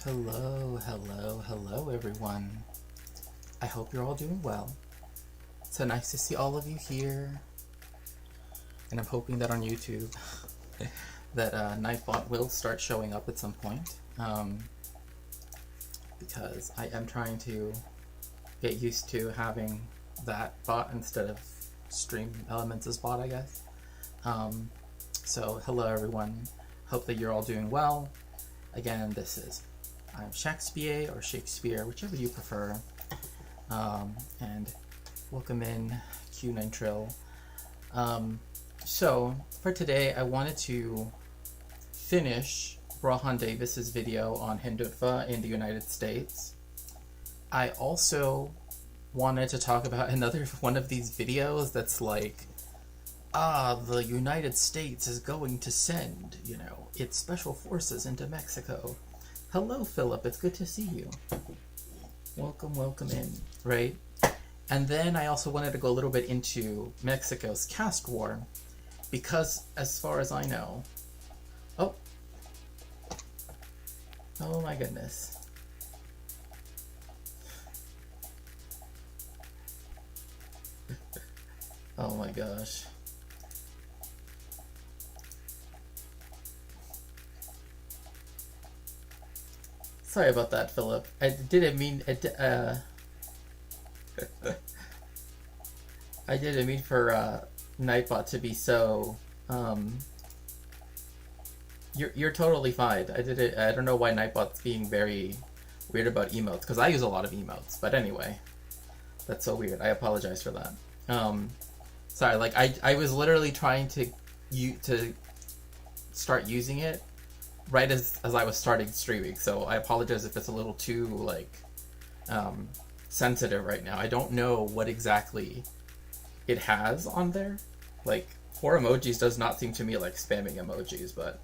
Hello everyone. I hope you're all doing well. So nice to see all of you here. And I'm hoping that on YouTube that Nightbot will start showing up at some point. Because I am trying to get used to having that bot instead of Stream Elements' bot, I guess. So hello everyone. Hope that you're all doing well. Again, this is I'm Shakespeare or Shakespeare, whichever you prefer. And welcome in Q9 Trill. So for today, I wanted to finish Brahan Davis's video on Hindutva in the United States. I also wanted to talk about another one of these videos that's like, the United States is going to send, its special forces into Mexico. Hello, Philip. It's good to see you. Welcome in, right? And then I also wanted to go a little bit into Mexico's caste war, because as far as I know... Oh my goodness. Oh my gosh. Sorry about that, Philip. I didn't mean I didn't mean for Nightbot to be so. You're totally fine. I don't know why Nightbot's being very weird about emotes, because I use a lot of emotes. But anyway, that's so weird. I apologize for that. Sorry. Like I was literally trying to start using it right as I was starting streaming, so I apologize if it's a little too sensitive right now. I don't know what exactly it has on there. Like, 4 emojis does not seem to me like spamming emojis, but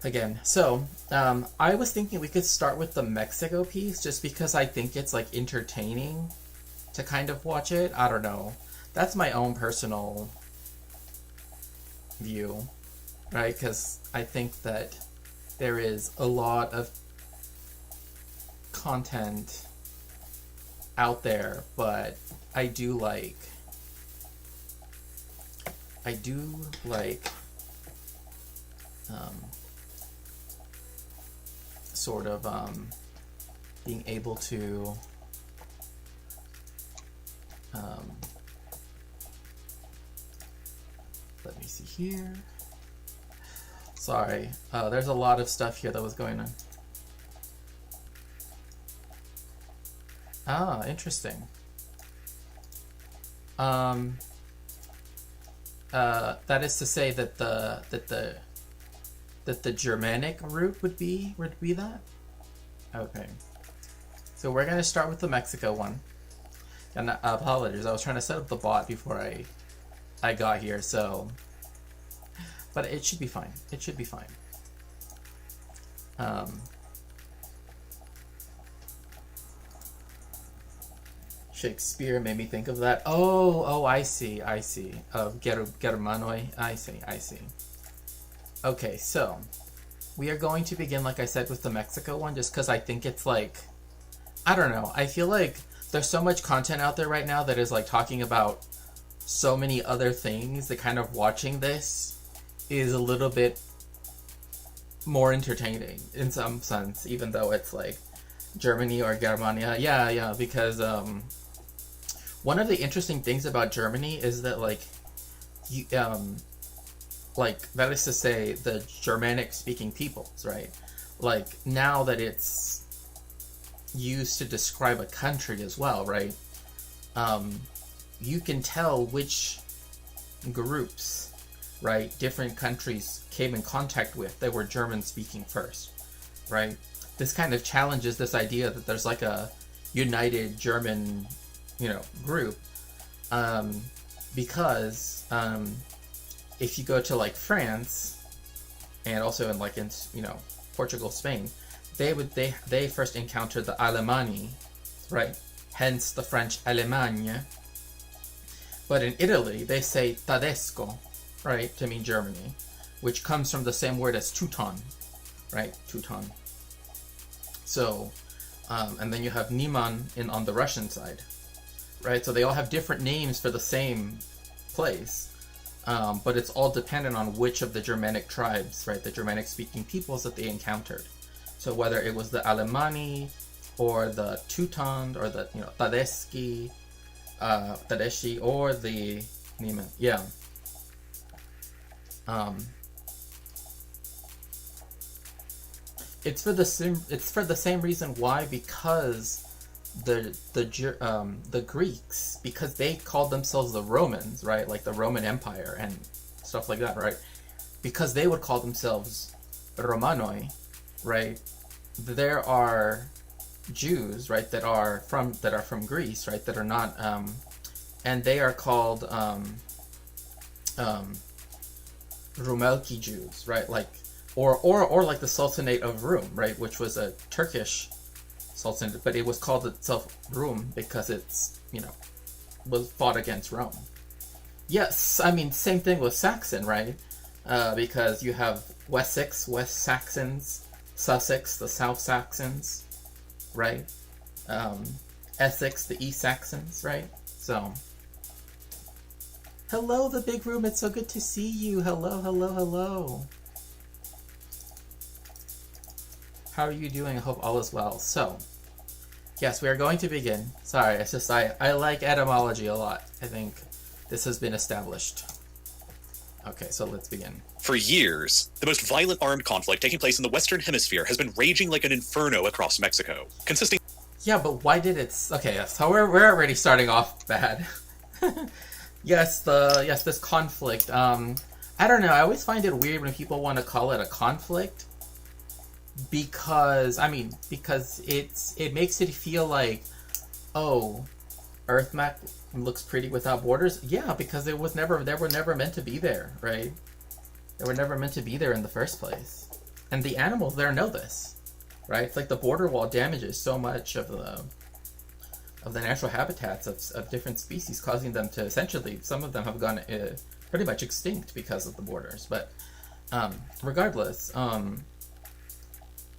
again, so I was thinking we could start with the Mexico piece just because I think it's like entertaining to kind of watch it. I don't know. That's my own personal view. Right, because I think that there is a lot of content out there, but I do like sort of being able to let me see here. Sorry, there's a lot of stuff here that was going on. Ah, interesting. That is to say that the Germanic root would be that? Okay. So we're gonna start with the Mexico one. And apologies, I was trying to set up the bot before I got here, so. But it should be fine. It should be fine. Shakespeare made me think of that. Oh, I see. Of Germanoi. I see. Okay, so we are going to begin, like I said, with the Mexico one, just because I think it's like, I don't know. I feel like there's so much content out there right now that is like talking about so many other things that kind of watching this is a little bit more entertaining in some sense, even though it's like Germany or Germania. Yeah, because one of the interesting things about Germany is that like that is to say the Germanic speaking peoples, right? Like now that it's used to describe a country as well, right? You can tell which groups, right, different countries came in contact with that were German speaking first, right? This kind of challenges this idea that there's like a united German, group, because if you go to like France and also in Portugal, Spain, they first encountered the Alemanni, right? Hence the French Allemagne. But in Italy, they say Tedesco, right, to mean Germany, which comes from the same word as Teuton, right? Teuton. So, and then you have Niemann on the Russian side, right? So they all have different names for the same place, but it's all dependent on which of the Germanic tribes, right? The Germanic-speaking peoples that they encountered. So whether it was the Alemanni, or the Teuton, or the, Tedeschi, or the Niemann. Yeah. It's for the same reason why, because the Greeks, because they called themselves the Romans, right? Like the Roman Empire and stuff like that, right? Because they would call themselves Romanoi, right? There are Jews, right, that are from Greece, right, that are not, and they are called Rumelki Jews, right, like, or like the Sultanate of Rum, right, which was a Turkish sultanate, but it was called itself Rum because it's, was fought against Rome. Yes, I mean, same thing with Saxon, right, because you have Wessex, West Saxons, Sussex, the South Saxons, right? Essex, the East Saxons, right? So, hello, the big room. It's so good to see you. Hello, hello, hello. How are you doing? I hope all is well. So, yes, we are going to begin. Sorry, it's just I like etymology a lot. I think this has been established. Okay, so let's begin. For years, the most violent armed conflict taking place in the Western Hemisphere has been raging like an inferno across Mexico, consisting... Yeah, but why did it... Okay, so we're already starting off bad. Yes, this conflict. I don't know, I always find it weird when people want to call it a conflict, because it makes it feel like, oh, Earth map looks pretty without borders. Yeah, because they were never meant to be there, right? They were never meant to be there in the first place. And the animals there know this, right? It's like the border wall damages so much of the natural habitats of different species, causing them to essentially, some of them have gone pretty much extinct because of the borders. But regardless,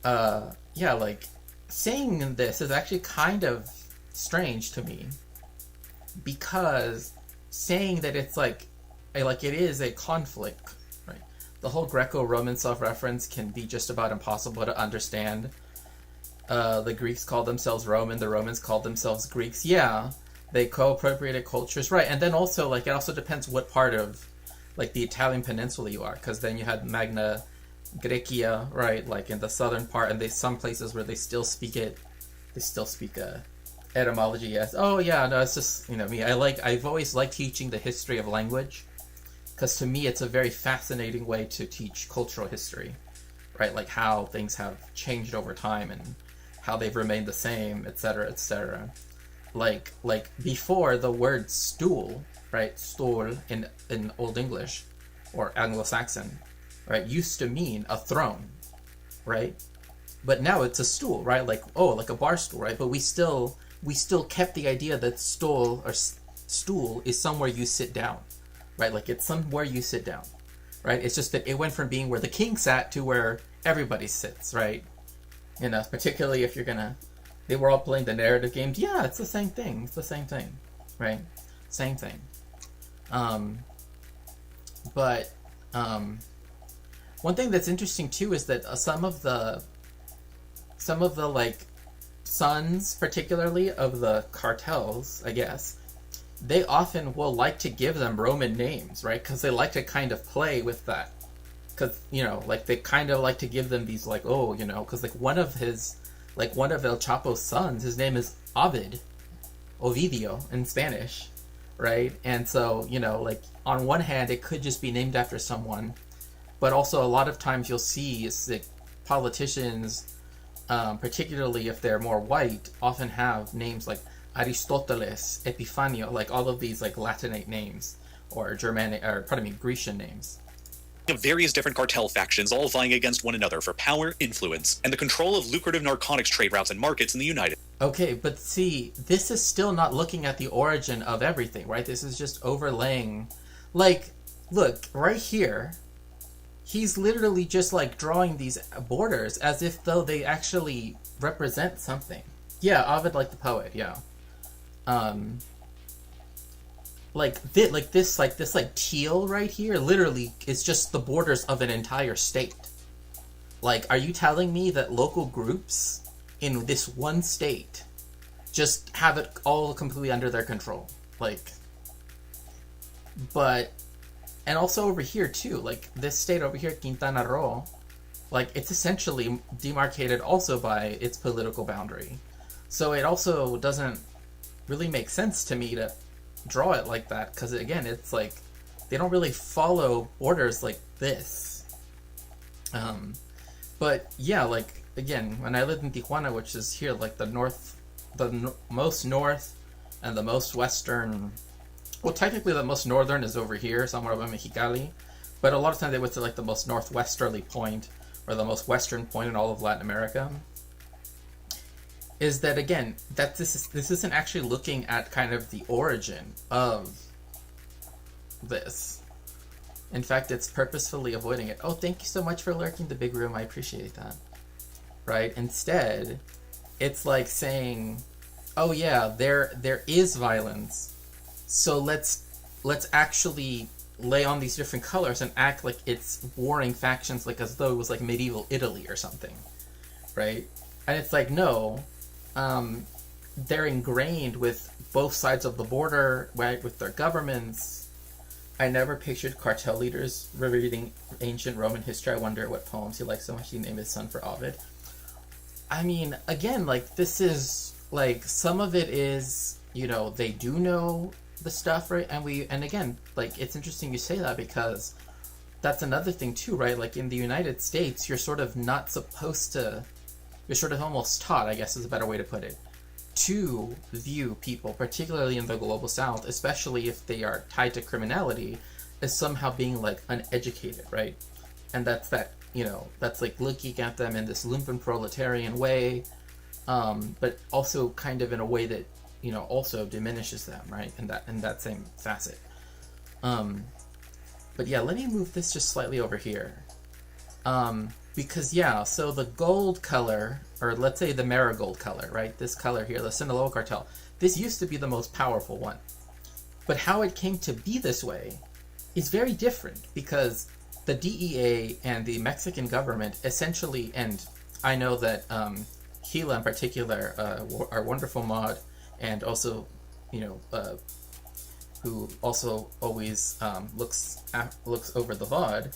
yeah, like, saying this is actually kind of strange to me, because saying that it's like it is a conflict, right? The whole Greco-Roman self-reference can be just about impossible to understand. The Greeks called themselves Roman, the Romans called themselves Greeks. Yeah, they co-appropriated cultures, right? And then also, like, it also depends what part of, like, the Italian peninsula you are, because then you had Magna Graecia, right? Like in the southern part, and there's some places where they still speak etymology. Yes. Oh yeah, no, it's just, me. I've always liked teaching the history of language, because to me it's a very fascinating way to teach cultural history, right? Like how things have changed over time and how they've remained the same, etc., etc. Like before, the word stool, right? Stol in Old English or Anglo-Saxon, right, used to mean a throne, right? But now it's a stool, right? Like, oh, like a bar stool, right? But we still kept the idea that stool is somewhere you sit down, right? Like, it's somewhere you sit down, right? It's just that it went from being where the king sat to where everybody sits, right? Particularly if they were all playing the narrative games. Yeah, it's the same thing. It's the same thing, right? Same thing. But one thing that's interesting too is that some of the like sons, particularly of the cartels, I guess, they often will like to give them Roman names, right? Because they like to kind of play with that. Because, like, they kind of like to give them these, like, oh, because, like, one of El Chapo's sons, his name is Ovidio in Spanish, right? And so, like, on one hand, it could just be named after someone, but also a lot of times you'll see like, politicians, particularly if they're more white, often have names like Aristoteles, Epifanio, like all of these like Latinate names, or Grecian names. Of various different cartel factions all vying against one another for power, influence, and the control of lucrative narcotics trade routes and markets in the United. Okay, but see, this is still not looking at the origin of everything, right? This is just overlaying. Like, look, right here, he's literally just like drawing these borders as if though they actually represent something. Yeah, Ovid, like the poet. Yeah. Um, like this teal right here literally is just the borders of an entire state. Like, are you telling me that local groups in this one state just have it all completely under their control? Like, but, and also over here too, like this state over here, Quintana Roo, like it's essentially demarcated also by its political boundary. So it also doesn't really make sense to me to draw it like that, because again, it's like they don't really follow borders like this. But yeah, like again, when I lived in Tijuana, which is here, like most north and the most western. Well, technically, the most northern is over here, somewhere over Mexicali, but a lot of times they would say like the most northwesterly point or the most western point in all of Latin America. Is that again that this isn't actually looking at kind of the origin of this. In fact, it's purposefully avoiding it. Oh, thank you so much for lurking the big room. I appreciate that. Right? Instead, it's like saying, "Oh yeah, there is violence. So let's actually lay on these different colors and act like it's warring factions, like as though it was like medieval Italy or something." Right? And it's like, no, they're ingrained with both sides of the border, right, with their governments. I never pictured cartel leaders reading ancient Roman history. I wonder what poems he likes so much he named his son for Ovid. I mean, again, like, this is, like, some of it is, they do know the stuff, right? And again, like, it's interesting you say that, because that's another thing, too, right? Like, in the United States, you're sort of not supposed to, you're sort of almost taught, I guess is a better way to put it, to view people, particularly in the global south, especially if they are tied to criminality, as somehow being like uneducated, right? And that's that's like looking at them in this lumpen proletarian way, but also kind of in a way that also diminishes them, right? In that same facet. But yeah, let me move this just slightly over here. Because yeah, so the gold color, or let's say the marigold color, right? This color here, the Sinaloa cartel, this used to be the most powerful one. But how it came to be this way is very different, because the DEA and the Mexican government essentially, and I know that Gila in particular, our wonderful mod, and also, who also always looks over the VOD,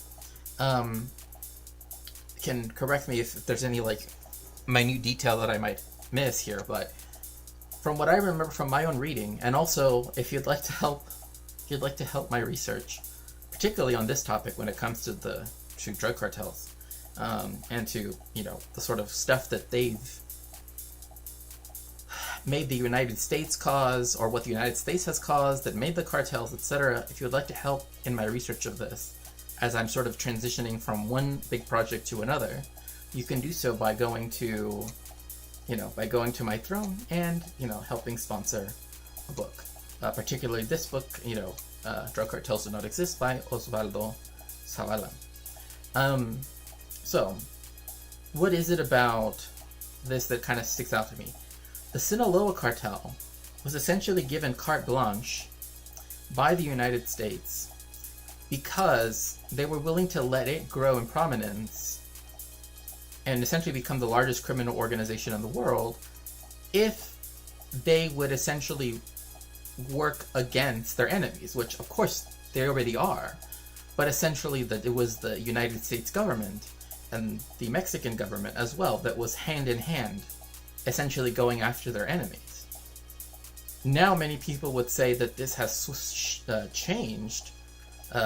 can correct me if there's any like minute detail that I might miss here, but from what I remember from my own reading, and also if you'd like to help my research, particularly on this topic when it comes to drug cartels, and to the sort of stuff that they've made the United States cause, or what the United States has caused that made the cartels, etc. If you would like to help in my research of this, as I'm sort of transitioning from one big project to another, you can do so by going to my throne and, helping sponsor a book. Particularly this book, Drug Cartels Do Not Exist by Osvaldo Zavala. So, what is it about this that kind of sticks out to me? The Sinaloa cartel was essentially given carte blanche by the United States because they were willing to let it grow in prominence and essentially become the largest criminal organization in the world if they would essentially work against their enemies, which of course they already are, but essentially that it was the United States government and the Mexican government as well that was hand in hand essentially going after their enemies. Now many people would say that this has changed.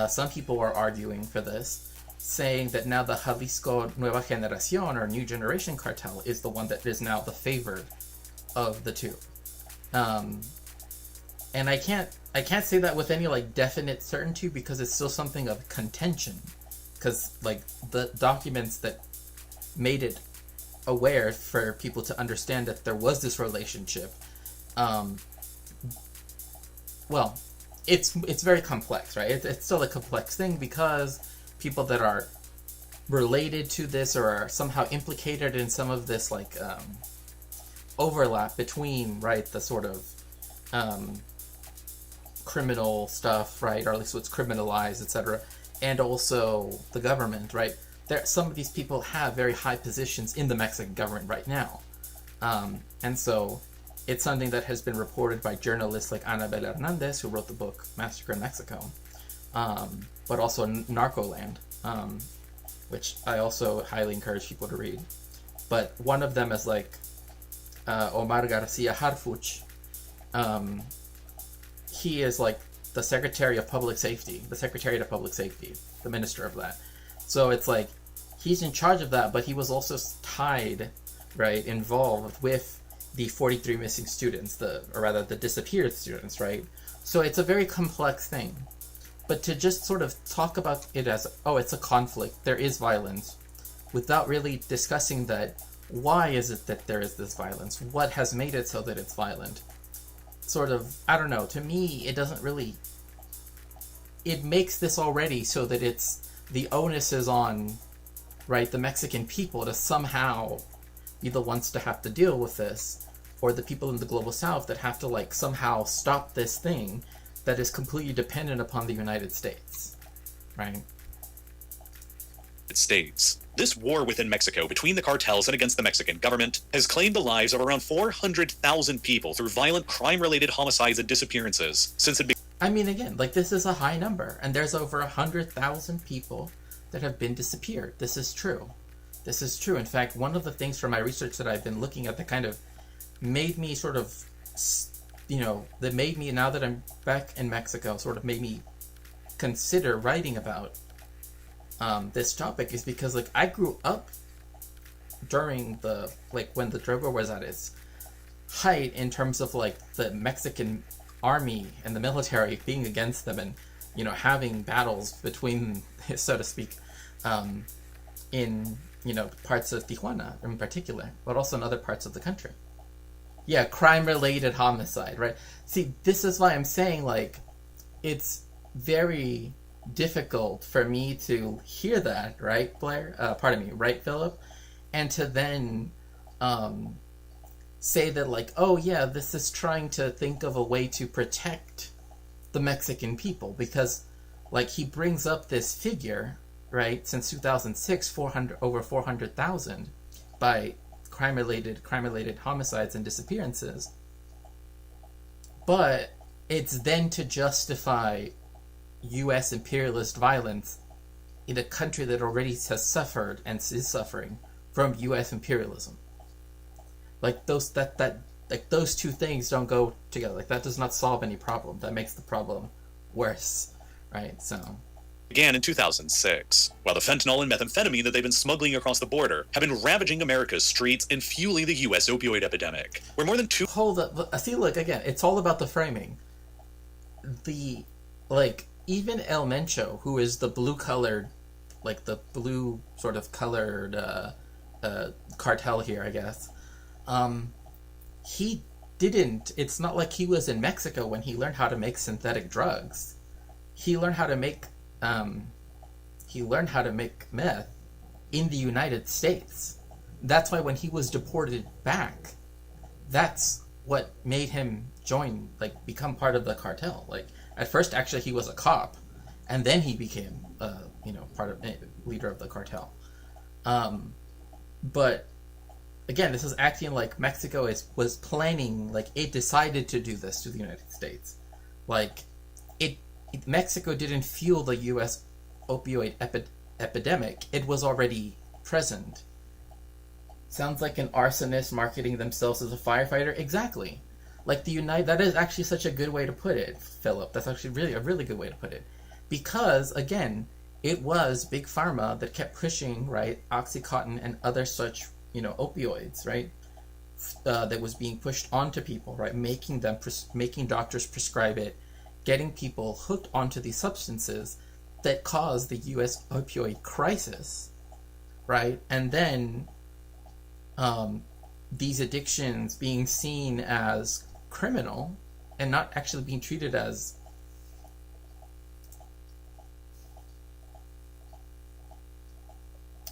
Some people are arguing for this, saying that now the Jalisco Nueva Generación, or New Generation Cartel, is the one that is now the favored of the two. And I can't say that with any like definite certainty, because it's still something of contention. Because like the documents that made it aware for people to understand that there was this relationship, well, it's very complex, right? It's still a complex thing, because people that are related to this or are somehow implicated in some of this like overlap between, right, the sort of criminal stuff, right, or at least what's criminalized, etc., and also the government, right? Some of these people have very high positions in the Mexican government right now. And so it's something that has been reported by journalists like Anabel Hernandez, who wrote the book Massacre in Mexico, but also Narcoland, which I also highly encourage people to read. But one of them is like Omar Garcia Harfuch. He is like the Secretary of Public Safety, the Minister of that. So it's like he's in charge of that, but he was also tied, right, involved with the 43 missing students, or rather the disappeared students, right? So it's a very complex thing. But to just sort of talk about it as, oh, it's a conflict, there is violence, without really discussing that, why is it that there is this violence? What has made it so that it's violent? Sort of, I don't know, to me, it doesn't really, it makes this already so that it's, the onus is on, right, the Mexican people to somehow be the ones to have to deal with this, or the people in the global south that have to like somehow stop this thing that is completely dependent upon the United States, right? States. This war within Mexico between the cartels and against the Mexican government has claimed the lives of around 400,000 people through violent crime-related homicides and disappearances since it began. I mean, again, like this is a high number, and there's over 100,000 people that have been disappeared. This is true. This is true. In fact, one of the things from my research that I've been looking at that kind of made me sort of, that made me, now that I'm back in Mexico, sort of made me consider writing about this topic is because, like, I grew up during the, like, when the drug war was at its height in terms of, like, the Mexican army and the military being against them and, having battles between, so to speak, in, parts of Tijuana in particular, but also in other parts of the country. Yeah, crime-related homicide, right? See, this is why I'm saying, like, it's very difficult for me to hear that, right, Blair? Right, Philip? And to then say that, like, oh yeah, this is trying to think of a way to protect the Mexican people, because, like, he brings up this figure, right, since 2006, over 400,000 by crime-related homicides and disappearances. But it's then to justify U.S. imperialist violence in a country that already has suffered and is suffering from U.S. imperialism. Like those two things don't go together. Like that does not solve any problem. That makes the problem worse, right? So Began in 2006, while the fentanyl and methamphetamine that they've been smuggling across the border have been ravaging America's streets and fueling the U.S. opioid epidemic, where more than two... Hold up. See, look, again, it's all about the framing. Even El Mencho, who is the blue-colored, like the blue sort of colored cartel here, I guess, he didn't... It's not like he was in Mexico when he learned how to make synthetic drugs. He learned how to make meth in the United States. That's why when he was deported back, that's what made him become part of the cartel. Like, at first, actually, he was a cop, and then he became, leader of the cartel. But again, this is acting like Mexico was planning, like it decided to do this to the United States. Like, Mexico didn't fuel the U.S. opioid epidemic. It was already present. Sounds like an arsonist marketing themselves as a firefighter. Exactly. Like that is actually such a good way to put it, Philip. That's actually really a really good way to put it. Because, again, it was Big Pharma that kept pushing, right, Oxycontin and other such, opioids, right, that was being pushed onto people, right, making doctors prescribe it, getting people hooked onto these substances that caused the U.S. opioid crisis, right? And then these addictions being seen as criminal and not actually being treated as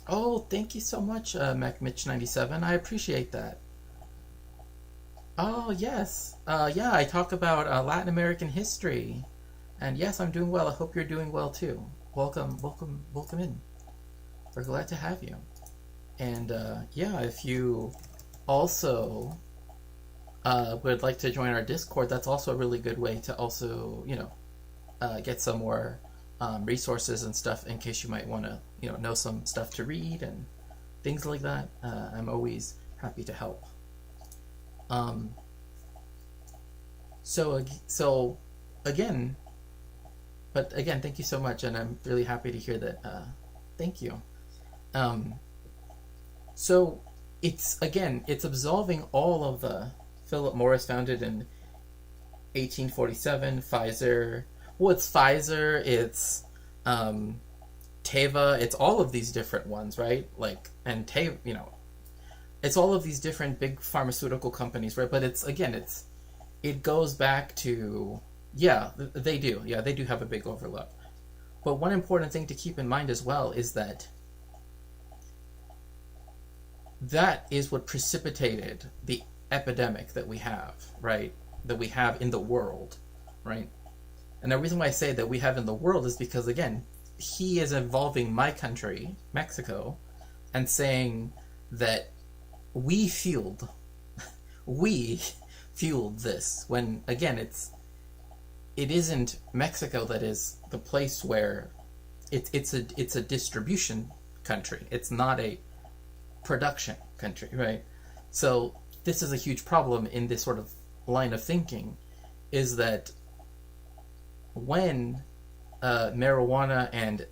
Oh, thank you so much, MacMitch97. I appreciate that. Oh, yes. Yeah, I talk about Latin American history. And yes, I'm doing well. I hope you're doing well too. Welcome, welcome, welcome in. We're glad to have you. And yeah, if you also would like to join our Discord, that's also a really good way to also, get some more resources and stuff in case you might want to, know some stuff to read and things like that. I'm always happy to help. Um, so again, but again, thank you so much, and I'm really happy to hear that. Thank you. Um, so it's absolving all of the Philip Morris founded in 1847 Pfizer. Well, it's Pfizer. It's Teva. It's all of these different ones, right? Like, and Teva, it's all of these different big pharmaceutical companies, right? But it goes back to, yeah, they do. Yeah, they do have a big overlap. But one important thing to keep in mind as well is that is what precipitated the epidemic that we have, right? That we have in the world, right? And the reason why I say that we have in the world is because, again, he is involving my country, Mexico, and saying that we fueled this, when again it isn't Mexico that is the place where it's a distribution country. It's not a production country, right? So this is a huge problem in this sort of line of thinking, is that when marijuana and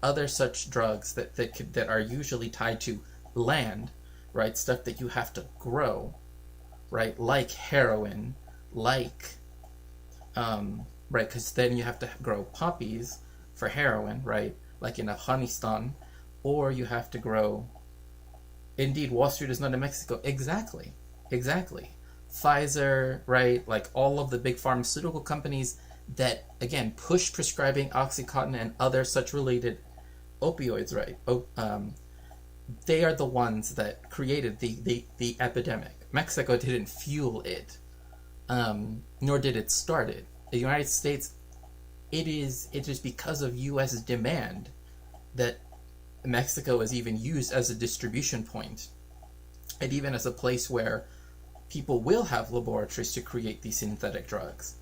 other such drugs that are usually tied to land, right, stuff that you have to grow, right, like heroin, like right, because then you have to grow poppies for heroin, right, like in Afghanistan, or you have to grow. Indeed, Wall Street is not in Mexico. Exactly. Pfizer, right, like all of the big pharmaceutical companies that, again, push prescribing Oxycontin and other such related opioids, right? They are the ones that created the epidemic. Mexico didn't fuel it, nor did it start it. The United States, it is because of U.S. demand that Mexico is even used as a distribution point, and even as a place where people will have laboratories to create these synthetic drugs.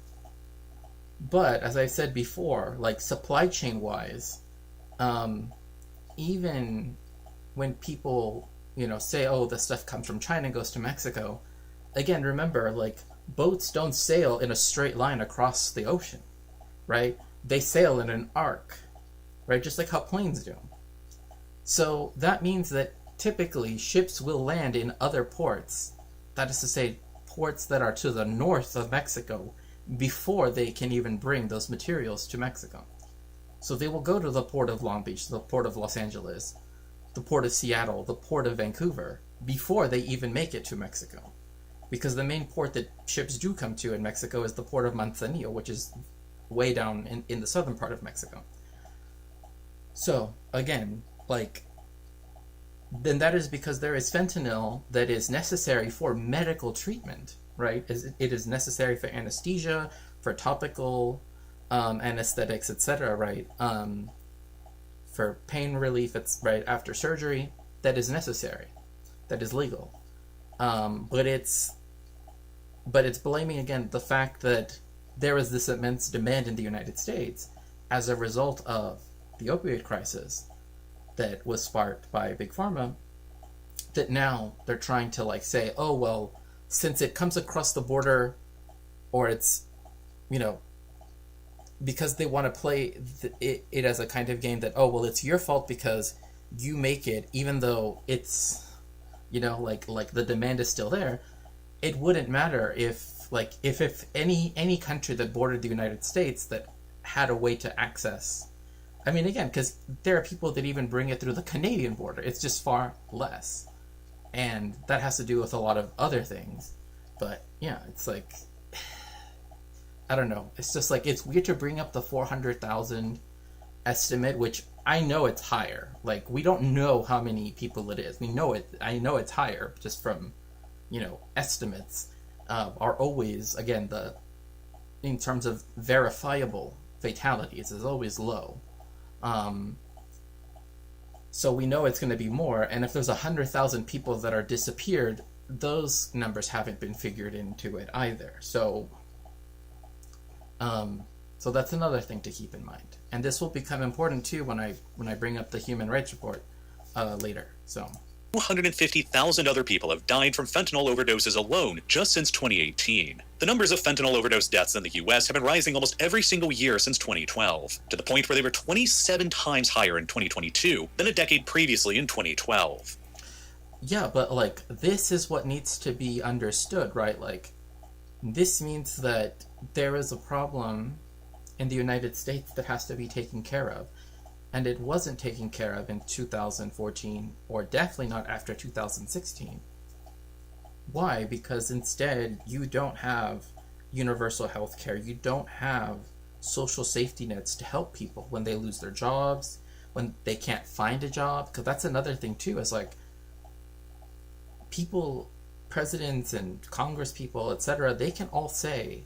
But as I said before, like supply chain wise, even when people say, oh, the stuff comes from China and goes to Mexico, again, remember, like, boats don't sail in a straight line across the ocean, right? They sail in an arc, right? Just like how planes do. So that means that typically ships will land in other ports, that is to say, ports that are to the north of Mexico, before they can even bring those materials to Mexico. So they will go to the port of Long Beach, the port of Los Angeles, the port of Seattle, the port of Vancouver, before they even make it to Mexico. Because the main port that ships do come to in Mexico is the port of Manzanillo, which is way down in the southern part of Mexico. So, again, then that is because there is fentanyl that is necessary for medical treatment, right? It is necessary for anesthesia, for topical anesthetics, etc., right? For pain relief, it's right after surgery. That is necessary. That is legal. But it's blaming, again, the fact that there is this immense demand in the United States as a result of the opioid crisis that was sparked by Big Pharma, that now they're trying to say, oh, well, since it comes across the border, or it's, because they want to play it as a kind of game that, oh, well, it's your fault because you make it, even though it's, like the demand is still there. It wouldn't matter if any country that bordered the United States that had a way to access. I mean, again, because there are people that even bring it through the Canadian border. It's just far less. And that has to do with a lot of other things. But, yeah, it's like, I don't know. It's just it's weird to bring up the 400,000 estimate, which I know it's higher. Like, we don't know how many people it is. I know it's higher just from, estimates are always, again, in terms of verifiable fatalities, is always low. So we know it's going to be more, and if there's 100,000 people that are disappeared, those numbers haven't been figured into it either. So that's another thing to keep in mind, and this will become important too when I bring up the Human Rights Report later. So 250,000 other people have died from fentanyl overdoses alone just since 2018. The numbers of fentanyl overdose deaths in the US have been rising almost every single year since 2012, to the point where they were 27 times higher in 2022 than a decade previously in 2012. Yeah, but like, this is what needs to be understood, right? Like, this means that there is a problem in the United States that has to be taken care of. And it wasn't taken care of in 2014, or definitely not after 2016. Why? Because instead, you don't have universal health care. You don't have social safety nets to help people when they lose their jobs, when they can't find a job. Because that's another thing too, is like, people, presidents and Congress people, etc., they can all say,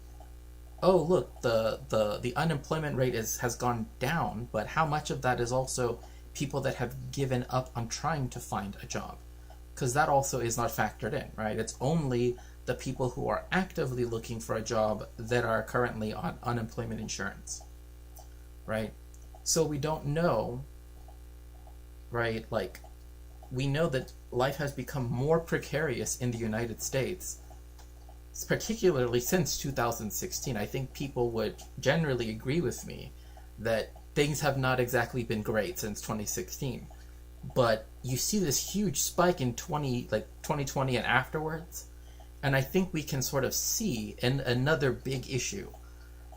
oh, look, the unemployment rate has gone down, but how much of that is also people that have given up on trying to find a job? Because that also is not factored in, right? It's only the people who are actively looking for a job that are currently on unemployment insurance, right? So we don't know, right? Like, we know that life has become more precarious in the United States, particularly since 2016. I think people would generally agree with me that things have not exactly been great since 2016. But you see this huge spike in 2020 and afterwards, and I think we can sort of see another big issue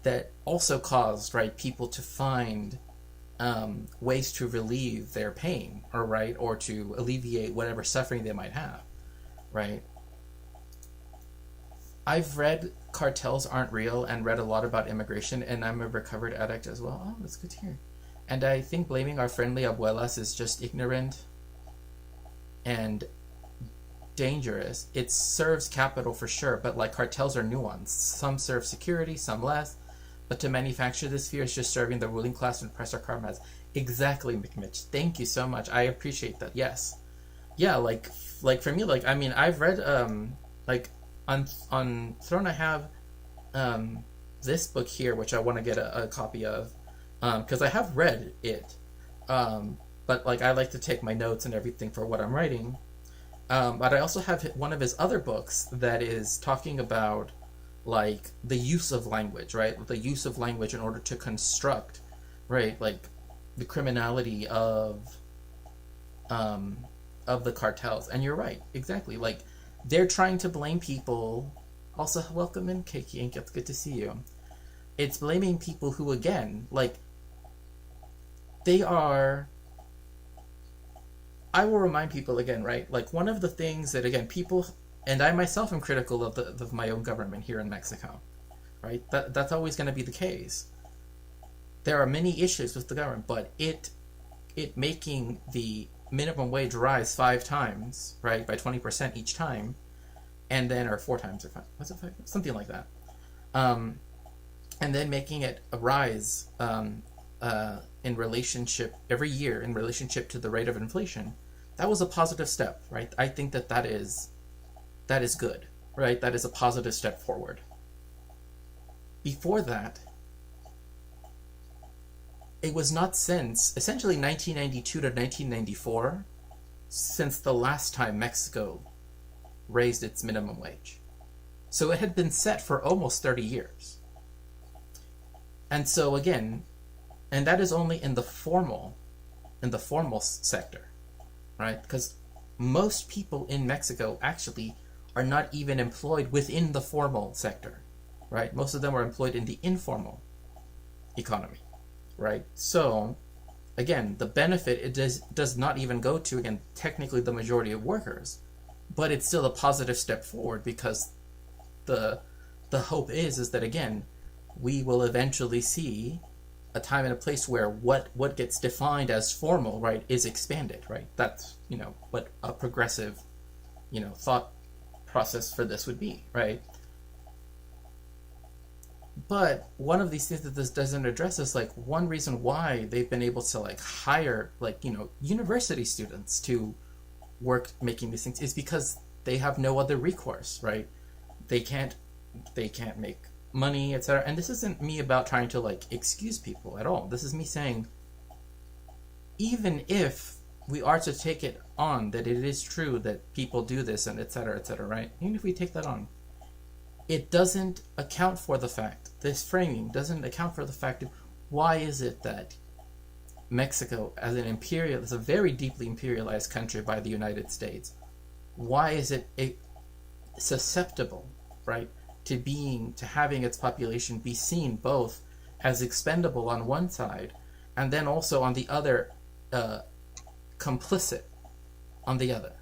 that also caused, right, people to find ways to relieve their pain, or to alleviate whatever suffering they might have, right? I've read Cartels Aren't Real and read a lot about immigration, and I'm a recovered addict as well. Oh, that's good to hear. And I think blaming our friendly abuelas is just ignorant and dangerous. It serves capital for sure, but like, cartels are nuanced. Some serve security, some less. But to manufacture this fear is just serving the ruling class and oppressor karmas. Exactly, McMitch. Thank you so much. I appreciate that. Yes. Yeah, like for me, like, I mean, I've read on Throne I have this book here, which I want to get a copy of, because I have read it, but like, I like to take my notes and everything for what I'm writing, but I also have one of his other books that is talking about, like, the use of language, right? The use of language in order to construct, right, like, the criminality of the cartels. And you're right, exactly, like, they're trying to blame people. Also, welcome in, Keiki, and it's good to see you. It's blaming people who, again, like, they are... I will remind people again, right? Like, one of the things that, again, people, and I myself am critical of my own government here in Mexico, right? That's always going to be the case. There are many issues with the government, but it making the minimum wage rise 5 times, right, by 20% each time, and then, or 4 times, or 5, was it 5? Something like that. And then making it a rise in relationship every year in relationship to the rate of inflation. That was a positive step, right? I think that is good, right? That is a positive step forward. Before that, it was not since essentially 1992 to 1994 since the last time Mexico raised its minimum wage. So it had been set for almost 30 years. And so again, and that is only in the formal sector, right? Because most people in Mexico actually are not even employed within the formal sector, right? Most of them are employed in the informal economy, right? So again, the benefit, it does not even go to, again, technically the majority of workers, but it's still a positive step forward, because the hope is that, again, we will eventually see a time and a place where what gets defined as formal, right, is expanded, right? That's, what a progressive, thought process for this would be, right? But one of these things that this doesn't address is like one reason why they've been able to like hire like, university students to work making these things is because they have no other recourse, right? They can't make money, etc. And this isn't me about trying to like excuse people at all. This is me saying, even if we are to take it on that it is true that people do this and etc., right? Even if we take that on, it doesn't account for the fact, this framing doesn't account for the fact of why is it that Mexico, as as a very deeply imperialized country by the United States, why is it susceptible, right, to having its population be seen both as expendable on one side and then also on the other complicit on the other,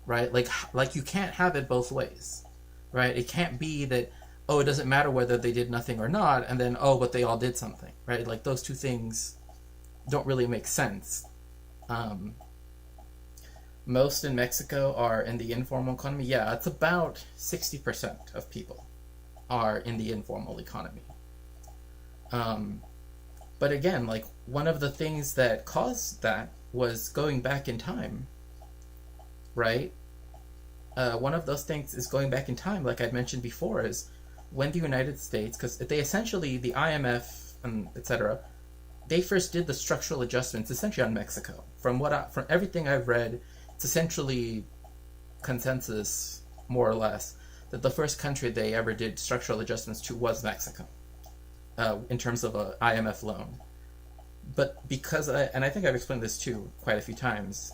right? Like you can't have it both ways, right? It can't be that, oh, it doesn't matter whether they did nothing or not, and then, oh, but they all did something, right? Like those two things don't really make sense. Most in Mexico are in the informal economy. Yeah, it's about 60% of people are in the informal economy. But again, like one of the things that caused that was going back in time, right? One of those things is going back in time, like I mentioned before, is when the United States, because they essentially, the IMF and etc., they first did the structural adjustments essentially on Mexico. From everything I've read, it's essentially consensus, more or less, that the first country they ever did structural adjustments to was Mexico, in terms of an IMF loan. But because, and I think I've explained this too quite a few times,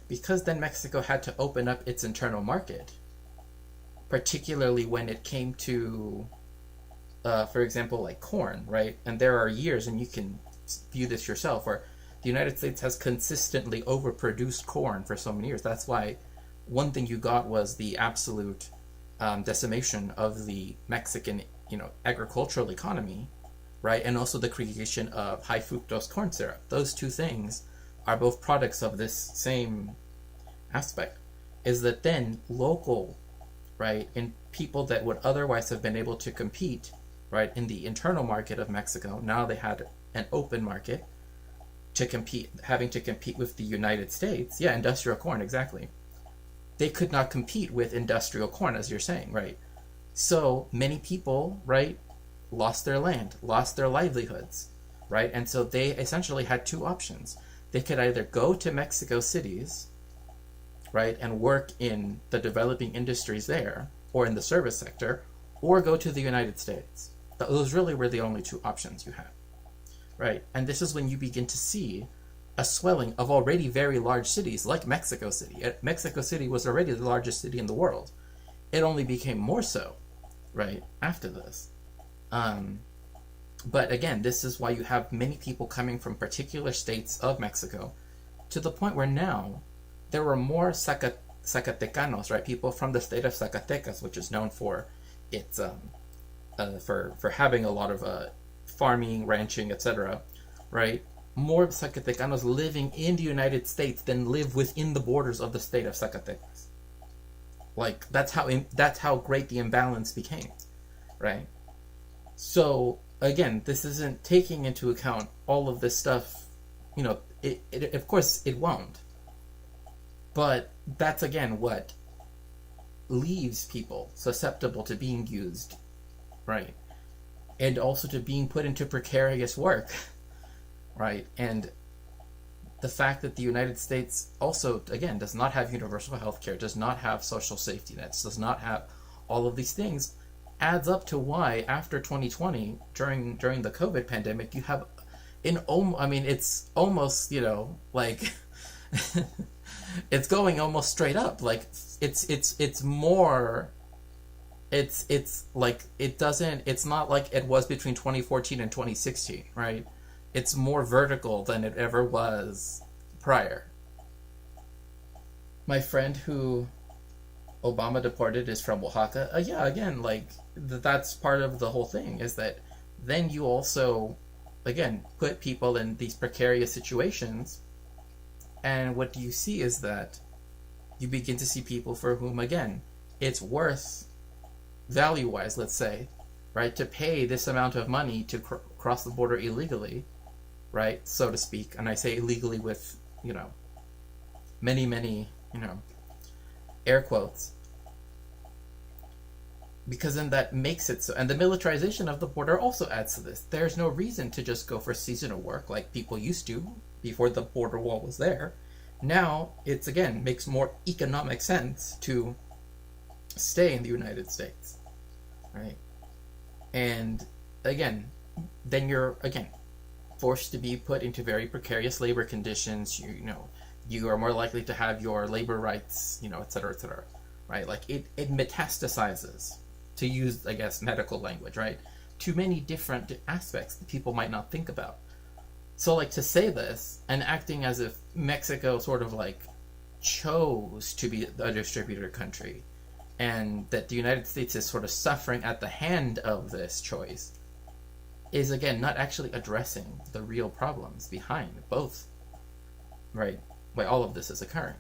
because then Mexico had to open up its internal market, particularly when it came to, for example, like corn, right? And there are years, and you can view this yourself, where the United States has consistently overproduced corn for so many years. That's why one thing you got was the absolute decimation of the Mexican, agricultural economy, right? And also the creation of high fructose corn syrup. Those two things are both products of this same aspect, is that then local, right, in people that would otherwise have been able to compete, right, in the internal market of Mexico, now they had an open market to compete, having to compete with the United States. Yeah, industrial corn, exactly. They could not compete with industrial corn, as you're saying, right? So many people, right, lost their land, lost their livelihoods, right? And so they essentially had two options. They could either go to Mexico cities, right, and work in the developing industries there, or in the service sector, or go to the United States. Those really were the only two options you had, right? And this is when you begin to see a swelling of already very large cities like Mexico City. Mexico City was already the largest city in the world. It only became more so, right, after this. But again, this is why you have many people coming from particular states of Mexico, to the point where now there were more Zacatecanos, right, people from the state of Zacatecas, which is known for its for having a lot of farming, ranching, etc., right? More Zacatecanos living in the United States than live within the borders of the state of Zacatecas. Like that's how great the imbalance became, right? So again, this isn't taking into account all of this stuff. It of course it won't. But that's again what leaves people susceptible to being used, right? And also to being put into precarious work, right? And the fact that the United States also, again, does not have universal health care, does not have social safety nets, does not have all of these things, adds up to why after 2020, during the COVID pandemic, you have it's almost, like it's going almost straight up. Like it's more, it's like it's not like it was between 2014 and 2016, right? It's more vertical than it ever was prior. My friend who Obama deported is from Oaxaca. Yeah, again, like that's part of the whole thing, is that then you also again, put people in these precarious situations. And what you see is that you begin to see people for whom, again, it's worth, value-wise, let's say, right, to pay this amount of money to cross the border illegally, right, so to speak. And I say illegally with, many, air quotes. Because then that makes it so. And the militarization of the border also adds to this. There's no reason to just go for seasonal work like people used to before the border wall was there. Now, it's, again, makes more economic sense to stay in the United States, right? And, again, then you're, again, forced to be put into very precarious labor conditions. You are more likely to have your labor rights, et cetera, right? Like, it metastasizes, to use, I guess, medical language, right, to many different aspects that people might not think about. So, like, to say this, and acting as if Mexico sort of, like, chose to be a distributor country, and that the United States is sort of suffering at the hand of this choice, is, again, not actually addressing the real problems behind both, right, why all of this is occurring.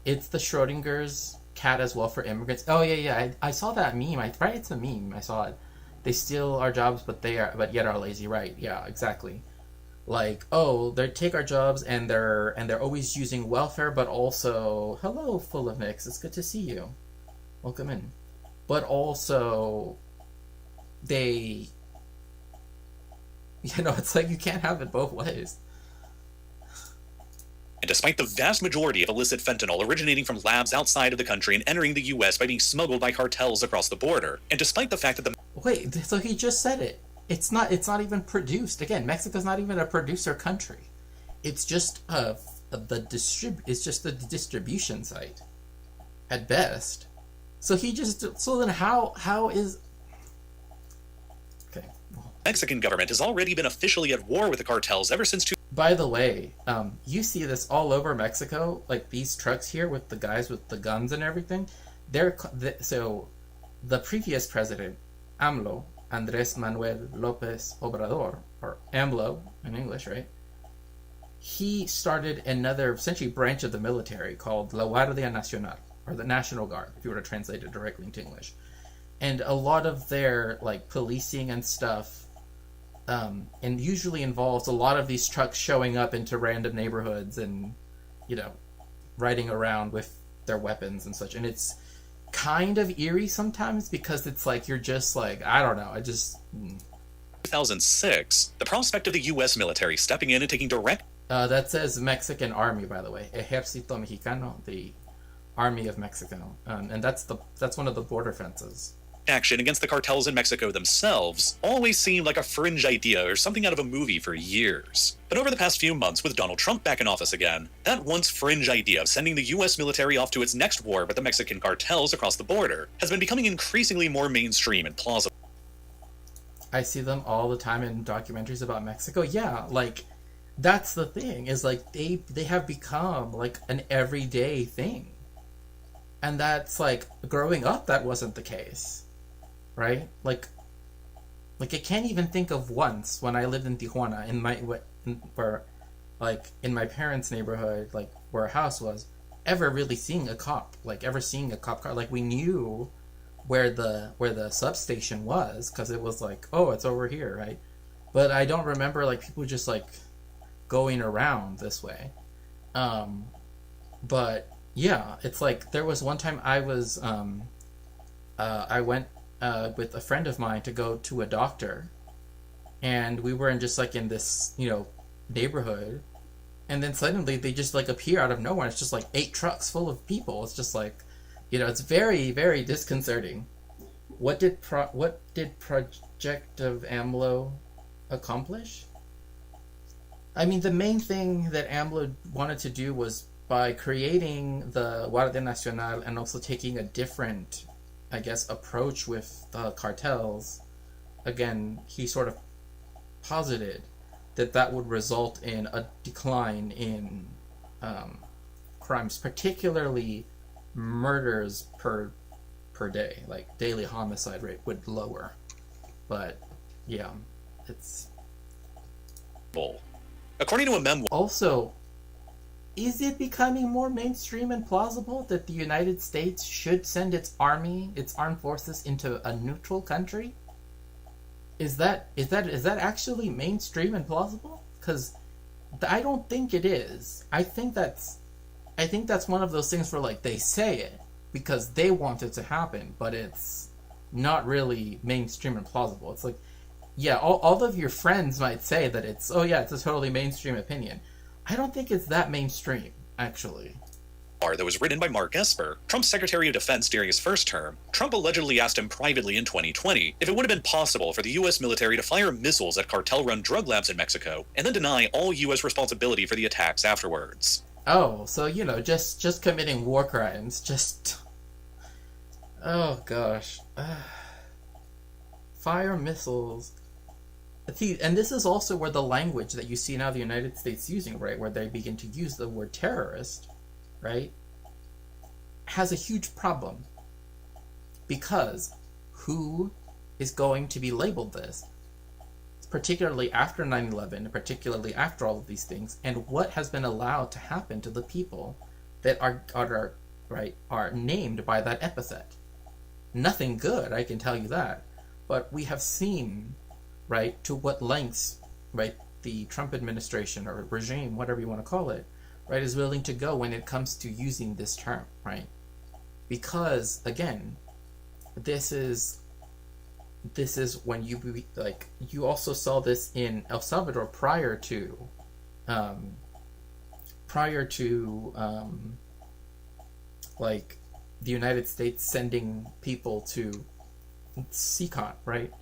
It's the Schrodinger's cat as well for immigrants. Oh yeah. I saw that meme. Right, it's a meme. I saw it. They steal our jobs, but yet are lazy. Right? Yeah, exactly. Like, oh, they take our jobs, and they're always using welfare, but also, hello, full of mix. It's good to see you. Welcome in. But also, they, it's like you can't have it both ways. And despite the vast majority of illicit fentanyl originating from labs outside of the country and entering the U.S. by being smuggled by cartels across the border, and despite the fact that the... Wait, so he just said it. It's not even produced. Again, Mexico's not even a producer country. It's just it's just the distribution site at best. So then how is... Okay. Mexican government has already been officially at war with the cartels ever since... By the way, you see this all over Mexico, like these trucks here with the guys with the guns and everything. So the previous president, AMLO, Andrés Manuel López Obrador, or AMLO in English, right? He started another, essentially, branch of the military called La Guardia Nacional, or the National Guard, if you were to translate it directly into English. And a lot of their, like, policing and stuff, and usually involves a lot of these trucks showing up into random neighborhoods and, riding around with their weapons and such. And it's kind of eerie sometimes because it's like you're just like, I don't know, 2006, the prospect of the U.S. military stepping in and taking direct... that says Mexican Army, by the way. Ejército Mexicano, the Army of Mexico. And that's one of the border fences. Action against the cartels in Mexico themselves always seemed like a fringe idea or something out of a movie for years. But over the past few months, with Donald Trump back in office again, that once fringe idea of sending the U.S. military off to its next war with the Mexican cartels across the border has been becoming increasingly more mainstream and plausible. I see them all the time in documentaries about Mexico. Yeah, like, that's the thing, is like they have become like an everyday thing. And that's like, growing up, that wasn't the case. Right? Like I can't even think of once when I lived in Tijuana, in my parents' neighborhood, like where a house was, ever really seeing a cop, car. Like, we knew where the substation was because it was like, oh, it's over here, right? But I don't remember like people just like going around this way. But yeah, it's like there was one time I went with a friend of mine to go to a doctor, and we were in this neighborhood, and then suddenly they just like appear out of nowhere. It's just like 8 trucks full of people. It's just like, it's very, very disconcerting. What did Project of AMLO accomplish? I mean, the main thing that AMLO wanted to do was, by creating the Guardia Nacional and also taking a different, I guess, approach with the cartels, again, he sort of posited that would result in a decline in crimes, particularly murders per day. Like, daily homicide rate would lower. But yeah, it's According to a memoir, Also, is it becoming more mainstream and plausible that the United States should send its army, its armed forces, into a neutral country? Is that actually mainstream and plausible? Because I don't think it is. I think that's one of those things where like they say it because they want it to happen, but it's not really mainstream and plausible. It's like, yeah, all of your friends might say that it's it's a totally mainstream opinion. I don't think it's that mainstream, actually. that was written by Mark Esper, Trump's Secretary of Defense during his first term. Trump allegedly asked him privately in 2020 if it would have been possible for the U.S. military to fire missiles at cartel-run drug labs in Mexico and then deny all U.S. responsibility for the attacks afterwards. Oh, so, just committing war crimes, just... Oh, gosh. Fire missiles. See, and this is also where the language that you see now the United States using, right, where they begin to use the word terrorist, right, has a huge problem. Because who is going to be labeled this? Particularly after 9/11, particularly after all of these things, and what has been allowed to happen to the people that are named by that epithet. Nothing good, I can tell you that. But we have seen, right, to what lengths, right, the Trump administration or regime, whatever you want to call it, right, is willing to go when it comes to using this term, right? Because, again, this is when you also saw this in El Salvador prior to the United States sending people to CCON, right?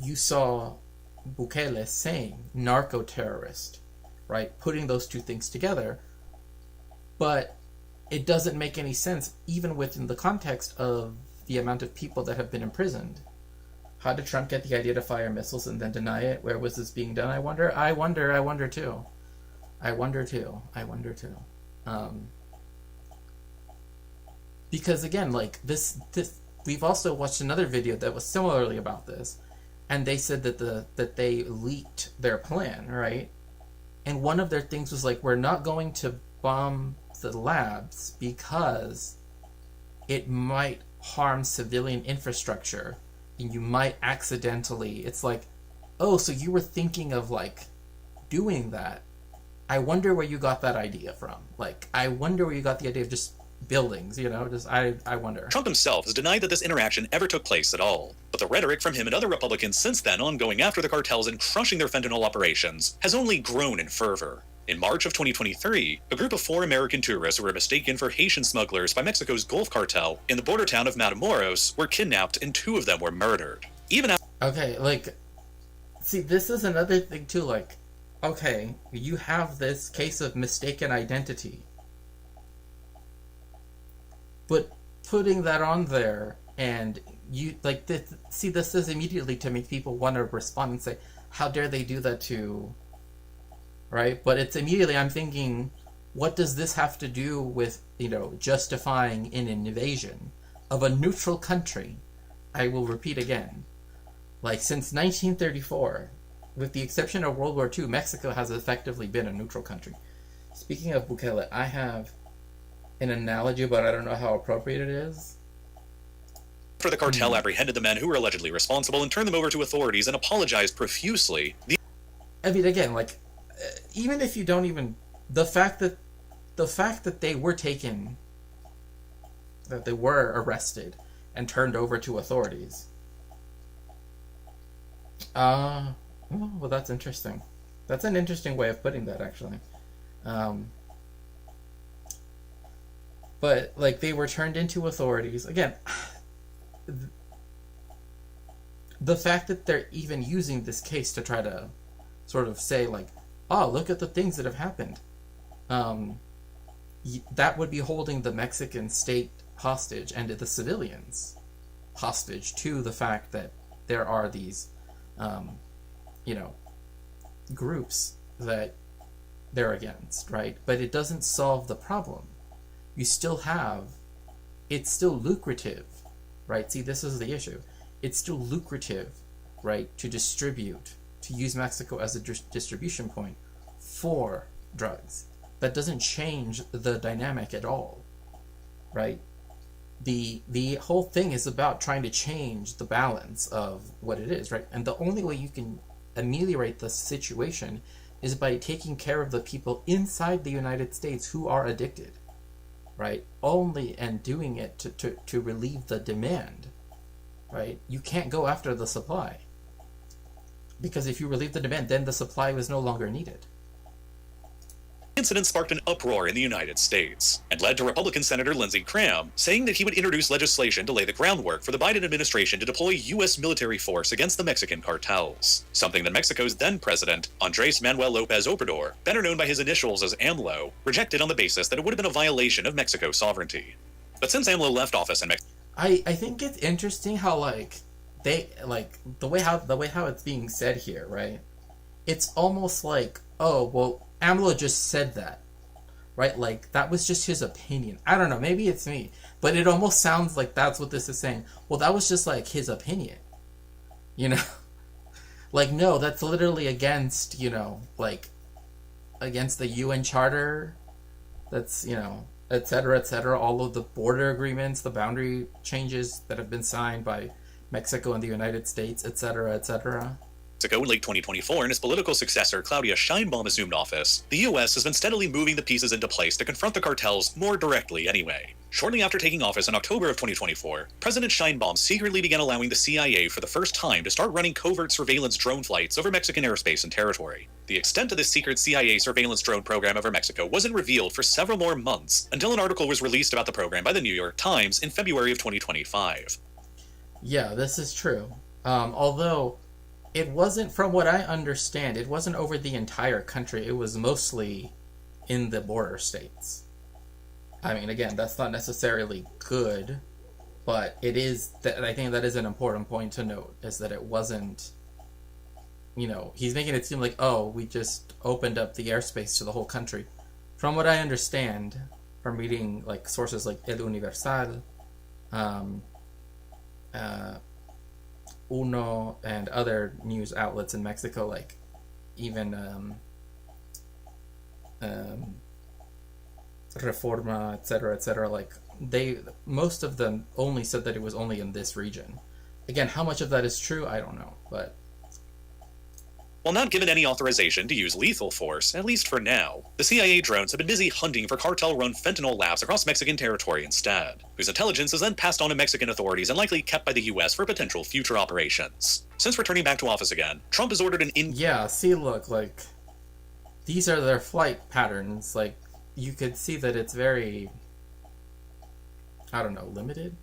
You saw Bukele saying narco-terrorist, right? Putting those two things together. But it doesn't make any sense even within the context of the amount of people that have been imprisoned. How did Trump get the idea to fire missiles and then deny it? Where was this being done? I wonder too. Because again, like this we've also watched another video that was similarly about this, and they said that they leaked their plan, right? And one of their things was like, we're not going to bomb the labs because it might harm civilian infrastructure and you might accidentally... It's like, oh, so you were thinking of like doing that. I wonder where you got that idea from. Like, I wonder where you got the idea of just buildings, I wonder. Trump himself has denied that this interaction ever took place at all. But the rhetoric from him and other Republicans since then on going after the cartels and crushing their fentanyl operations has only grown in fervor. In March of 2023, a group of 4 American tourists were mistaken for Haitian smugglers by Mexico's Gulf Cartel in the border town of Matamoros were kidnapped and 2 of them were murdered. Even after... Okay, like, see, this is another thing too, like, okay, you have this case of mistaken identity. But putting that on there, and you, like, this is immediately to make people want to respond and say, how dare they do that to... Right? But it's immediately, I'm thinking, what does this have to do with, justifying an invasion of a neutral country? I will repeat again. Like, since 1934, with the exception of World War II, Mexico has effectively been a neutral country. Speaking of Bukele, I have an analogy, but I don't know how appropriate it is. After the cartel apprehended the men who were allegedly responsible and turned them over to authorities and apologized profusely. I mean, again, like, even if you don't even... The fact that they were taken... That they were arrested and turned over to authorities. Well, that's interesting. That's an interesting way of putting that, actually. But, like, they were turned into authorities. Again, the fact that they're even using this case to try to sort of say, like, oh, look at the things that have happened. That would be holding the Mexican state hostage and the civilians hostage to the fact that there are these, groups that they're against, right? But it doesn't solve the problem. You still have... It's still lucrative, right? See, this is the issue. It's still lucrative, right, to distribute to use Mexico as a distribution point for drugs. That doesn't change the dynamic at all, right? The whole thing is about trying to change the balance of what it is, right? And the only way you can ameliorate the situation is by taking care of the people inside the United States who are addicted, right? Only, and doing it to relieve the demand, right? You can't go after the supply, because if you relieve the demand, then the supply was no longer needed. The incident sparked an uproar in the United States and led to Republican Senator Lindsey Graham saying that he would introduce legislation to lay the groundwork for the Biden administration to deploy U.S. military force against the Mexican cartels, something that Mexico's then president, Andrés Manuel López Obrador, better known by his initials as AMLO, rejected on the basis that it would have been a violation of Mexico's sovereignty. But since AMLO left office in Mexico, I think it's interesting how they the way how it's being said here, right? It's almost like, oh well, AMLO just said that, right? Like, that was just his opinion. I don't know, maybe it's me, but it almost sounds like that's what this is saying. Well, that was just like his opinion, you know? Like, no, that's literally against, you know, like, against the UN Charter. That's, you know, et cetera, all of the border agreements, the boundary changes that have been signed by Mexico and the United States, et cetera, et cetera. In late 2024, and his political successor Claudia Sheinbaum assumed office, the U.S. has been steadily moving the pieces into place to confront the cartels more directly anyway. Shortly after taking office in October of 2024, President Sheinbaum secretly began allowing the CIA for the first time to start running covert surveillance drone flights over Mexican airspace and territory. The extent of this secret CIA surveillance drone program over Mexico wasn't revealed for several more months until an article was released about the program by the New York Times in February of 2025. Yeah, this is true. Although it wasn't, from what I understand, it wasn't over the entire country. It was mostly in the border states. I mean, again, that's not necessarily good, but it is. I think that is an important point to note, is that it wasn't, you know, he's making it seem like, oh, we just opened up the airspace to the whole country. From what I understand, from reading like sources like El Universal, Uno, and other news outlets in Mexico, like even Reforma, etc., like most of them only said that it was only in this region. Again, how much of that is true, I don't know, but while not given any authorization to use lethal force, at least for now, the CIA drones have been busy hunting for cartel-run fentanyl labs across Mexican territory instead, whose intelligence is then passed on to Mexican authorities and likely kept by the U.S. for potential future operations. Since returning back to office again, Trump has ordered an Yeah, see, look, like, these are their flight patterns. Like, you could see that it's very, I don't know, limited?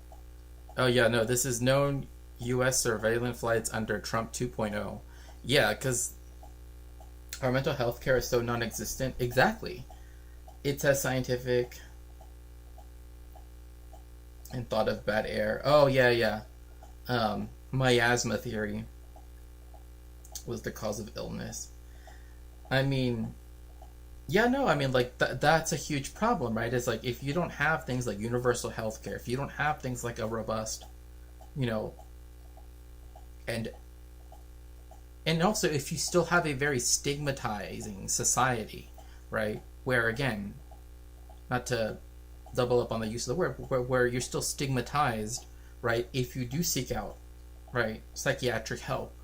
Oh yeah, no, this is known U.S. surveillance flights under Trump 2.0. Yeah, because our mental health care is so non-existent. Exactly. It's as scientific and thought of bad air. Oh, yeah. Miasma theory was the cause of illness. I mean, yeah, no, I mean, like, that's a huge problem, right? It's like, if you don't have things like universal health care, if you don't have things like a robust, you know, and also, if you still have a very stigmatizing society, right, where, again, not to double up on the use of the word, where you're still stigmatized, right, if you do seek out, right, psychiatric help,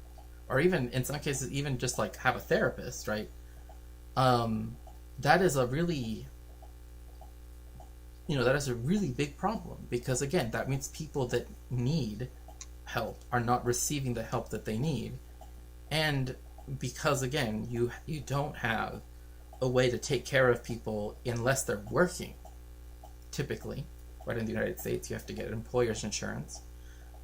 or even, in some cases, even just, like, have a therapist, right, that is a really, you know, that is a really big problem, because, again, that means people that need help are not receiving the help that they need. And because, again, you don't have a way to take care of people unless they're working, typically, right? In the United States, you have to get employer's insurance,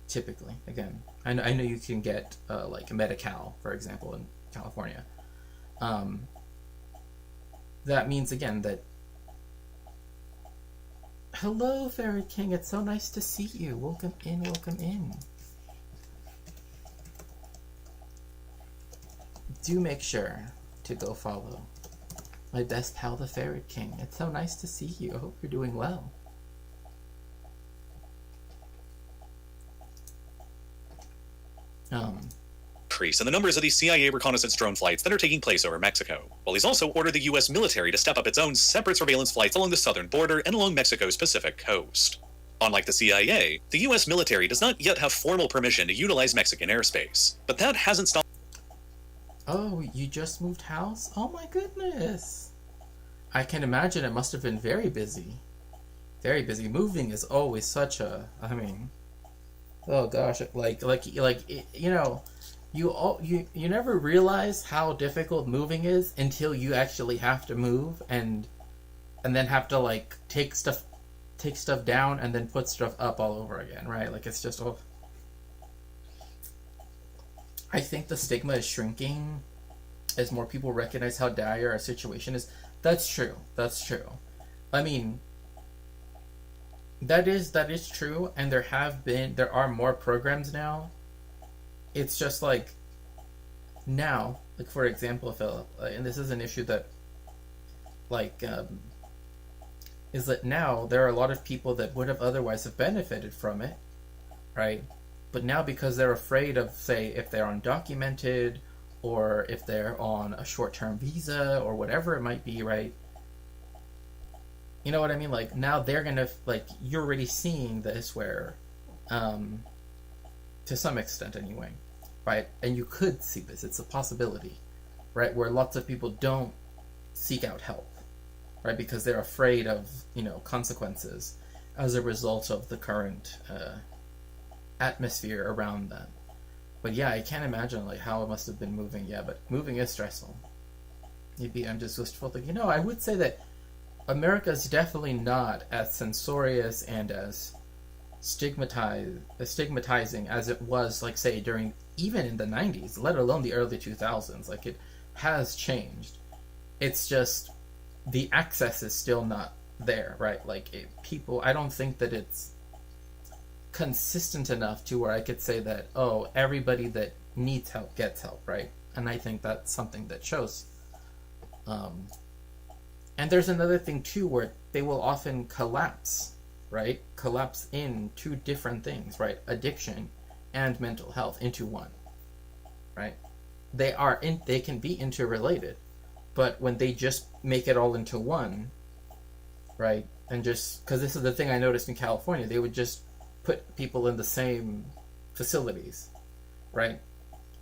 typically. Again, I know you can get, like, Medi-Cal, for example, in California. That means, again, that... Hello, Ferret King, it's so nice to see you. Welcome in, welcome in. Do make sure to go follow my best pal, the Ferret King. It's so nice to see you. I hope you're doing well. increase in the numbers of these CIA reconnaissance drone flights that are taking place over Mexico, while he's also ordered the U.S. military to step up its own separate surveillance flights along the southern border and along Mexico's Pacific coast. Unlike the CIA, the U.S. military does not yet have formal permission to utilize Mexican airspace, but that hasn't stopped. Oh, you just moved house? Oh my goodness. I can imagine it must have been very busy. Very busy. Moving is always such a, I mean, oh gosh, you know, you never realize how difficult moving is until you actually have to move and then have to like take stuff down and then put stuff up all over again, right? Like it's just I think the stigma is shrinking as more people recognize how dire our situation is. That's true. That's true. I mean, that is true, and there are more programs now. It's just like now, like for example, Philip, and this is an issue that is that now there are a lot of people that would have otherwise have benefited from it, right? But now because they're afraid of, say, if they're undocumented or if they're on a short-term visa or whatever it might be, right? You know what I mean? Like now they're gonna, like, you're already seeing this where, to some extent anyway, right? And you could see this, it's a possibility, right? Where lots of people don't seek out help, right? Because they're afraid of, you know, consequences as a result of the current atmosphere around them. But yeah, I can't imagine like how it must have been moving. Yeah, but moving is stressful. Maybe I'm just wistful thinking. You know, I would say that America is definitely not as censorious and as stigmatizing as it was, like, say, during even in the 90s, let alone the early 2000s. Like, it has changed. It's just the access is still not there, right? Like, people, I don't think that it's consistent enough to where I could say that, oh, everybody that needs help gets help, right? And I think that's something that shows. And there's another thing too where they will often collapse, right? Collapse into different things, right? Addiction and mental health into one, right? They can be interrelated, but when they just make it all into one, right? And just because this is the thing I noticed in California, they would just put people in the same facilities, right?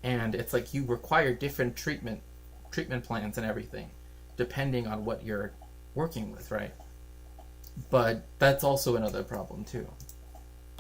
And it's like you require different treatment plans and everything, depending on what you're working with, right? But that's also another problem too.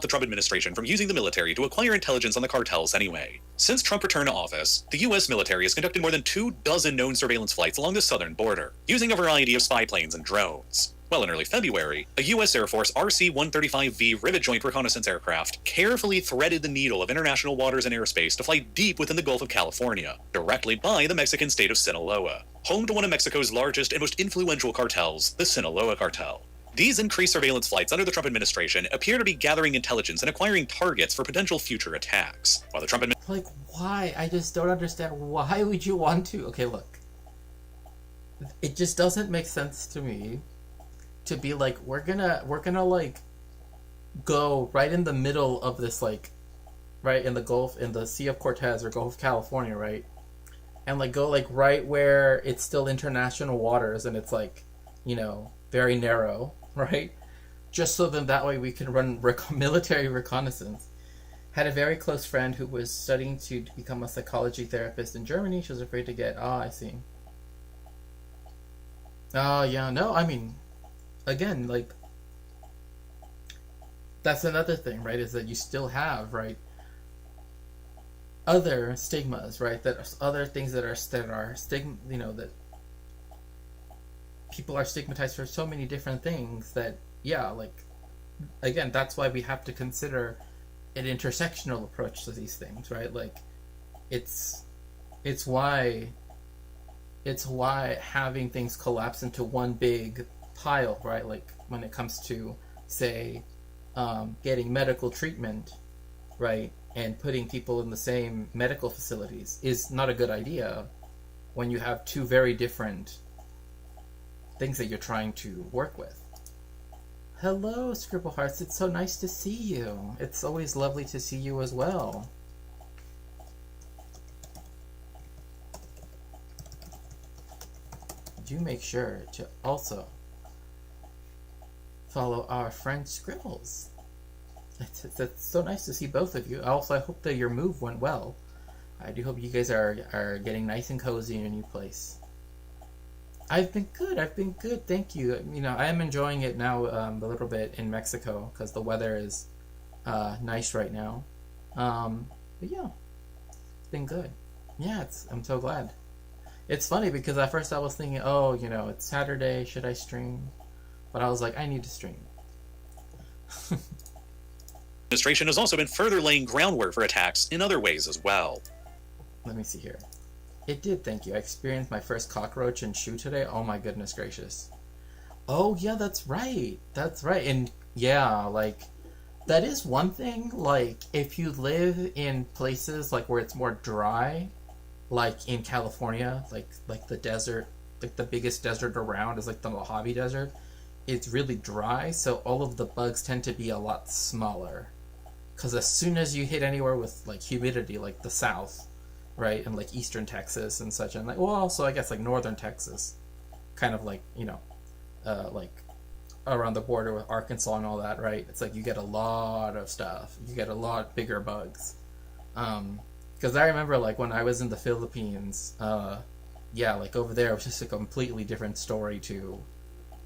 The Trump administration from using the military to acquire intelligence on the cartels anyway. Since Trump returned to office, the U.S. military has conducted more than 24 known surveillance flights along the southern border, using a variety of spy planes and drones. Well, in early February, a U.S. Air Force RC-135V rivet joint reconnaissance aircraft carefully threaded the needle of international waters and airspace to fly deep within the Gulf of California, directly by the Mexican state of Sinaloa, home to one of Mexico's largest and most influential cartels, the Sinaloa cartel. These increased surveillance flights under the Trump administration appear to be gathering intelligence and acquiring targets for potential future attacks. While the Trump Like, why? I just don't understand. Why would you want to? Okay, look. It just doesn't make sense to me to be like, we're gonna like go right in the middle of this, like, right in the Gulf, in the Sea of Cortez or Gulf of California, right? And like go like right where it's still international waters and it's like, you know, very narrow, right? Just so then that way we can run military reconnaissance. Had a very close friend who was studying to become a psychology therapist in Germany. She was afraid to get, I see. Yeah, no, I mean, again, like, that's another thing, right, is that you still have, right, other stigmas, right, that other things that are stigma, you know, that people are stigmatized for so many different things that, yeah, like, again, that's why we have to consider an intersectional approach to these things, right? Like, it's why having things collapse into one big pile, right? Like when it comes to, say, getting medical treatment, right, and putting people in the same medical facilities is not a good idea when you have two very different things that you're trying to work with. Hello, Scribble Hearts. It's so nice to see you. It's always lovely to see you as well. do make sure to also follow our friend Scribbles. It's so nice to see both of you. Also, I hope that your move went well. I do hope you guys are getting nice and cozy in your new place. I've been good, thank you. You know, I am enjoying it now a little bit in Mexico because the weather is nice right now. But yeah, it's been good. Yeah, I'm so glad. It's funny because at first I was thinking, oh, you know, it's Saturday, should I stream? But I was like, I need to stream. Administration has also been further laying groundwork for attacks in other ways as well. Let me see here. It did, thank you. I experienced my first cockroach and shoe today. Oh my goodness gracious. Oh yeah, that's right. That's right. And yeah, like, that is one thing. Like, if you live in places like where it's more dry, like in California, like the desert, like the biggest desert around is like the Mojave Desert. It's really dry, so all of the bugs tend to be a lot smaller. Because as soon as you hit anywhere with like humidity, like the South, right, and like Eastern Texas and such, and like, well, also I guess like Northern Texas, kind of like, you know, like around the border with Arkansas and all that, right? It's like you get a lot of stuff. You get a lot bigger bugs. Because I remember like when I was in the Philippines, yeah, like over there it was just a completely different story to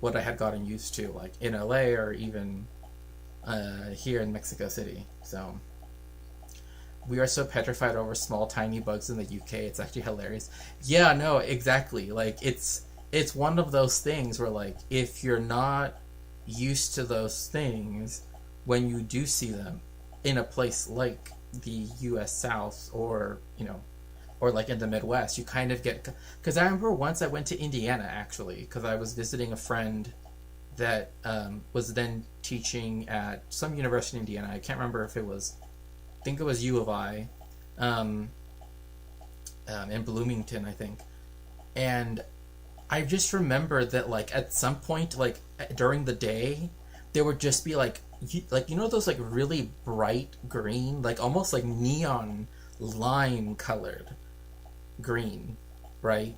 what I had gotten used to, like in LA or even here in Mexico City. So we are so petrified over small tiny bugs in the UK. It's actually hilarious. Yeah, no, exactly. Like it's one of those things where like if you're not used to those things, when you do see them in a place like the US South or, you know, or like in the Midwest, you kind of get... Because I remember once I went to Indiana, actually, because I was visiting a friend that was then teaching at some university in Indiana. I can't remember if it was... I think it was U of I, in Bloomington, I think. And I just remember that, like, at some point, like, during the day, there would just be, like, you know those, like, really bright green, like, almost, like, neon lime-colored green, right?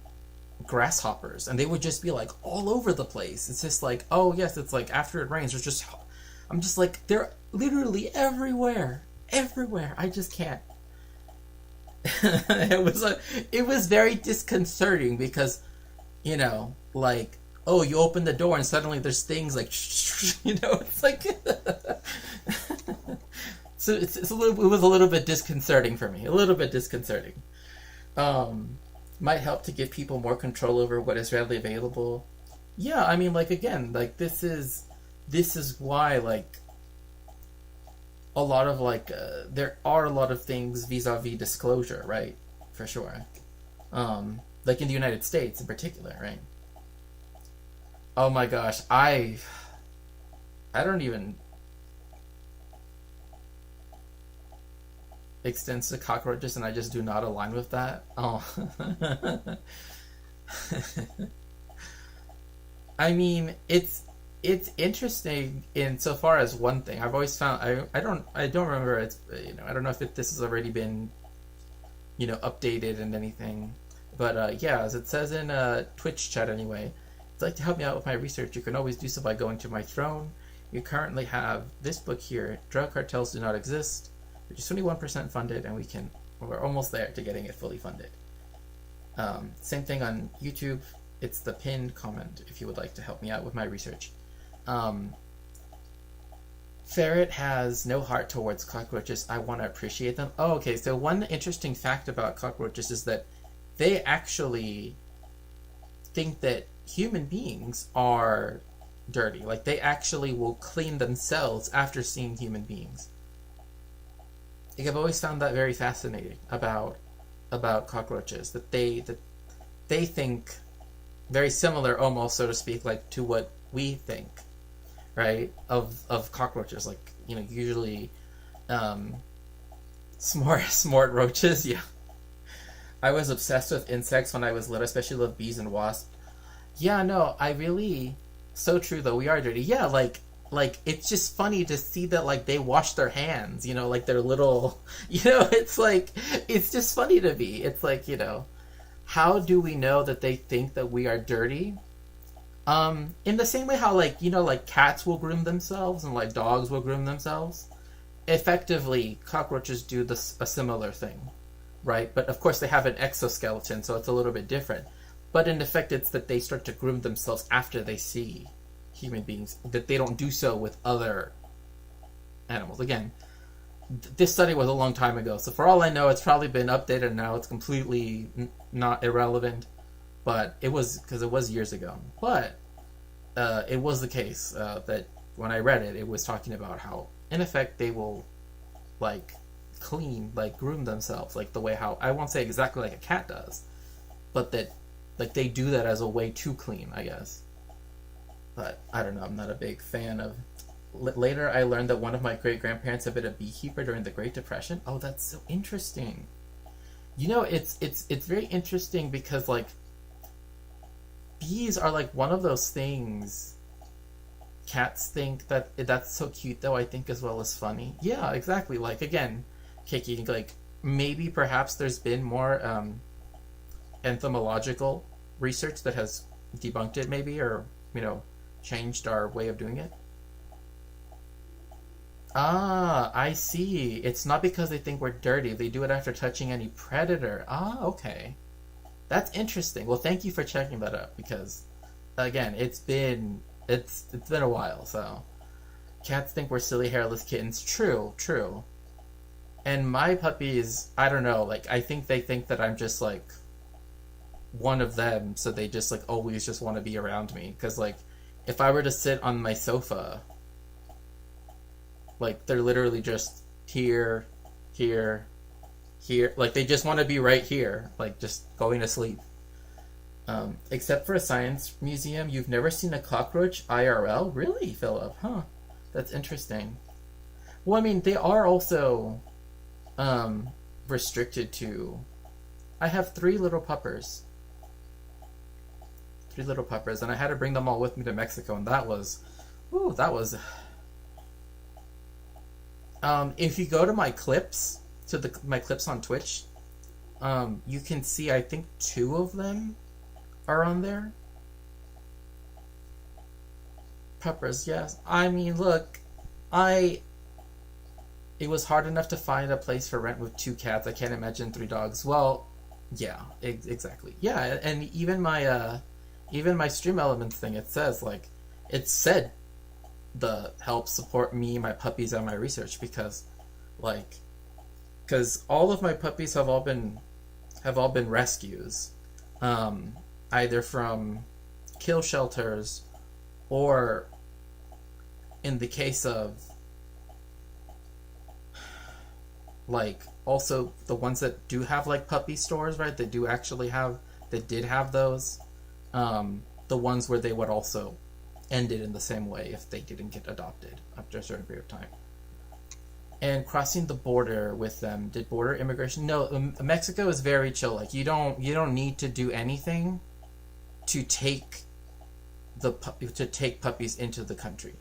Grasshoppers. And they would just be, like, all over the place. It's just like, oh, yes, it's, like, after it rains, there's just... I'm just like, they're literally everywhere. Everywhere. I just can't. It was very disconcerting because, you know, like, oh, you open the door and suddenly there's things like, you know, it's like, so it was a little bit disconcerting for me, a little bit disconcerting. Might help to give people more control over what is readily available. Yeah, I mean, like, again, like, this is why, like, a lot of, like, there are a lot of things vis-a-vis disclosure, right? For sure. Like in the United States in particular, right? Oh my gosh, I don't even... extends to cockroaches, and I just do not align with that. Oh. I mean, it's interesting in so far as one thing. I've always found I don't remember, it's, you know, I don't know if this has already been, you know, updated and anything, but yeah, as it says in Twitch chat anyway, if you'd like to help me out with my research, you can always do so by going to my throne. You currently have this book here, Drug Cartels Do Not Exist, which is 21% funded, and we're almost there to getting it fully funded. Same thing on YouTube. It's the pinned comment if you would like to help me out with my research. Ferret has no heart towards cockroaches. I want to appreciate them. Oh, okay. So one interesting fact about cockroaches is that they actually think that human beings are dirty. Like, they actually will clean themselves after seeing human beings. Like, I've always found that very fascinating about cockroaches, that they think very similar, almost, so to speak, like to what we think, right, of cockroaches. Like, you know, usually smart roaches. Yeah, I was obsessed with insects when I was little, especially love bees and wasps. Yeah, no, I really... So true, though. We are dirty. Yeah, like it's just funny to see that, like, they wash their hands, you know, like their little, you know, it's like, it's just funny to me. It's like, you know, how do we know that they think that we are dirty? In the same way how, like, like cats will groom themselves and like dogs will groom themselves, effectively cockroaches do a similar thing, right? But of course they have an exoskeleton, so it's a little bit different. But in effect, it's that they start to groom themselves after they see human beings, that they don't do so with other animals. Again, this study was a long time ago, so for all I know, it's probably been updated and now it's completely not irrelevant. But it was, because it was years ago. But it was the case that when I read it, it was talking about how, in effect, they will, like, clean, like, groom themselves, like the way how, I won't say exactly like a cat does, but that, like, they do that as a way to clean, I guess. But, I don't know, I'm not a big fan of... Later, I learned that one of my great-grandparents had been a beekeeper during the Great Depression. Oh, that's so interesting. It's very interesting because, like, bees are like one of those things cats think that's so cute, though, I think, as well as funny. Yeah, exactly. Like, again, Kiki, like, maybe perhaps there's been more entomological research that has debunked it, maybe, or, changed our way of doing it. Ah, I see. It's not because they think we're dirty. They do it after touching any predator. Ah, okay. That's interesting. Well, thank you for checking that out, because, again, it's been a while. So, cats think we're silly hairless kittens. True, true. And my puppies, I don't know. Like, I think they think that I'm just like one of them, so they just like always just want to be around me. Because, like, if I were to sit on my sofa, like, they're literally just here, here, here. Like, they just want to be right here, like, just going to sleep. Except for a science museum, you've never seen a cockroach IRL? Really, Philip? Huh. That's interesting. Well, I mean, they are also restricted to... I have 3 little puppers. 3 little puppers, and I had to bring them all with me to Mexico, and that was... Ooh, that was... if you go to my clips, my clips on Twitch, you can see, I think 2 of them are on there. Peppers, yes. I mean, look, it was hard enough to find a place for rent with 2 cats. I can't imagine 3 dogs. Well, yeah, exactly. Yeah, and even my Stream Elements thing, it says, like, it said the help support me, my puppies, and my research, because all of my puppies have all been rescues, either from kill shelters, or in the case of, like, also the ones that do have, like, puppy stores, right, that did have those, the ones where they would also end it in the same way if they didn't get adopted after a certain period of time. And crossing the border with them, did border immigration? No, Mexico is very chill. Like, you don't need to do anything to take puppies into the country.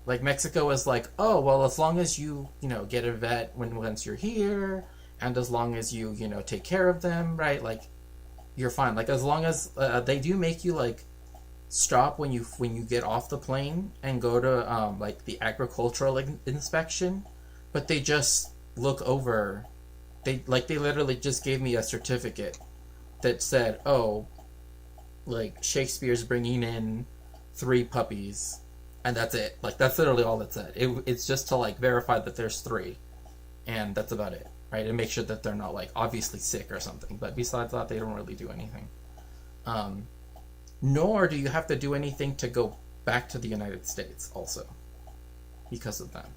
Like, Mexico is like, oh, well, as long as you get a vet once you're here, and as long as you take care of them, right? Like, you're fine. Like, as long as they do make you, like, stop when you get off the plane and go to like the agricultural inspection, but they just look over. They literally just gave me a certificate that said, oh, like, Shakespeare's bringing in 3 puppies, and that's it. Like, that's literally all it said. It's just to, like, verify that there's 3, and that's about it, right? And make sure that they're not, like, obviously sick or something. But besides that, they don't really do anything. Nor do you have to do anything to go back to the United States, also, because of that.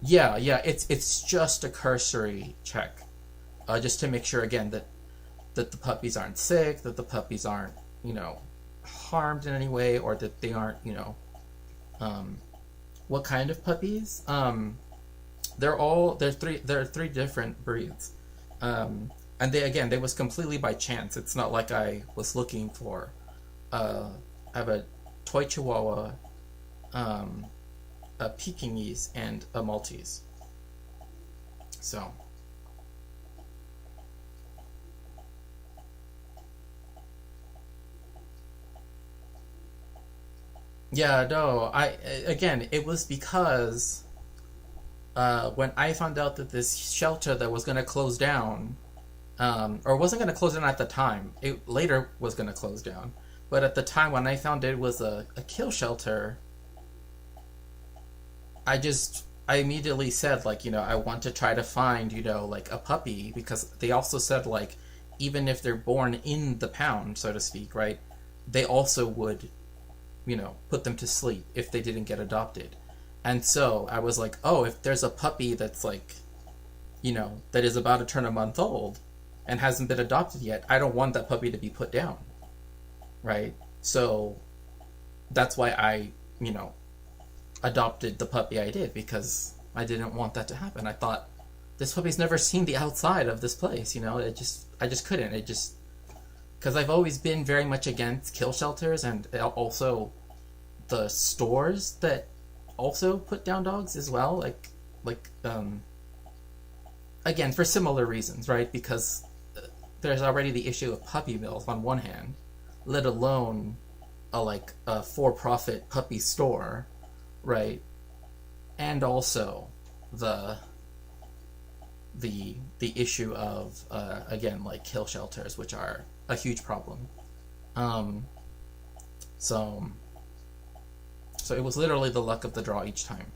Yeah, it's just a cursory check, just to make sure, again, that the puppies aren't sick, that the puppies aren't, harmed in any way, or that they aren't, what kind of puppies? There are 3 different breeds. And they was completely by chance. It's not like I was looking for. I have a toy Chihuahua, a Pekingese, and a Maltese. So, Yeah, no, again, it was because when I found out that this shelter that was going to close down, or wasn't going to close down at the time, it later was going to close down. But at the time when I found it was a kill shelter, I immediately said, like, I want to try to find, like a puppy, because they also said, like, even if they're born in the pound, so to speak, right, they also would, put them to sleep if they didn't get adopted. And so I was like, oh, if there's a puppy that's like, that is about to turn a month old and hasn't been adopted yet, I don't want that puppy to be put down, right? So that's why I, adopted the puppy I did, because I didn't want that to happen. I thought, this puppy's never seen the outside of this place, I just couldn't. It just, because I've always been very much against kill shelters, and also the stores that also put down dogs as well, again, for similar reasons, right? Because there's already the issue of puppy mills on one hand, let alone a for-profit puppy store, right? And also the issue of again, like kill shelters, which are a huge problem. So it was literally the luck of the draw each time.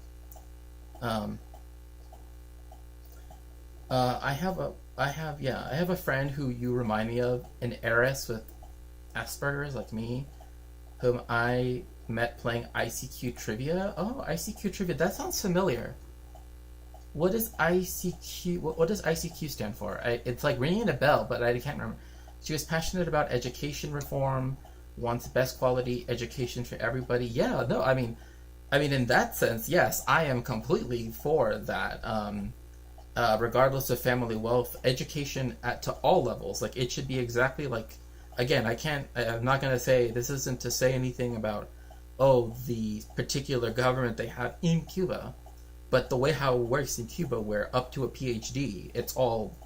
I have a friend who you remind me of, an heiress with Asperger's like me, whom I met playing ICQ trivia. Oh, ICQ trivia, that sounds familiar. What is ICQ? What does ICQ stand for? It's like ringing a bell, but I can't remember. She was passionate about education reform, wants best quality education for everybody. Yeah, no, I mean, in that sense, yes, I am completely for that. Regardless of family wealth, education to all levels, like it should be exactly like. Again, I'm not going to say, this isn't to say anything about, the particular government they have in Cuba, but the way how it works in Cuba, where up to a PhD, it's all,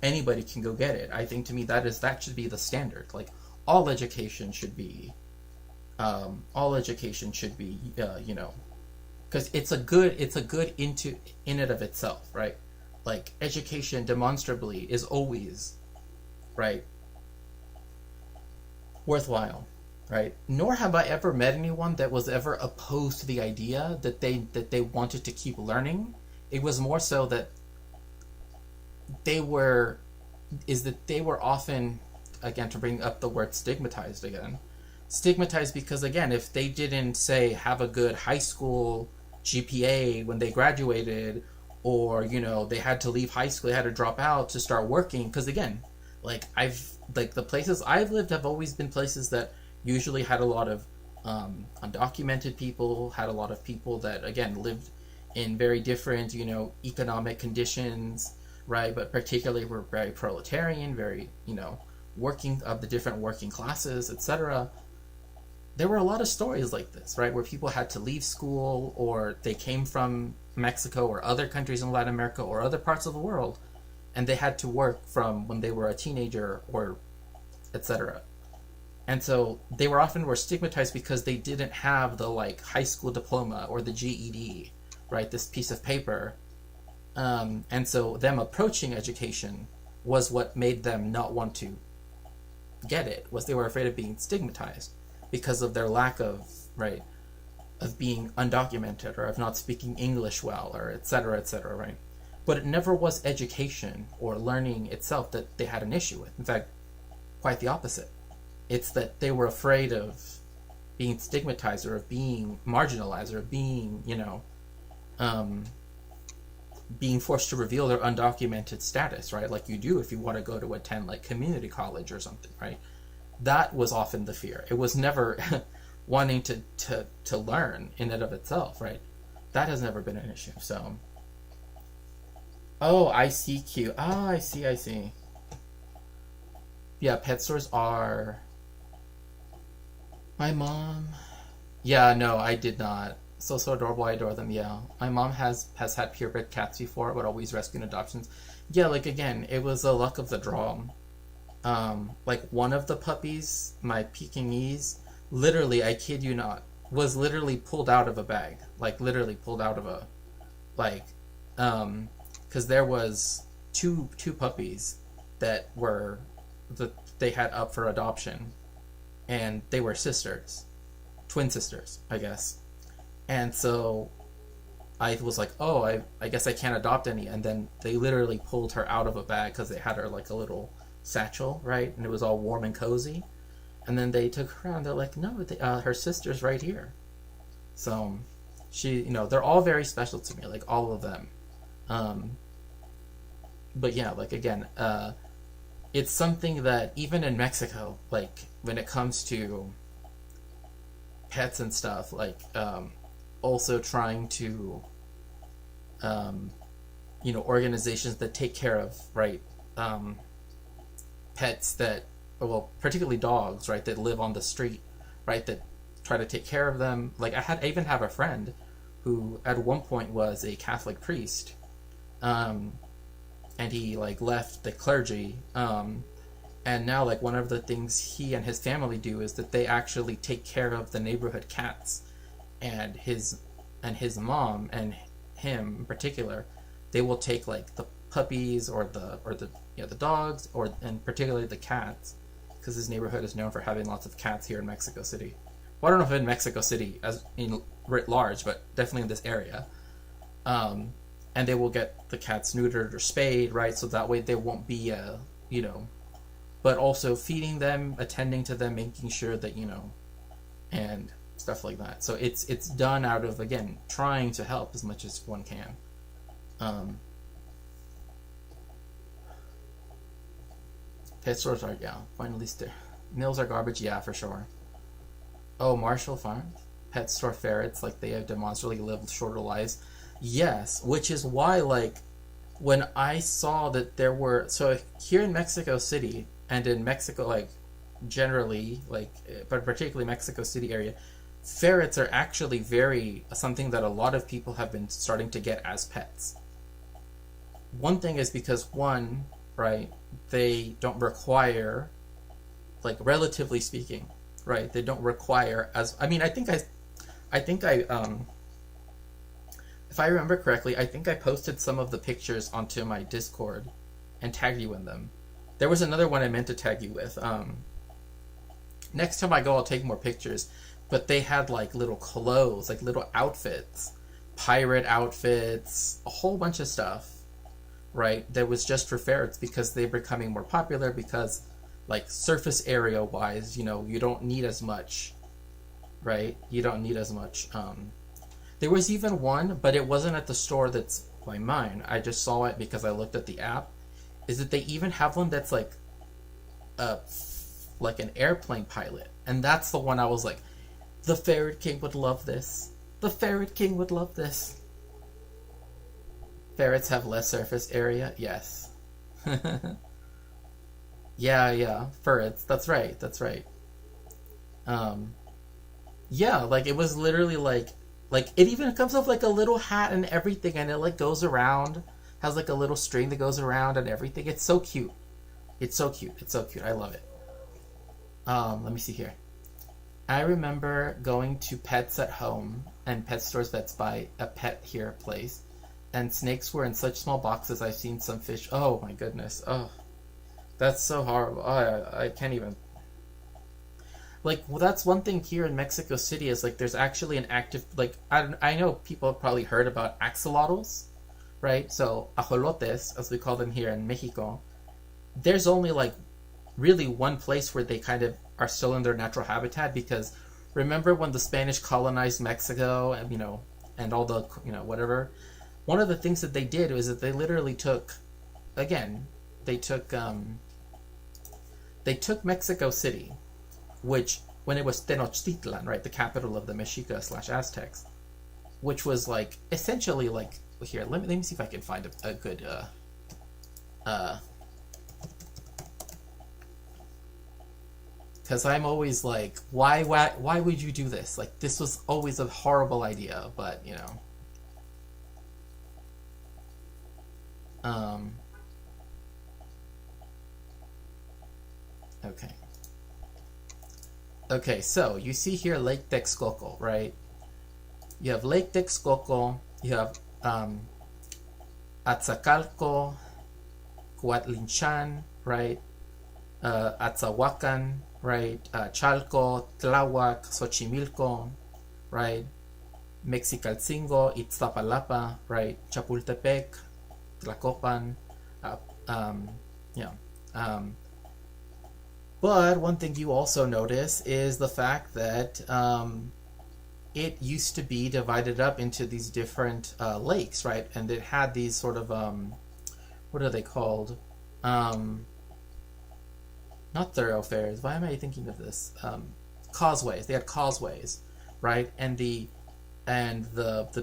anybody can go get it. I think, to me, that should be the standard. Like, all education should be, because it's a good in it of itself, right? Like, education demonstrably is always, right, worthwhile, right? Nor have I ever met anyone that was ever opposed to the idea that they wanted to keep learning. It was more so that they were often, again, to bring up the word stigmatized because, again, if they didn't, say, have a good high school GPA when they graduated, or they had to leave high school, they had to drop out to start working, because, again, the places I've lived have always been places that usually had a lot of undocumented people, had a lot of people that, again, lived in very different, economic conditions, right? But particularly were very proletarian, very, working of the different working classes, etc. There were a lot of stories like this, right? Where people had to leave school, or they came from Mexico or other countries in Latin America or other parts of the world, and they had to work from when they were a teenager, or etc. And so they were stigmatized because they didn't have the high school diploma or the GED, right? This piece of paper. And so them approaching education was what made them not want to get it, was they were afraid of being stigmatized because of their lack of, right, of being undocumented, or of not speaking English well, or etc., right? But it never was education or learning itself that they had an issue with. In fact, quite the opposite. It's that they were afraid of being stigmatized, or of being marginalized, or being, being forced to reveal their undocumented status, right? Like you do if you want to go to attend community college or something, right? That was often the fear. It was never wanting to learn in and of itself, right? That has never been an issue. So, ICQ. I see. Yeah, pet stores are... My mom... Yeah, no, I did not. So adorable, I adore them, yeah. My mom has had purebred cats before, but always rescuing adoptions. Yeah, again, it was the luck of the draw. One of the puppies, my Pekingese, literally, I kid you not, was literally pulled out of a bag, like literally pulled out of a, like, because there was two puppies that were that they had up for adoption, and they were sisters, twin sisters, I guess. And so I was like, oh, I guess I can't adopt any. And then they literally pulled her out of a bag because they had her like a little satchel, right? And it was all warm and cozy. And then they took her around. They're like, no, her sister's right here. So she, they're all very special to me, like all of them. But yeah, like again, it's something that even in Mexico, like when it comes to pets and stuff, like also trying to, organizations that take care of, right, pets that, well, particularly dogs, right, that live on the street, right, that try to take care of them. Like I even have a friend who at one point was a Catholic priest, and he like left the clergy, and now like one of the things he and his family do is that they actually take care of the neighborhood cats, and his mom and him in particular, they will take like the puppies or the dogs, and particularly the cats, because his neighborhood is known for having lots of cats here in Mexico City. Well, I don't know if in Mexico City as in writ large, but definitely in this area. And they will get the cats neutered or spayed, right? So that way they won't be, but also feeding them, attending to them, making sure that, and stuff like that. So it's done out of, again, trying to help as much as one can. Pet stores are, yeah, finally meals are garbage, yeah, for sure. Oh, Marshall Farms? Pet store ferrets, like they have demonstrably lived shorter lives. Yes, which is why, like, when I saw that there were, so here in Mexico City, and in Mexico, like, generally, like, but particularly Mexico City area, ferrets are actually something that a lot of people have been starting to get as pets. One thing is because, one, right, they don't require, like, relatively speaking, right, they don't require as, I mean, I think I if I remember correctly, I think I posted some of the pictures onto my Discord and tagged you in them. There was another one I meant to tag you with. Next time I go, I'll take more pictures. But they had like little clothes, like little outfits, pirate outfits, a whole bunch of stuff, right? That was just for ferrets because they're becoming more popular because, like, surface area wise, you don't need as much, right? You don't need as much. There was even one, but it wasn't at the store that's by mine. I just saw it because I looked at the app. Is that they even have one that's like an airplane pilot. And that's the one I was like, the Ferret King would love this. The Ferret King would love this. Ferrets have less surface area? Yes. Yeah, ferrets. That's right. Yeah, like it was literally like it even comes with like a little hat and everything, and it like goes around, has like a little string that goes around and everything. It's so cute. I love it. Let me see here. I remember going to Pets at Home and pet stores that's by a Pet Here place, and snakes were in such small boxes. I've seen some fish. Oh my goodness. Oh, that's so horrible. Oh, I can't even. Like, well, that's one thing here in Mexico City is, like, there's actually an active, like, I know people have probably heard about axolotls, right? So, ajolotes, as we call them here in Mexico, there's only, like, really one place where they kind of are still in their natural habitat, because remember when the Spanish colonized Mexico and, and all the, whatever, one of the things that they did was that they literally took Mexico City, which, when it was Tenochtitlan, right, the capital of the Mexica / Aztecs, which was, like, essentially, like, here, let me see if I can find a good, because I'm always like, why would you do this? Like, this was always a horrible idea, but, okay. Okay, so you see here Lake Texcoco, right? You have Lake Texcoco, you have Atzacalco, Coatlinchan, right? Atzahuacan, right? Chalco, Tláhuac, Xochimilco, right? Mexicalcingo, Iztapalapa, right? Chapultepec, Tlacopan, uh, um, yeah. Um, but one thing you also notice is the fact that it used to be divided up into these different lakes, right? And it had these sort of what are they called? Not thoroughfares. Why am I thinking of this? Causeways. They had causeways, right? And the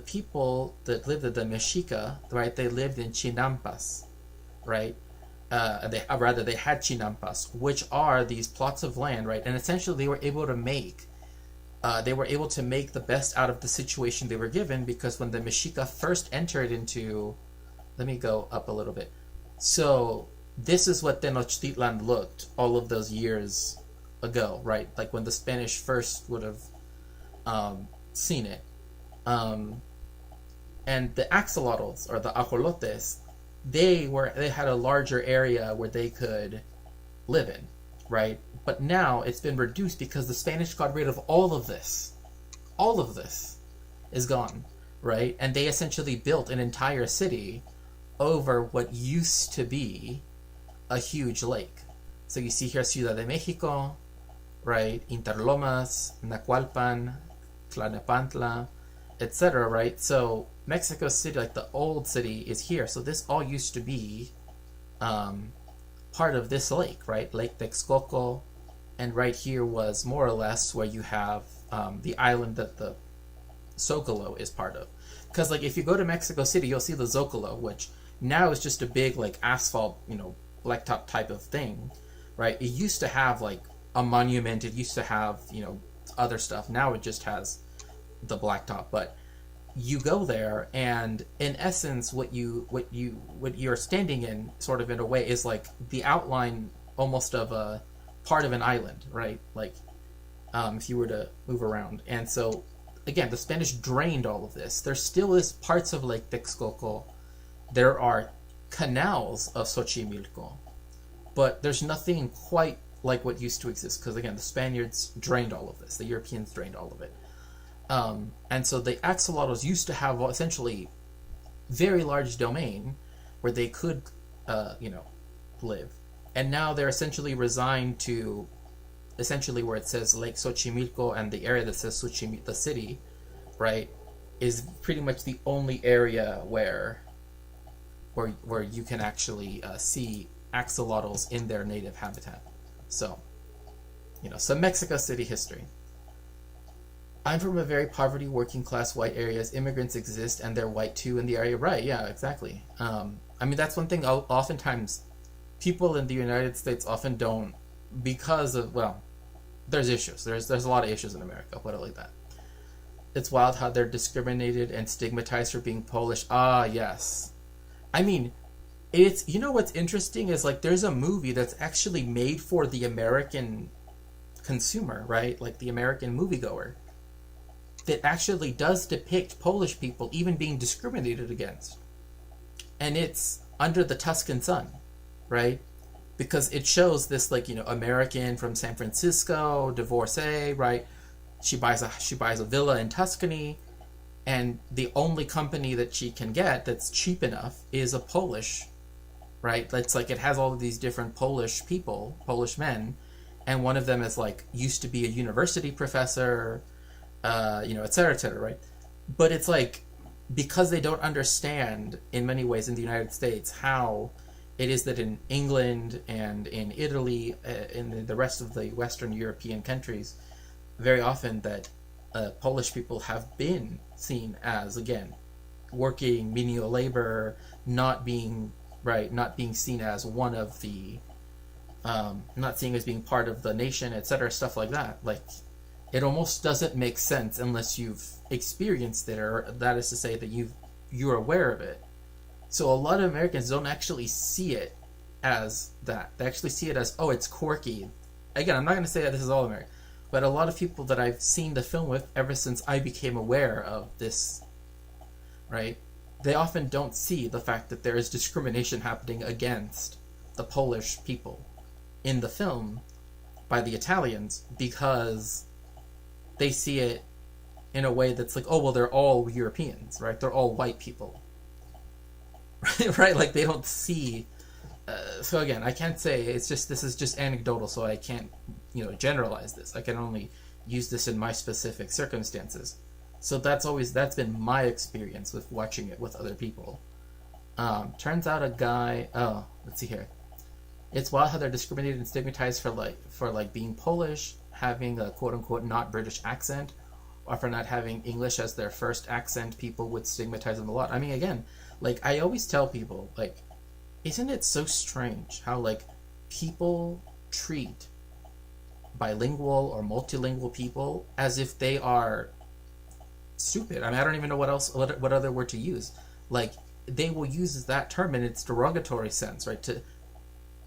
people that lived at the Mexica, right? They lived in chinampas, right? They had chinampas, which are these plots of land, right? And essentially, they were able to make the best out of the situation they were given, because when the Mexica first entered into, let me go up a little bit. So this is what Tenochtitlan looked all of those years ago, right? Like when the Spanish first would have seen it. And the axolotls, or the ajolotes, they had a larger area where they could live in, right? But now it's been reduced because the Spanish got rid of all of this. All of this is gone, right? And they essentially built an entire city over what used to be a huge lake. So you see here Ciudad de Mexico, right? Interlomas, Nacualpan, Tlalnepantla, etc., right? So Mexico City, like the old city, is here. So this all used to be part of this lake, right? Lake Texcoco. And right here was more or less where you have the island that the Zocalo is part of. Because like if you go to Mexico City, you'll see the Zocalo, which now is just a big like asphalt, blacktop type of thing, right? It used to have like a monument. It used to have, other stuff. Now it just has the blacktop. But you go there, and in essence, what you're standing in, sort of in a way, is like the outline almost of a part of an island, right? Like if you were to move around. And so again, the Spanish drained all of this. There still is parts of Lake Texcoco. There are canals of Xochimilco, but there's nothing quite like what used to exist, because again, the Spaniards drained all of this. The Europeans drained all of it. And so the axolotls used to have essentially very large domain where they could, live. And now they're essentially resigned to essentially where it says Lake Xochimilco, and the area that says Xochimilco, the city, right, is pretty much the only area where you can actually see axolotls in their native habitat. So, some Mexico City history. I'm from a very poverty, working class, white areas. Immigrants exist, and they're white too in the area. Right? Yeah, exactly. That's one thing. Oftentimes, people in the United States often don't, because of, there's issues. There's a lot of issues in America. Put it like that. It's wild how they're discriminated and stigmatized for being Polish. Ah, yes. It's, what's interesting is like there's a movie that's actually made for the American consumer, right? Like the American moviegoer, that actually does depict Polish people even being discriminated against. And it's Under the Tuscan Sun, right? Because it shows this American from San Francisco, divorcee, right? She buys a villa in Tuscany, and the only company that she can get that's cheap enough is a Polish, right? It's like it has all of these different Polish people, Polish men, and one of them is used to be a university professor, et cetera, right? But it's because they don't understand in many ways in the United States how it is that in England and in Italy, in the rest of the Western European countries, very often that Polish people have been seen as, again, working menial labor, not being seen as one of the, not seen as being part of the nation, etc., stuff like that. It almost doesn't make sense unless you've experienced it, or that is to say that you're aware of it. So a lot of Americans don't actually see it as that. They actually see it as, oh, it's quirky. Again, I'm not going to say that this is all American, But a lot of people that I've seen the film with ever since I became aware of this, right, they often don't see the fact that there is discrimination happening against the Polish people in the film by the Italians, because they see it in a way that's like, oh, well, they're all Europeans, right? They're all white people. Right? Like, they don't see... so again, I can't say, it's just, this is just anecdotal, so I can't, generalize this. I can only use this in my specific circumstances. So that's been my experience with watching it with other people. Turns out a guy, let's see here. It's wild how they're discriminated and stigmatized for being Polish, having a quote-unquote not British accent, or for not having English as their first accent. People would stigmatize them a lot. I mean, again, I always tell people, isn't it so strange how, people treat bilingual or multilingual people as if they are stupid? I mean, I don't even know what other word to use. They will use that term in its derogatory sense, right?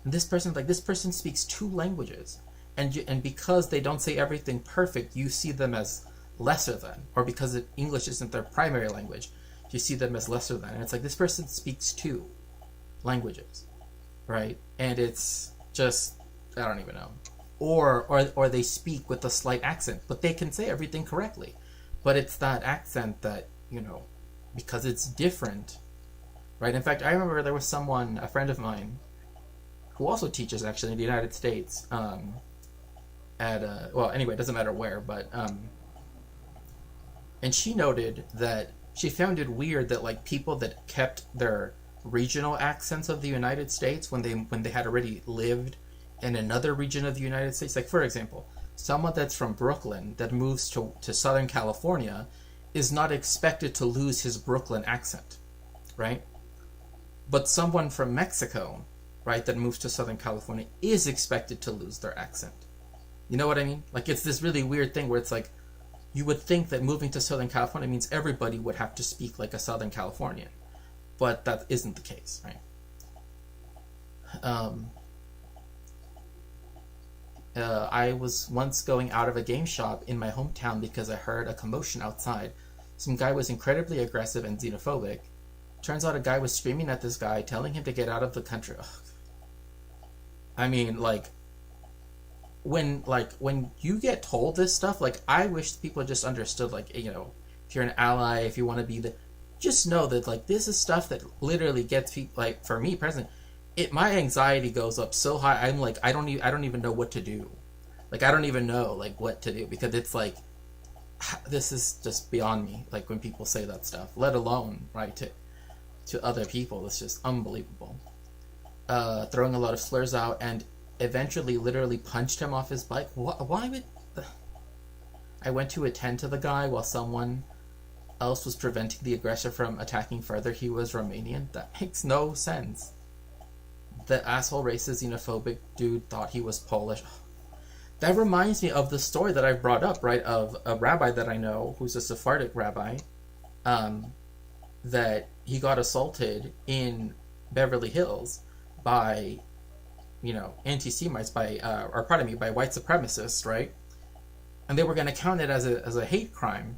This person speaks two languages, and because they don't say everything perfect, you see them as lesser than, or because English isn't their primary language, you see them as lesser than. And it's this person speaks two languages, right? And it's just, I don't even know. Or they speak with a slight accent, but they can say everything correctly. But it's that accent that, because it's different, right? In fact, I remember there was a friend of mine, who also teaches actually in the United States, anyway, it doesn't matter where, but, and she noted that she found it weird that people that kept their regional accents of the United States when they had already lived in another region of the United States, for example, someone that's from Brooklyn that moves to Southern California is not expected to lose his Brooklyn accent, right? But someone from Mexico, right, that moves to Southern California is expected to lose their accent. You know what I mean? It's this really weird thing where it's you would think that moving to Southern California means everybody would have to speak like a Southern Californian, but that isn't the case, right? I was once going out of a game shop in my hometown because I heard a commotion outside. Some guy was incredibly aggressive and xenophobic. Turns out a guy was screaming at this guy, telling him to get out of the country. Ugh. I mean, when you get told this stuff, I wish people just understood, if you're an ally, if you want to be just know that, this is stuff that literally gets people, for me personally, my anxiety goes up so high, I'm I don't even know what to do. I don't even know, what to do, because it's this is just beyond me, when people say that stuff, let alone, right, to other people. It's just unbelievable. Throwing a lot of slurs out, and eventually literally punched him off his bike. Why would... I went to attend to the guy while someone else was preventing the aggressor from attacking further. He was Romanian. That makes no sense. The asshole racist xenophobic dude thought he was Polish. That reminds me of the story that I've brought up, right, of a rabbi that I know who's a Sephardic rabbi, that he got assaulted in Beverly Hills by, anti-Semites, by white supremacists, right? And they were going to count it as a hate crime.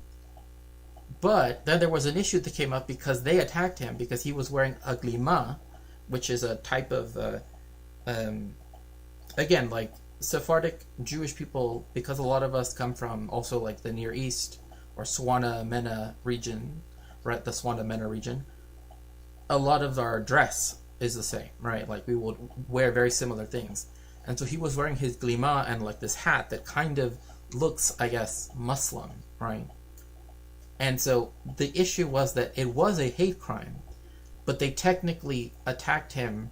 But then there was an issue that came up because they attacked him because he was wearing a glima, which is a type of, again, Sephardic Jewish people, because a lot of us come from also the Near East or Swana-Mena region, right? The Swana-Mena region. A lot of our dress is the same, right? We will wear very similar things. And so he was wearing his glima and this hat that kind of looks, I guess, Muslim, right? And so the issue was that it was a hate crime, but they technically attacked him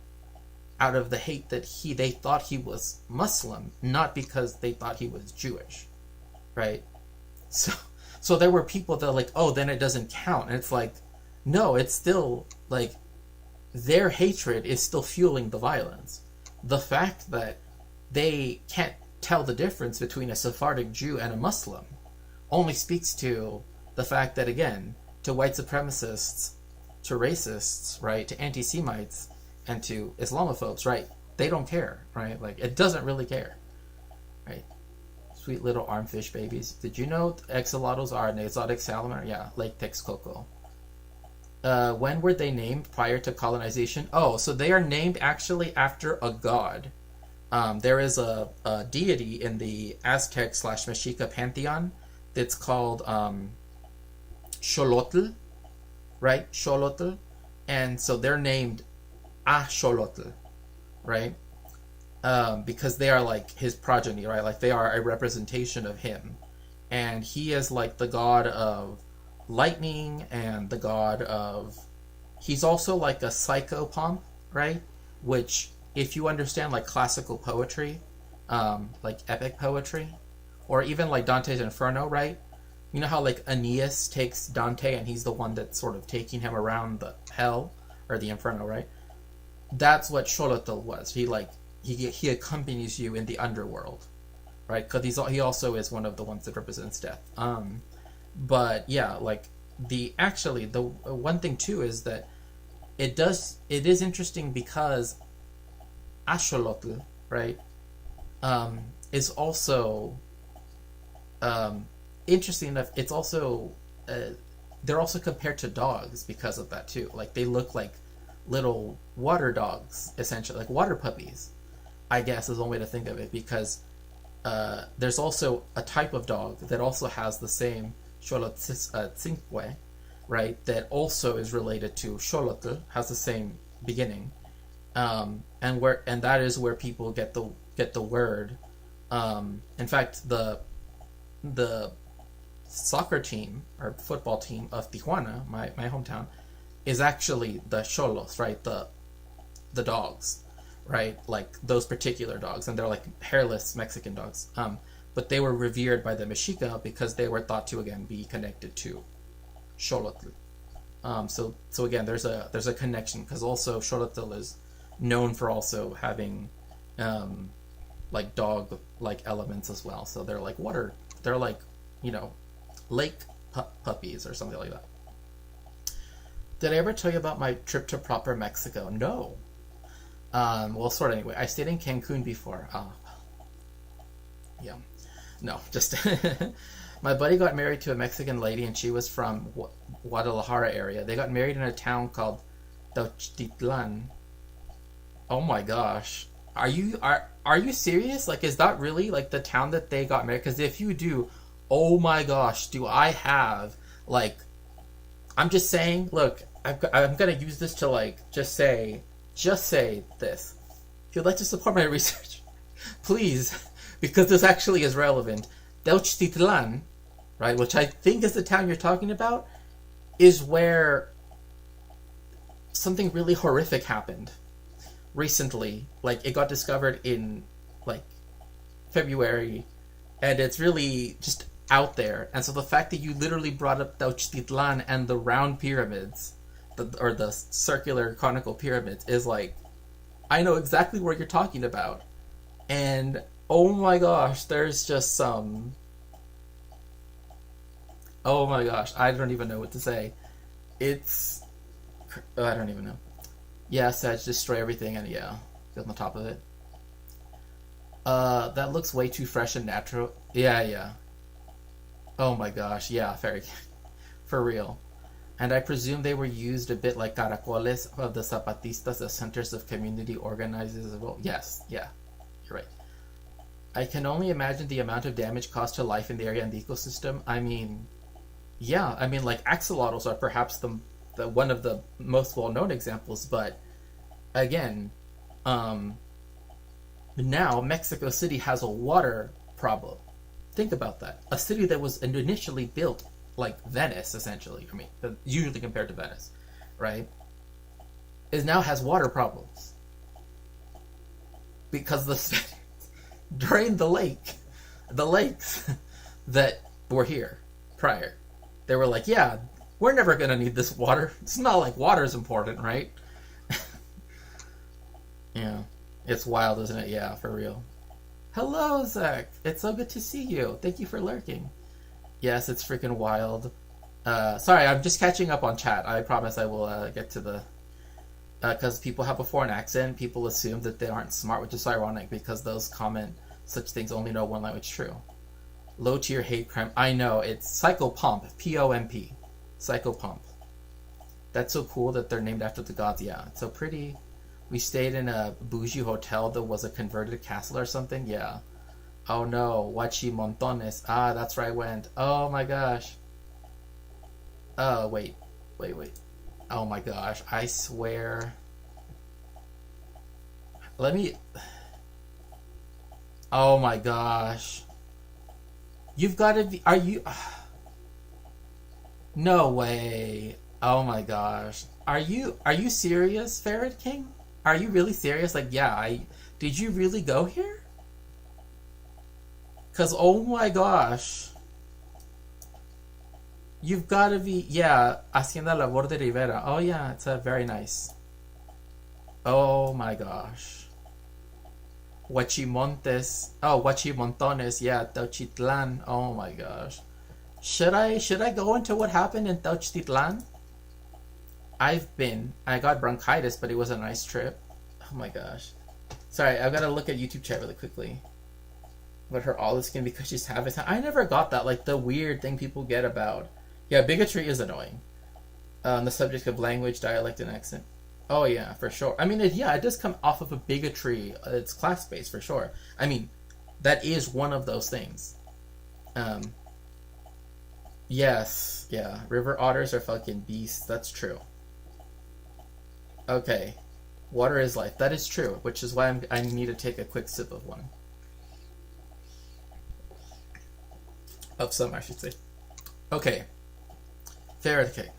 out of the hate that they thought he was Muslim, not because they thought he was Jewish, right? So there were people that were oh, then it doesn't count. And it's no, it's still their hatred is still fueling the violence. The fact that they can't tell the difference between a Sephardic Jew and a Muslim only speaks to the fact that, again, to white supremacists, to racists, right, to anti-Semites, and to Islamophobes, right, they don't care, right? It doesn't really care, right? Sweet little armfish babies. Did you know axolotls are an exotic salamander? Yeah, Lake Texcoco. When were they named prior to colonization? Oh, so they are named actually after a god. There is a deity in the Aztec / Mexica pantheon that's called Xolotl, right? Xolotl. And so they're named Axolotl, right? Because they are like his progeny, right? Like they are a representation of him. And he is like the god of lightning and the god of... He's also like a psychopomp, right? Which, if you understand like classical poetry, like epic poetry, or even like Dante's Inferno, right? You know how like Aeneas takes Dante and he's the one that's sort of taking him around the hell or the Inferno, right? That's what Xolotl was. He accompanies you in the underworld, right? Because he also is one of the ones that represents death. But yeah, like the one thing too is that it is interesting because Axolotl, right, is also interesting enough. It's also they're also compared to dogs because of that too. Like they look like little water dogs, essentially, like water puppies, I guess is one way to think of it, because there's also a type of dog that also has the same Xolotzinque, right, that also is related to Xolotl, has the same beginning, and that is where people get the word. In fact, the soccer team or football team of Tijuana, my hometown, is actually the Xolos, right, the dogs, right, like those particular dogs, and they're like hairless Mexican dogs. But they were revered by the Mexica because they were thought to again be connected to Xolotl. So again, there's a connection, because also Xolotl is known for also having like dog like elements as well. So they're like water, they're like, you know, lake puppies or something like that. Did I ever tell you about my trip to proper Mexico? No. Well, sort of anyway. I stayed in Cancun before. Yeah. No, just... My buddy got married to a Mexican lady, and she was from Guadalajara area. They got married in a town called Tenochtitlan. Oh my gosh. Are you serious? Like, is that really, like, the town that they got married? Because if you do, oh my gosh, do I have, like... I'm just saying, look, I'm going to use this to, like, just say this. If you'd like to support my research, please, because this actually is relevant. Tenochtitlan, right, which I think is the town you're talking about, is where something really horrific happened recently. Like, it got discovered in, like, February, and it's really just out there. And so the fact that you literally brought up Tenochtitlan and the round pyramids, or the circular conical pyramids, is like, I know exactly what you're talking about. And oh my gosh, there's just some... Oh my gosh, I don't even know what to say. It's... I don't even know. Yeah, Sag, destroy everything, and yeah, get on the top of it. That looks way too fresh and natural. Yeah. Oh my gosh, yeah, very... For real. And I presume they were used a bit like caracoles of the Zapatistas as centers of community organizers as well. Yes, yeah, you're right. I can only imagine the amount of damage caused to life in the area and the ecosystem. I mean, yeah, I mean, like, axolotls are perhaps the one of the most well-known examples, but again, now Mexico City has a water problem. Think about that. A city that was initially built like Venice, essentially, I mean, usually compared to Venice, right, is now has water problems. Because the city drained the lakes that were here prior. They were like, yeah, we're never going to need this water. It's not like water's important, right? Yeah, it's wild, isn't it? Yeah, for real. Hello, Zach. It's so good to see you. Thank you for lurking. Yes, it's freaking wild. Sorry, I'm just catching up on chat. I promise I will get to the... Because people have a foreign accent, people assume that they aren't smart, which is ironic because those comment such things only know one language. True. Low tier hate crime. I know, it's Psychopomp. P-O-M-P. Psychopomp. That's so cool that they're named after the gods. Yeah, it's so pretty. We stayed in a bougie hotel that was a converted castle or something. Yeah. Oh no, Huachi Montones. Ah, that's where I went. Oh my gosh. Wait. Oh my gosh, I swear. Let me... Oh my gosh. You've got to be... Are you... No way. Oh my gosh. Are you serious, Ferret King? Are you really serious? Like, yeah, did you really go here? Cause oh my gosh. You've got to be, yeah, Hacienda Labor de Rivera. Oh yeah, it's very nice. Oh my gosh. Huachimontes. Oh, Huachimontones. Yeah, Teuchitlan. Oh my gosh. Should I go into what happened in Teuchitlan? I got bronchitis, but it was a nice trip. Oh my gosh. Sorry, I've got to look at YouTube chat really quickly. But her olive skin because she's habitat. I never got that, like the weird thing people get about. Yeah, bigotry is annoying. On the subject of language, dialect, and accent. Oh yeah, for sure. I mean, it does come off of a bigotry. It's class-based for sure. I mean, that is one of those things. Yes, yeah. River otters are fucking beasts. That's true. Okay, water is life. That is true, which is why I need to take a quick sip of one. Of some, I should say. Okay. Ferret King.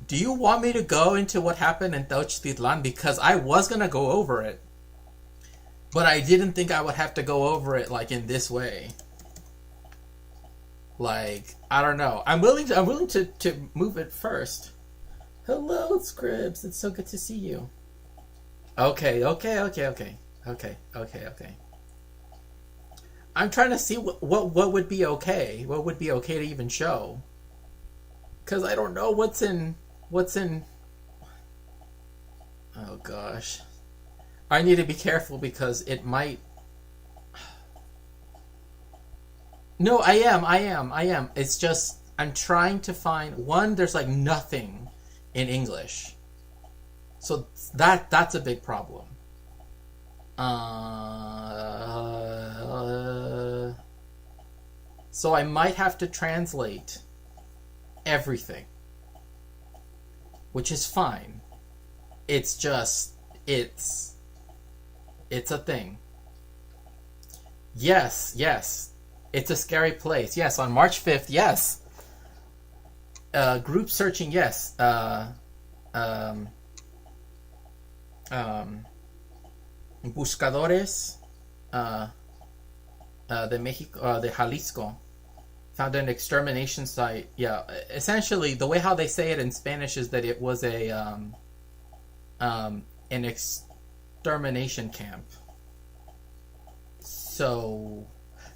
Do you want me to go into what happened in Teuchtitlan? Because I was gonna go over it, but I didn't think I would have to go over it like in this way. Like, I don't know. I'm willing to move it first. Hello, Scribs. It's so good to see you. Okay. I'm trying to see what would be okay. What would be okay to even show? Cause I don't know what's in. Oh gosh, I need to be careful because it might. No, I am. It's just I'm trying to find one. There's like nothing in English, so that's a big problem. So I might have to translate everything, which is fine. It's just it's a thing. Yes, it's a scary place. Yes, on March 5th. Yes. Group searching. Yes. Buscadores de Mexico, de Jalisco, found an extermination site. Yeah, essentially the way how they say it in Spanish is that it was an extermination camp. So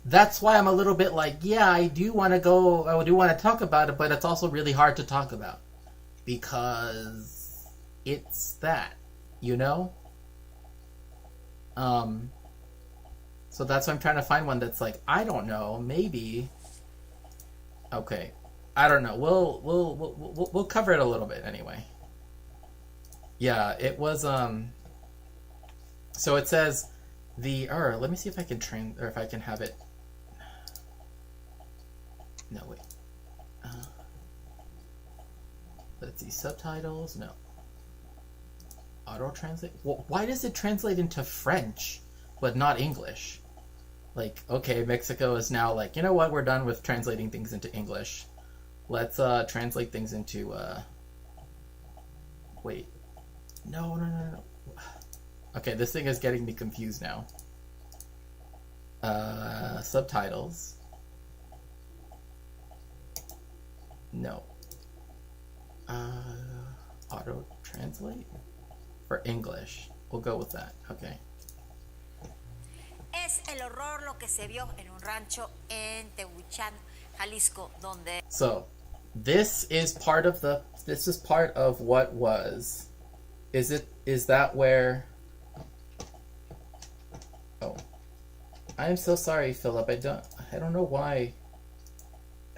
that's why I'm a little bit like, yeah, I do want to go. I do want to talk about it, but it's also really hard to talk about because it's that, you know. So that's why I'm trying to find one that's like, I don't know, maybe. Okay, I don't know. We'll cover it a little bit anyway. Yeah, it was So it says let me see if I can if I can have it. No wait. Let's see, subtitles. No. Auto translate. Well, why does it translate into French but not English? Like, okay, Mexico is now like, you know what? We're done with translating things into English. Let's translate things into wait. No. Okay, this thing is getting me confused now. Subtitles. No. Auto translate for English. We'll go with that. Okay. Es el horror lo que se vio en un rancho en Tehuichan, Jalisco, donde. So, this is part of what was. Is that where? Oh, I am so sorry, Philip. I don't. I don't know why.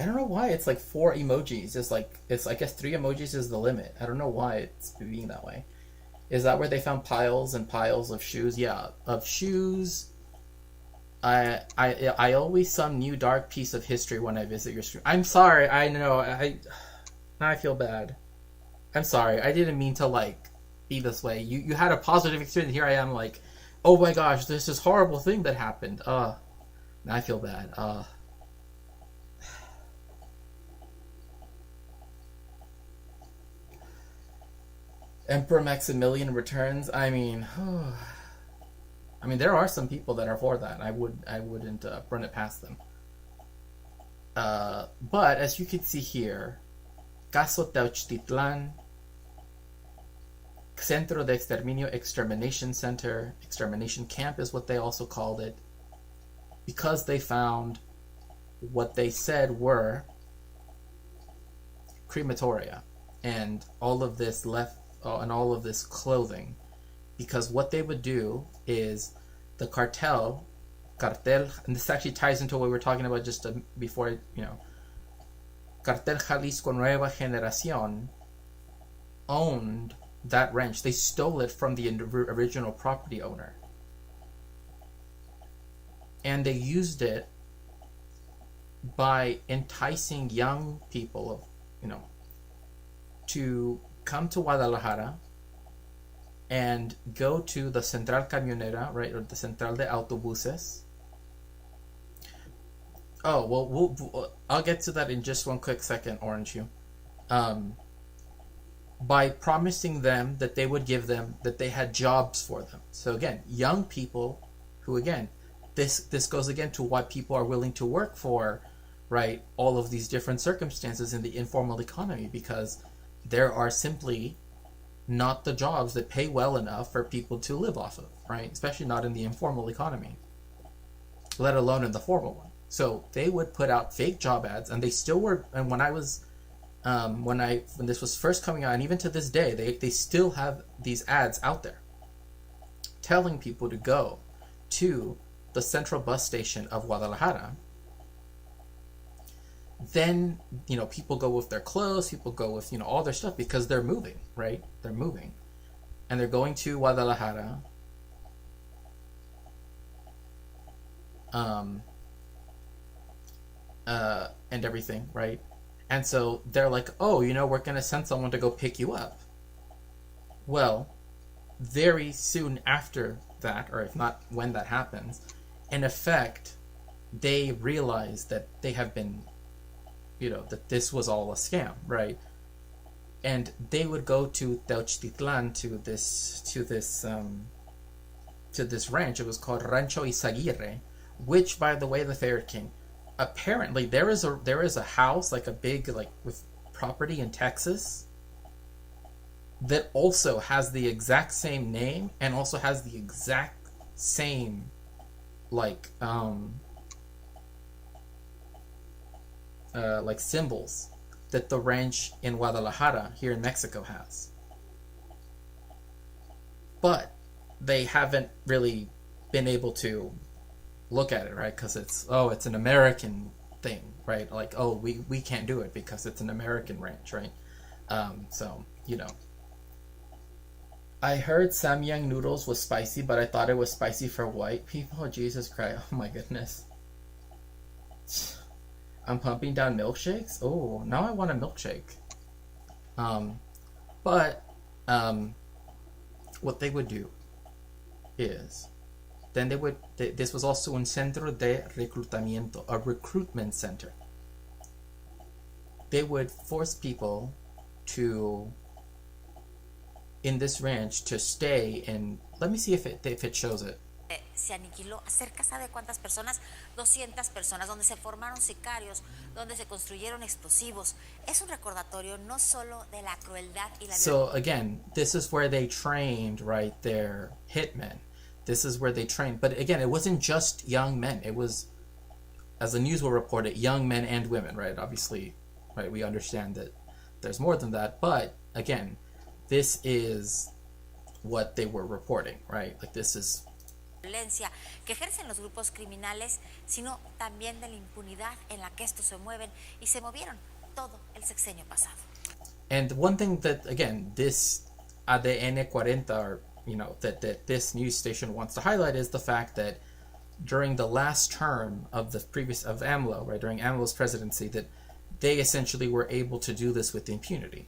I don't know why it's like 4 emojis. It's like, it's, I guess 3 emojis is the limit. I don't know why it's being that way. Is that where they found piles and piles of shoes? Yeah, of shoes. I always some new dark piece of history when I visit your stream. I'm sorry. I know. Now I feel bad. I'm sorry. I didn't mean to like be this way. You had a positive experience. Here I am like, oh my gosh, this is horrible thing that happened. Now I feel bad. Emperor Maximilian returns. I mean, there are some people that are for that. I wouldn't run it past them. But as you can see here, Caso Teuchtitlan, Centro de Exterminio, Extermination Center, Extermination Camp is what they also called it, because they found what they said were crematoria and all of this and all of this clothing, because what they would do is the cartel, and this actually ties into what we were talking about just before, Cartel Jalisco Nueva Generación owned that ranch. They stole it from the original property owner, and they used it by enticing young people, to come to Guadalajara and go to the Central Camionera, right, or the Central de Autobuses. Oh, well, I'll get to that in just one quick second, Orange Hue. By promising them that they would give them, that they had jobs for them. So again, young people who, again, this goes again to what people are willing to work for, right, all of these different circumstances in the informal economy, because there are simply not the jobs that pay well enough for people to live off of, right? Especially not in the informal economy, let alone in the formal one. So they would put out fake job ads, and they still were. And when I was, when this was first coming out, and even to this day, they still have these ads out there telling people to go to the central bus station of Guadalajara. Then, people go with their clothes, people go with, all their stuff, because they're moving, right? They're moving. And they're going to Guadalajara. And everything, right? And so they're like, oh, we're going to send someone to go pick you up. Well, very soon after that, or if not when that happens, in effect, they realize that they have been, that this was all a scam, right? And they would go to Teuchtitlan, to this ranch. It was called Rancho Izaguirre, which, by the way, the Ferret King, apparently there is a house, like a big, like, with property in Texas, that also has the exact same name and also has the exact same, like symbols that the ranch in Guadalajara here in Mexico has. But they haven't really been able to look at it, right? Because it's an American thing, right? Like, we can't do it because it's an American ranch, right? So, I heard Samyang noodles was spicy, but I thought it was spicy for white people. Jesus Christ. Oh my goodness. I'm pumping down milkshakes? Oh, now I want a milkshake. But what they would do is, then this was also un centro de reclutamiento, a recruitment center. They would force people in this ranch to stay in, let me see if it shows it. Se aniquiló cerca, ¿sabe cuántas personas? 200 personas, donde se formaron sicarios, donde se construyeron explosivos. Es un recordatorio no solo de la crueldad y la violencia. So again, this is where they trained, right, their hitmen. This is where they trained. But again, it wasn't just young men. It was, as the news will report it, young men and women, right? Obviously, right, we understand that there's more than that. But again, this is what they were reporting, right? Like, this is violencia que ejercen los grupos criminales, sino también de la impunidad en la que estos se mueven y se movieron todo el sexenio pasado. And one thing that, again, this ADN 40, or, that this news station wants to highlight is the fact that during the last term of AMLO, right, during AMLO's presidency, that they essentially were able to do this with impunity.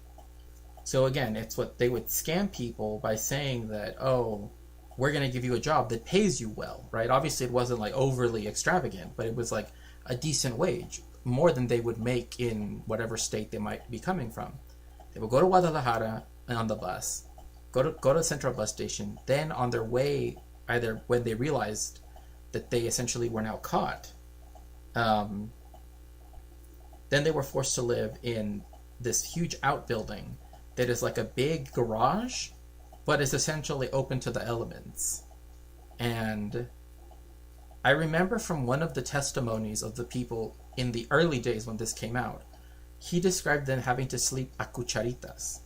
So again, it's what they would scam people by saying that, oh, we're going to give you a job that pays you well, right? Obviously, it wasn't like overly extravagant, but it was like a decent wage, more than they would make in whatever state they might be coming from. They would go to Guadalajara on the bus, go to Central Bus Station, then on their way, either when they realized that they essentially were now caught, then they were forced to live in this huge outbuilding that is like a big garage, but is essentially open to the elements. And I remember from one of the testimonies of the people in the early days when this came out, he described them having to sleep a cucharitas,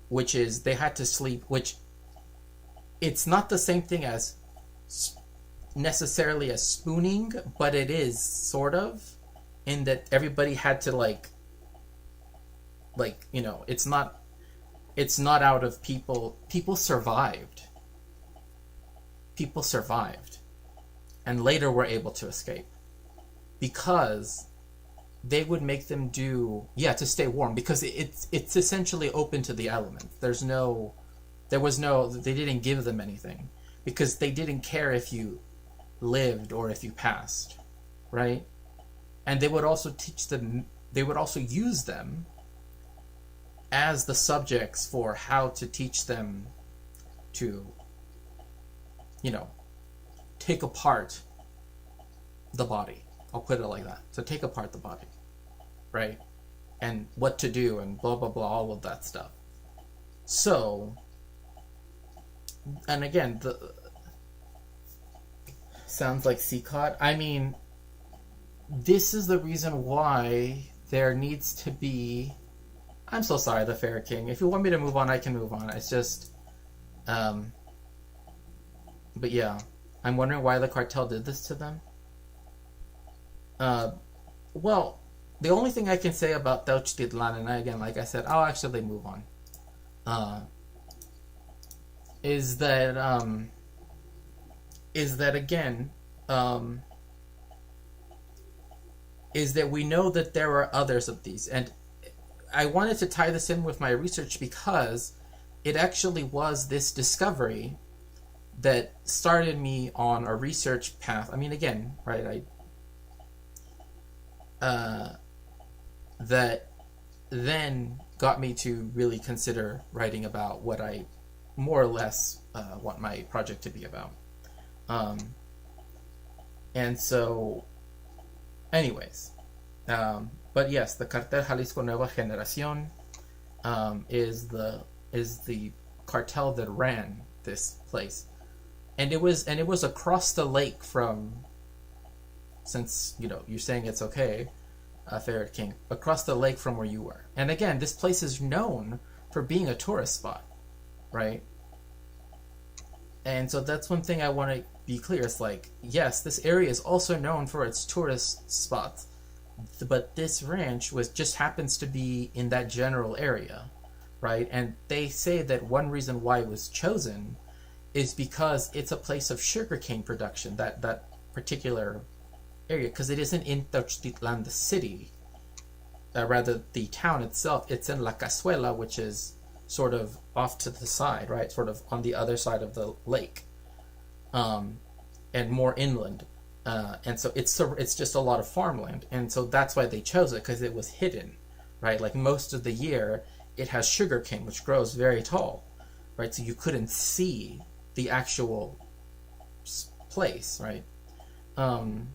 which is they had to sleep, which it's not the same thing as necessarily as spooning, but it is sort of, in that everybody had to like it's not out of people survived and later were able to escape because they would make them to stay warm, because it's essentially open to the elements. They didn't give them anything because they didn't care if you lived or if you passed, right? And they would also use them as the subjects for how to teach them to, take apart the body. I'll put it like that. So take apart the body, right? And what to do and blah, blah, blah, all of that stuff. So, and again, sounds like CCOT. I mean, this is the reason why there needs to be... I'm so sorry, the Fair King. If you want me to move on, I can move on. It's just... but yeah, I'm wondering why the cartel did this to them. Well, the only thing I can say about Tenochtitlan, and again, like I said, I'll actually move on, is that we know that there are others of these, and I wanted to tie this in with my research because it actually was this discovery that started me on a research path. I mean, again, right, that then got me to really consider writing about what I more or less want my project to be about. And so, anyways, but yes, the Cartel Jalisco Nueva Generación is the cartel that ran this place, and it was across the lake from, since you're saying it's okay, Ferret King, across the lake from where you were. And again, this place is known for being a tourist spot, right? And so that's one thing I want to be clear. It's like, yes, this area is also known for its tourist spots, but this ranch just happens to be in that general area, right? And they say that one reason why it was chosen is because it's a place of sugarcane production, that particular area, because it isn't in Tenochtitlan, the city, rather the town itself. It's in La Cazuela, which is sort of off to the side, right? Sort of on the other side of the lake, and more inland. And so it's just a lot of farmland, and so that's why they chose it, because it was hidden, right? Like most of the year, it has sugarcane, which grows very tall, right? So you couldn't see the actual place, right? And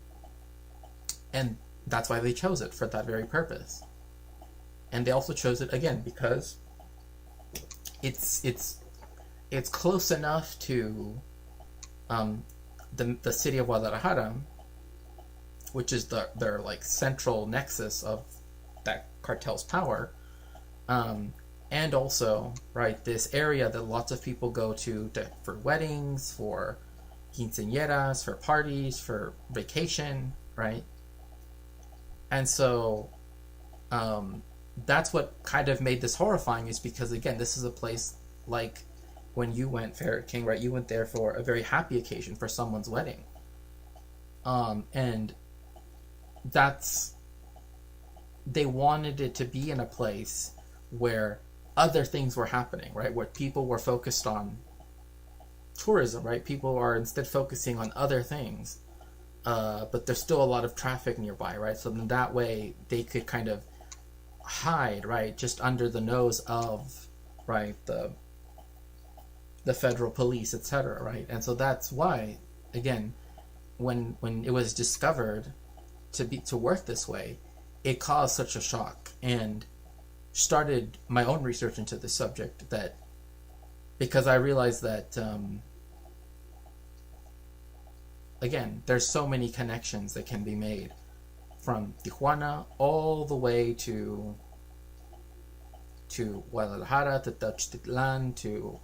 that's why they chose it, for that very purpose. And they also chose it again because it's close enough to the city of Guadalajara, which is their like central nexus of that cartel's power, and also, right, this area that lots of people go to for weddings, for quinceañeras, for parties, for vacation, right? And so that's what kind of made this horrifying, is because, again, this is a place like when you went, Ferret King, right? You went there for a very happy occasion, for someone's wedding. And that's, they wanted it to be in a place where other things were happening, right? Where people were focused on tourism, right? People are instead focusing on other things. But there's still a lot of traffic nearby, right? So in that way, they could kind of hide, right, just under the nose of, right, the federal police, etc., right? And so that's why, again, when it was discovered to work this way, it caused such a shock, and started my own research into the subject, that because I realized that again, there's so many connections that can be made from Tijuana all the way to Guadalajara, to Tenochtitlan, to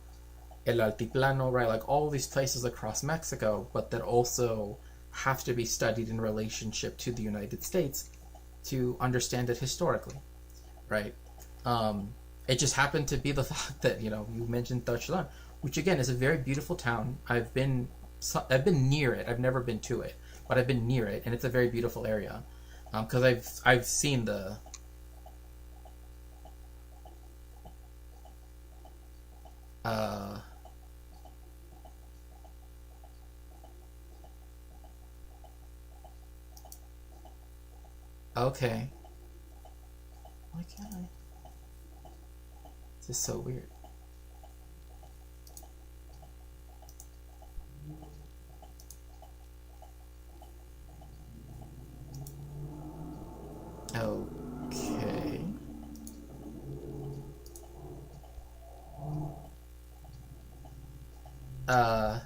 El Altiplano, right? Like all these places across Mexico, but that also have to be studied in relationship to the United States to understand it historically, right? It just happened to be the fact that, you mentioned Tenochtitlan, which again is a very beautiful town. I've been near it. I've never been to it, but I've been near it, and it's a very beautiful area. Because I've seen the okay. Why can't I? This is so weird. Okay. I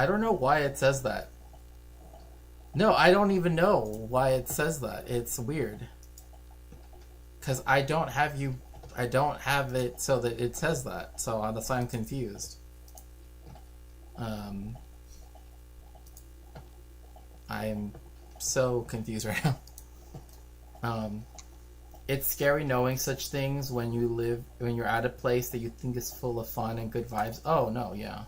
don't know why it says that. No, I don't even know why it says that. It's weird. Because I don't have it so that it says that. So that's why I'm confused. I'm so confused right now. It's scary knowing such things when you're at a place that you think is full of fun and good vibes. Oh, no, yeah.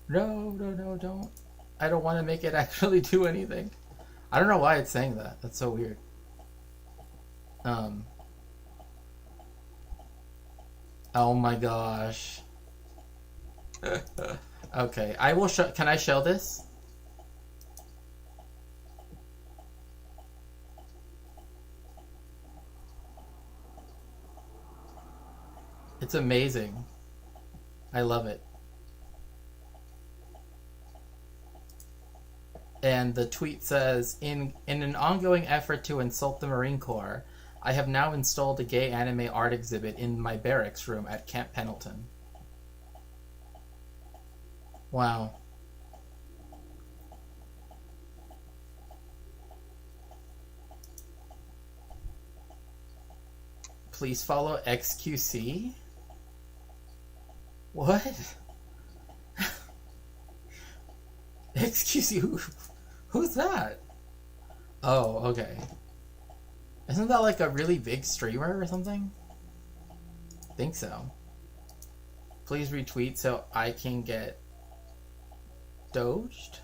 No, don't. I don't want to make it actually do anything. I don't know why it's saying that. That's so weird. Oh my gosh. Okay, I will show. Can I show this? It's amazing. I love it. And the tweet says, in an ongoing effort to insult the Marine Corps, I have now installed a gay anime art exhibit in my barracks room at Camp Pendleton. Wow. Please follow XQC? What? XQC? Who's that? Oh, okay. Isn't that like a really big streamer or something? I think so. Please retweet so I can get doged?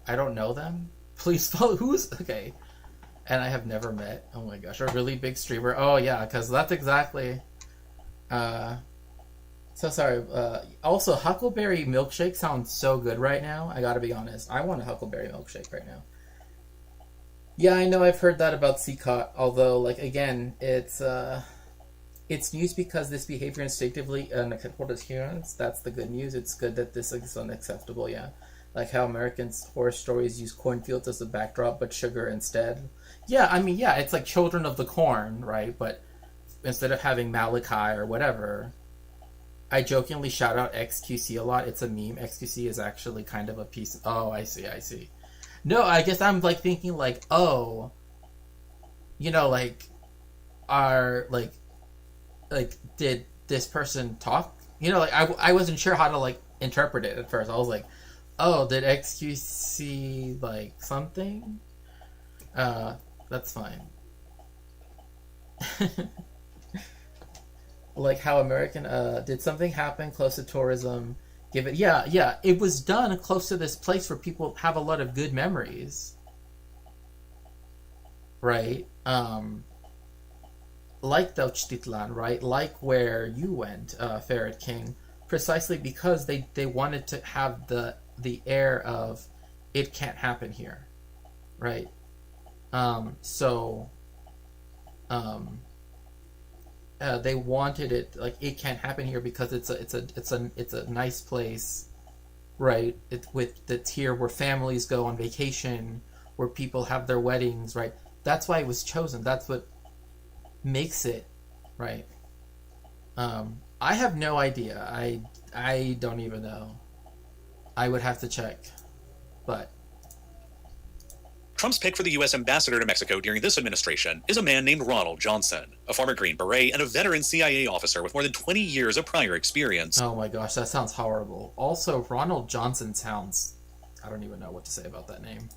I don't know them. Please follow. Who's... Okay. And I have never met. Oh my gosh. A really big streamer. Oh yeah, because that's exactly... So sorry. Also, Huckleberry Milkshake sounds so good right now. I gotta be honest. I want a Huckleberry Milkshake right now. Yeah, I know I've heard that about CCOT, although, like, again, it's news because this behavior instinctively unacceptable to humans. That's the good news. It's good that this is unacceptable, yeah. Like how American horror stories use cornfields as a backdrop, but sugar instead. Yeah, I mean, yeah, it's like Children of the Corn, right? But instead of having Malachi or whatever, I jokingly shout out XQC a lot. It's a meme. XQC is actually kind of a piece of... Oh, I see. No, I guess I'm, like, thinking, like, oh, like, did this person talk? Like, I wasn't sure how to, like, interpret it at first. I was like, oh, did XQC like something? That's fine. Like how American did something happen close to tourism? Give it, yeah. It was done close to this place where people have a lot of good memories, right? Like Tenochtitlan, right? Like where you went, Ferret King, precisely because they wanted to have the air of it can't happen here, right? They wanted it like it can't happen here because it's a nice place, right? It's here where families go on vacation, where people have their weddings, right? That's why it was chosen. That's what makes it, right? I have no idea. I don't even know. I would have to check, but. Trump's pick for the U.S. ambassador to Mexico during this administration is a man named Ronald Johnson, a former Green Beret and a veteran CIA officer with more than 20 years of prior experience. Oh my gosh, that sounds horrible. Also, Ronald Johnson sounds... I don't even know what to say about that name.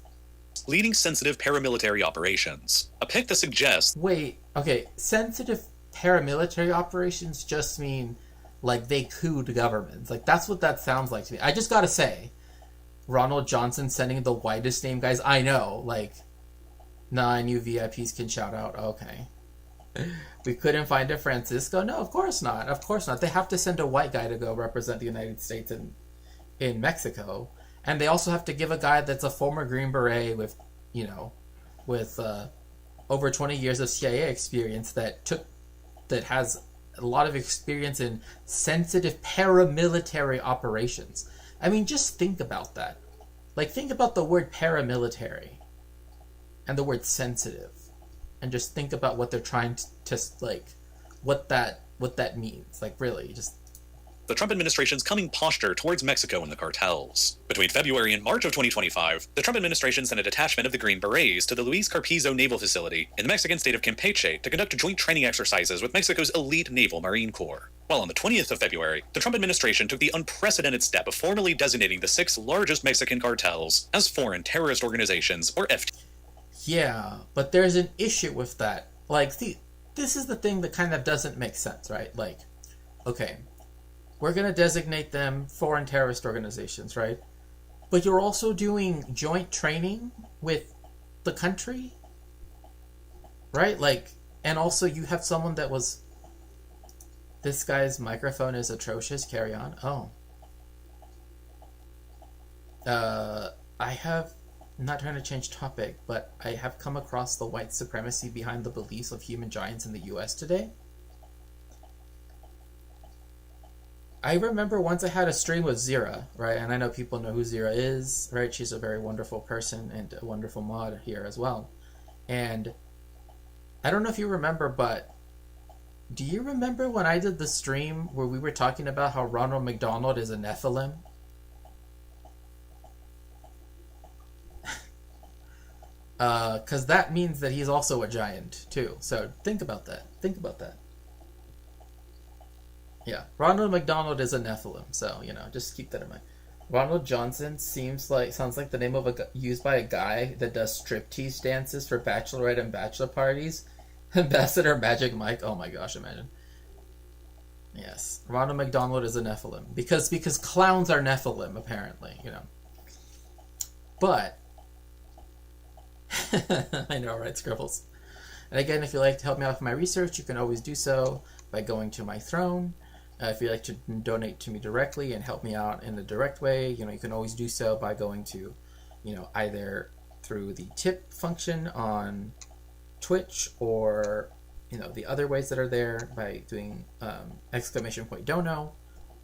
Leading sensitive paramilitary operations. A pick that suggests... Wait, okay, sensitive paramilitary operations just mean, like, they cooed governments. Like, that's what that sounds like to me. I just gotta say... Ronald Johnson sending the whitest name guys I know, like, 9 new VIPs can shout out. Okay. We couldn't find a Francisco? No, of course not. Of course not. They have to send a white guy to go represent the United States in Mexico. And they also have to give a guy that's a former Green Beret with over 20 years of CIA experience that has a lot of experience in sensitive paramilitary operations. I mean, just think about that. Like, think about the word paramilitary and the word sensitive, and just think about what they're trying to like, what that means. Like, really, just. The Trump administration's coming posture towards Mexico and the cartels. Between February and March of 2025, the Trump administration sent a detachment of the Green Berets to the Luis Carpizo Naval Facility in the Mexican state of Campeche to conduct joint training exercises with Mexico's elite naval Marine Corps. While on the 20th of February, the Trump administration took the unprecedented step of formally designating the 6 largest Mexican cartels as foreign terrorist organizations, or FT. Yeah, but there's an issue with that. Like, see, this is the thing that kind of doesn't make sense, right? Like, okay, we're going to designate them foreign terrorist organizations, right? But you're also doing joint training with the country, right? Like, and also you have someone that was... This guy's microphone is atrocious. Carry on. Oh. I have... I'm not trying to change topic, but I have come across the white supremacy behind the beliefs of human giants in the US today. I remember once I had a stream with Zira, right? And I know people know who Zira is, right? She's a very wonderful person and a wonderful mod here as well. And I don't know if you remember, but do you remember when I did the stream where we were talking about how Ronald McDonald is a Nephilim? Because that means that he's also a giant, too. So think about that. Think about that. Yeah, Ronald McDonald is a Nephilim, so, just keep that in mind. Ronald Johnson sounds like the name of used by a guy that does striptease dances for bachelorette and bachelor parties. Ambassador Magic Mike. Oh my gosh, imagine. Yes, Ronald McDonald is a Nephilim because clowns are Nephilim, apparently. But I know, right, Scribbles? And again, if you'd like to help me out with my research, you can always do so by going to my throne. If you'd like to donate to me directly and help me out in a direct way, you can always do so by going to, either through the tip function on Twitch or, the other ways that are there by doing !dono.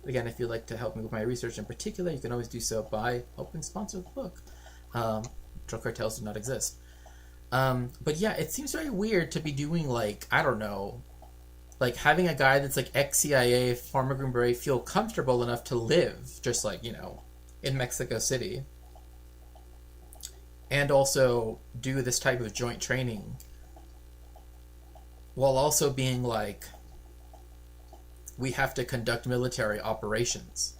Again, if you'd like to help me with my research in particular, you can always do so by helping sponsor the book. Drug cartels do not exist. But yeah, it seems very weird to be doing, like, I don't know, like having a guy that's like ex-CIA, former Green Beret, feel comfortable enough to live just like, in Mexico City. And also do this type of joint training while also being like, we have to conduct military operations.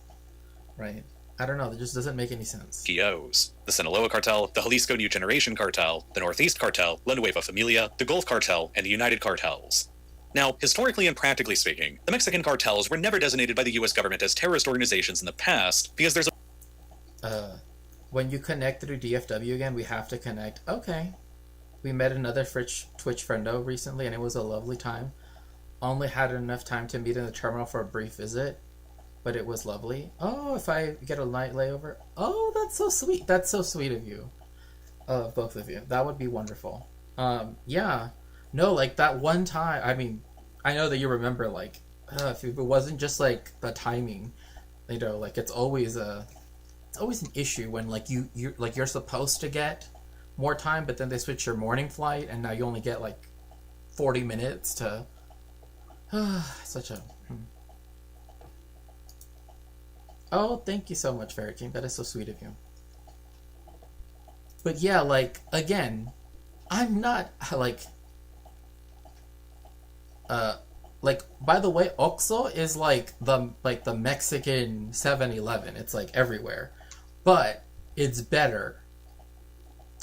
right? I don't know. That just doesn't make any sense. POs. The Sinaloa Cartel, the Jalisco New Generation Cartel, the Northeast Cartel, La Nueva Familia, the Gulf Cartel, and the United Cartels. Now, historically and practically speaking, the Mexican cartels were never designated by the US government as terrorist organizations in the past because there's when you connect through DFW again, we have to connect. Okay. We met another Twitch friendo recently, and it was a lovely time. Only had enough time to meet in the terminal for a brief visit, but it was lovely. Oh, if I get a night layover. Oh, that's so sweet. That's so sweet of you. Both of you. That would be wonderful. Yeah. No, like that one time, I mean, I know that you remember, like, if it wasn't just like the timing, you know, like it's always an issue when like you're supposed to get more time, but then they switch your morning flight and now you only get like 40 minutes to such a Oh, thank you so much, Fairy King. That is so sweet of you. But yeah, like again, I'm not like by the way, Oxxo is like the Mexican 7-Eleven. It's like everywhere. But it's better.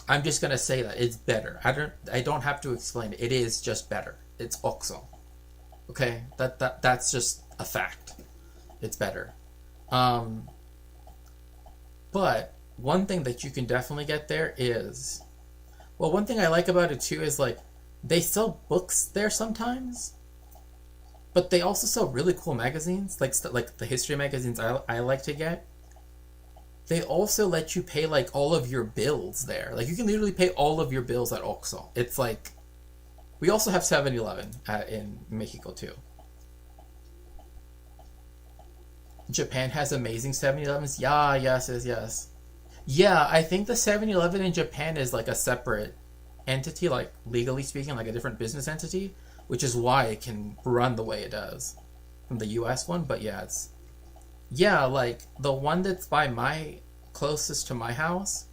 I'm just gonna say that it's better. I don't have to explain it. It is just better. It's Oxxo. Okay? That's just a fact. It's better. But one thing that you can definitely get there is, well, one thing I like about it too is like they sell books there sometimes, but they also sell really cool magazines, like the history magazines I like to get. They also let you pay like all of your bills there. Like you can literally pay all of your bills at Oxxo. It's like, we also have 7-Eleven in Mexico too. Japan has amazing 7-Elevens. Yeah, yes. Yeah, I think the 7-Eleven in Japan is like a separate entity, like legally speaking, like a different business entity, which is why it can run the way it does from the US one. But yeah, like the one that's by closest to my house,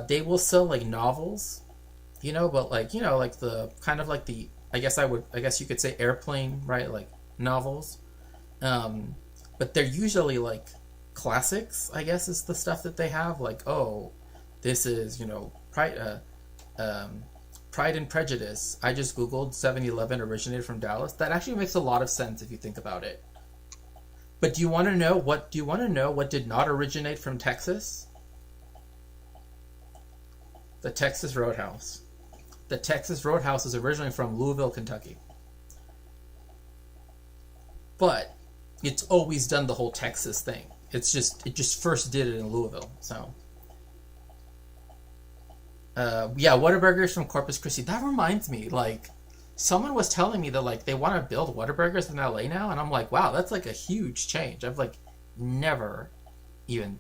they will sell like novels, you know, but like, you know, like the kind of like the, I guess you could say airplane, right? Like novels. But they're usually like classics, I guess is the stuff that they have. Like, oh, this is, you know, Pride and Prejudice. I just Googled 7-Eleven originated from Dallas. That actually makes a lot of sense if you think about it. But do you want to know what did not originate from Texas? The Texas Roadhouse. The Texas Roadhouse is originally from Louisville, Kentucky. But it's always done the whole Texas thing. It just first did it in Louisville. So yeah, Whataburgers from Corpus Christi. That reminds me, like someone was telling me that like they want to build Whataburgers in LA now, and I'm like, wow, that's like a huge change. I've like never even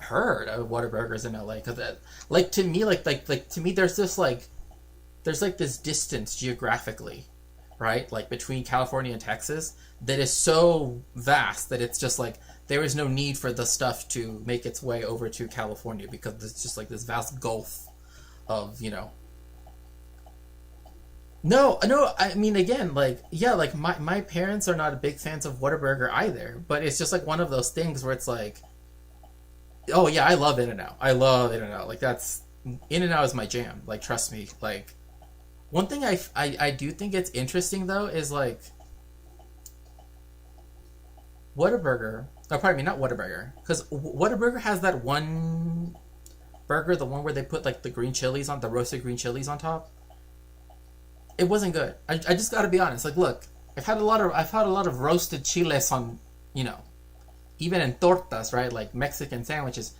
heard of Whataburgers in LA, because like to me to me there's this distance geographically, right? Like between California and Texas that is so vast that it's just like there is no need for the stuff to make its way over to California, because there's just like this vast gulf of, you know. No, I mean, again, like, yeah, like my parents are not big fans of Whataburger either, but it's just like one of those things where it's like, oh yeah, I love In-N-Out. I love In-N-Out. Like that's, In-N-Out is my jam. Like, trust me. Like, one thing I do think it's interesting though is like Whataburger. Oh, pardon me, not Whataburger, because Whataburger has that one burger, the one where they put like the green chilies on, the roasted green chilies on top. It wasn't good. I just got to be honest. Like, look, I've had a lot of roasted chiles on, you know, even in tortas, right? Like Mexican sandwiches.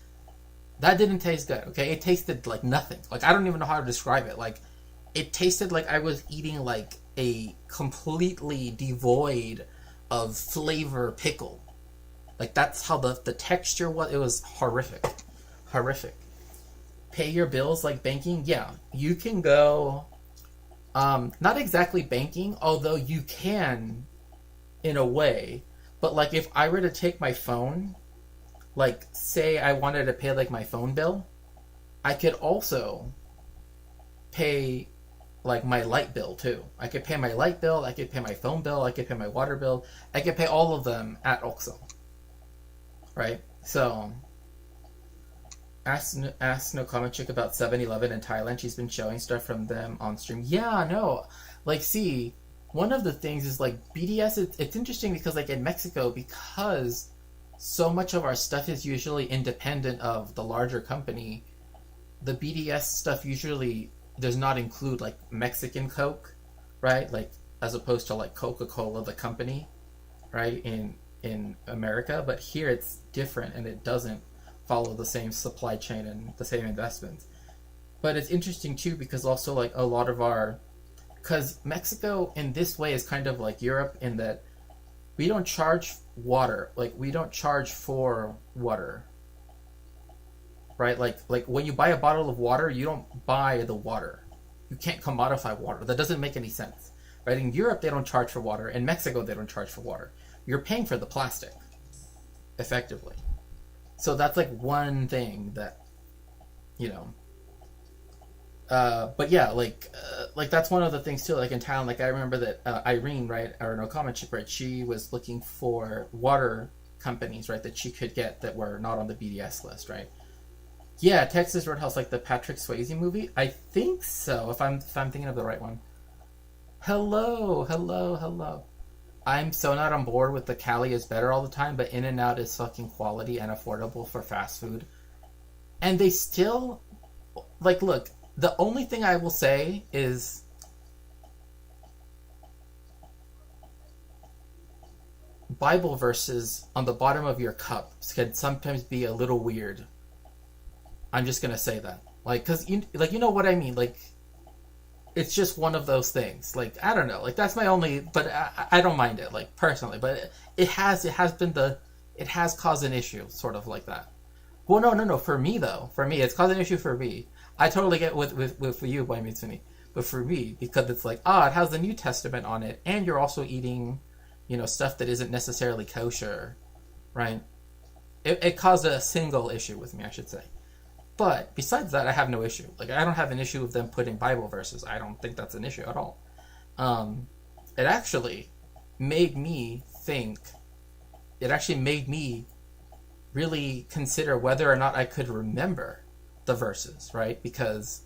That didn't taste good. Okay, it tasted like nothing. Like, I don't even know how to describe it. Like, it tasted like I was eating like a completely devoid of flavor pickle. Like, that's how the texture was. It was horrific. Pay your bills like banking. Yeah, you can go. Not exactly banking, although you can, in a way. But like, if I were to take my phone, like, say I wanted to pay like my phone bill, I could also pay like my light bill too. I could pay my light bill, I could pay my phone bill, I could pay my water bill, I could pay all of them at Oxxo. right? So ask no comment chick about 7-Eleven in Thailand. She's been showing stuff from them on stream. Yeah, no, like, see, one of the things is like BDS. It's interesting because like in Mexico, because so much of our stuff is usually independent of the larger company, the BDS stuff usually does not include like Mexican Coke, right? Like as opposed to like Coca-Cola, the company, right? In America, but here it's different and it doesn't follow the same supply chain and the same investments. But it's interesting too because also like a lot of our, because Mexico in this way is kind of like Europe in that we don't charge water, like we don't charge for water, right? Like when you buy a bottle of water, you don't buy the water. You can't commodify water. That doesn't make any sense, right? In Europe, they don't charge for water. In Mexico, they don't charge for water. You're paying for the plastic, effectively. So that's like one thing that, you know. But yeah, like that's one of the things too. Like in Thailand, like I remember that Irene, right, or no comment chick, right? She was looking for water companies, right, that she could get that were not on the BDS list, right? Yeah, Texas Roadhouse, like the Patrick Swayze movie. I think so. If I'm thinking of the right one. Hello, hello, hello. I'm so not on board with the Cali is better all the time, but In-N-Out is fucking quality and affordable for fast food. And they still, like, look, the only thing I will say is Bible verses on the bottom of your cup can sometimes be a little weird. I'm just gonna say that. Like, cause you know what I mean? Like, it's just one of those things. Like, I don't know. Like, that's my only, but I don't mind it, like, personally. But it has caused an issue, sort of like that. Well, no. For me, though. For me, it's caused an issue for me. I totally get with you, Boy Mitsumi. But for me, because it's like, it has the New Testament on it, and you're also eating, you know, stuff that isn't necessarily kosher, right? It caused a single issue with me, I should say. But besides that, I have no issue. Like, I don't have an issue with them putting Bible verses. I don't think that's an issue at all. It actually made me think. It actually made me really consider whether or not I could remember the verses, right? Because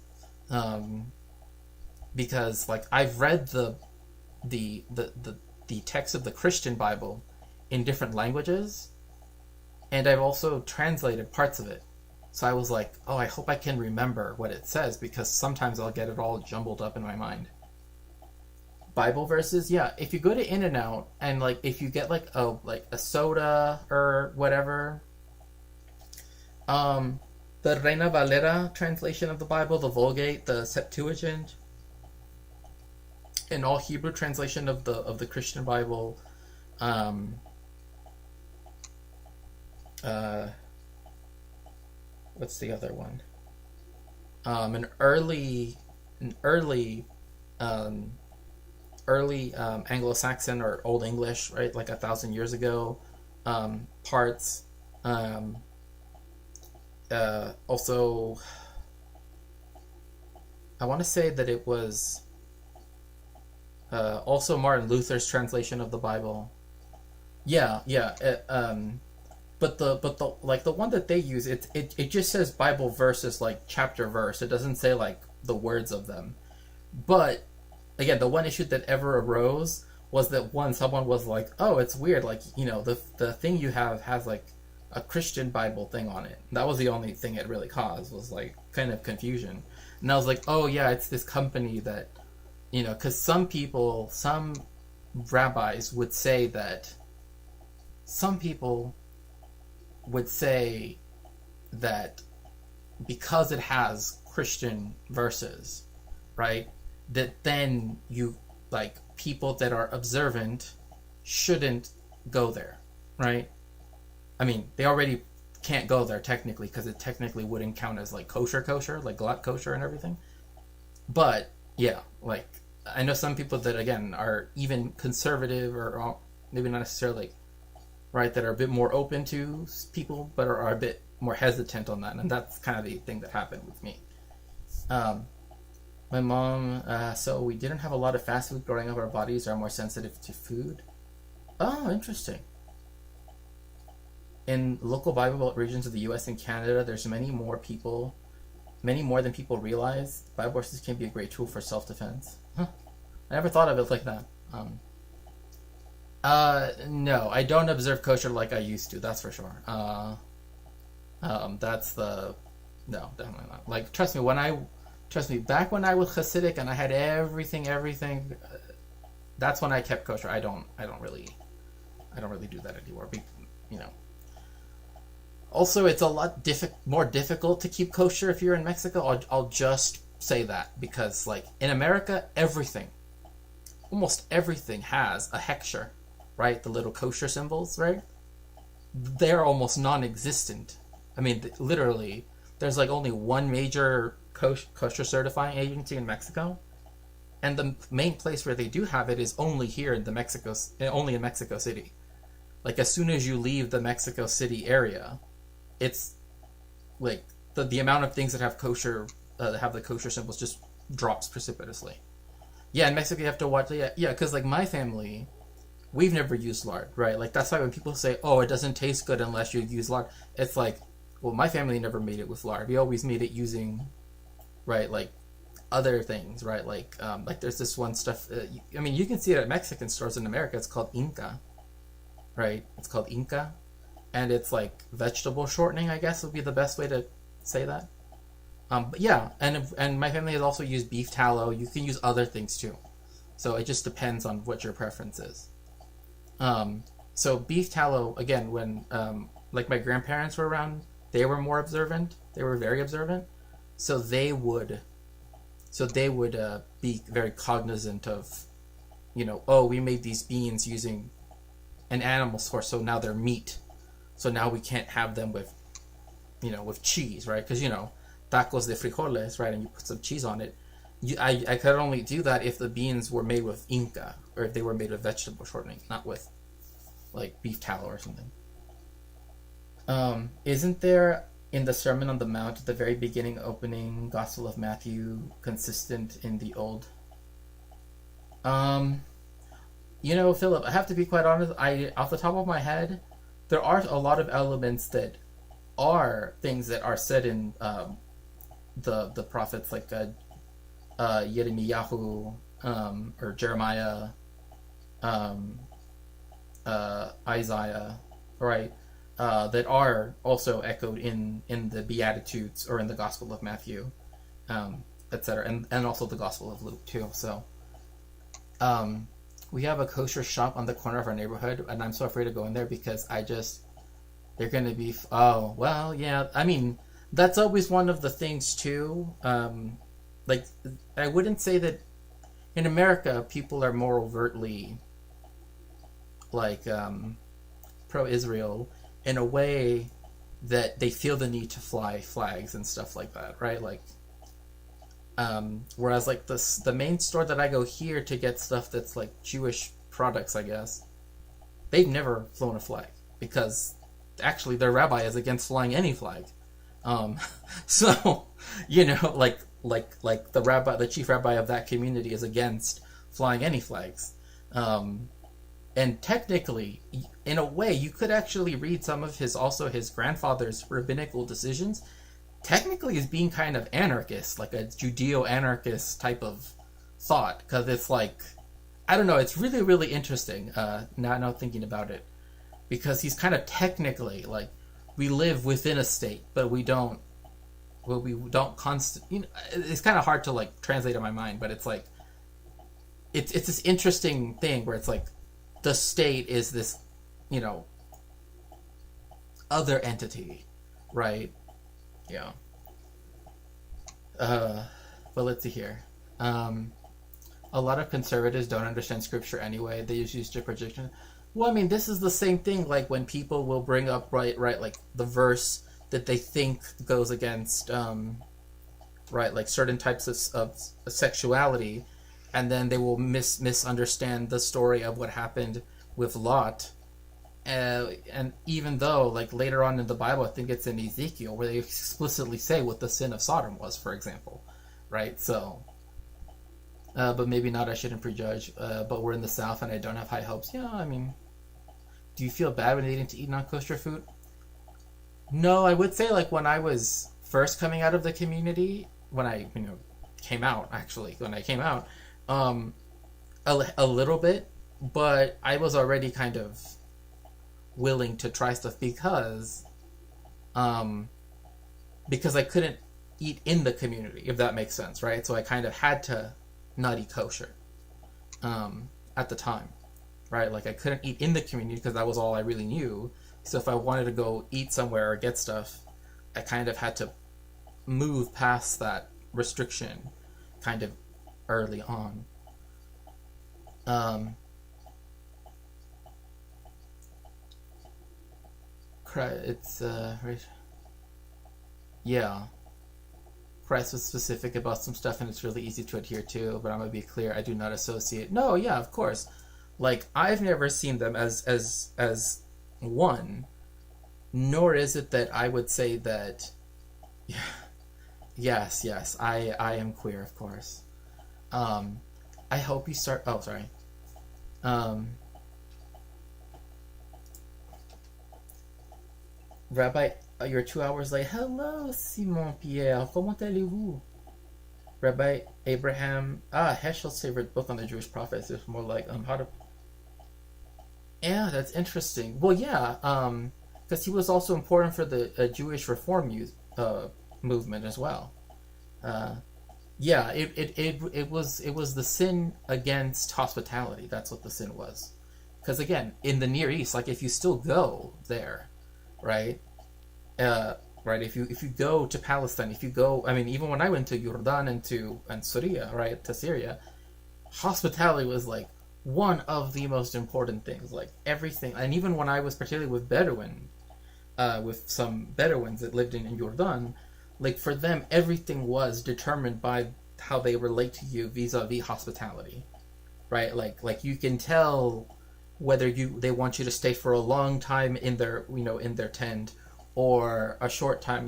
like I've read the text of the Christian Bible in different languages, and I've also translated parts of it. So I was like, I hope I can remember what it says, because sometimes I'll get it all jumbled up in my mind. Bible verses, yeah. If you go to In-N-Out and like if you get like a soda or whatever, the Reina Valera translation of the Bible, the Vulgate, the Septuagint, an all Hebrew translation of the Christian Bible, what's the other one? An early Anglo-Saxon or Old English, right? Like 1,000 years ago, parts. Also, I want to say that it was also Martin Luther's translation of the Bible. Yeah. But the like the one that they use, it just says Bible verses, like chapter verse. It doesn't say like the words of them. But again, the one issue that ever arose was that someone was like, "Oh, it's weird. Like, you know, the thing you have has like a Christian Bible thing on it." That was the only thing it really caused, was like kind of confusion. And I was like, "Oh yeah, it's this company that, you know," because some rabbis would say that. Some people would say that because it has Christian verses, right, that then you, like, people that are observant shouldn't go there, right? I mean, they already can't go there technically, because it technically wouldn't count as like kosher, like glatt kosher and everything. But yeah, like, I know some people that, again, are even conservative, or maybe not necessarily, right, that are a bit more open to people, but are a bit more hesitant on that. And that's kind of the thing that happened with me. My mom, so we didn't have a lot of fast food growing up. Our bodies are more sensitive to food. Oh, interesting. in local Bible Belt regions of the U.S. and Canada, there's many more than people realize. Bible horses can be a great tool for self-defense. Huh. I never thought of it like that. No, I don't observe kosher like I used to. That's for sure. No, definitely not. Like, trust me, back when I was Hasidic and I had everything, that's when I kept kosher. I don't really do that anymore. You know. Also, it's a lot more difficult to keep kosher if you're in Mexico. I'll just say that because, like, in America, almost everything has a hechsher, right? The little kosher symbols, right? They're almost non-existent. I mean, literally, there's like only one major kosher certifying agency in Mexico, and the main place where they do have it is only in Mexico City. Like, as soon as you leave the Mexico City area, it's like the amount of things that have kosher that have the kosher symbols just drops precipitously. Yeah, in Mexico you have to watch. Yeah, because like my family, we've never used lard, right? Like, that's why when people say, "Oh, it doesn't taste good unless you use lard," it's like, well, my family never made it with lard. We always made it using, right, like other things, right? Like there's this one stuff. I mean, you can see it at Mexican stores in America. It's called Inca, right? It's called Inca, and it's like vegetable shortening, I guess would be the best way to say that. But yeah, and my family has also used beef tallow. You can use other things too, so it just depends on what your preference is. So beef tallow, again, when like my grandparents were around, they were more observant. They were very observant, so they would be very cognizant of, oh, we made these beans using an animal source, so now they're meat, so now we can't have them with cheese, right? Because tacos de frijoles, right, and you put some cheese on it. I could only do that if the beans were made with Inca, or if they were made with vegetable shortening, not with like beef tallow or something. Isn't there in the Sermon on the Mount at the very beginning, opening Gospel of Matthew, consistent in the old? Philip, I have to be quite honest. Off the top of my head, there are a lot of elements that are things that are said in the prophets, like Yirmiyahu, or Jeremiah, Isaiah, right? That are also echoed in the Beatitudes or in the Gospel of Matthew, etc., and also the Gospel of Luke too. So, we have a kosher shop on the corner of our neighborhood, and I'm so afraid to go in there because they're going to be. Oh well, yeah. I mean, that's always one of the things too. Like, I wouldn't say that in America people are more overtly like pro-Israel in a way that they feel the need to fly flags and stuff like that, right? Like, whereas like the main store that I go here to get stuff that's like Jewish products, I guess, they've never flown a flag because actually their rabbi is against flying any flag. So like the rabbi, the chief rabbi of that community, is against flying any flags. And technically, in a way, you could actually read some of his grandfather's rabbinical decisions technically as being kind of anarchist, like a Judeo-anarchist type of thought, because it's like, I don't know, it's really, really interesting, now thinking about it, because he's kind of technically, like, we live within a state, but we don't it's kind of hard to, like, translate in my mind, but it's like, it's this interesting thing where it's like, the state is this, other entity, right? Yeah. But let's see here. A lot of conservatives don't understand scripture anyway. They just use projection. Well, I mean, this is the same thing, like when people will bring up, right, like the verse that they think goes against, right, like certain types of sexuality, and then they will misunderstand the story of what happened with Lot. And even though, like, later on in the Bible, I think it's in Ezekiel, where they explicitly say what the sin of Sodom was, for example, right? So, but maybe not, I shouldn't prejudge, but we're in the South and I don't have high hopes. Yeah, I mean, do you feel bad when needing to eat non-kosher food? No, I would say like when I was first coming out of the community, when I came out actually when I came out, um, a little bit, but I was already kind of willing to try stuff um, because I couldn't eat in the community, if that makes sense, right? So I kind of had to not eat kosher at the time, right? Like I couldn't eat in the community because that was all I really knew. So if I wanted to go eat somewhere or get stuff, I kind of had to move past that restriction kind of early on. Um, it's right. Yeah. Christ was specific about some stuff and it's really easy to adhere to, but I'm gonna be clear, I do not associate. No, yeah, of course. Like I've never seen them as one, nor is it that I would say that yes, I am queer, of course. Um I hope you start oh sorry. Um Rabbi, you're 2 hours late. Hello, Simon Pierre. Comment allez-vous? Rabbi Abraham. Heschel's favorite book on the Jewish prophets is more like how to. Yeah, that's interesting. Well, yeah, because he was also important for the Jewish reform movement as well. Uh, yeah, it was the sin against hospitality. That's what the sin was. Because again, in the Near East, like if you still go there, right? Uh, right. If you go to Palestine, if you go, I mean, even when I went to Jordan and Syria, right, to Syria, hospitality was like one of the most important things. Like everything, and even when I was particularly with some Bedouins that lived in Jordan, like for them, everything was determined by how they relate to you vis-a-vis hospitality, right? Like you can tell whether they want you to stay for a long time in their tent or a short time,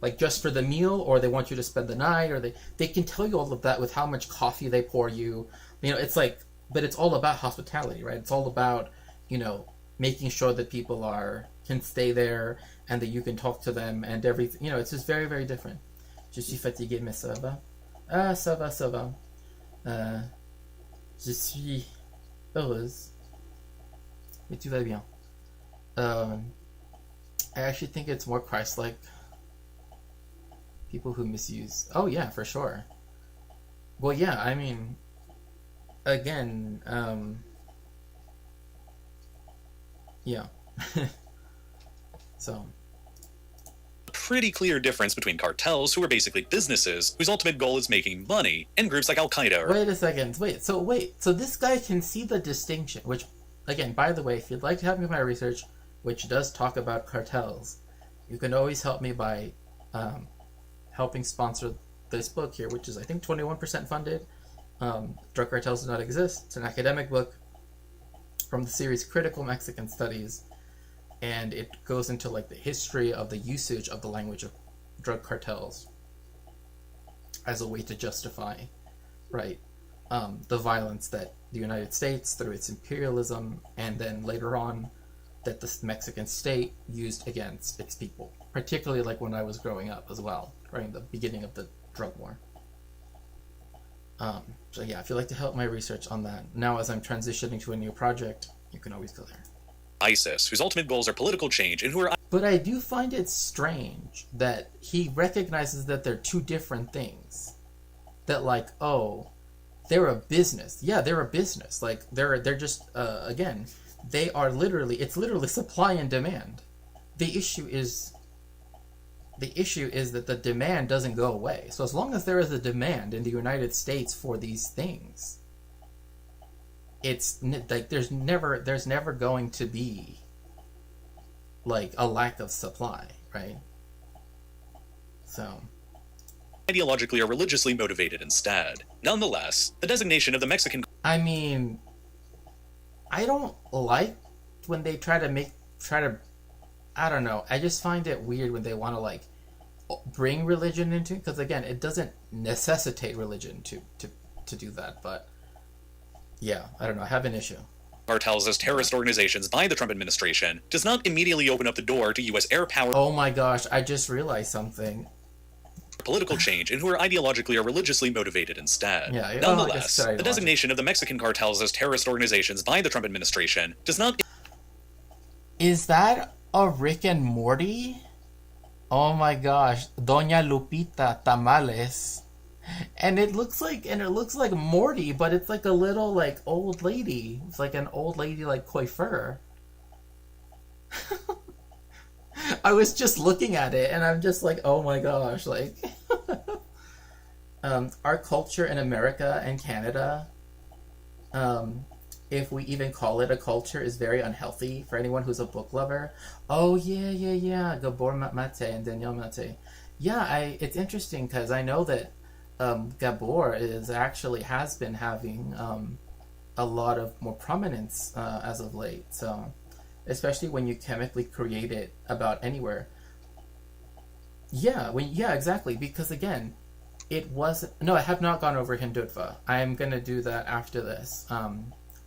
like just for the meal, or they want you to spend the night, or they can tell you all of that with how much coffee they pour you. It's like, but it's all about hospitality, right? It's all about, making sure that people can stay there and that you can talk to them and everything. It's just very, very different. Je suis fatigué, mais ça va. Ah, ça va, ça va. Je suis heureuse. Mais tout va bien. I actually think it's more Christ-like. People who misuse. Oh yeah, for sure. Well, yeah. I mean, again, yeah. So. Pretty clear difference between cartels, who are basically businesses whose ultimate goal is making money, and groups like Al Qaeda. Wait a second. So this guy can see the distinction. Which, again, by the way, if you'd like to help me with my research, which does talk about cartels, you can always help me by helping sponsor this book here, which is I think 21% funded. Drug Cartels Do Not Exist. It's an academic book from the series Critical Mexican Studies, and it goes into like the history of the usage of the language of drug cartels as a way to justify, right, the violence that the United States, through its imperialism, and then later on that the Mexican state used against its people, particularly like when I was growing up as well, right in the beginning of the drug war. So yeah, if you'd like to help my research on that, now as I'm transitioning to a new project, you can always go there. ISIS, whose ultimate goals are political change and who are... But I do find it strange that he recognizes that they're two different things. That like, oh, they're a business. Yeah, they're a business. Like they're just again, it's literally supply and demand. The issue is that the demand doesn't go away. So as long as there is a demand in the United States for these things, it's like there's never going to be like a lack of supply, right? So ideologically or religiously motivated instead. Nonetheless, the designation of the Mexican... I mean, I don't like when they try to I don't know. I just find it weird when they want to like bring religion into it, because again, it doesn't necessitate religion to do that. But yeah, I don't know. I have an issue. cartels as terrorist organizations by the Trump administration does not immediately open up the door to U.S. air power Oh my gosh, I just realized something. political change and who are ideologically or religiously motivated instead. Yeah, I Nonetheless, guess the designation of the Mexican cartels as terrorist organizations by the Trump administration does not... Is that a Rick and Morty? Oh my gosh, Doña Lupita Tamales. And it looks like Morty, but it's like a little like old lady. It's like an old lady like coiffeur. I was just looking at it and I'm just like, oh my gosh, like our culture in America and Canada, if we even call it a culture, is very unhealthy for anyone who's a book lover. Oh yeah. Gabor Mate and Daniel Mate. Yeah, it's interesting because I know that Gabor has been having a lot of more prominence as of late. So, especially when you chemically create it about anywhere. Yeah, exactly. Because again, it wasn't. No, I have not gone over Hindutva. I am gonna do that after this.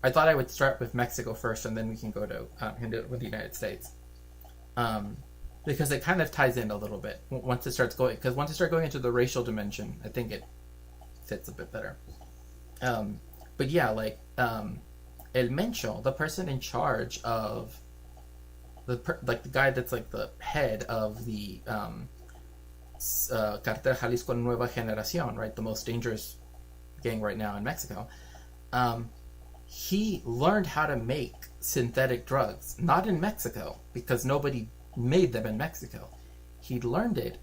I thought I would start with Mexico first, and then we can go to Hindutva with the United States. Because it kind of ties in a little bit once it starts going. Because once you start going into the racial dimension, I think it fits a bit better. But yeah, like El Mencho, the person in charge of the guy that's like the head of the Cartel Jalisco Nueva Generación, right, the most dangerous gang right now in Mexico. He learned how to make synthetic drugs, not in Mexico, because nobody made them in Mexico. He learned it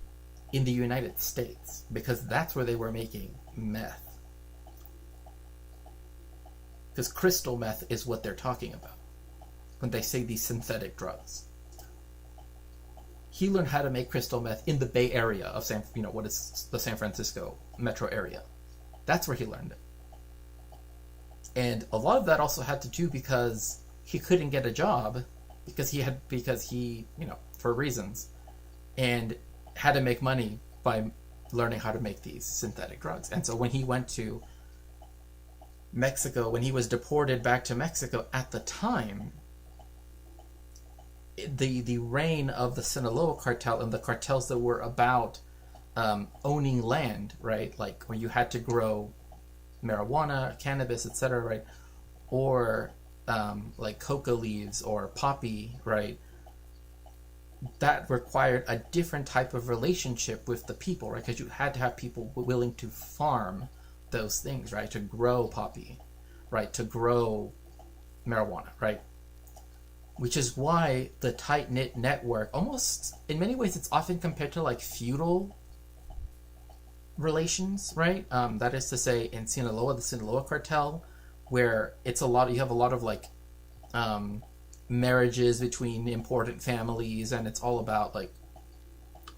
in the United States, because that's where they were making meth. Because crystal meth is what they're talking about when they say these synthetic drugs. He learned how to make crystal meth in the Bay Area of what is the San Francisco metro area. That's where he learned it. And a lot of that also had to do because he couldn't get a job because he for reasons, and had to make money by learning how to make these synthetic drugs. And so when he went to Mexico, when he was deported back to Mexico at the time, the reign of the Sinaloa cartel and the cartels that were about owning land, right? Like when you had to grow marijuana, cannabis, etc., right? Or like coca leaves or poppy, right? That required a different type of relationship with the people, right? Because you had to have people willing to farm those things, right? To grow poppy, right? To grow marijuana, right? Which is why the tight-knit network, almost in many ways, it's often compared to like feudal relations, right? That is to say, in Sinaloa, the Sinaloa cartel, where you have a lot of like marriages between important families, and it's all about like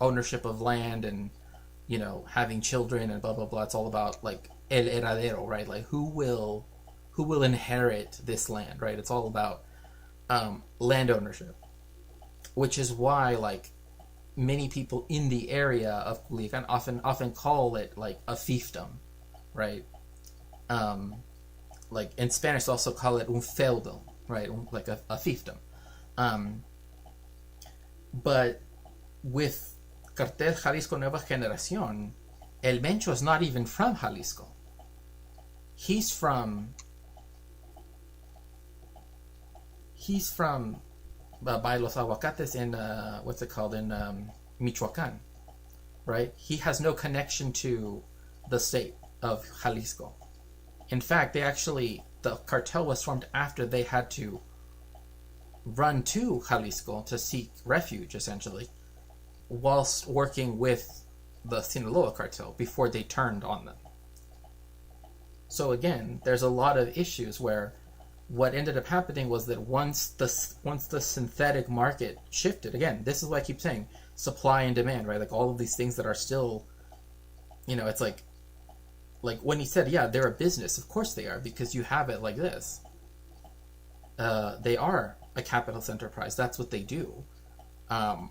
ownership of land and having children and blah blah blah. It's all about like el heredero, right? Like who will inherit this land, right? It's all about land ownership, which is why like many people in the area of Culiacan often call it like a fiefdom, right? Like in Spanish, they also call it un feudo, right? Like a fiefdom. But with Cartel Jalisco Nueva Generación, El Mencho is not even from Jalisco. He's from by Los Aguacates in what's it called, in Michoacán, right? He has no connection to the state of Jalisco. In fact, the cartel was formed after they had to run to Jalisco to seek refuge, essentially, whilst working with the Sinaloa cartel before they turned on them. So again, there's a lot of issues where what ended up happening was that once the synthetic market shifted, again, this is what I keep saying, supply and demand, right? Like all of these things that are still, it's like when he said, yeah, they're a business, of course they are, because you have it like this. They are a capitalist enterprise. That's what they do. And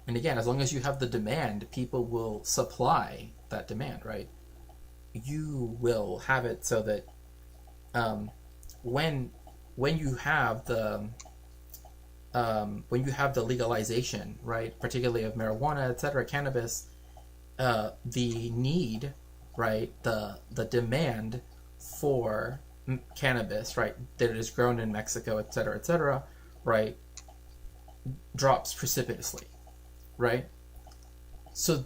again, as long as you have the demand, people will supply that demand, right? You will have it so that when when you have the legalization, right, particularly of marijuana, etc., cannabis, the need, right, the demand for cannabis, right, that is grown in Mexico, etc., right, drops precipitously, right? So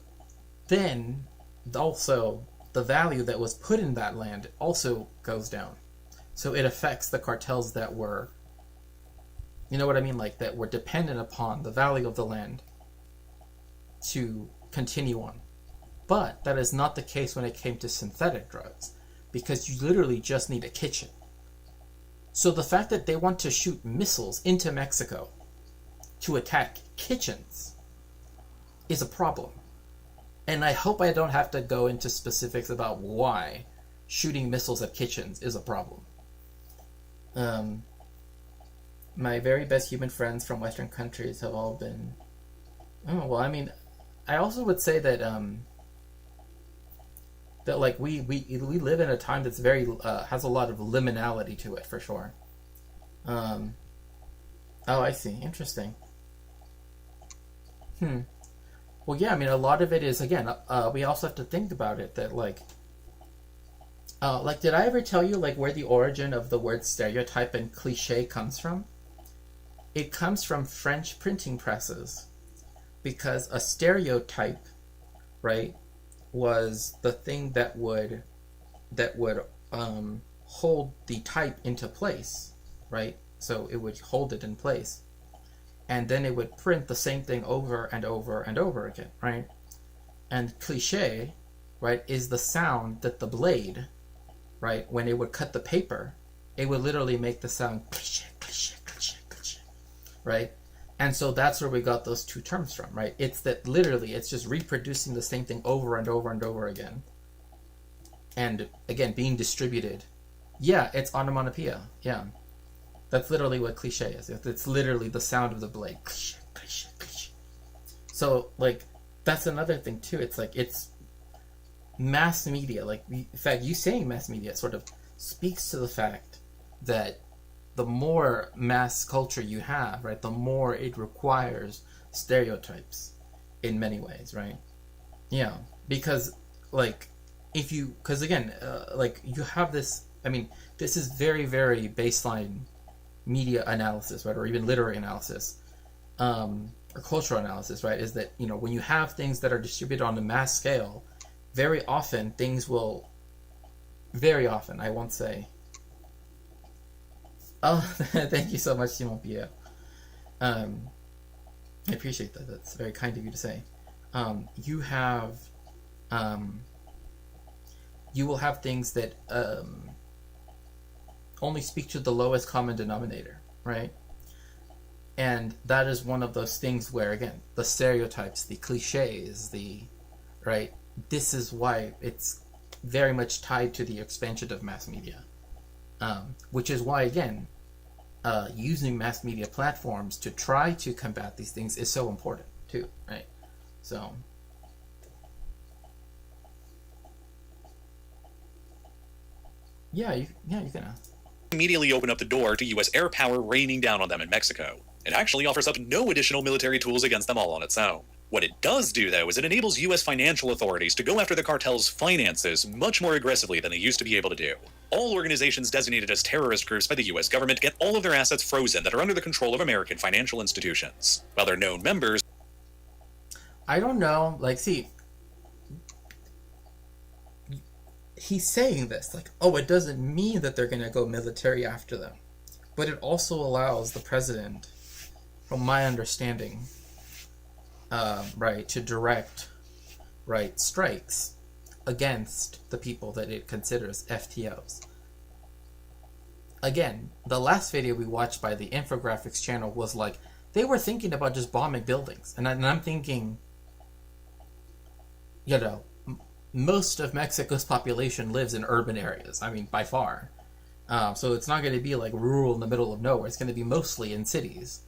then also the value that was put in that land also goes down. So it affects the cartels that were, you know what I mean, like that were dependent upon the value of the land to continue on. But that is not the case when it came to synthetic drugs, because you literally just need a kitchen. So the fact that they want to shoot missiles into Mexico to attack kitchens is a problem. And I hope I don't have to go into specifics about why shooting missiles at kitchens is a problem. My very best human friends from Western countries have all been... Oh, well, I mean, I also would say that that like we live in a time that's very has a lot of liminality to it, for sure. Oh, I see. Interesting. Well, yeah, I mean, a lot of it is, again, we also have to think about it, that like, did I ever tell you like where the origin of the word stereotype and cliche comes from? It comes from French printing presses, because a stereotype, right, was the thing that would hold the type into place, right? So it would hold it in place, and then it would print the same thing over and over and over again, right? And cliche, right, is the sound that the blade, right, when it would cut the paper, it would literally make the sound cliche, cliche, cliche, cliche, right? And so that's where we got those two terms from, right? It's that literally it's just reproducing the same thing over and over and over again. And again, being distributed. Yeah, it's onomatopoeia. Yeah. That's literally what cliche is. It's literally the sound of the blade. Cliche, cliche, cliche. So, like, that's another thing, too. It's like, it's mass media. Like, in fact, you saying mass media sort of speaks to the fact that the more mass culture you have, right, the more it requires stereotypes in many ways, right? Yeah, because, like, because again, like, you have this, I mean, this is very, very baseline media analysis, right, or even literary analysis, or cultural analysis, right, is that, you know, when you have things that are distributed on a mass scale, very often, I won't say, oh, thank you so much, Simon Pierre. I appreciate that. That's very kind of you to say. You will have things that only speak to the lowest common denominator, right? And that is one of those things where, again, the stereotypes, the cliches, right? This is why it's very much tied to the expansion of mass media. Which is why, again, using mass media platforms to try to combat these things is so important too, right? So, yeah, you can ask. Immediately open up the door to U.S. air power raining down on them in Mexico. It actually offers up no additional military tools against them all on its own. What it does do, though, is it enables U.S. financial authorities to go after the cartel's finances much more aggressively than they used to be able to do. All organizations designated as terrorist groups by the U.S. government get all of their assets frozen that are under the control of American financial institutions. While their known members... I don't know, like, see, he's saying this, like, oh, it doesn't mean that they're going to go military after them. But it also allows the president, from my understanding, right, to direct, right, strikes against the people that it considers FTOs. Again, the last video we watched by the Infographics channel was like, they were thinking about just bombing buildings. And I'm thinking, you know, most of Mexico's population lives in urban areas. I mean, by far. So it's not going to be like rural in the middle of nowhere. It's going to be mostly in cities.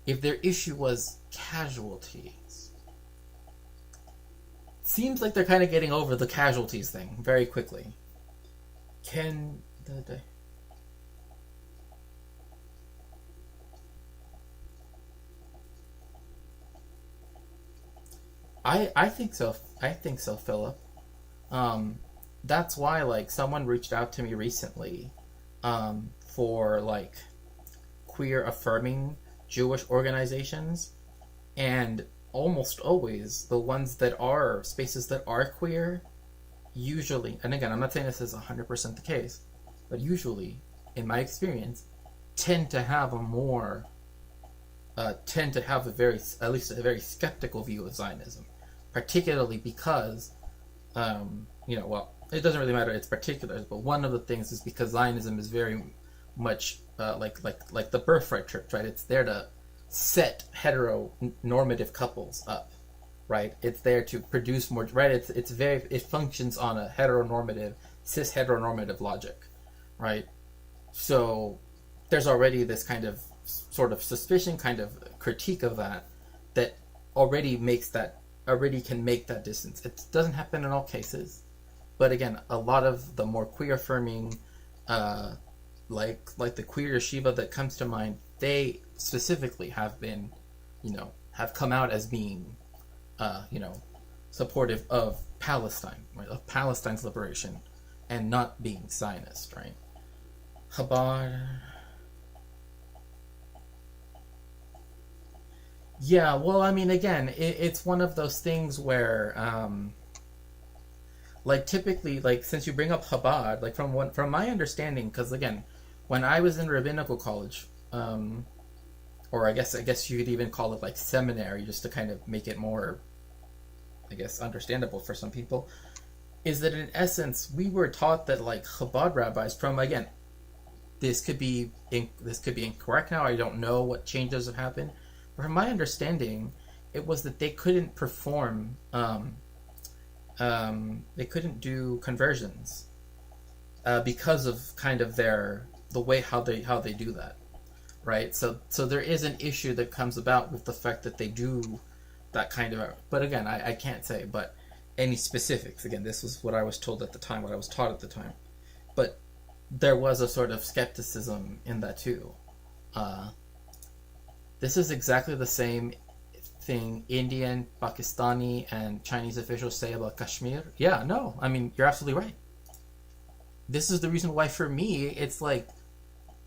If their issue was casualties, seems like they're kind of getting over the casualties thing very quickly. I think so. I think so, Philip. That's why, like, someone reached out to me recently, for like queer affirming Jewish organizations, and almost always the ones that are spaces that are queer, usually, and again, I'm not saying this is 100% the case, but usually, in my experience, tend to have a more tend to have a very, at least a very skeptical view of Zionism, particularly because, well, it doesn't really matter its particulars, but one of the things is because Zionism is very much like the birthright church, right? It's there to set heteronormative couples up, right? It's there to produce more, right? It functions on a cis heteronormative logic, right? So there's already this kind of sort of suspicion, kind of critique of that already can make that distance. It doesn't happen in all cases, but again, a lot of the more queer affirming, like the queer yeshiva that comes to mind, they specifically have been, have come out as being, supportive of Palestine, right? Of Palestine's liberation, and not being Zionist, right? Chabad. Yeah, well, I mean, again, it's one of those things where, like, typically, like, since you bring up Chabad, like, from my understanding, because, again, when I was in rabbinical college, or I guess you could even call it, like, seminary, just to kind of make it more, I guess, understandable for some people, is that, in essence, we were taught that, like, Chabad rabbis from, again, this could be incorrect now, I don't know what changes have happened, from my understanding, it was that they couldn't perform, they couldn't do conversions, because of kind of the way how they do that, right? So there is an issue that comes about with the fact that they do that kind of. But again, I can't say, but any specifics. Again, this was what I was told at the time, what I was taught at the time, but there was a sort of skepticism in that too. This is exactly the same thing Indian, Pakistani, and Chinese officials say about Kashmir. Yeah, no, I mean, you're absolutely right. This is the reason why, for me, it's like,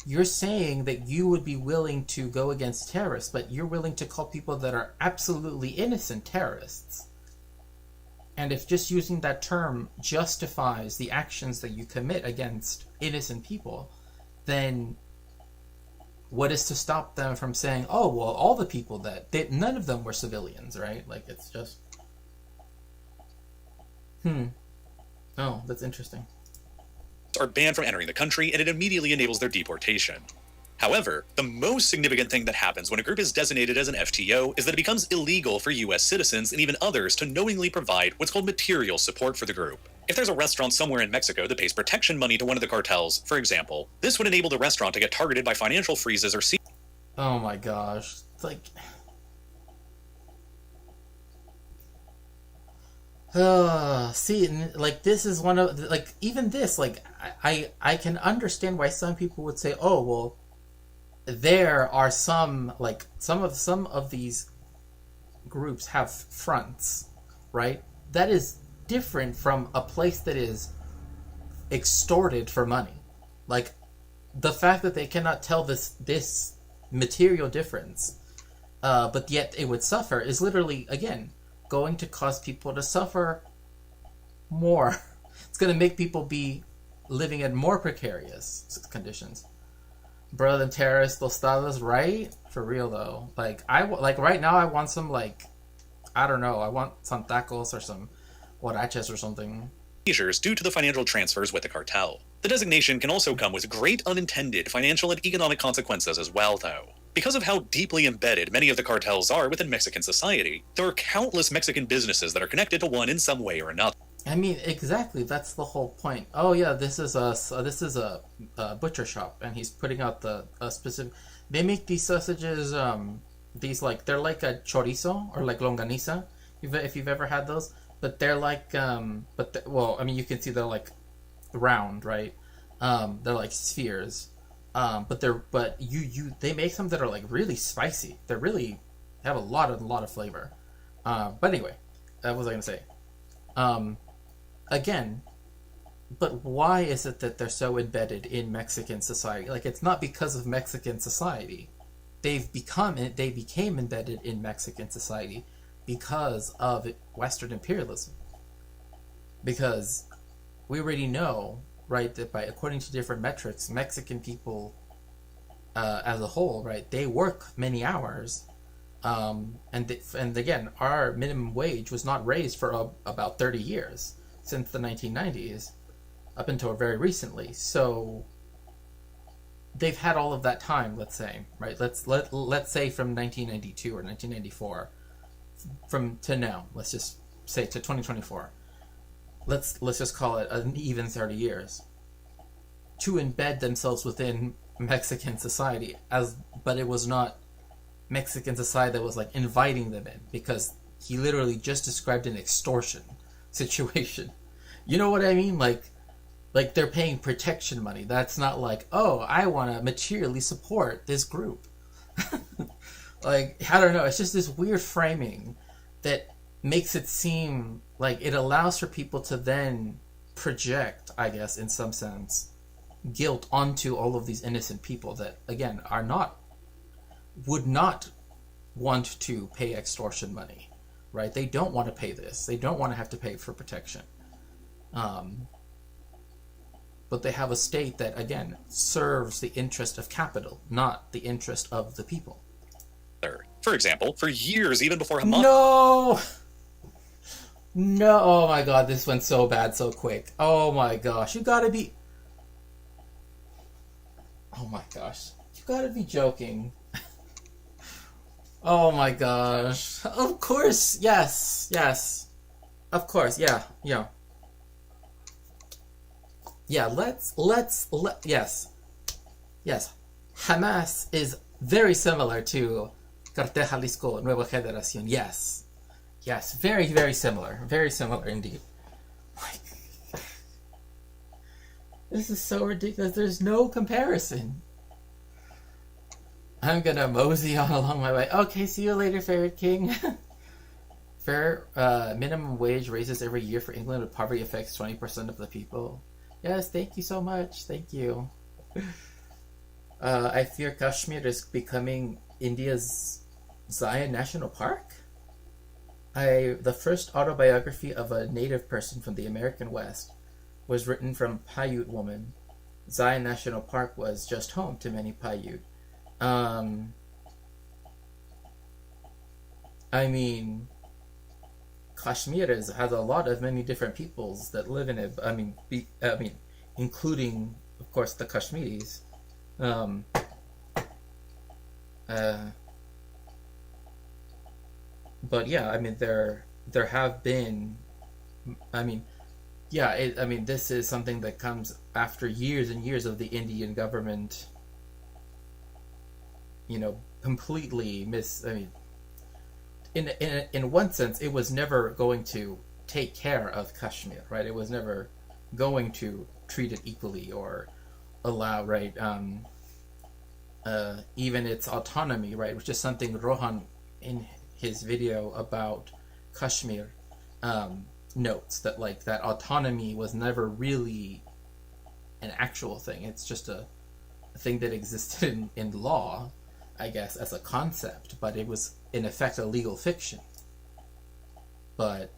you're saying that you would be willing to go against terrorists, but you're willing to call people that are absolutely innocent terrorists. And if just using that term justifies the actions that you commit against innocent people, then what is to stop them from saying, oh, well, all the people none of them were civilians, right? Like, it's just... Oh, that's interesting. Are banned from entering the country, and it immediately enables their deportation. However, the most significant thing that happens when a group is designated as an FTO is that it becomes illegal for US citizens and even others to knowingly provide what's called material support for the group. If there's a restaurant somewhere in Mexico that pays protection money to one of the cartels, for example, this would enable the restaurant to get targeted by financial freezes or Oh my gosh. It's like... see, like, this is one of, like, even this, like, I can understand why some people would say, oh, well, there are some, like, some of these groups have fronts, right? That is different from a place that is extorted for money. Like, the fact that they cannot tell this material difference, but yet it would suffer, is literally, again, going to cause people to suffer more. It's going to make people be living in more precarious conditions. Brother than terrorists, tostadas, right? For real though. Like, right now I want some, like, I don't know, I want some tacos or some huaraches or something. Seizures due to the financial transfers with the cartel. The designation can also come with great unintended financial and economic consequences as well, though. Because of how deeply embedded many of the cartels are within Mexican society, there are countless Mexican businesses that are connected to one in some way or another. I mean, exactly. That's the whole point. Oh yeah, this is a butcher shop, and he's putting out a specific. They make these sausages. They're like a chorizo or like longaniza, if you've ever had those. But they're like well, I mean, you can see they're like round, right? They're like spheres. But they make some that are like really spicy. They have a lot of flavor. But anyway, what was I gonna say? Again, but why is it that they're so embedded in Mexican society? Like, it's not because of Mexican society. They became embedded in Mexican society because of Western imperialism. Because we already know, right, that according to different metrics, Mexican people as a whole, right, they work many hours, and again, our minimum wage was not raised for about 30 years since the 1990s, up until very recently. So they've had all of that time, let's say, right? Let's say from 1992 or 1994, from to now. Let's just say to 2024. Let's just call it an even 30 years to embed themselves within Mexican society, but it was not Mexican society that was like inviting them in, because he literally just described an extortion situation. You know what I mean? Like they're paying protection money. That's not like, oh, I want to materially support this group. Like, I don't know. It's just this weird framing that makes it seem like it allows for people to then project, I guess, in some sense, guilt onto all of these innocent people that, again, would not want to pay extortion money, right? They don't want to pay this. They don't want to have to pay for protection. But they have a state that, again, serves the interest of capital, not the interest of the people. For example, for years, even before Hamas... No, oh my god, this went so bad so quick. Oh my gosh, you gotta be... Oh my gosh, you gotta be joking. Oh my gosh. Of course, yes. Of course, yeah. Yeah, yes. Hamas is very similar to Cartel Jalisco Nueva Generación. Yes, very, very similar. Very similar indeed. This is so ridiculous. There's no comparison. I'm gonna mosey on along my way. Okay, see you later, Ferret King. Fair minimum wage raises every year for England, but poverty affects 20% of the people. Yes, thank you so much. Thank you. I fear Kashmir is becoming India's Zion National Park. The first autobiography of a native person from the American West was written from Paiute woman. Zion National Park was just home to many Paiute. I mean, Kashmir has a lot of many different peoples that live in it. I mean, including, of course, the Kashmiris. But yeah, I mean, there have been, this is something that comes after years and years of the Indian government, completely in one sense, it was never going to take care of Kashmir, right? It was never going to treat it equally or allow, right, even its autonomy, right, which is something Rohan in his video about Kashmir notes, that like that autonomy was never really an actual thing. It's just a thing that existed in law, I guess, as a concept, but it was in effect a legal fiction. But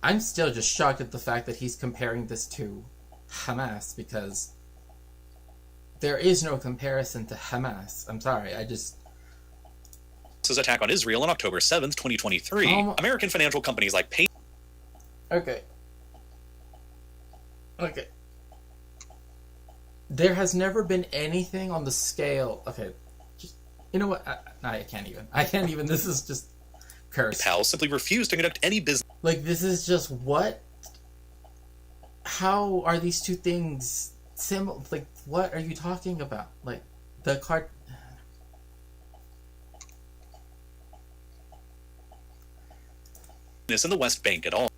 I'm still just shocked at the fact that he's comparing this to Hamas, because there is no comparison to Hamas. I'm sorry, His attack on Israel on October 7th, 2023, American financial companies like Pay... Okay. There has never been anything on the scale... Okay, you know what? I can't even. This is just cursed. PayPal simply refused to conduct any business... Like, this is just what? How are these two things similar? Like, what are you talking about? Like, the card... in the West Bank at all.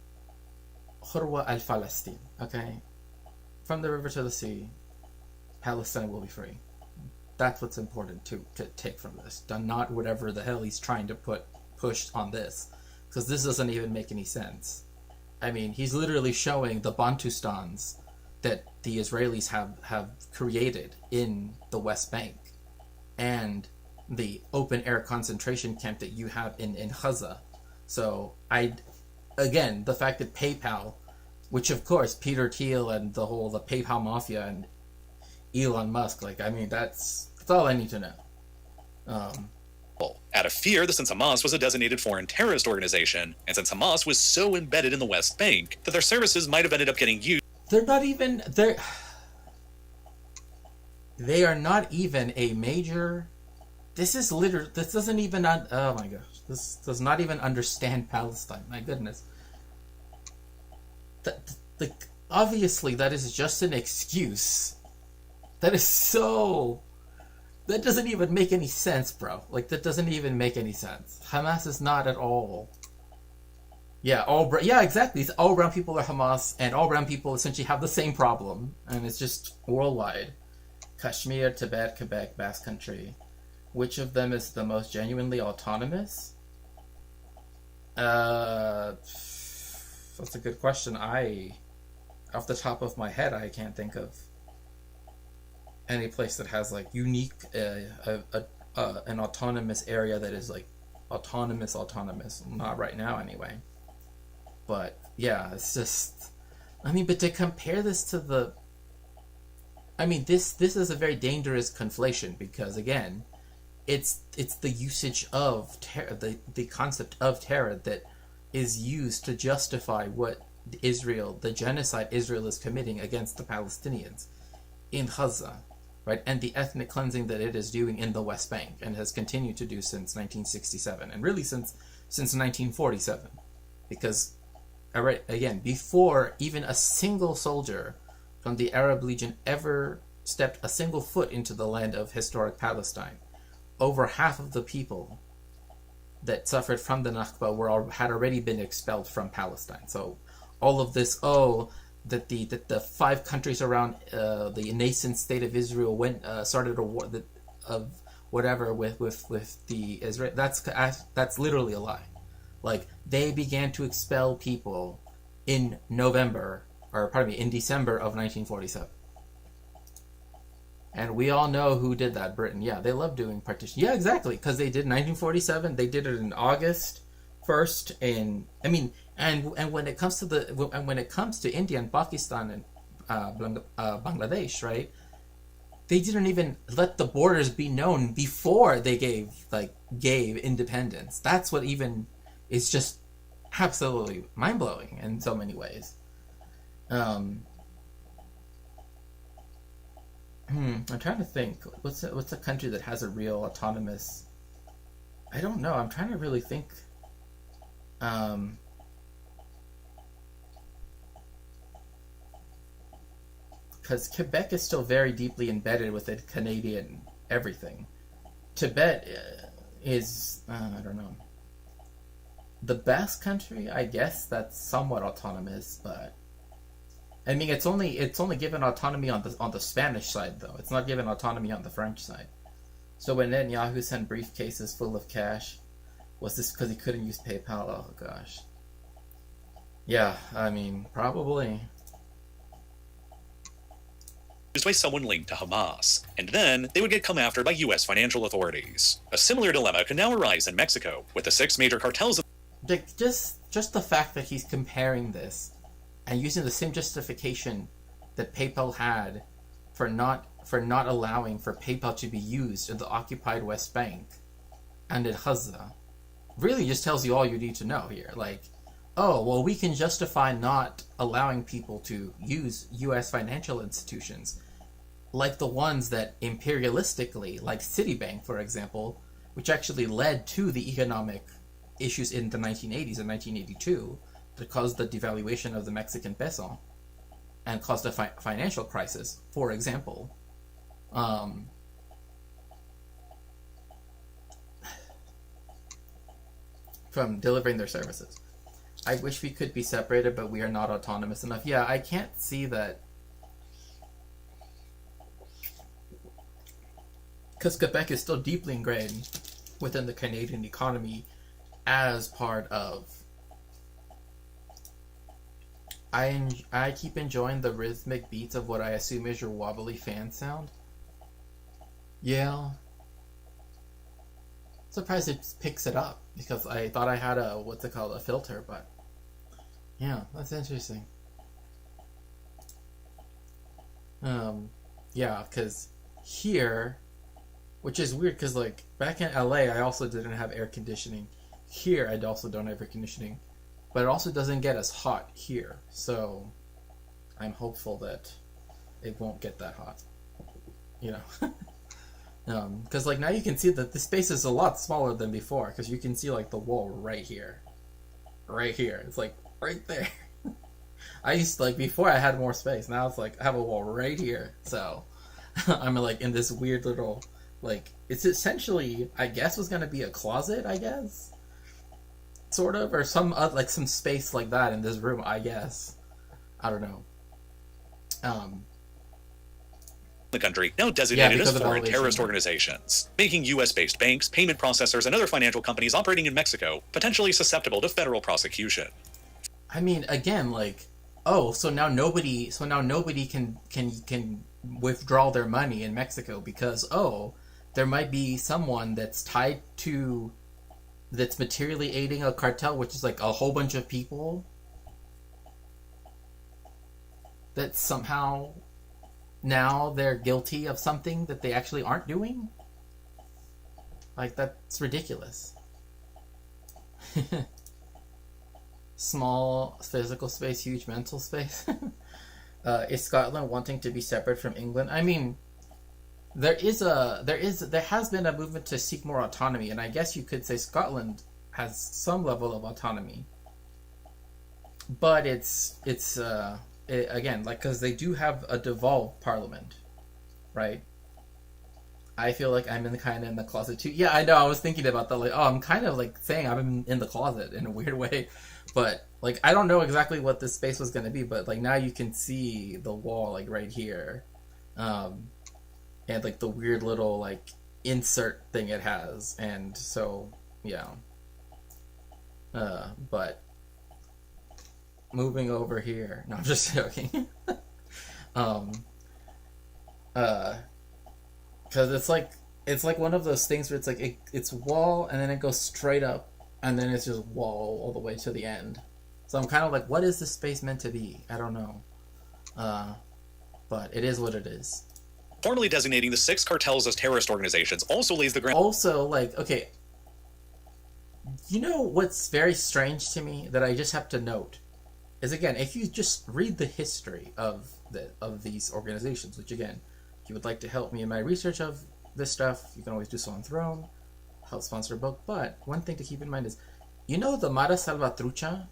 Khurwa al-Falastin, okay? From the river to the sea, Palestine will be free. That's what's important to take from this. Not whatever the hell he's trying to push on this. because this doesn't even make any sense. I mean, he's literally showing the Bantustans that the Israelis have created in the West Bank, and the open-air concentration camp that you have in Gaza. So, again, the fact that PayPal, which of course Peter Thiel and the PayPal mafia and Elon Musk, like, I mean, that's all I need to know. Out of fear that since Hamas was a designated foreign terrorist organization, and since Hamas was so embedded in the West Bank, that their services might have ended up getting used. They are not even a major. This doesn't even, oh my gosh, this does not even understand Palestine, my goodness. Obviously that is just an excuse. That doesn't even make any sense, bro. Like, that doesn't even make any sense. Hamas is not at all. Yeah, exactly. All brown people are Hamas, and all brown people essentially have the same problem, and it's just worldwide. Kashmir, Tibet, Quebec, Basque Country. Which of them is the most genuinely autonomous? That's a good question. Off the top of my head, I can't think of any place that has like unique an autonomous area that is like autonomous. Not right now, anyway. But yeah, it's just. I mean, but to compare this to the. I mean, this is a very dangerous conflation because again, it's the usage of the concept of terror that is used to justify what the genocide Israel is committing against the Palestinians in Gaza, right? And the ethnic cleansing that it is doing in the West Bank and has continued to do since 1967 and really since 1947, because again, before even a single soldier from the Arab Legion ever stepped a single foot into the land of historic Palestine, over half of the people that suffered from the Nakba had already been expelled from Palestine. So all of this, that the 5 countries around the nascent state of Israel started a war of whatever with the Israel. That's literally a lie. Like, they began to expel people in December of 1947. And we all know who did that, Britain. Yeah, they love doing partition. Yeah, exactly, because they did 1947. They did it in August 1st, and when it comes to India and Pakistan and Bangladesh, right? They didn't even let the borders be known before they gave independence. That's what even is just absolutely mind blowing in so many ways. I'm trying to think. What's a country that has a real autonomous? I don't know. I'm trying to really think. Because Quebec is still very deeply embedded with it, Canadian everything. Tibet is I don't know. The Basque Country, I guess that's somewhat autonomous, but I mean, it's only given autonomy on the Spanish side, though. It's not given autonomy on the French side. So when Netanyahu sent briefcases full of cash, was this because he couldn't use PayPal? Oh gosh. Yeah, I mean, probably. Used by someone linked to Hamas, and then they would get come after by U.S. financial authorities. A similar dilemma can now arise in Mexico, with the 6 major cartels. Just the fact that he's comparing this and using the same justification that PayPal had for not allowing for PayPal to be used in the occupied West Bank and in Gaza really just tells you all you need to know here. Like, oh, well, we can justify not allowing people to use U.S. financial institutions like the ones that imperialistically, like Citibank, for example, which actually led to the economic issues in the 1980s and 1982 that caused the devaluation of the Mexican peso and caused a financial crisis, for example. From delivering their services. I wish we could be separated, but we are not autonomous enough. Yeah, I can't see that. Because Quebec is still deeply ingrained within the Canadian economy as part of. I keep enjoying the rhythmic beats of what I assume is your wobbly fan sound. Yeah. Surprised it picks it up, because I thought I had a, what's it called, a filter, but yeah, that's interesting. Yeah, because here, which is weird, because like back in LA I also didn't have air conditioning. Here I also don't have air conditioning, but it also doesn't get as hot here, so I'm hopeful that it won't get that hot, you know. Because like now you can see that the space is a lot smaller than before, because you can see like the wall right here. It's like right there. I used to, like, before I had more space, now it's like I have a wall right here, so I'm like in this weird little, like, it's essentially, I guess, was gonna be a closet, I guess, sort of, or some like some space like that in this room, I guess. I don't know. The country now designated because as of foreign elevation. terrorist organizations, making U.S.-based banks, payment processors, and other financial companies operating in Mexico potentially susceptible to federal prosecution. I mean, again, like, oh, so now nobody can withdraw their money in Mexico because, oh, there might be someone that's tied to, that's materially aiding a cartel, which is like a whole bunch of people that somehow now they're guilty of something that they actually aren't doing. Like, that's ridiculous. Small physical space, huge mental space. Is Scotland wanting to be separate from England? I mean, there has been a movement to seek more autonomy, and I guess you could say Scotland has some level of autonomy. But again, like, because they do have a devolved parliament, right? I feel like I'm kind of in the closet too. Yeah, I know. I was thinking about that. Like, oh, I'm kind of like saying I'm in the closet in a weird way, but like I don't know exactly what this space was going to be. But like now you can see the wall like right here, and like the weird little like insert thing it has, and so yeah. But moving over here. No, I'm just joking. Because it's like one of those things where it's like it's wall and then it goes straight up and then it's just wall all the way to the end. So I'm kind of like, what is this space meant to be? I don't know. But it is what it is. Formally designating the 6 cartels as terrorist organizations also lays the ground. Also, like, okay, you know what's very strange to me that I just have to note is, again, if you just read the history of these organizations, which again, if you would like to help me in my research of this stuff, you can always do so on Throne, help sponsor a book. But one thing to keep in mind is, you know, the Mara Salvatrucha,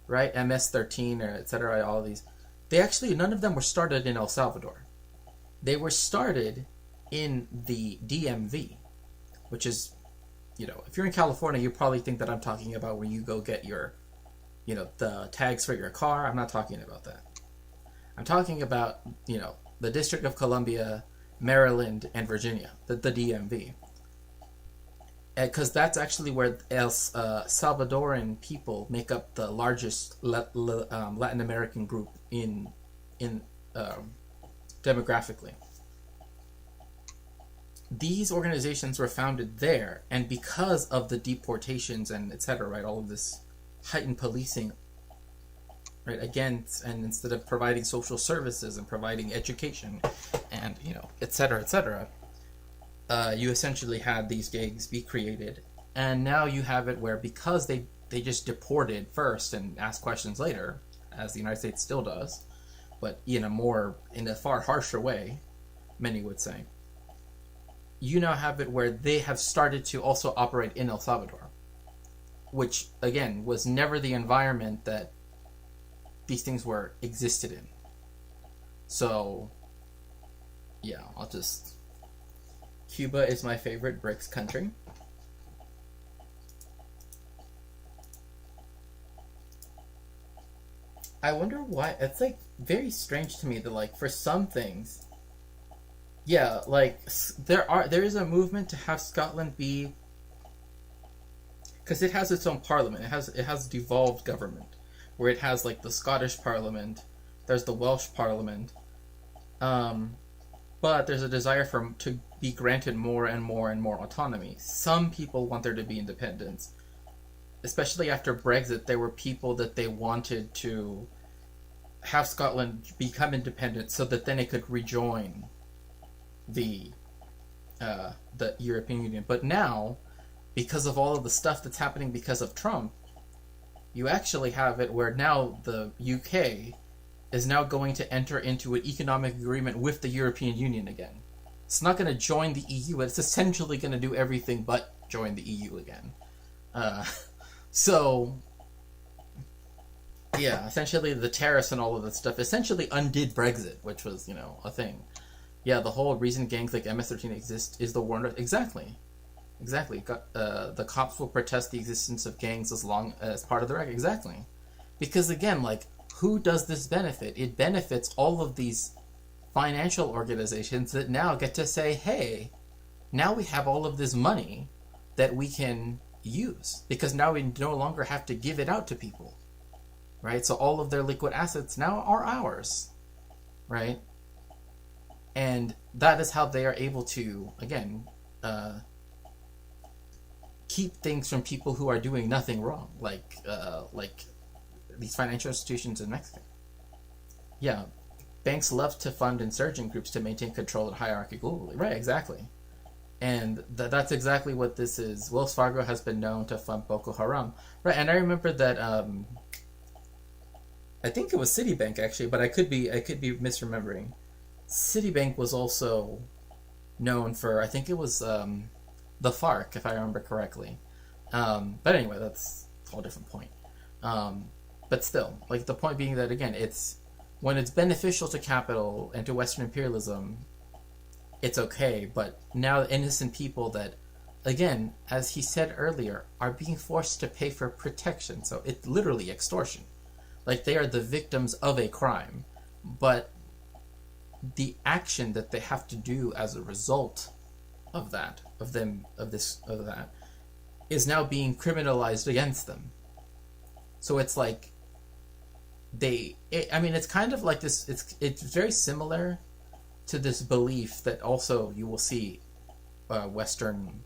right? MS-13 or etc. All of these, they actually, none of them were started in El Salvador. They were started in the DMV, which is, you know, if you're in California, you probably think that I'm talking about where you go get your, you know, the tags for your car. I'm not talking about that. I'm talking about, you know, the District of Columbia, Maryland, and Virginia, the DMV. Because that's actually where Salvadoran people make up the largest Latin American group in demographically. These organizations were founded there, and because of the deportations and etc., right, all of this heightened policing, right, against, and instead of providing social services and providing education and, you know, etc., you essentially had these gangs be created. And now you have it where, because they just deported first and asked questions later, as the United States still does, but in a far harsher way, many would say, you now have it where they have started to also operate in El Salvador, which again was never the environment that these things existed in. So yeah, Cuba is my favorite BRICS country. I wonder why. It's like very strange to me that, like, for some things, yeah, like there is a movement to have Scotland be, because it has its own parliament. It has devolved government, where it has like the Scottish Parliament, there's the Welsh Parliament, but there's a desire to be granted more and more and more autonomy. Some people want there to be independence, especially after Brexit. There were people that they wanted to have Scotland become independent so that then it could rejoin the European Union. But now, because of all of the stuff that's happening because of Trump, you actually have it where now the UK is now going to enter into an economic agreement with the European Union again. It's not going to join the EU, it's essentially going to do everything but join the EU again. So, yeah, essentially the tariffs and all of that stuff essentially undid Brexit, which was, a thing. Yeah, the whole reason gangs like MS-13 exist is the war. Exactly. The cops will protest the existence of gangs as long as part of the record. Exactly. Because again, like, who does this benefit? It benefits all of these financial organizations that now get to say, hey, now we have all of this money that we can use, because now we no longer have to give it out to people, right? So all of their liquid assets now are ours, right? And that is how they are able to, again, keep things from people who are doing nothing wrong, like these financial institutions in Mexico. Yeah, banks love to fund insurgent groups to maintain control and hierarchy globally. Right, exactly. And that's exactly what this is. Wells Fargo has been known to fund Boko Haram. Right, and I remember that, I think it was Citibank, actually, but I could be misremembering. Citibank was also known for, I think it was the FARC, if I remember correctly. But anyway, that's a whole different point. But still, like, the point being that, again, it's when it's beneficial to capital and to Western imperialism, it's okay. But now innocent people that, again, as he said earlier, are being forced to pay for protection. So it's literally extortion. Like, they are the victims of a crime. But the action that they have to do as a result of that, is now being criminalized against them. So it's like it's kind of like this. It's very similar to this belief that also you will see Western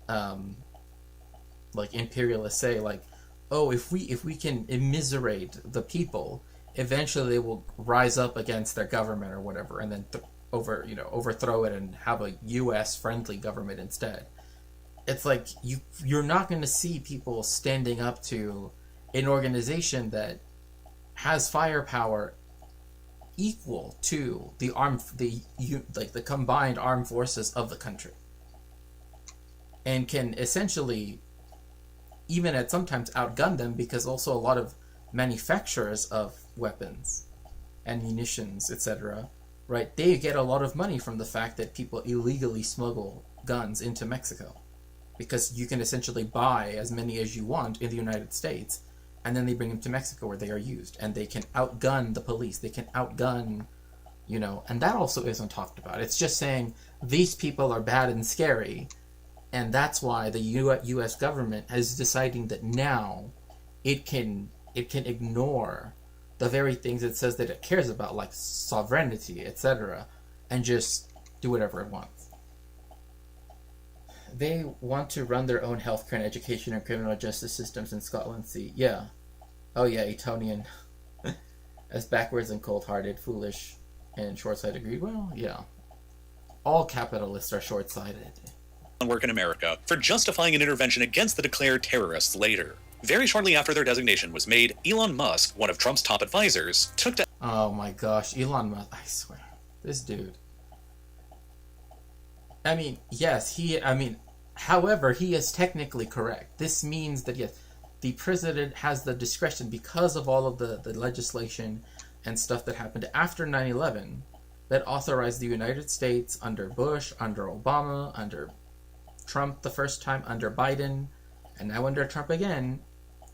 like imperialists say, like, oh, if we can immiserate the people, eventually they will rise up against their government or whatever, and then overthrow it and have a U.S. friendly government instead. It's like you're not going to see people standing up to an organization that has firepower equal to the combined armed forces of the country, and can essentially even at sometimes outgun them, because also a lot of manufacturers of weapons and munitions, etc., right, they get a lot of money from the fact that people illegally smuggle guns into Mexico, because you can essentially buy as many as you want in the United States, and then they bring them to Mexico where they are used, and they can outgun the police, they can outgun, and that also isn't talked about. It's just saying these people are bad and scary, and that's why the U.S. government is deciding that now it can ignore the very things it says that it cares about, like sovereignty, etc., and just do whatever it wants. They want to run their own healthcare and education and criminal justice systems in Scotland. See, yeah. Oh yeah, Etonian. As backwards and cold-hearted, foolish, and short-sighted greed. Well, yeah. All capitalists are short-sighted. Work in America for justifying an intervention against the declared terrorists later. Very shortly after their designation was made, Elon Musk, one of Trump's top advisors, took to... Oh my gosh, Elon Musk, I swear. This dude. I mean, yes, however, he is technically correct. This means that, yes, the president has the discretion, because of all of the legislation and stuff that happened after 9/11 that authorized the United States under Bush, under Obama, under Trump the first time, under Biden, and now under Trump again,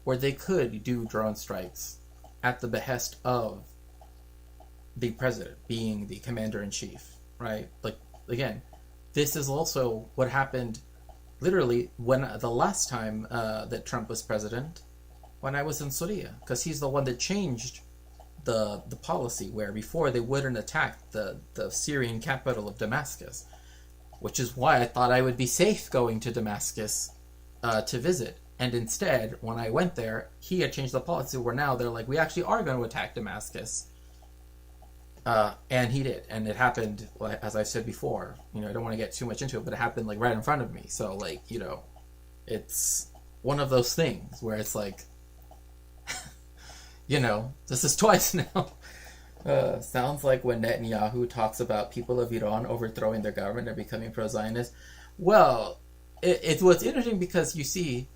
where they could do drone strikes at the behest of the president being the commander-in-chief, right? Like, again, this is also what happened literally when the last time that Trump was president, when I was in Syria, because he's the one that changed the policy where before they wouldn't attack the Syrian capital of Damascus, which is why I thought I would be safe going to Damascus to visit. And instead, when I went there, he had changed the policy where now they're like, we actually are going to attack Damascus. And he did. And it happened, as I've said before, you know, I don't want to get too much into it, but it happened like right in front of me. So like, you know, it's one of those things where it's like, you know, this is twice now. Sounds like when Netanyahu talks about people of Iran overthrowing their government and becoming pro-Zionist. Well, it's what's interesting because you see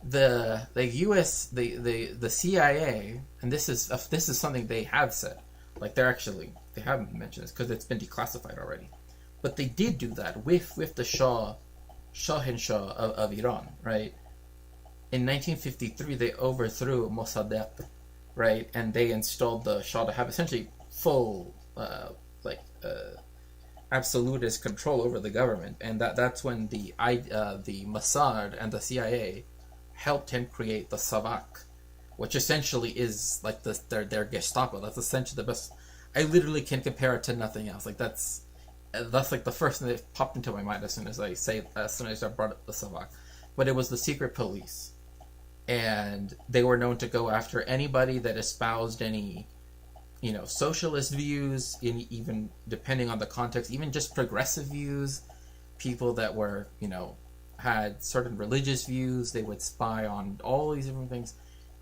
the U.S. the CIA, and this is something they have said. Like they haven't mentioned this because it's been declassified already, but they did do that with the Shah of Iran, right? In 1953, they overthrew Mossadegh, right, and they installed the Shah to have essentially full absolutist control over the government, and that's when the Mossad and the CIA helped him create the Savak, which essentially is like their Gestapo. That's essentially the best. I literally can compare it to nothing else. Like that's like the first thing that popped into my mind as soon as I brought up the Savak. But it was the secret police, and they were known to go after anybody that espoused any, you know, socialist views, even depending on the context, even just progressive views, people that were, you know, had certain religious views. They would spy on all these different things.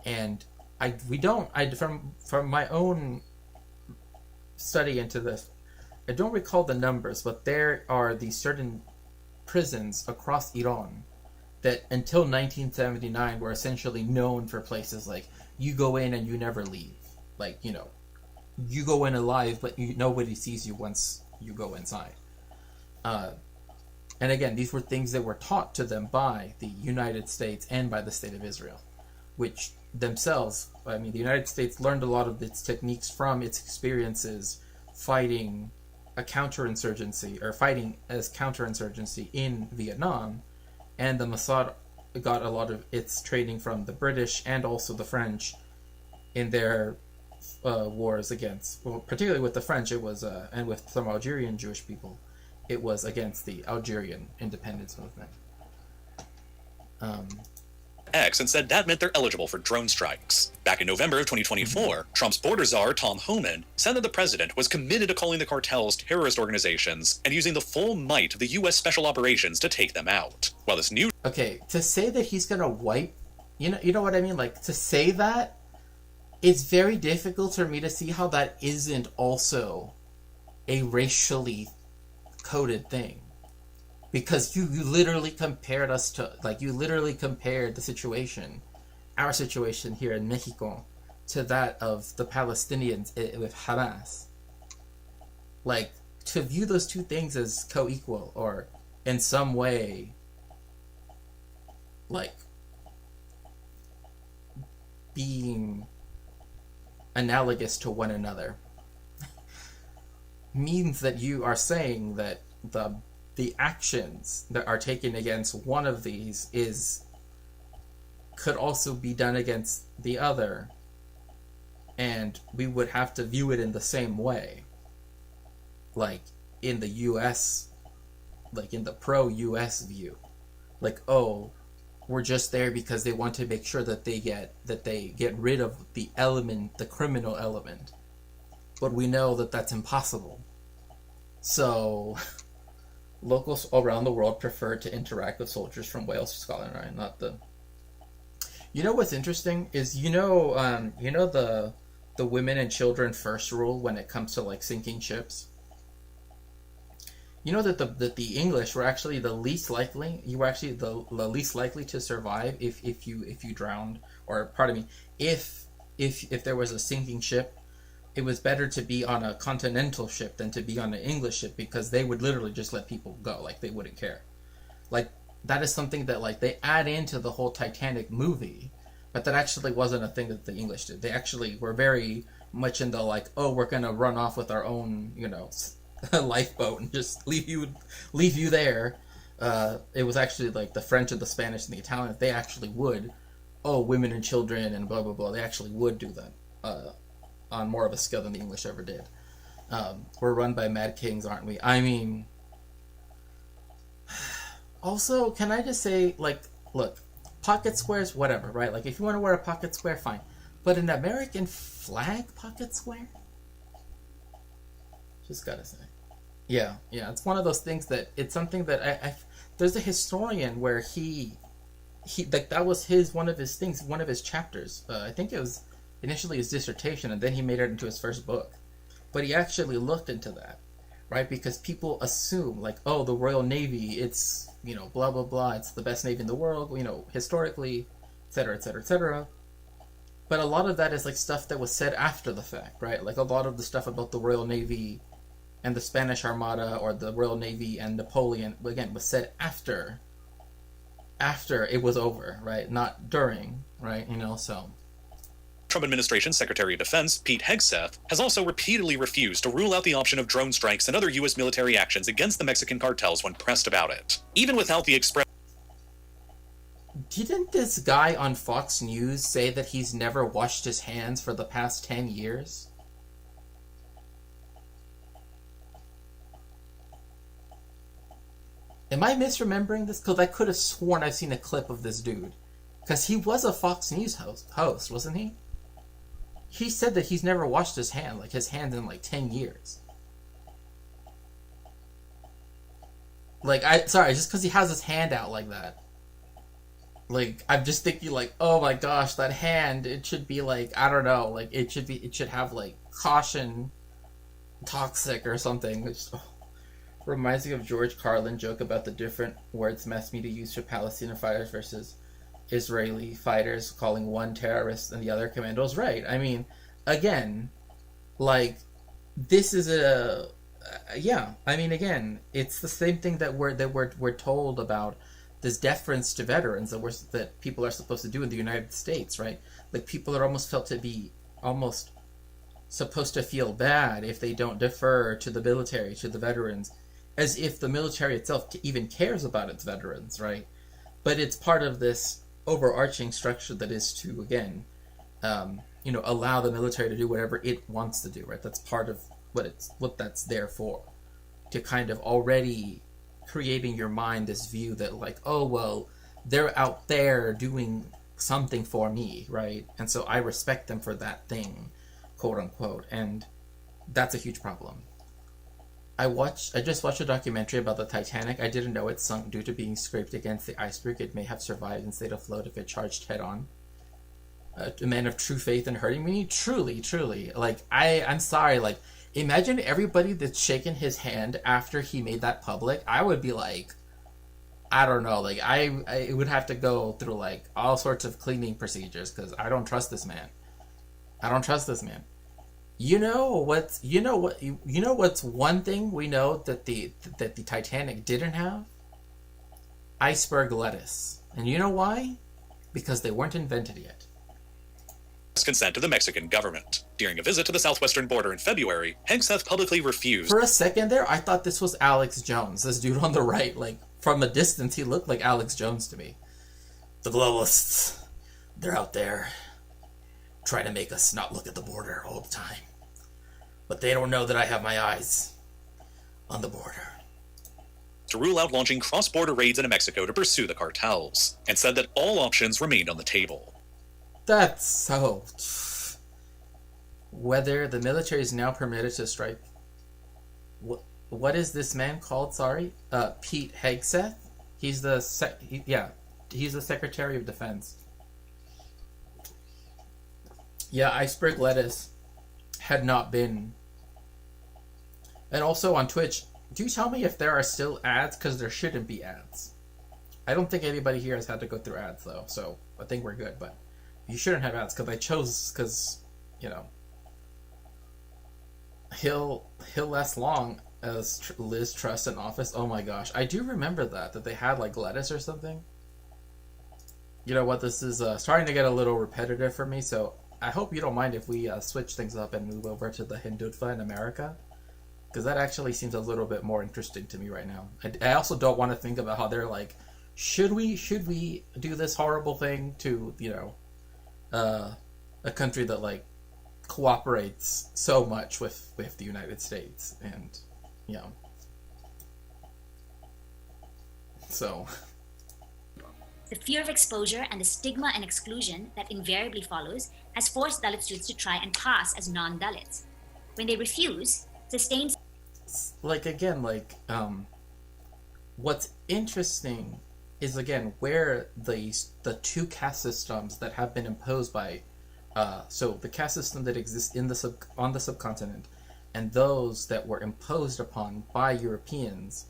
And from my own study into this, I don't recall the numbers, but there are these certain prisons across Iran that until 1979 were essentially known for places like you go in and you never leave. Like, you know, you go in alive, but nobody sees you once you go inside. And again, these were things that were taught to them by the United States and by the State of Israel, which themselves, I mean, the United States learned a lot of its techniques from its experiences fighting a counterinsurgency, or fighting as counterinsurgency in Vietnam, and the Mossad got a lot of its training from the British and also the French in their wars against, well, particularly with the French, it was, and with some Algerian Jewish people, it was against the Algerian independence movement. X and said that meant they're eligible for drone strikes. Back in November of 2024, Trump's border czar, Tom Homan, said that the president was committed to calling the cartels terrorist organizations and using the full might of the U.S. Special Operations to take them out. While this new... Okay, to say that he's gonna wipe... You know what I mean? Like, to say that, it's very difficult for me to see how that isn't also a racially coded thing. Because you literally compared us to, like, you literally compared the situation, our situation here in Mexico, to that of the Palestinians with Hamas. Like, to view those two things as co-equal, or in some way, like, being analogous to one another, means that you are saying that the actions that are taken against one of these could also be done against the other, and we would have to view it in the same way. Like in the US, like in the pro-US view, like, oh, we're just there because they want to make sure that they get rid of the element, the criminal element, but we know that that's impossible. So locals around the world prefer to interact with soldiers from Wales or Scotland, right? Not the... You know what's interesting is, the women and children first rule when it comes to like sinking ships. You know that the English were actually the least likely. You were actually the least likely to survive if you drowned, or pardon me, if there was a sinking ship. It was better to be on a continental ship than to be on an English ship, because they would literally just let people go. Like, they wouldn't care. Like, that is something that, like, they add into the whole Titanic movie, but that actually wasn't a thing that the English did. They actually were very much in the, like, oh, we're gonna run off with our own, lifeboat and just leave you there. It was actually like the French and the Spanish and the Italians. They actually would, oh, women and children and blah blah blah. They actually would do that on more of a scale than the English ever did. We're run by mad kings, aren't we? I mean, also, can I just say, like, look, pocket squares, whatever, right? Like, if you want to wear a pocket square, fine. But an American flag pocket square? Just gotta say. Yeah, it's one of those things that, it's something that I there's a historian where he like, that was one of his things, one of his chapters. I think it was initially his dissertation, and then he made it into his first book. But he actually looked into that, right? Because people assume, like, oh, the Royal Navy, it's, blah, blah, blah, it's the best Navy in the world, historically, etc., etc., etc. But a lot of that is, like, stuff that was said after the fact, right? Like, a lot of the stuff about the Royal Navy and the Spanish Armada, or the Royal Navy and Napoleon, again, was said after it was over, right? Not during, right? So... Trump administration Secretary of Defense Pete Hegseth has also repeatedly refused to rule out the option of drone strikes and other U.S. military actions against the Mexican cartels when pressed about it. Even without the express... Didn't this guy on Fox News say that he's never washed his hands for the past 10 years? Am I misremembering this? Because I could have sworn I've seen a clip of this dude. Because he was a Fox News host, wasn't he? He said that he's never washed his hands in like 10 years. Sorry, just because he has his hand out like that. Like, I'm just thinking, like, oh my gosh, that hand, it should be like, I don't know, like, it should have, like, caution, toxic or something, which reminds me of George Carlin joke about the different words mass media use for Palestinian fighters versus Israeli fighters, calling one terrorist and the other commandos. Right. I mean, again, like, this is again, it's the same thing that we're told about this deference to veterans that people are supposed to do in the United States, right? Like, people are almost supposed to feel bad if they don't defer to the military, to the veterans, as if the military itself even cares about its veterans, right? But it's part of this overarching structure that is to, again, allow the military to do whatever it wants to do, right? That's part of what that's there for, to kind of already creating your mind this view that, like, oh, well, they're out there doing something for me, right? And so I respect them for that thing, quote unquote, and that's a huge problem. I just watched a documentary about the Titanic. I didn't know it sunk due to being scraped against the iceberg. It may have survived and stayed afloat if it charged head on. A man of true faith in hurting me? Truly, truly. Like, I'm sorry, like, imagine everybody that's shaken his hand after he made that public. I would be like, I don't know, like, I would have to go through, like, all sorts of cleaning procedures, because I don't trust this man. You know what's one thing we know that the Titanic didn't have? Iceberg lettuce. And you know why? Because they weren't invented yet. Consent to the Mexican government. During a visit to the southwestern border in February, Hegseth publicly refused. For a second there, I thought this was Alex Jones. This dude on the right, like, from a distance, he looked like Alex Jones to me. The globalists, they're out there trying to make us not look at the border all the time. But they don't know that I have my eyes on the border. To rule out launching cross-border raids into Mexico to pursue the cartels, and said that all options remained on the table. That's so... Whether the military is now permitted to strike... What is this man called, sorry? Pete Hegseth? He's the he's the Secretary of Defense. Yeah, iceberg lettuce had not been... And also on Twitch, do you tell me if there are still ads? Because there shouldn't be ads. I don't think anybody here has had to go through ads, though, so I think we're good, but you shouldn't have ads, because he'll last long as Liz Truss in office. Oh my gosh, I do remember that they had, like, lettuce or something. You know what, this is starting to get a little repetitive for me, so I hope you don't mind if we switch things up and move over to the Hindutva in America. because that actually seems a little bit more interesting to me right now. I also don't want to think about how they're like, should we do this horrible thing to, you know, a country that like cooperates so much with the United States, and you know, so The fear of exposure and the stigma and exclusion that invariably follows has forced Dalit students to try and pass as non-Dalits. When they refuse, sustained like again, like what's interesting is again where the two caste systems that have been imposed by so the caste system that exists on the subcontinent, and those that were imposed upon by Europeans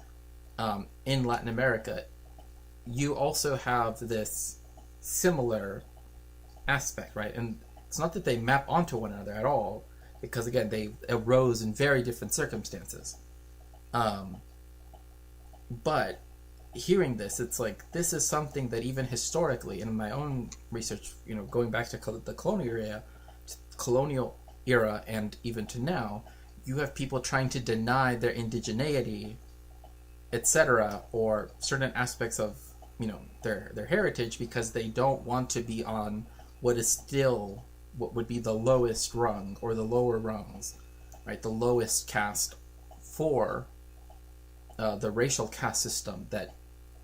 in Latin America, you also have this similar aspect, right? And it's not that they map onto one another at all, because again they arose in very different circumstances. But hearing this, it's like this is something that even historically, in my own research, you know, going back to the colonial era, and even to now, you have people trying to deny their indigeneity, etc., or certain aspects of, you know, their heritage, because they don't want to be on what is still what would be the lowest rung, or the lower rungs, right? The lowest caste for the racial caste system that,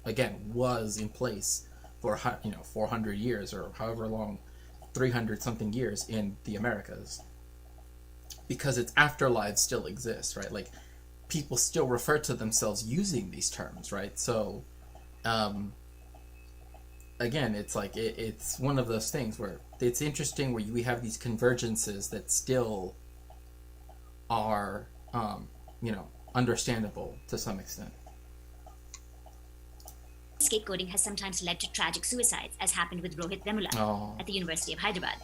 again, was in place for 400 years or however long, 300 something years in the Americas, because its afterlives still exist, right? Like people still refer to themselves using these terms, right? So again, it's like it's one of those things where it's interesting where we have these convergences that still are understandable to some extent. scapegoating has sometimes led to tragic suicides, as happened with Rohit Vemula at the University of Hyderabad.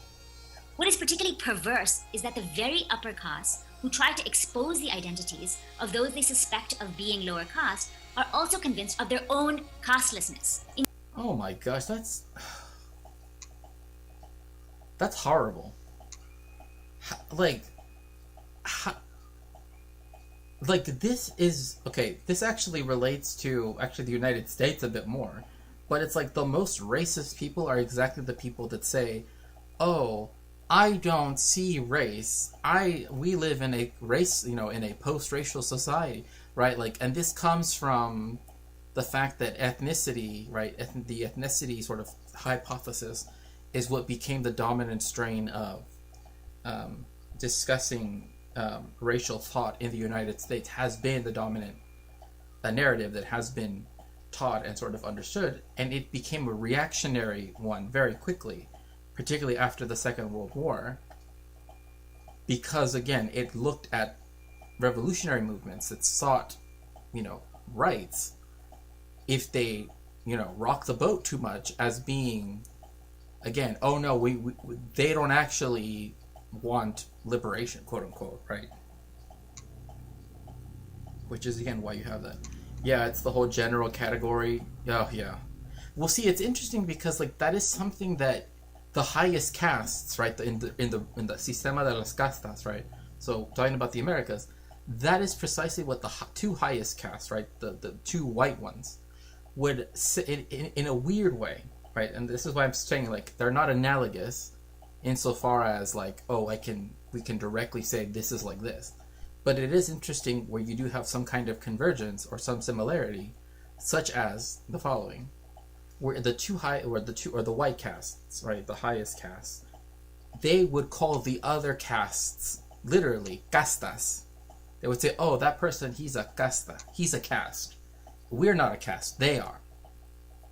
What is particularly perverse is that the very upper caste who try to expose the identities of those they suspect of being lower caste are also convinced of their own castelessness. Oh my gosh, that's horrible. Like this is okay. This actually relates to the United States a bit more, but it's like the most racist people are exactly the people that say, "Oh, I don't see race. We live in a race, in a post-racial society, right?" Like, and this comes from the fact that ethnicity, right? The ethnicity sort of hypothesis is what became the dominant strain of discussing racial thought in the United States, has been the dominant narrative that has been taught and sort of understood, and it became a reactionary one very quickly, particularly after the Second World War, because again it looked at revolutionary movements that sought rights, if they rock the boat too much, as being, again, oh no, we they don't actually want liberation, quote unquote, right? Which is again why you have that. Yeah, it's the whole general category. Oh yeah. Well, see, it's interesting because like that is something that the highest castes, right, in the sistema de las castas, right? So talking about the Americas, that is precisely what the two highest castes, right, the two white ones, would in a weird way, right? And this is why I'm saying like they're not analogous insofar as like, oh, we can directly say this is like this, but it is interesting where you do have some kind of convergence or some similarity, such as the following, where the white castes, right, the highest castes, they would call the other castes literally castas. They would say, oh, that person, he's a casta, he's a caste. We're not a caste, they are,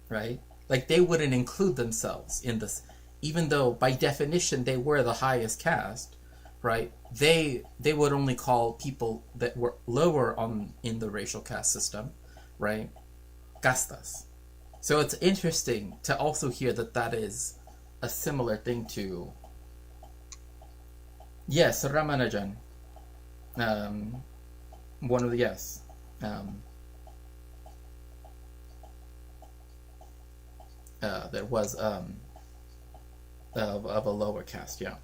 right? Like they wouldn't include themselves in this, even though by definition they were the highest caste, right? They would only call people that were lower in the racial caste system, right, castas. So it's interesting to also hear that is a similar thing to, yes, Ramanujan, one of the, yes, that was of a lower caste, yeah.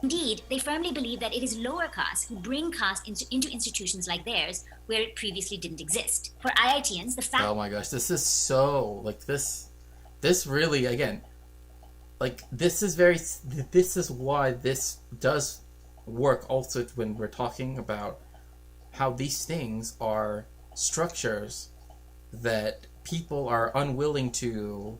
Indeed, they firmly believe that it is lower castes who bring caste into institutions like theirs, where it previously didn't exist. For IITians, the fact... Oh my gosh, this is so... Like, this really, again... Like, this is why this does work also when we're talking about how these things are structures that people are unwilling to...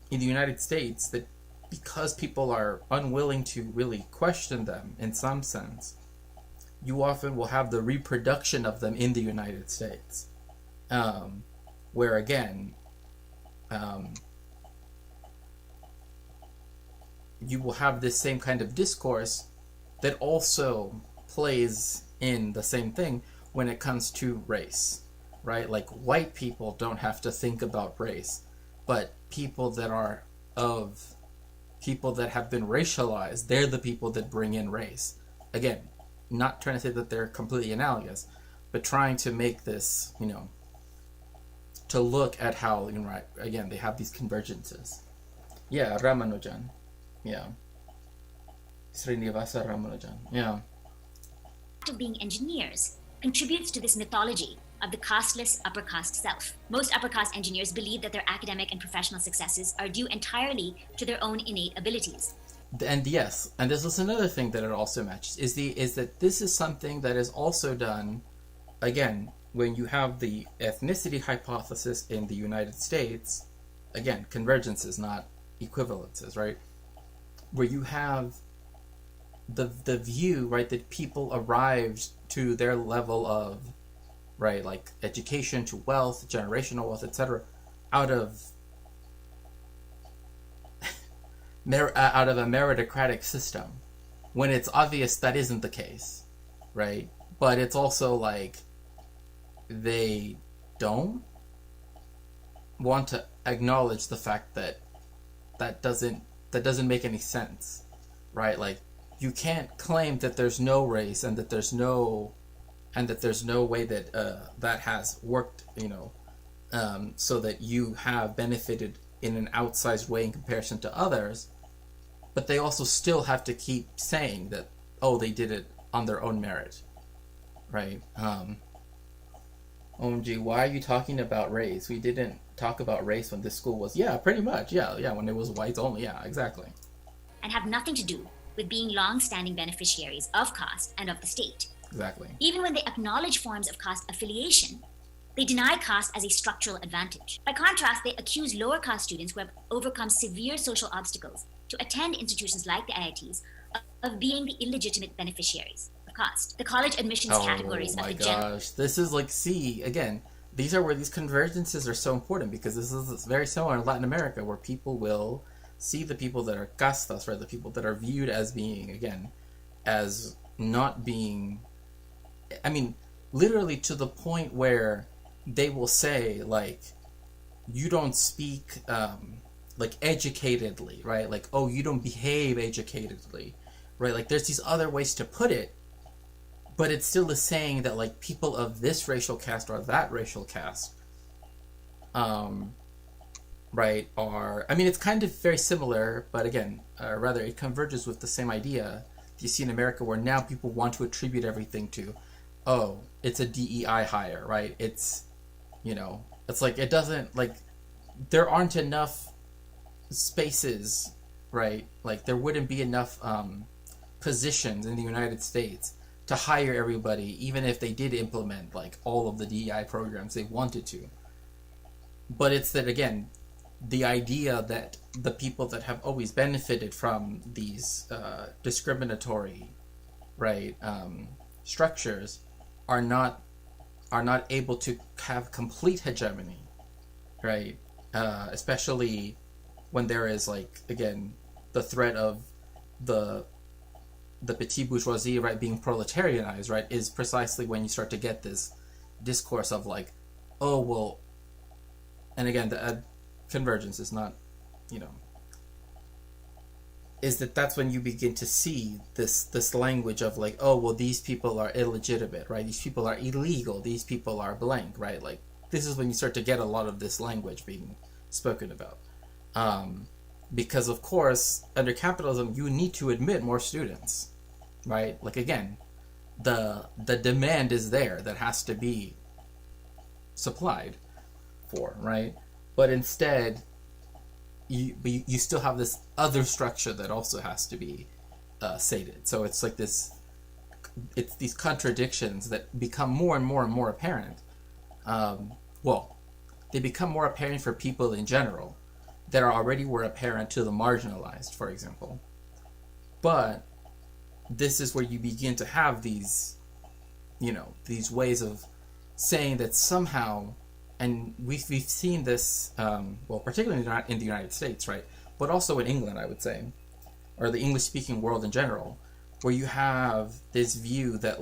In the United States, that because people are unwilling to really question them in some sense, you often will have the reproduction of them in the United States. Where again, you will have this same kind of discourse that also plays in the same thing when it comes to race, right? Like, white people don't have to think about race, but people that have been racialized, they're the people that bring in race. Again, not trying to say that they're completely analogous, but trying to make this, to look at how, again, they have these convergences. Yeah, Ramanujan. Yeah. Srinivasa Ramanujan. Yeah. Of being engineers contributes to this mythology of the casteless upper caste self. Most upper caste engineers believe that their academic and professional successes are due entirely to their own innate abilities. And yes, and this is another thing that it also matches, is that this is something that is also done, again, when you have the ethnicity hypothesis in the United States, again, convergences, not equivalences, right? Where you have the view, right, that people arrived to their level of, right, like education, to wealth, generational wealth, etc., out of a meritocratic system, when it's obvious that isn't the case, right? But it's also like they don't want to acknowledge the fact that that doesn't make any sense, right? Like, you can't claim that there's no race and that there's no way that that has worked, so that you have benefited in an outsized way in comparison to others, but they also still have to keep saying that, oh, they did it on their own merit, right? OMG, why are you talking about race? We didn't talk about race when this school was... Yeah, pretty much, yeah, when it was whites only, yeah, exactly. And have nothing to do with being long-standing beneficiaries of caste and of the state. Exactly. Even when they acknowledge forms of caste affiliation, they deny caste as a structural advantage. By contrast, they accuse lower caste students who have overcome severe social obstacles to attend institutions like the IITs of being the illegitimate beneficiaries of caste. The college admissions categories of the gosh, this is like, see, again, these are where these convergences are so important, because this is very similar in Latin America, where people will see the people that are castas, right, the people that are viewed as being, again, as not being, I mean, literally to the point where they will say, like, you don't speak, like, educatedly, right? Like, oh, you don't behave educatedly, right? Like, there's these other ways to put it, but it still is saying that, like, people of this racial caste or that racial caste, right, are... I mean, it's kind of very similar, but again, rather, it converges with the same idea you see in America, where now people want to attribute everything to, oh, it's a DEI hire, right? It's, it's like, it doesn't, like, there aren't enough spaces, right? Like, there wouldn't be enough positions in the United States to hire everybody, even if they did implement, like, all of the DEI programs they wanted to. But it's that, again, the idea that the people that have always benefited from these discriminatory, right, structures are not able to have complete hegemony, right? Especially when there is, like, again, the threat of the petit bourgeoisie, right, being proletarianized, right, is precisely when you start to get this discourse of, like, oh, well, and again, the convergence is not, is that's when you begin to see this language of, like, oh, well, these people are illegitimate, right, these people are illegal, these people are blank, right, like, this is when you start to get a lot of this language being spoken about. because of course under capitalism you need to admit more students, right? Like again, the demand is there that has to be supplied for, right? But instead you still have this other structure that also has to be sated. So it's like this, it's these contradictions that become more and more and more apparent. Well, they become more apparent for people in general that are already were apparent to the marginalized, for example. But this is where you begin to have these, you know, these ways of saying that somehow, and we've seen this, well, particularly in the United States, right? But also in England, I would say, or the English-speaking world in general, where you have this view that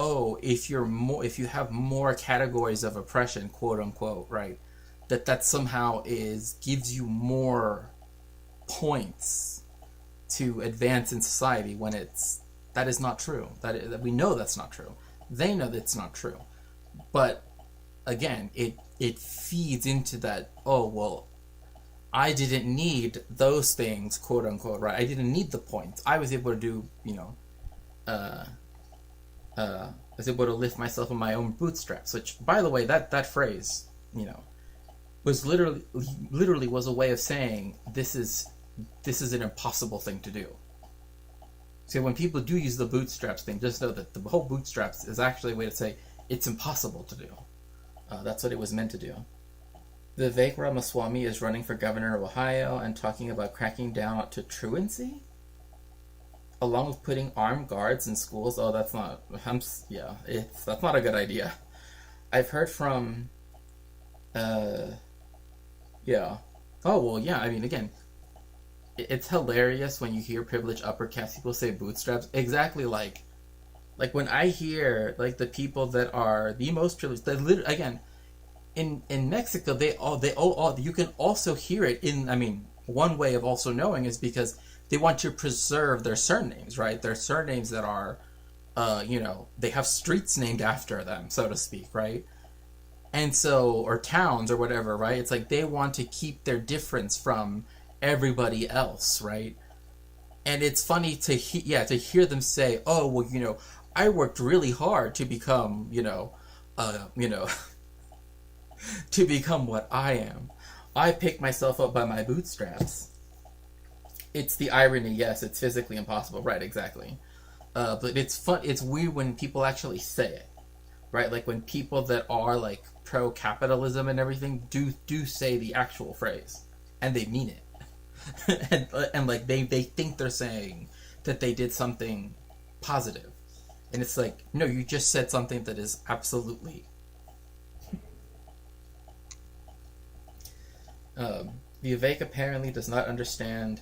oh, if you have more categories of oppression, quote unquote, right, that somehow gives you more points to advance in society, when that is not true. That we know that's not true. They know that's not true. But again, it feeds into that, oh, well, I didn't need those things, quote unquote, right? I didn't need the points. I was able to do, you know, I was able to lift myself on my own bootstraps, which, by the way, that phrase, you know, was literally was a way of saying this is an impossible thing to do. So when people do use the bootstraps thing, just know that the whole bootstraps is actually a way to say it's impossible to do. That's what it was meant to do. Vivek Ramaswamy is running for governor of Ohio and talking about cracking down to truancy, along with putting armed guards in schools. Oh, that's not. That's not a good idea. I've heard from. Yeah. Oh well, yeah. I mean, again, it's hilarious when you hear privileged upper caste people say bootstraps. Exactly like when I hear like the people that are the most privileged. Again, in Mexico, they all you can also hear it in. I mean, one way of also knowing is because they want to preserve their surnames, right? Their surnames that are, you know, they have streets named after them, so to speak, right? And so, or towns or whatever, right? It's like they want to keep their difference from everybody else, right? And it's funny to hear them say, "Oh, well, you know, I worked really hard to become, to become what I am. I picked myself up by my bootstraps." It's the irony, yes, it's physically impossible, right? Exactly. But it's fun. It's weird when people actually say it, right? Like when people that are like pro-capitalism and everything do say the actual phrase, and they mean it, and like they think they're saying that they did something positive, and it's like, no, you just said something that is absolutely. Vivek apparently does not understand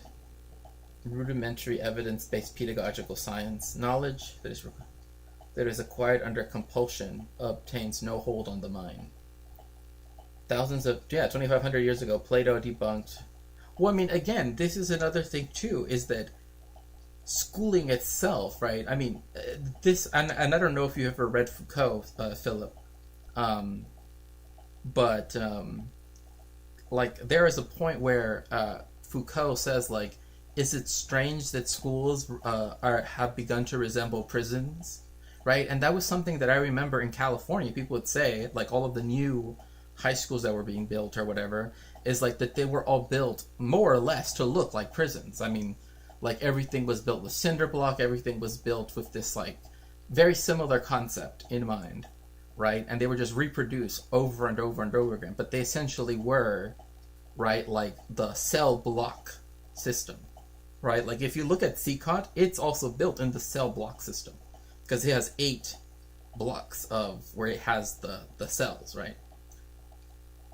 rudimentary evidence-based pedagogical science. Knowledge that is acquired under compulsion obtains no hold on the mind. 2,500 years ago, Plato debunked. Well, I mean, again, this is another thing too, is that schooling itself, right? I mean, this, and I don't know if you ever read Foucault, Philip, but like there is a point where Foucault says, like, is it strange that schools have begun to resemble prisons, right? And that was something that I remember in California. People would say, like, all of the new high schools that were being built or whatever, is like that they were all built more or less to look like prisons. I mean, like everything was built with cinder block, everything was built with this like very similar concept in mind, right? And they were just reproduced over and over and over again. But they essentially were, right, like the cell block system, right? Like if you look at CCOT, it's also built in the cell block system because it has 8 blocks of where it has the cells, right?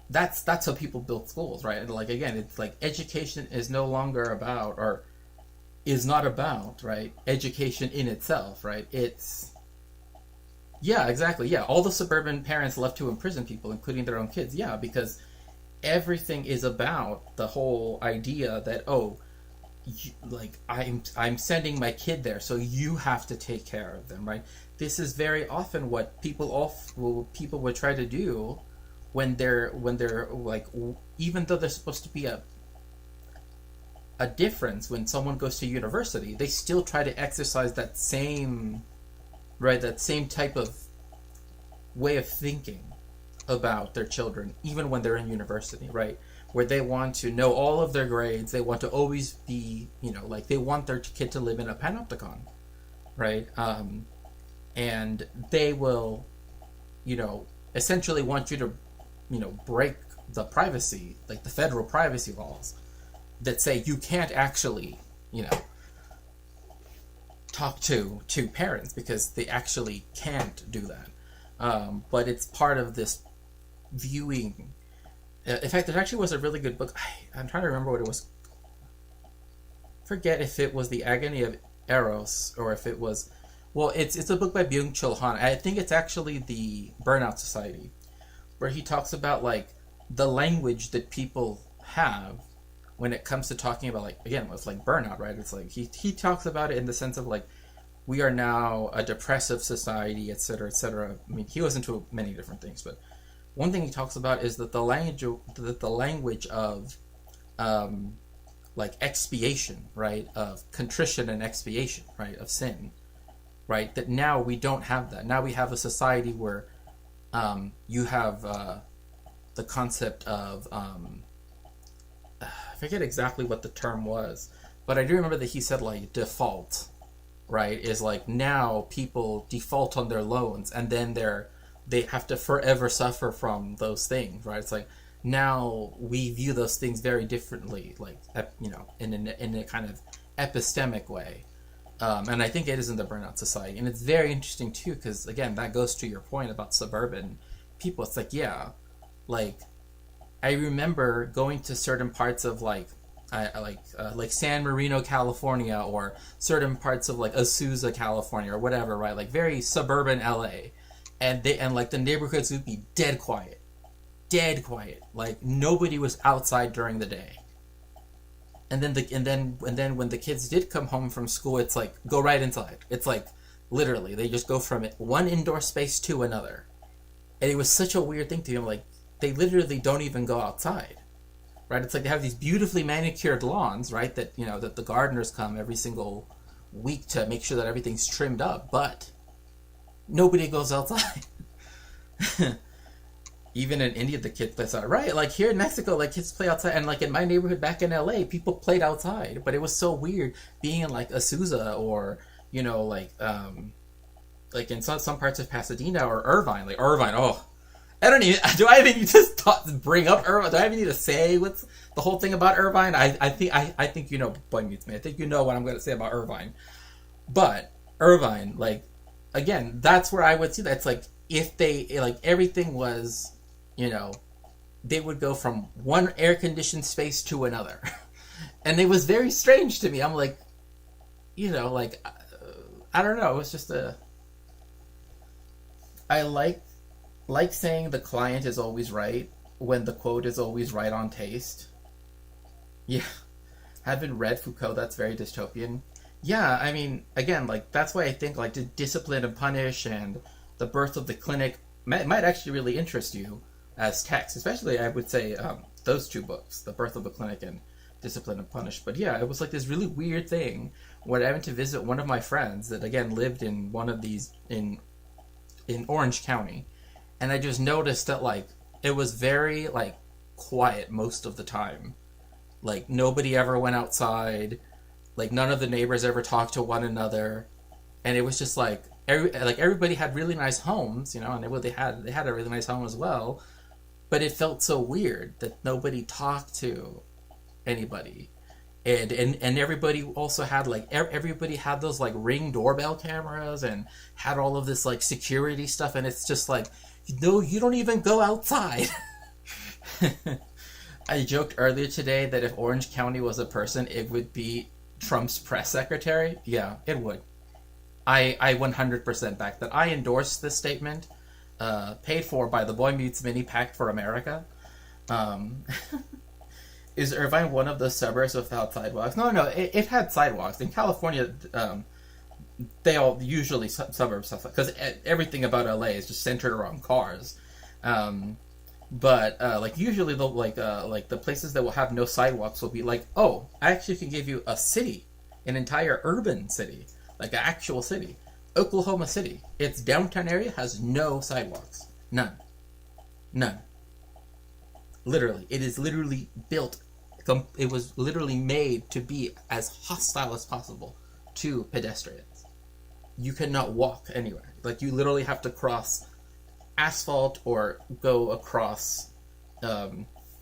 That's how people build schools, right? And like again, it's like education is no longer about, or is not about, right, education in itself, right? It's exactly. All the suburban parents love to imprison people, including their own kids. Because everything is about the whole idea that, I'm sending my kid there, so you have to take care of them, right? This is very often what people would try to do when they're like, even though there's supposed to be a difference when someone goes to university, they still try to exercise that same type of way of thinking about their children, even when they're in university, right? Where they want to know all of their grades, they want to always be, like they want their kid to live in a panopticon, right? And they will, essentially want you to, break the privacy, like the federal privacy laws that say you can't actually, talk to parents because they actually can't do that. But it's part of this viewing. In fact, there actually was a really good book. I'm trying to remember what it was. Forget if it was The Agony of Eros or if it was... Well, it's a book by Byung-Chul Han. I think it's actually The Burnout Society, where he talks about, like, the language that people have when it comes to talking about, like, again, with, like, burnout, right? It's like, he talks about it in the sense of, like, we are now a depressive society, etc., etc. I mean, he goes into many different things, but one thing he talks about is that the language of, like, expiation, right? Of contrition and expiation, right? Of sin, right? That now we don't have that. Now we have a society where you have the concept of... I forget exactly what the term was, but I do remember that he said, like, default, right? Is like now people default on their loans and then they have to forever suffer from those things, right? It's like now we view those things very differently, like, in a kind of epistemic way. And I think it is in the Burnout Society. And it's very interesting, too, because, again, that goes to your point about suburban people. It's like, yeah, like, I remember going to certain parts of, like San Marino, California, or certain parts of, like, Azusa, California, or whatever, right? Like, very suburban LA. And like, the neighborhoods would be dead quiet. Dead quiet. Like, nobody was outside during the day. And then when the kids did come home from school, it's like, go right inside. It's like, literally, they just go from one indoor space to another. And it was such a weird thing to me. I'm like, they literally don't even go outside, right? It's like they have these beautifully manicured lawns, right? That, that the gardeners come every single week to make sure that everything's trimmed up, but nobody goes outside. Even in India, the kids play outside, right? Like here in Mexico, like kids play outside, and like in my neighborhood back in LA, people played outside, but it was so weird being in like Azusa or, like in some parts of Pasadena or Irvine, oh, do I even need to bring up Irvine? Do I even need to say what's the whole thing about Irvine? I think boy meets me. I think you know what I'm going to say about Irvine. But Irvine, like, again, that's where I would see that. It's like, if they, like, everything was, they would go from one air-conditioned space to another. And it was very strange to me. I'm like, like, I don't know. It was just I like saying the client is always right when the quote is always right on taste. Yeah. Haven't read Foucault, that's very dystopian. Yeah, I mean, again, like, that's why I think, like, Discipline and Punish and The Birth of the Clinic might actually really interest you as text. Especially, I would say, those two books, The Birth of the Clinic and Discipline and Punish. But yeah, it was like this really weird thing when I went to visit one of my friends that, again, lived in one of these, in Orange County. And I just noticed that, like, it was very, like, quiet most of the time. Like, nobody ever went outside. Like, none of the neighbors ever talked to one another. And it was just, like, everybody had really nice homes, and they had a really nice home as well. But it felt so weird that nobody talked to anybody. And everybody also had, like, everybody had those, like, Ring doorbell cameras and had all of this, like, security stuff. And it's just, like, no, you don't even go outside. I joked earlier today that if Orange County was a person, it would be Trump's press secretary. Yeah, it would. I 100% back that. I endorse this statement, paid for by the Boy Meets Mini Pact for America. Is Irvine one of the suburbs without sidewalks? No, it had sidewalks. In California, they all usually suburbs stuff, because everything about LA is just centered around cars. But like usually like the places that will have no sidewalks will be like, oh, I actually can give you a city, an entire urban city, like an actual city. Oklahoma City, its downtown area has no sidewalks. None. Literally, it is literally built. It was literally made to be as hostile as possible to pedestrians. You cannot walk anywhere. Like, you literally have to cross asphalt or go across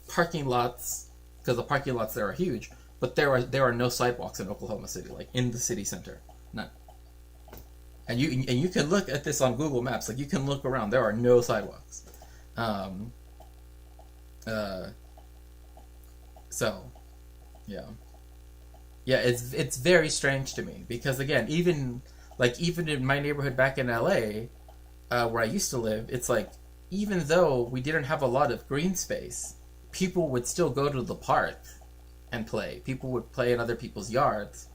parking lots, because the parking lots there are huge. But there are no sidewalks in Oklahoma City, like in the city center, none. And you can look at this on Google Maps. Like, you can look around. There are no sidewalks. So, yeah. Yeah, it's very strange to me. Because, again, even in my neighborhood back in LA, where I used to live, it's like, even though we didn't have a lot of green space, people would still go to the park and play. People would play in other people's yards,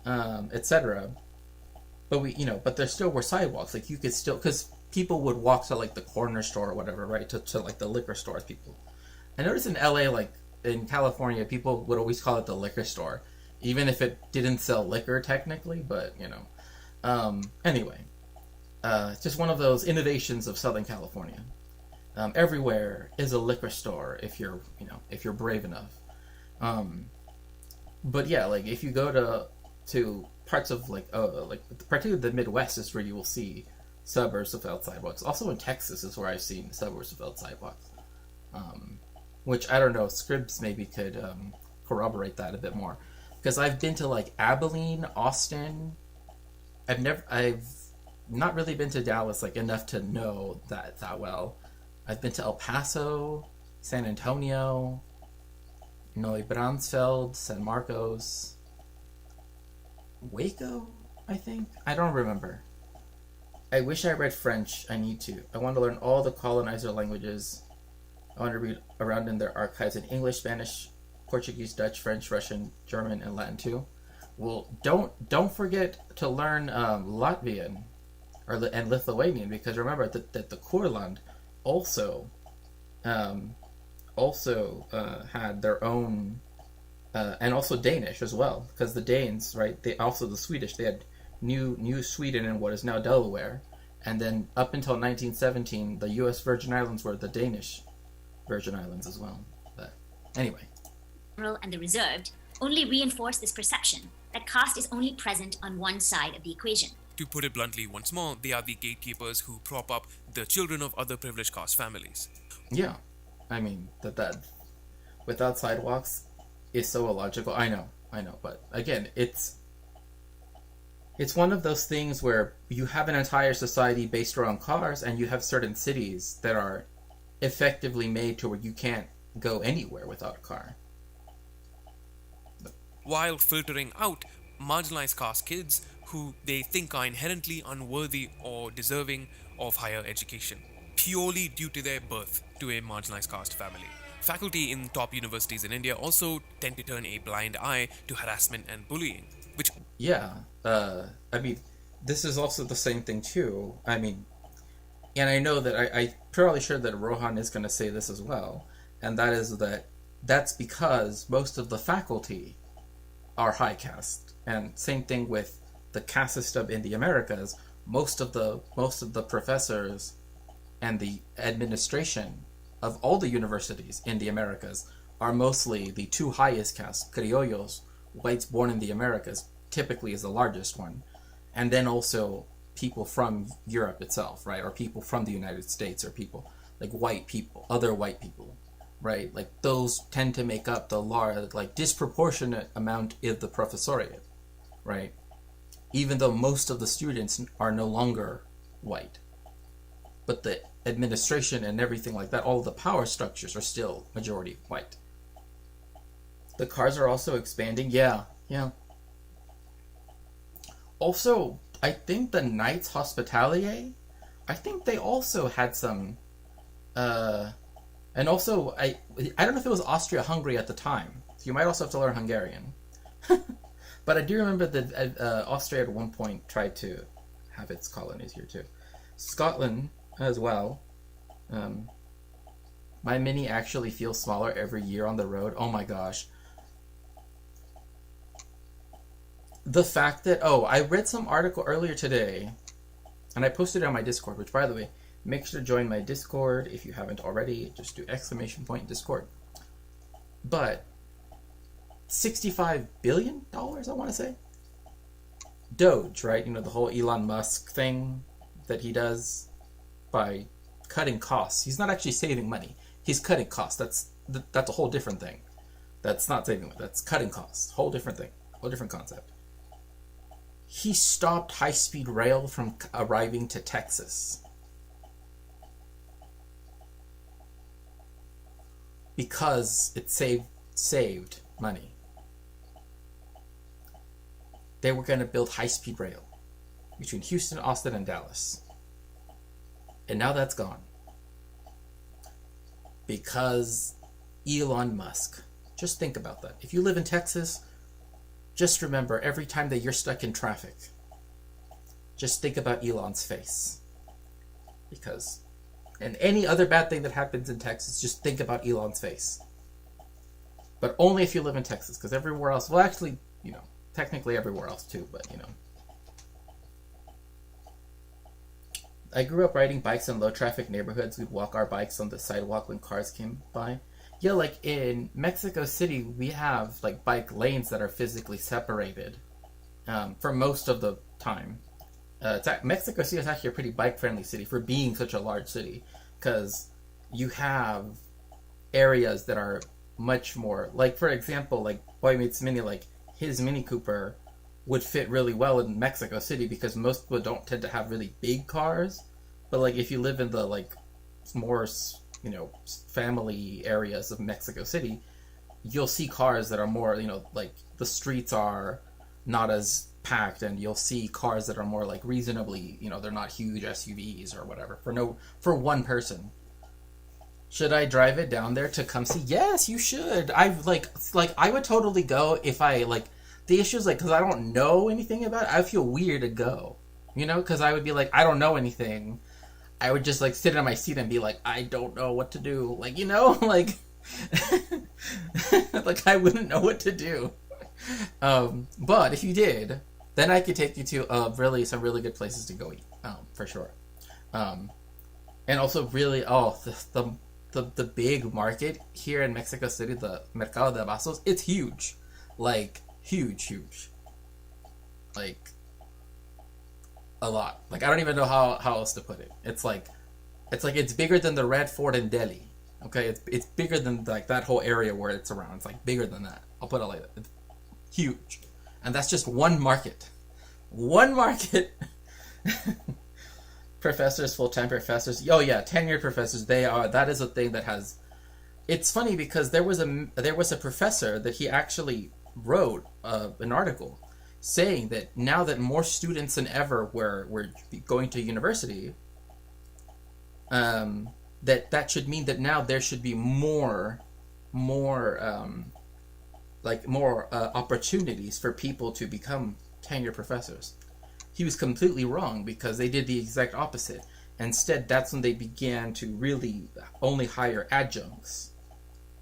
etc. But there still were sidewalks. Like, you could still, because people would walk to, like, the corner store or whatever, right? To like, the liquor stores, people. I noticed in LA, like, in California, people would always call it the liquor store, even if it didn't sell liquor, technically, but, anyway. Just one of those innovations of Southern California. Everywhere is a liquor store if you're brave enough. But yeah, like, if you go to parts of particularly the Midwest is where you will see suburbs without sidewalks. Also in Texas is where I've seen suburbs without sidewalks. Which, I don't know, Scribs maybe could corroborate that a bit more. Because I've been to, like, Abilene, Austin. I've not really been to Dallas, like, enough to know that well. I've been to El Paso, San Antonio, Braunfeld, San Marcos, Waco, I think? I don't remember. I wish I read French. I need to. I want to learn all the colonizer languages. I want to read around in their archives in English, Spanish, Portuguese, Dutch, French, Russian, German, and Latin too. Well, don't forget to learn Latvian and Lithuanian, because remember that the Kurland also had their own, and also Danish as well, because the Danes, right? They also, the Swedish, they had New Sweden in what is now Delaware, and then up until 1917, the U.S. Virgin Islands were the Danish Virgin Islands as well. But anyway, and the reserved only reinforce this perception that caste is only present on one side of the equation. To put it bluntly once more, they are the gatekeepers who prop up the children of other privileged caste families. Yeah, I mean, that without sidewalks is so illogical. I know, but again, it's one of those things where you have an entire society based around cars, and you have certain cities that are effectively made to where you can't go anywhere without a car. While filtering out marginalized caste kids who they think are inherently unworthy or deserving of higher education, purely due to their birth to a marginalized caste family. Faculty in top universities in India also tend to turn a blind eye to harassment and bullying, which... Yeah, I mean, this is also the same thing too. I mean, and I know that I'm probably sure that Rohan is going to say this as well, and that is that's because most of the faculty are high caste, and same thing with the caste system in the Americas. Most of the professors and the administration of all the universities in the Americas are mostly the two highest castes, criollos, whites born in the Americas, typically is the largest one, and then also people from Europe itself, right, or people from the United States, or people like white people, other white people, right, like those tend to make up the large, like disproportionate amount of the professoriate, right, even though most of the students are no longer white, but the administration and everything like that, all the power structures are still majority white. The cars are also expanding. Yeah. Also, I think the Knights Hospitalier, I think they also had some, and also, I don't know if it was Austria-Hungary at the time, so you might also have to learn Hungarian. But I do remember that Austria at one point tried to have its colonies here too. Scotland as well. My Mini actually feels smaller every year on the road. Oh my gosh. The fact that, I read some article earlier today, and I posted it on my Discord, which, by the way, make sure to join my Discord if you haven't already. Just do !Discord. But $65 billion, I want to say? Doge, right? You know, the whole Elon Musk thing that he does by cutting costs. He's not actually saving money. He's cutting costs. That's a whole different thing. That's not saving money. That's cutting costs. Whole different thing. Whole different concept. He stopped high-speed rail from arriving to Texas because it saved money. They were going to build high-speed rail between Houston, Austin, and Dallas. And now that's gone. Because Elon Musk. Just think about that. If you live in Texas, just remember every time that you're stuck in traffic, just think about Elon's face. And any other bad thing that happens in Texas, just think about Elon's face. But only if you live in Texas, because everywhere else, well, actually, you know, technically everywhere else too, but you know. I grew up riding bikes in low traffic neighborhoods. We'd walk our bikes on the sidewalk when cars came by. Yeah, like in Mexico City, we have like bike lanes that are physically separated for most of the time. Mexico City is actually a pretty bike-friendly city for being such a large city, because you have areas that are much more, like for example, like Boy Meets Mini, like his Mini Cooper would fit really well in Mexico City because most people don't tend to have really big cars. But like if you live in the like more, you know, family areas of Mexico City, you'll see cars that are more, you know, like the streets are not as packed, and you'll see cars that are more like reasonably, you know, they're not huge SUVs or whatever for one person. Should I drive it down there to come see? Yes, you should. I would totally go if I like. The issue is like, because I don't know anything about it, I feel weird to go, you know, because I would be like, I don't know anything. I would just like sit in my seat and be like, I don't know what to do, like, you know, like like I wouldn't know what to do. But if you did, then I could take you to some really good places to go eat, for sure. And also really, the big market here in Mexico City, the Mercado de Abastos, it's huge, like huge, like a lot. Like I don't even know how else to put it. It's bigger than the Red Fort in Delhi. Okay, it's bigger than like that whole area where it's around. It's like bigger than that. I'll put it like that. It's huge, and that's just one market. One market. Professors, full-time professors. Oh yeah, tenured professors. That is a thing that has. It's funny because there was a professor that he actually wrote an article saying that now that more students than ever were going to university, that should mean that now there should be more opportunities for people to become tenured professors. He was completely wrong, because they did the exact opposite. Instead, that's when they began to really only hire adjuncts.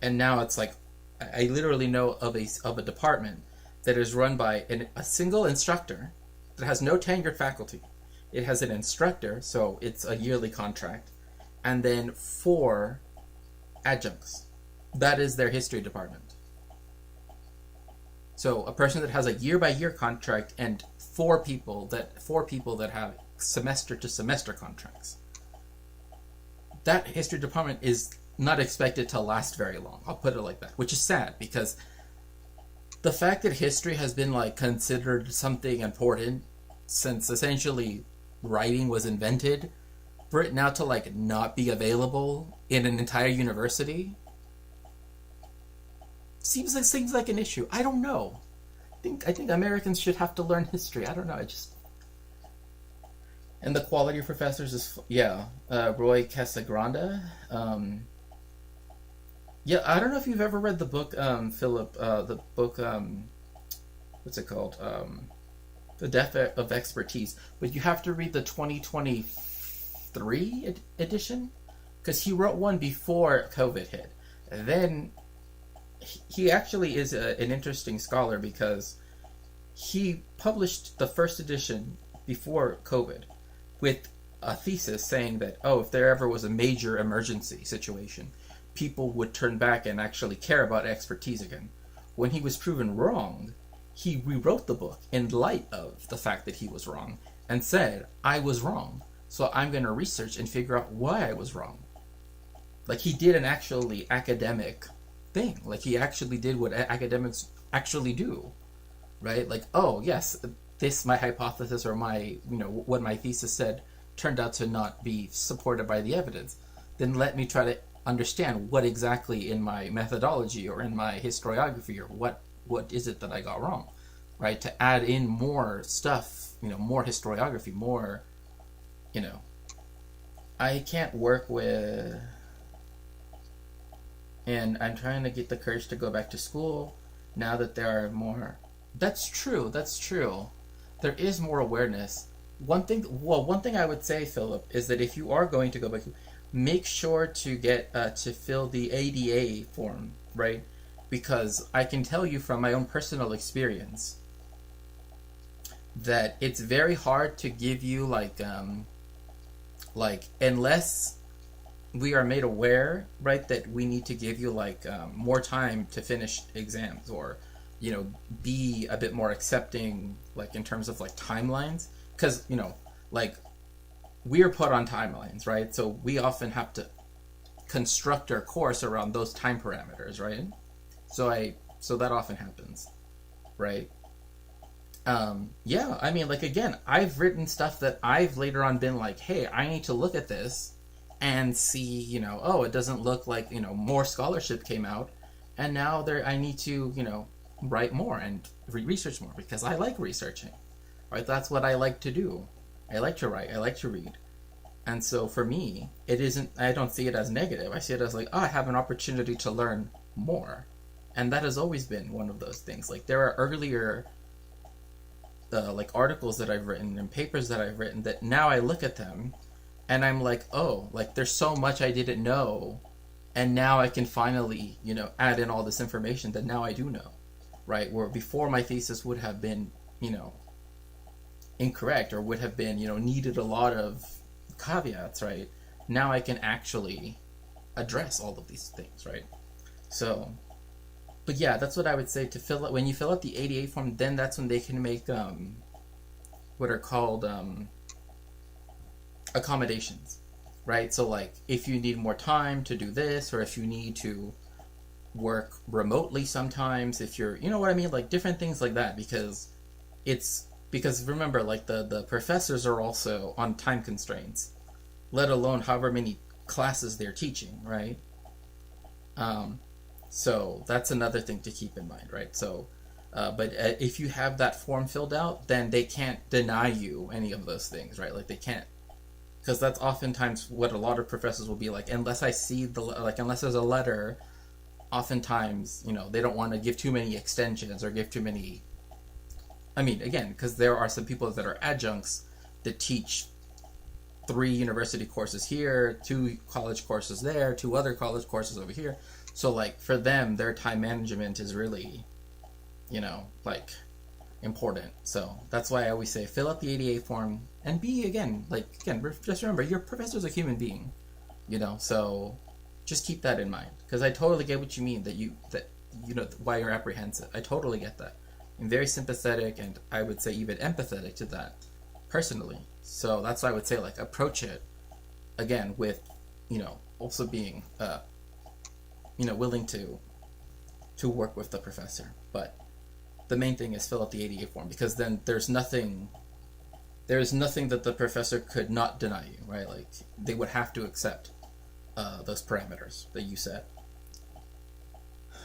And now it's like, I literally know of a department that is run by a single instructor that has no tenured faculty. It has an instructor, so it's a yearly contract, and then 4 adjuncts. That is their history department. So a person that has a year-by-year contract and 4 people that have semester-to-semester contracts. That history department is not expected to last very long. I'll put it like that, which is sad, because the fact that history has been like considered something important since essentially writing was invented, for it now to like not be available in an entire university seems like an issue. I don't know. I think Americans should have to learn history. I don't know. And the quality of professors is Roy Casagrande. Yeah, I don't know if you've ever read the book, Philip. The book, what's it called? The Death of Expertise. But you have to read the 2023 edition, because he wrote one before COVID hit. And then he actually is an interesting scholar because he published the first edition before COVID with a thesis saying that, oh, if there ever was a major emergency situation, people would turn back and actually care about expertise again. When he was proven wrong, he rewrote the book in light of the fact that he was wrong and said, I was wrong, so I'm going to research and figure out why I was wrong. Like, he did an actually academic thing. Like, he actually did what academics actually do, right? Like, oh, yes, this, my hypothesis or my, what my thesis said turned out to not be supported by the evidence. Then let me try to understand what exactly in my methodology or in my historiography or what is it that I got wrong, right? To add in more stuff, more historiography, more, I can't work with, and I'm trying to get the courage to go back to school now that there are more. That's true. There is more awareness. One thing I would say, Philip, is that if you are going to go back, make sure to get to fill the ADA form, right? Because I can tell you from my own personal experience that it's very hard to give you like unless we are made aware, right, that we need to give you more time to finish exams or be a bit more accepting in terms of timelines, because we are put on timelines, right? So we often have to construct our course around those time parameters, right? So that often happens, right? Yeah, I mean, again, I've written stuff that I've later on been like, hey, I need to look at this and see, oh, it doesn't look like, more scholarship came out, and now I need to, write more and research more because I like researching, right? That's what I like to do. I like to write, I like to read. And so for me, I don't see it as negative. I see it as I have an opportunity to learn more. And that has always been one of those things. There are earlier articles that I've written and papers that I've written that now I look at them and I'm like, oh, there's so much I didn't know, and now I can finally, add in all this information that now I do know, right? Where before my thesis would have been, incorrect or would have been, needed a lot of caveats, right? Now I can actually address all of these things, right? So, but yeah, that's what I would say to fill out. When you fill out the ADA form, then that's when they can make what are called accommodations, right? So if you need more time to do this, or if you need to work remotely sometimes, if you're, you know what I mean, different things like that, because remember, the professors are also on time constraints, let alone however many classes they're teaching, right? So that's another thing to keep in mind, right? So, but if you have that form filled out, then they can't deny you any of those things, right? They can't, because that's oftentimes what a lot of professors will be like, unless I see unless there's a letter, oftentimes, they don't want to give too many extensions or give too many. I mean, again, because there are some people that are adjuncts that teach 3 university courses here, 2 college courses there, 2 other college courses over here. So, for them, their time management is really, important. So that's why I always say fill out the ADA form and just remember, your professor's a human being, so just keep that in mind. Because I totally get what you mean, why you're apprehensive. I totally get that. I'm very sympathetic, and I would say even empathetic to that personally. So that's why I would say approach it again with also being willing to work with the professor. But the main thing is fill out the ADA form, because then there's nothing that the professor could not deny you, right? They would have to accept those parameters that you set.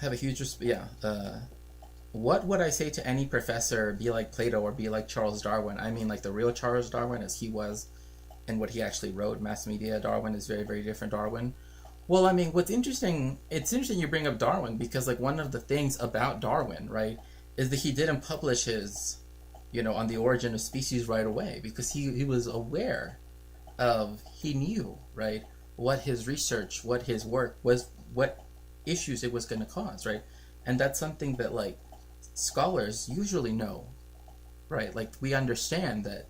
I have a huge what would I say to any professor? Be like Plato or be like Charles Darwin. I mean, the real Charles Darwin as he was and what he actually wrote. Mass media Darwin is very, very different Darwin. Well, I mean, it's interesting you bring up Darwin, because one of the things about Darwin, right, is that he didn't publish his, on the origin of species right away, because he was aware he knew, right, what his research, what his work was, what issues it was going to cause, right? And that's something that like scholars usually know, right? Like we understand that,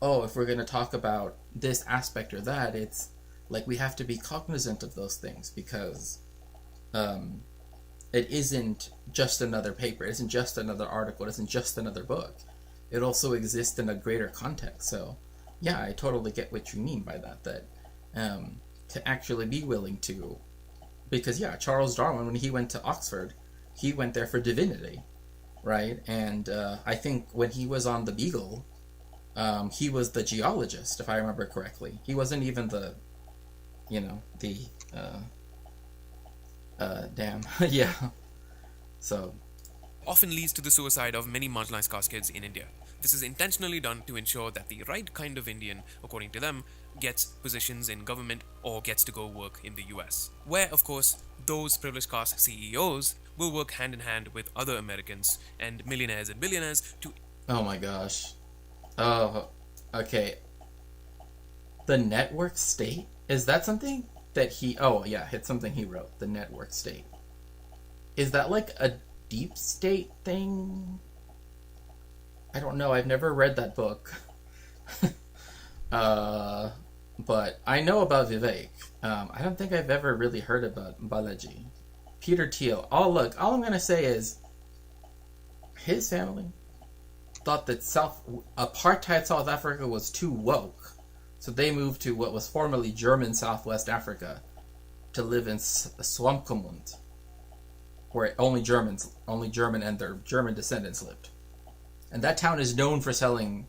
if we're going to talk about this aspect or that, it's like we have to be cognizant of those things because it isn't just another paper, it isn't just another article, it isn't just another book. It also exists in a greater context. So yeah, I totally get what you mean by that to actually be willing to, because yeah, Charles Darwin, when he went to Oxford, he went there for divinity, right? And I think when he was on the Beagle, he was the geologist, if I remember correctly. He wasn't even the yeah. So often leads to the suicide of many marginalized caste kids in India. This is intentionally done to ensure that the right kind of Indian, according to them, gets positions in government or gets to go work in the US, where, of course, those privileged caste CEOs will work hand in hand with other Americans and millionaires and billionaires to... Oh my gosh. Oh, okay. The network state? Is that something that he... Oh, yeah, it's something he wrote. The network state. Is that like a deep state thing? I don't know. I've never read that book. But I know about Vivek. I don't think I've ever really heard about Balaji. Peter Thiel. All I'm going to say is his family thought that apartheid South Africa was too woke. So they moved to what was formerly German Southwest Africa to live in Swamkomund, where only German and their German descendants lived. And that town is known for selling,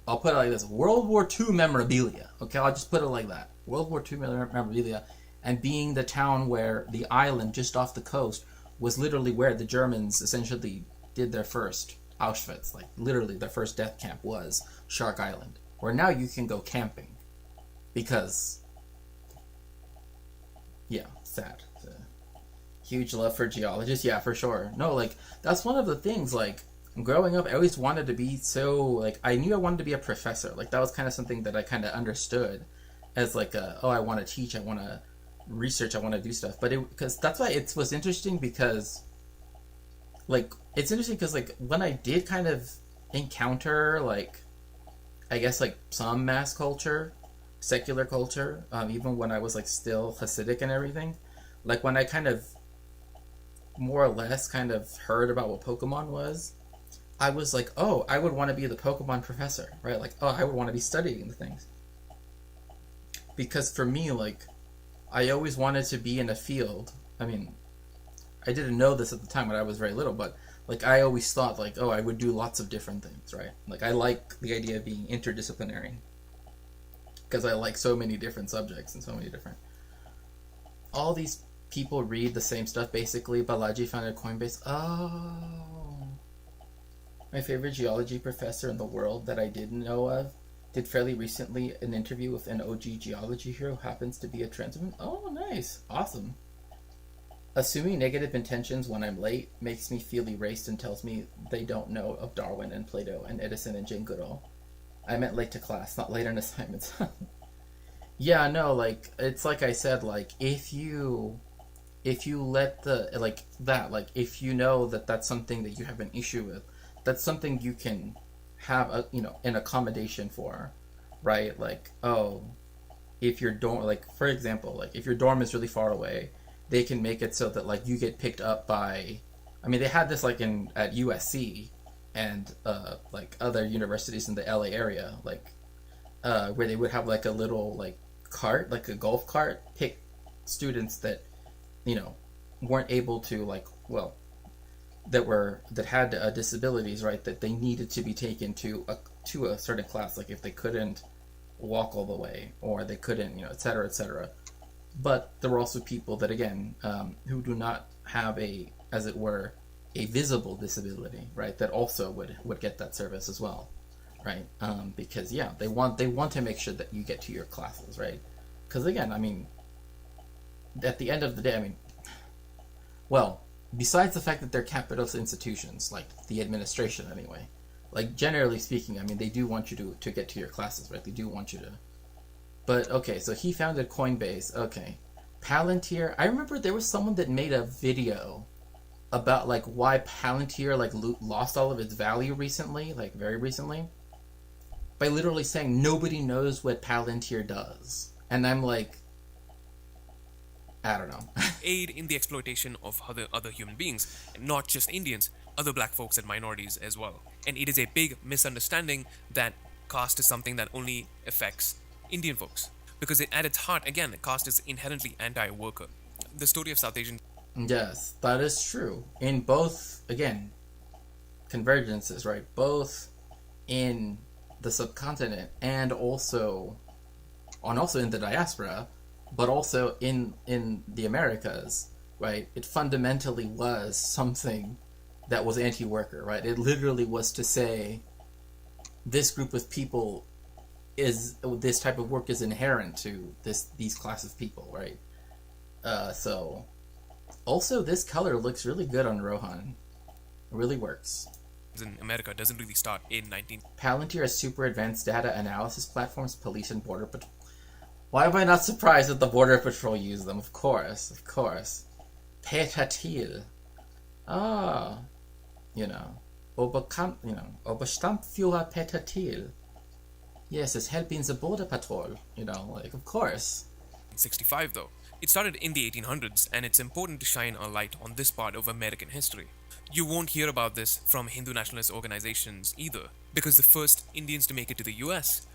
I'll put it like this, World War II memorabilia. Okay, I'll just put it like that. World War II memorabilia. And being the town where the island just off the coast was literally where the Germans essentially did their first Auschwitz. Like literally their first death camp was Shark Island. Where now you can go camping. Because, yeah, sad. Huge love for geologists, yeah, for sure. No, like, that's one of the things, like, growing up, I always wanted to be I knew I wanted to be a professor. Like, that was kind of something that I kind of understood as, like, I want to teach, I want to research, I want to do stuff. But because that's why it was interesting because, like, when I did kind of encounter, like, I guess, like, some mass culture, secular culture, even when I was, like, still Hasidic and everything, like, when I kind of more or less kind of heard about what Pokemon was, I was like, oh, I would want to be the Pokemon professor, right? Like, oh, I would want to be studying the things. Because for me, like, I always wanted to be in a field. I mean, I didn't know this at the time when I was very little, but, like, I always thought, like, oh, I would do lots of different things, right? Like, I like the idea of being interdisciplinary. Because I like so many different subjects and so many different... All these people read the same stuff, basically. Balaji founded Coinbase. Oh. My favorite geology professor in the world that I didn't know of did fairly recently an interview with an OG geology hero who happens to be a trans woman. Oh, nice. Awesome. Assuming negative intentions when I'm late makes me feel erased and tells me they don't know of Darwin and Plato and Edison and Jane Goodall. I meant late to class, not late on assignments. Yeah, no, like, it's like I said, like, if you let if you know that that's something that you have an issue with, that's something you can have an accommodation for, right? Like, oh, if your dorm, like, for example, like, if your dorm is really far away, they can make it so that, like, you get picked up by, I mean, they had this, like, at USC and, like, other universities in the LA area, like, where they would have, like, a little, like, cart, like a golf cart, pick students that, weren't able to, like, well, that had disabilities, right, that they needed to be taken to a certain class, like if they couldn't walk all the way or they couldn't, et cetera, et cetera. But there were also people that, again, who do not have as it were, a visible disability, right, that also would get that service as well, right? Because, yeah, they want to make sure that you get to your classes, right? Because, again, I mean, at the end of the day, I mean, well, besides the fact that they're capitalist institutions, like the administration anyway, like, generally speaking, I mean, they do want you to get to your classes, right? They do want you But okay, so he founded Coinbase. Okay. Palantir. I remember there was someone that made a video about like why Palantir like lost all of its value recently, like very recently, by literally saying nobody knows what Palantir does. And I'm like, I don't know. Aid in the exploitation of other human beings, and not just Indians, other black folks and minorities as well. And it is a big misunderstanding that caste is something that only affects Indian folks. Because at its heart, again, caste is inherently anti-worker. The story of South Asian... Yes, that is true. In both, again, convergences, right? Both in the subcontinent and also in the diaspora, but also in the Americas, right? It fundamentally was something that was anti-worker, right? It literally was to say this group of people this type of work is inherent to these class of people, right? So also this color looks really good on Rohan. It really works. In America doesn't really start in 19... Palantir has super advanced data analysis platforms, police and border patrol. Why am I not surprised that the border patrol use them? Of course. Petatil. Ah, Oberstand Führer Petatil. Yes, it's helping the border patrol, of course. 65 though. It started in the 1800s, and it's important to shine a light on this part of American history. You won't hear about this from Hindu nationalist organizations either, because the first Indians to make it to the US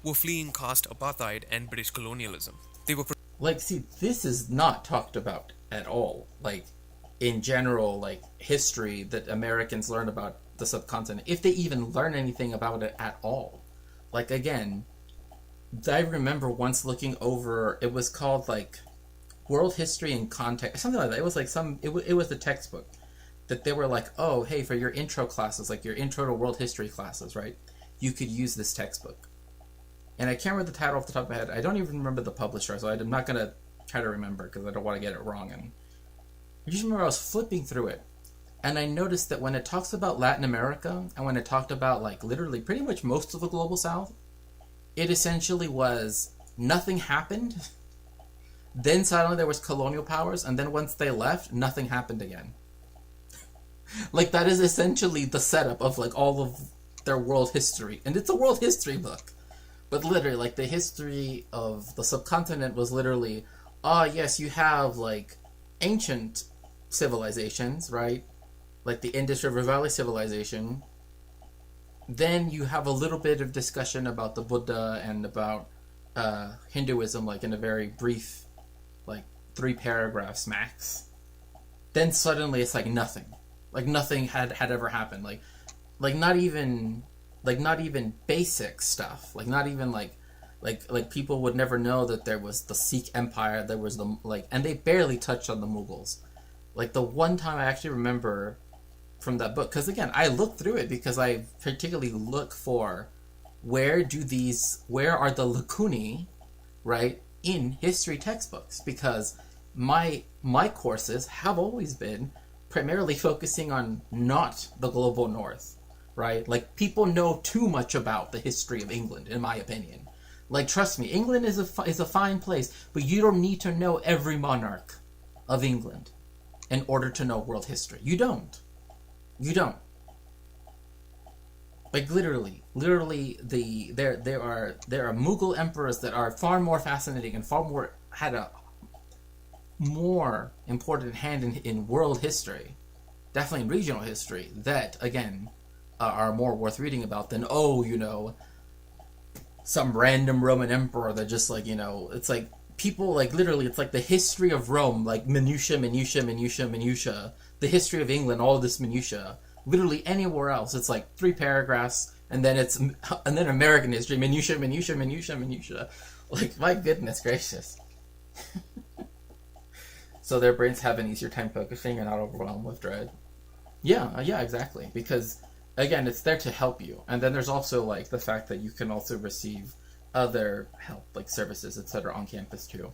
were fleeing caste apartheid and British colonialism. They were... this is not talked about at all. In general, history that Americans learn about the subcontinent, if they even learn anything about it at all. Again, I remember once looking over, it was called, World History in Context, something like that. It was it was a textbook that they were oh, hey, for your intro classes, your intro to world history classes, right? You could use this textbook. And I can't remember the title off the top of my head. I don't even remember the publisher, so I'm not going to try to remember because I don't want to get it wrong. And I just remember I was flipping through it, and I noticed that when it talks about Latin America, and when it talked about, literally pretty much most of the Global South, it essentially was nothing happened, then suddenly there was colonial powers, and then once they left, nothing happened again. That is essentially the setup of, all of their world history. And it's a world history book. But literally, the history of the subcontinent was literally, yes, you have, ancient civilizations, right? The Indus River Valley civilization. Then you have a little bit of discussion about the Buddha and about Hinduism, in a very brief, 3 paragraphs max. Then suddenly it's nothing. Nothing had ever happened. Not even basic stuff. Not even people would never know that there was the Sikh Empire, there was and they barely touched on the Mughals. The one time I actually remember from that book, because again, I looked through it because I particularly look for where are the lacunae, right, in history textbooks, because my courses have always been primarily focusing on not the global north, right? People know too much about the history of England, in my opinion. Trust me, England is a fine place, but you don't need to know every monarch of England in order to know world history. You don't. Literally, there are Mughal emperors that are far more fascinating and had a more important hand in world history, definitely in regional history, that again are more worth reading about than some random Roman emperor that just it's people literally it's the history of Rome, minutia, the history of England, all this minutia. Literally anywhere else it's 3 paragraphs, and then American history, minutia. My goodness gracious. So their brains have an easier time focusing and not overwhelmed with dread. Yeah, exactly. Because again, it's there to help you. And then there's also the fact that you can also receive other help, services, etc. on campus too.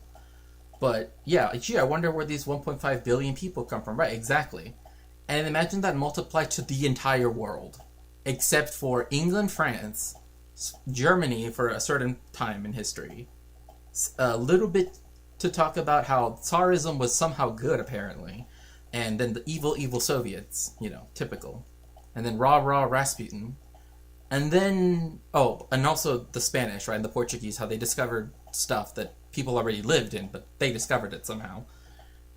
But yeah, I wonder where these 1.5 billion people come from. Right, exactly. And imagine that multiplied to the entire world, except for England, France, Germany for a certain time in history, a little bit to talk about how Tsarism was somehow good, apparently, and then the evil Soviets, typical, and then rah Rasputin, and then and also the Spanish, right, and the Portuguese, how they discovered stuff that people already lived in, but they discovered it somehow,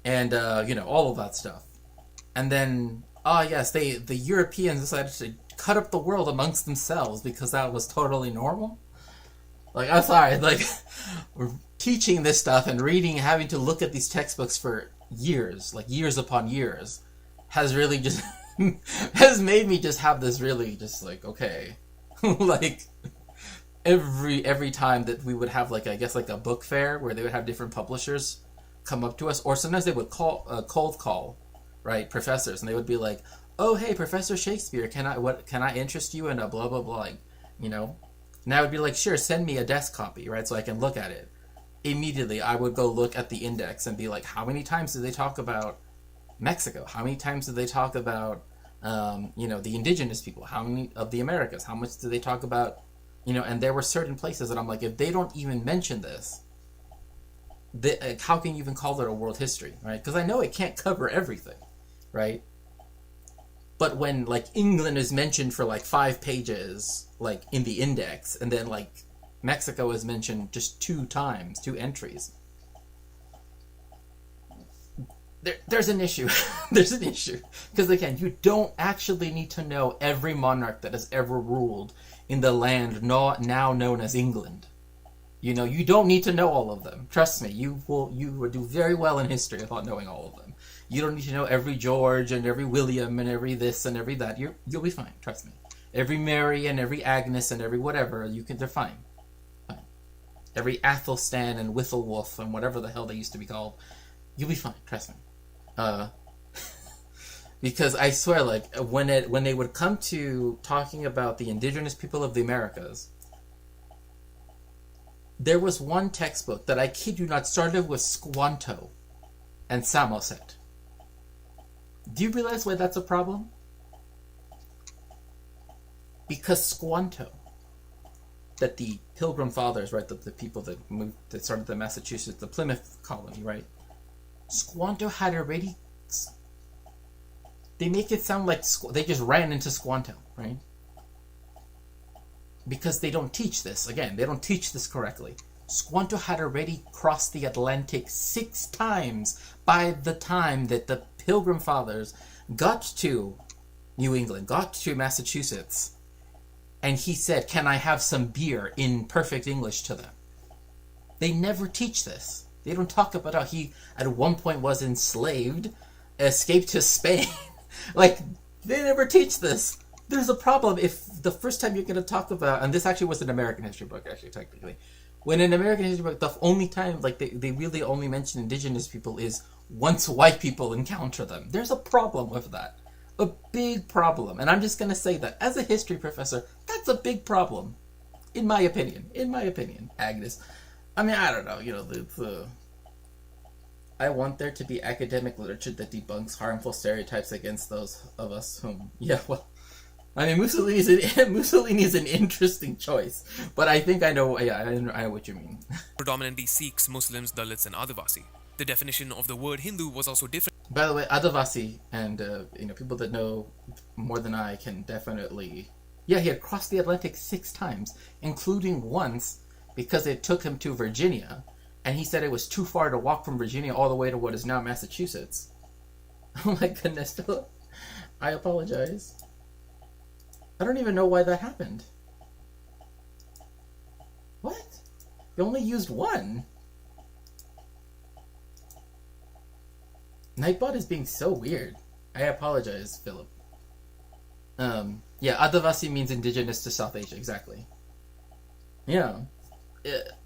and all of that stuff, and then yes, the Europeans decided to cut up the world amongst themselves because that was totally normal. Like, I'm sorry, like, we're teaching this stuff and reading, having to look at these textbooks for years, like years upon years, has really just, has made me just have this really just like, okay, like, every time that we would have, like, I guess, like a book fair where they would have different publishers come up to us, or sometimes they would cold call, right, professors, and they would be like, oh, hey, Professor Shakespeare, can I interest you in a blah, blah, blah, like, and I would be like, sure, send me a desk copy, right, so I can look at it. Immediately, I would go look at the index and be like, how many times did they talk about Mexico? How many times did they talk about, the indigenous people? How many of the Americas? How much did they talk about, and there were certain places that I'm like, if they don't even mention this, how can you even call it a world history, right? Because I know it can't cover everything, right? But when, like, England is mentioned for, like, 5 pages, like, in the index, and then, like, Mexico is mentioned just 2 times, 2 entries, there's an issue. There's an issue. Because, again, you don't actually need to know every monarch that has ever ruled in the land now known as England. You don't need to know all of them. Trust me, you will do very well in history without knowing all of them. You don't need to know every George and every William and every this and every that. You'll be fine. Trust me. Every Mary and every Agnes and every whatever, they're fine. Fine. Every Athelstan and Whittlewolf and whatever the hell they used to be called, you'll be fine. Trust me. Because I swear, like, when they would come to talking about the indigenous people of the Americas, there was one textbook that, I kid you not, started with Squanto and Samoset. Do you realize why that's a problem? Because Squanto, that the Pilgrim Fathers, right, the people that started the Massachusetts, the Plymouth colony, right? Squanto had already... They make it sound like they just ran into Squanto, right? Because they don't teach this. Again, they don't teach this correctly. Squanto had already crossed the Atlantic 6 times by the time that the Pilgrim Fathers got to New England, got to Massachusetts, and he said, can I have some beer in perfect English to them? They never teach this. They don't talk about how he, at one point, was enslaved, escaped to Spain. Like, they never teach this. There's a problem if the first time you're going to talk about, and this actually was an American history book, actually, technically. When in American history book, the only time, like, they really only mention indigenous people is once white people encounter them. There's a problem with that. A big problem. And I'm just going to say that, as a history professor, that's a big problem. In my opinion. In my opinion, Agnes. I mean, I don't know, I want there to be academic literature that debunks harmful stereotypes against those of us whom... Yeah, well... I mean, Mussolini is an interesting choice, but I think I know. Yeah, I know what you mean. Predominantly Sikhs, Muslims, Dalits, and Adivasi. The definition of the word Hindu was also different. By the way, Adivasi and people that know more than I can definitely. Yeah, he had crossed the Atlantic 6 times, including once because it took him to Virginia, and he said it was too far to walk from Virginia all the way to what is now Massachusetts. Oh my goodness, Philip. I apologize. I don't even know why that happened. What? You only used one? Nightbot is being so weird. I apologize, Philip. Yeah, Adivasi means indigenous to South Asia, exactly. Yeah.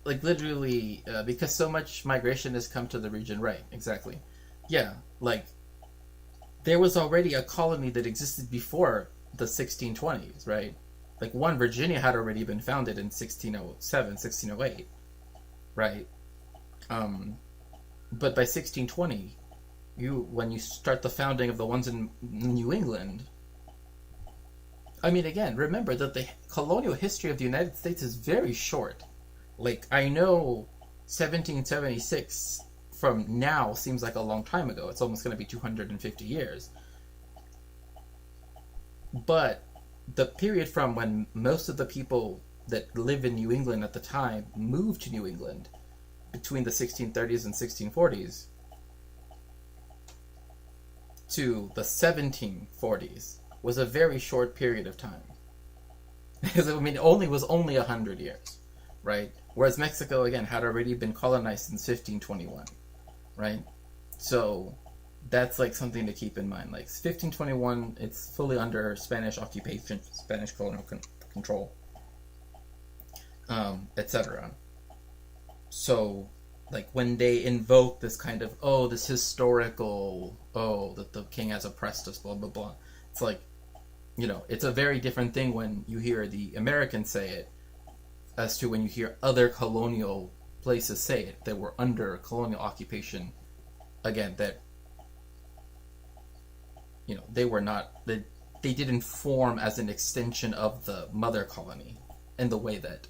Like, literally, because so much migration has come to the region, right, exactly. Yeah, like, there was already a colony that existed before the 1620s, right? Like, Virginia had already been founded in 1607, 1608, right? But by 1620, when you start the founding of the ones in New England, I mean, again, remember that the colonial history of the United States is very short. Like, I know 1776 from now seems like a long time ago. It's almost going to be 250 years. But the period from when most of the people that live in New England at the time moved to New England between the 1630s and 1640s to the 1740s was a very short period of time. Because I mean, it was only 100 years, right? Whereas Mexico, again, had already been colonized since 1521, right? So that's like something to keep in mind. Like 1521, it's fully under Spanish occupation, Spanish colonial control, etc. So, like when they invoke this kind of this historical that the king has oppressed us, blah blah blah. It's like, it's a very different thing when you hear the Americans say it as to when you hear other colonial places say it that were under colonial occupation. Again, that they were not, they didn't form as an extension of the mother colony in the way that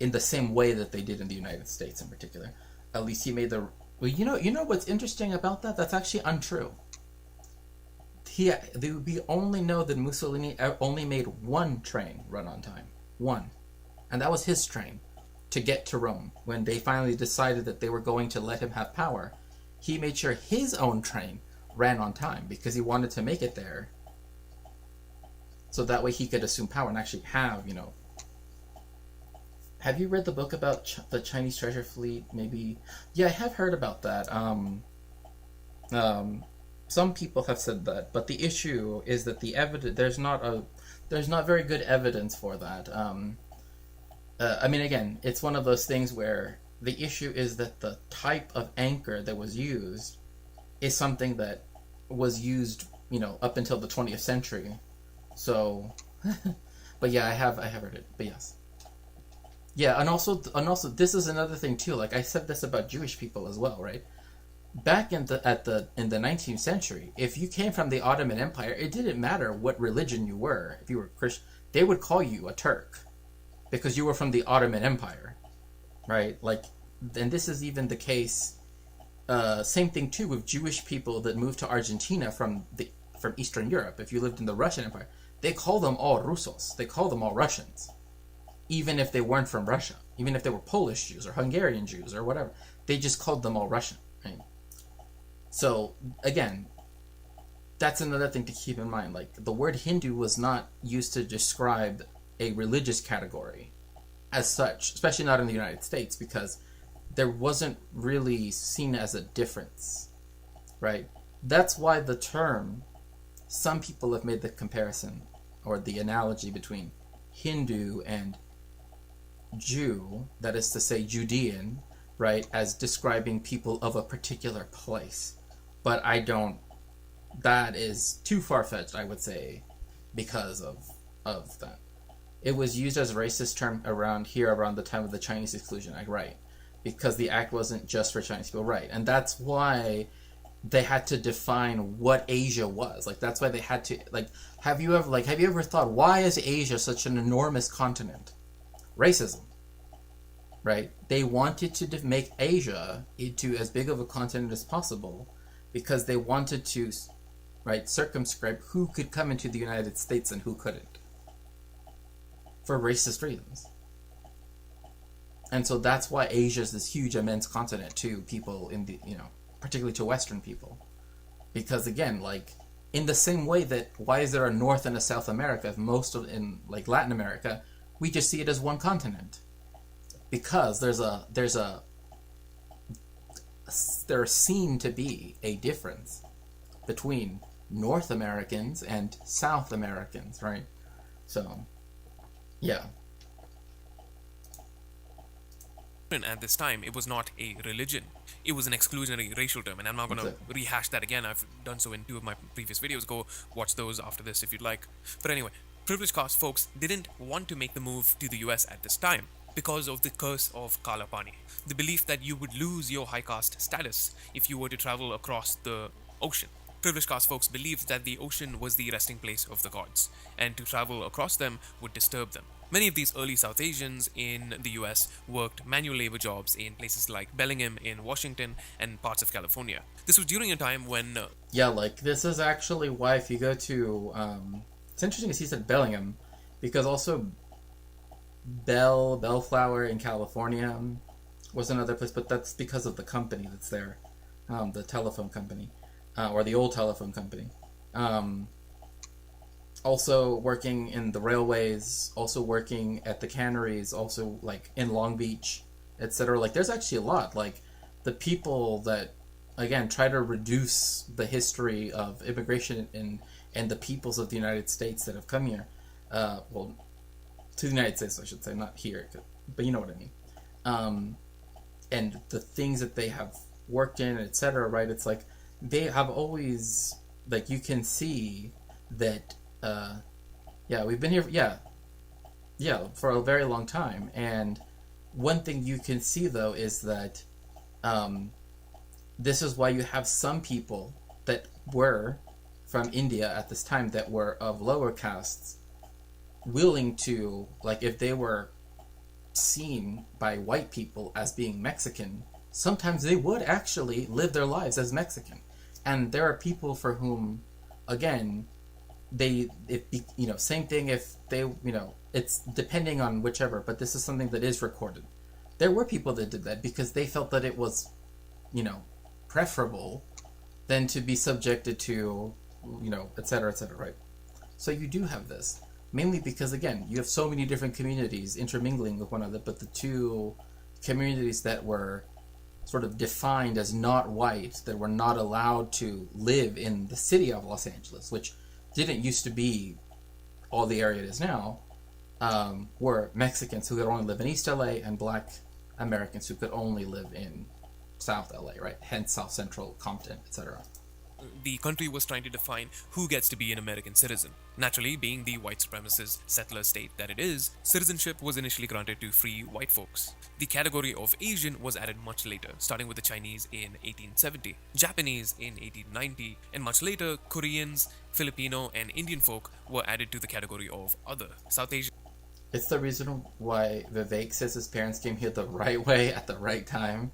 in the same way that they did in the United States in particular. At least he made you know what's interesting about that? That's actually untrue. We only know that Mussolini only made one train run on time. One. And that was his train to get to Rome. When they finally decided that they were going to let him have power, he made sure his own train ran on time because he wanted to make it there. So that way he could assume power and actually have, Have you read the book about the Chinese treasure fleet? Maybe. Yeah, I have heard about that. Some people have said that, but the issue is that the evidence there's not very good evidence for that. I mean, again, it's one of those things where the issue is that the type of anchor that was used is something that was used, up until the 20th century. So, but yeah, I have heard it. But yes. Yeah, and also this is another thing too. Like I said this about Jewish people as well, right? Back in the 19th century, if you came from the Ottoman Empire, it didn't matter what religion you were. If you were Christian, they would call you a Turk because you were from the Ottoman Empire, right? Like, and this is even the case. Same thing too with Jewish people that moved to Argentina from Eastern Europe. If you lived in the Russian Empire, they call them all Rusos. They call them all Russians, even if they weren't from Russia, even if they were Polish Jews or Hungarian Jews or whatever. They just called them all Russian, right? So again, that's another thing to keep in mind. Like the word Hindu was not used to describe a religious category as such, especially not in the United States, because there wasn't really seen as a difference, right? That's why the term, some people have made the comparison or the analogy between Hindu and Jew, that is to say Judean, right, as describing people of a particular place. But that is too far-fetched, I would say, because of that. It was used as a racist term around the time of the Chinese Exclusion Act, right? Because the act wasn't just for Chinese people, right? And that's why they had to define what Asia was. Like that's why they had to have you ever thought, why is Asia such an enormous continent? Racism. Right? They wanted to make Asia into as big of a continent as possible because they wanted to, right, circumscribe who could come into the United States and who couldn't. For racist reasons. And so that's why Asia is this huge, immense continent to people in the, particularly to Western people. Because again, like, in the same way that, why is there a North and a South America? In Latin America, we just see it as one continent. Because there's seen to be a difference between North Americans and South Americans, right? So, yeah. At this time, it was not a religion. It was an exclusionary racial term, and I'm not going to rehash that again. I've done so in 2 of my previous videos. Go watch those after this if you'd like. But anyway, privileged caste folks didn't want to make the move to the US at this time because of the curse of Kalapani, the belief that you would lose your high caste status if you were to travel across the ocean. Privileged caste folks believed that the ocean was the resting place of the gods, and to travel across them would disturb them. Many of these early South Asians in the US worked manual labor jobs in places like Bellingham in Washington and parts of California. This was during a time when... Yeah, like, this is actually why if you go to... it's interesting as he said Bellingham, because also Bellflower in California was another place, but that's because of the company that's there, the telephone company, or the old telephone company. Also working in the railways, also working at the canneries, also like in Long Beach, etc. Like there's actually a lot. Like the people that, again, try to reduce the history of immigration and the peoples of the United States that have come here, well, to the United States I should say, not here, but you know what I mean. And the things that they have worked in, etc. Right? It's like they have always, like, you can see that. Yeah, we've been here, for a very long time. And one thing you can see, though, is that this is why you have some people that were from India at this time that were of lower castes willing to, like, if they were seen by white people as being Mexican, sometimes they would actually live their lives as Mexican. And there are people for whom, again, same thing if they, it's depending on whichever, but this is something that is recorded. There were people that did that because they felt that it was, preferable than to be subjected to, et cetera, right? So you do have this, mainly because, again, you have so many different communities intermingling with one another, but the two communities that were sort of defined as not white, that were not allowed to live in the city of Los Angeles, which didn't used to be all the area it is now, were Mexicans who could only live in East LA and Black Americans who could only live in South LA, right? Hence South Central, Compton, etc. The country was trying to define who gets to be an American citizen. Naturally, being the white supremacist settler state that it is, citizenship was initially granted to free white folks. The category of Asian was added much later, starting with the Chinese in 1870, Japanese in 1890, and much later, Koreans, Filipino, and Indian folk were added to the category of other. South Asian. It's the reason why Vivek says his parents came here the right way at the right time.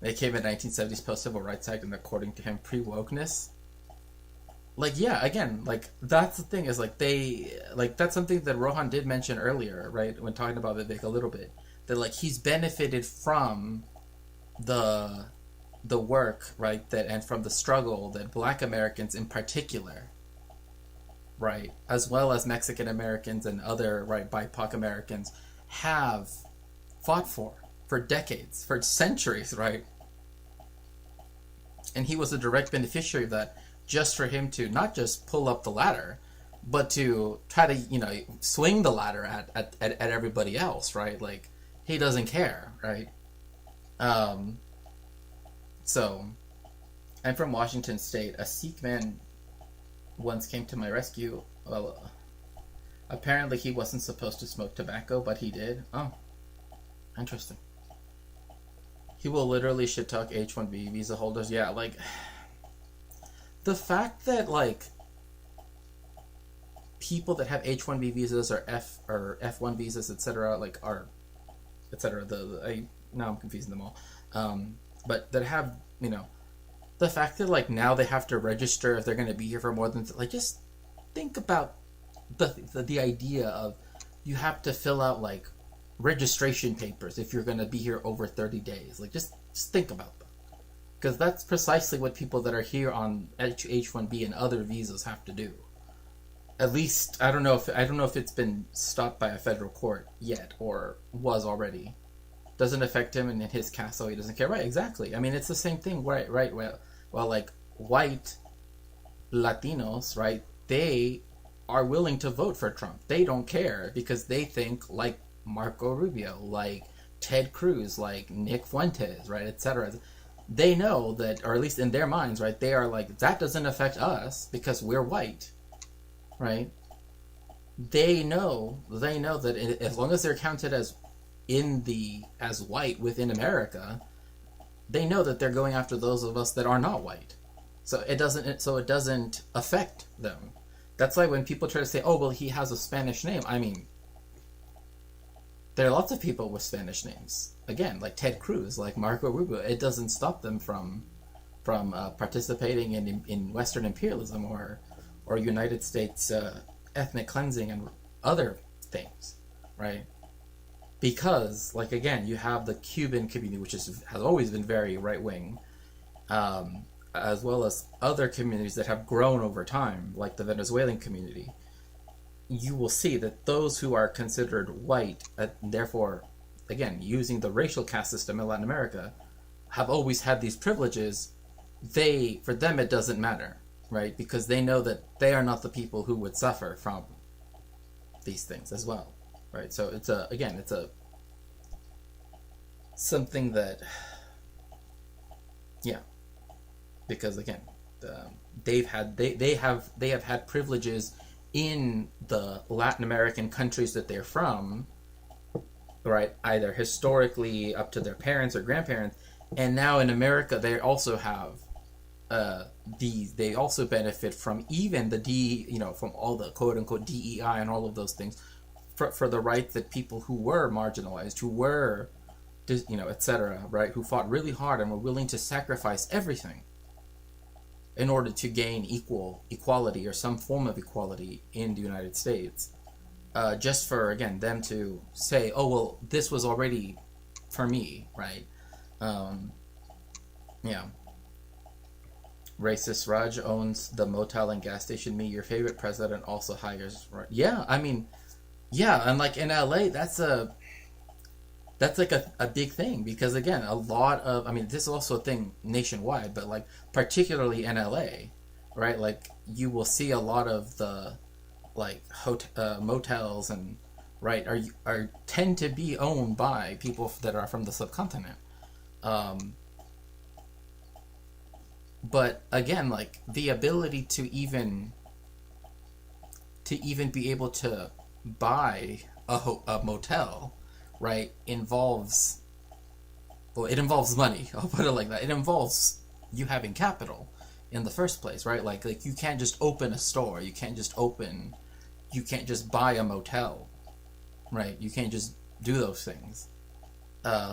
They came in 1970s post-civil rights act, and according to him, pre-wokeness. Like, yeah, again, like, that's the thing, is, like, that's something that Rohan did mention earlier, right, when talking about Vivek a little bit, that, like, he's benefited from the work, right, that, and from the struggle that Black Americans in particular, right, as well as Mexican Americans and other, right, BIPOC Americans have fought for decades, for centuries, right? And he was a direct beneficiary of that, just for him to not just pull up the ladder, but to try to, swing the ladder at everybody else, right? Like, he doesn't care, right? So, I'm from Washington State. A Sikh man once came to my rescue. Well, apparently he wasn't supposed to smoke tobacco, but he did. Oh, interesting. He will literally shit talk H-1B visa holders. Yeah, like, the fact that, like, people that have H-1B visas or F-1 visas, etc., like, are, etc., now I'm confusing them all, but that have, the fact that, like, now they have to register if they're going to be here for more than, like, just think about the idea of you have to fill out, like, registration papers if you're going to be here over 30 days. Like, just think about that. Because that's precisely what people that are here on H-1B and other visas have to do. At least, I don't know if it's been stopped by a federal court yet, or was already. Doesn't affect him and his caste, so he doesn't care. Right, exactly. I mean, it's the same thing, right? Well, like, white Latinos, right, they are willing to vote for Trump. They don't care because they think, like Marco Rubio, like Ted Cruz, like Nick Fuentes, right, etc. They know that, or at least in their minds, right, they are like, that doesn't affect us because we're white, right? They know that as long as they're counted as white within America, they know that they're going after those of us that are not white. So it doesn't affect them. That's why when people try to say, oh, well, he has a Spanish name, I mean, there are lots of people with Spanish names. Again, like Ted Cruz, like Marco Rubio. It doesn't stop them from participating in Western imperialism or United States ethnic cleansing and other things, right? Because, like, again, you have the Cuban community, which has always been very right-wing, as well as other communities that have grown over time, like the Venezuelan community. You will see that those who are considered white, therefore, again, using the racial caste system in Latin America, have always had these privileges. For them, it doesn't matter, right? Because they know that they are not the people who would suffer from these things as well, right? So it's something that, yeah, because again, they have had privileges in the Latin American countries that they're from, right? Either historically up to their parents or grandparents, and now in America they also have they also benefit from even from all the quote unquote DEI and all of those things for the rights that people who were marginalized, who were etc., right, who fought really hard and were willing to sacrifice everything in order to gain equality or some form of equality in the United States, just for, again, them to say, oh, well, this was already for me, right? Yeah. Racist Raj owns the motel and gas station. Me, your favorite president, also hires. Right? Yeah, I mean, yeah, and like in LA, that's like a big thing, because again, a lot of, I mean, this is also a thing nationwide, but like particularly in LA, right? Like you will see a lot of the like motels and right are tend to be owned by people that are from the subcontinent. But again, like the ability to even be able to buy a motel, right, involves money. I'll put it like that. It involves you having capital in the first place, right? Like you can't just open a store. You can't just buy a motel, right? You can't just do those things.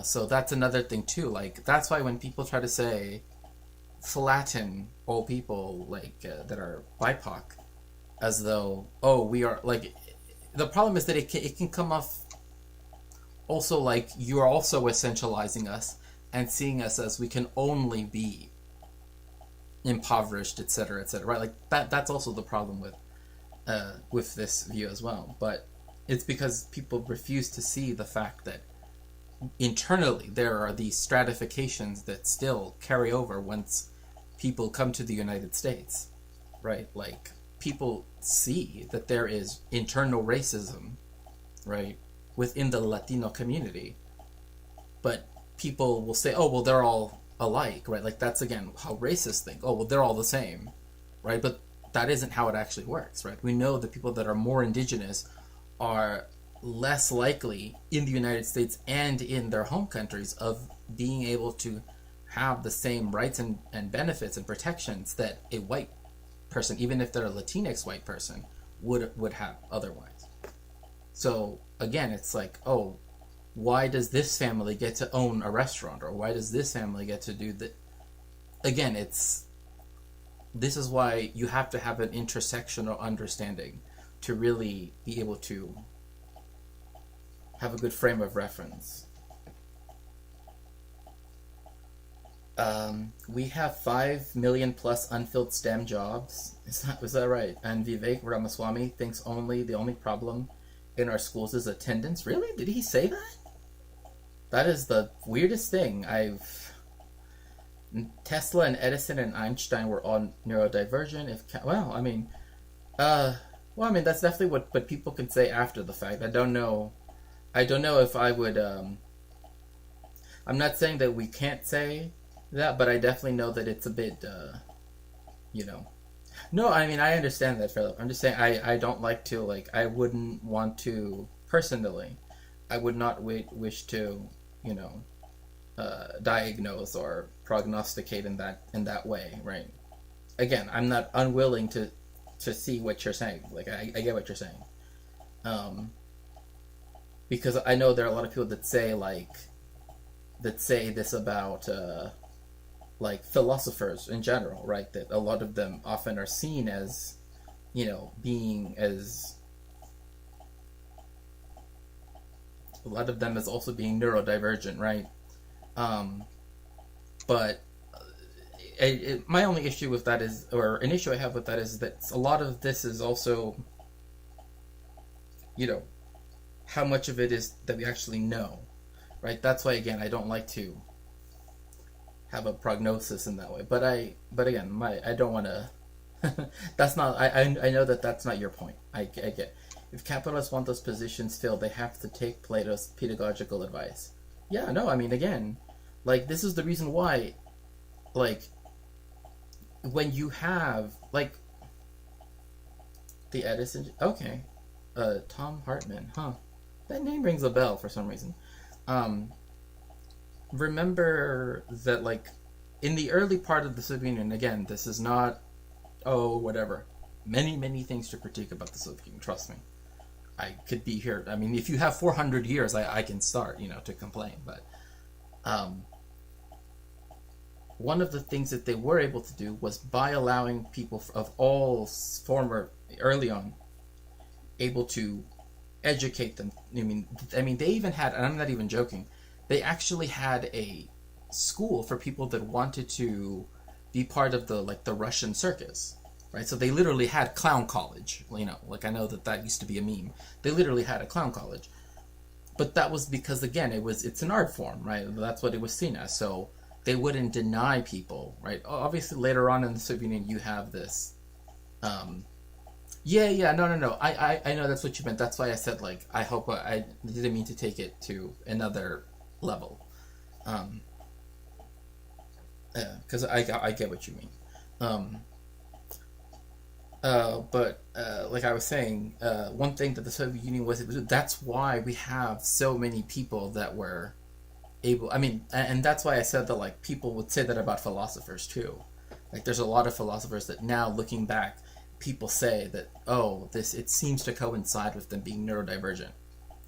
So that's another thing too. Like that's why when people try to say flatten old people like that are BIPOC, as though, oh, we are like, the problem is that it can come off also like you're also essentializing us and seeing us as we can only be impoverished, etc., right? Like that's also the problem with this view as well. But it's because people refuse to see the fact that internally there are these stratifications that still carry over once people come to the United States, right? Like people see that there is internal racism, right, within the Latino community, but people will say, oh, well, they're all alike, right? Like that's again how racists think. Oh, well, they're all the same, right? But that isn't how it actually works, right? We know that people that are more indigenous are less likely in the United States and in their home countries of being able to have the same rights and benefits and protections that a white person, even if they're a Latinx white person, would have otherwise. So again, it's like, oh, why does this family get to own a restaurant, or why does this family get to do that? Again, this is why you have to have an intersectional understanding to really be able to have a good frame of reference. We have 5 million plus unfilled STEM jobs. Is that right? And Vivek Ramaswamy thinks the only problem in our schools is attendance. Really? Did he say that? That is the weirdest thing. Tesla and Edison and Einstein were all neurodivergent. That's definitely what people can say after the fact. I don't know if I would. I'm not saying that we can't say that, but I definitely know that it's a bit, No, I mean, I understand that, Philip. I'm just saying I don't like to, like, I wouldn't want to, personally, I would not wish to, diagnose or prognosticate in that way, right? again, I'm not unwilling to see what you're saying. Like, I get what you're saying. Because I know there are a lot of people that say this about like philosophers in general, right? That a lot of them often are seen as, being as, a lot of them as also being neurodivergent, right? But my only issue with that is, or an issue I have with that is that a lot of this is also, how much of it is that we actually know, right? That's why, again, I don't like to have a prognosis in that way. But again, I don't want to. That's not. I know that that's not your point. I get. If capitalists want those positions filled, they have to take Plato's pedagogical advice. Yeah, no, I mean, again, like, this is the reason why, like, when you have, like, the Edison, okay, Tom Hartman, huh? That name rings a bell for some reason. Remember that, like, in the early part of the Soviet Union, again, this is not, whatever, many things to critique about the Soviet Union, trust me. I could be here. I mean, if you have 400 years, I can start, to complain. But one of the things that they were able to do was, by allowing people of all former, early on, able to educate them. I mean, they even had, and I'm not even joking, they actually had a school for people that wanted to be part of the Russian circus. Right, so they literally had clown college, like, I know that used to be a meme. They literally had a clown college. But that was because, again, it's an art form, right? That's what it was seen as. So they wouldn't deny people, right? Obviously, later on in the Soviet Union, you have this. No. I know that's what you meant. That's why I said, like, I hope I didn't mean to take it to another level. Because I get what you mean. But like I was saying, one thing that the Soviet Union was that's why we have so many people that were able, I mean, and that's why I said that, like, people would say that about philosophers too. Like, there's a lot of philosophers that now, looking back, people say that, it seems to coincide with them being neurodivergent,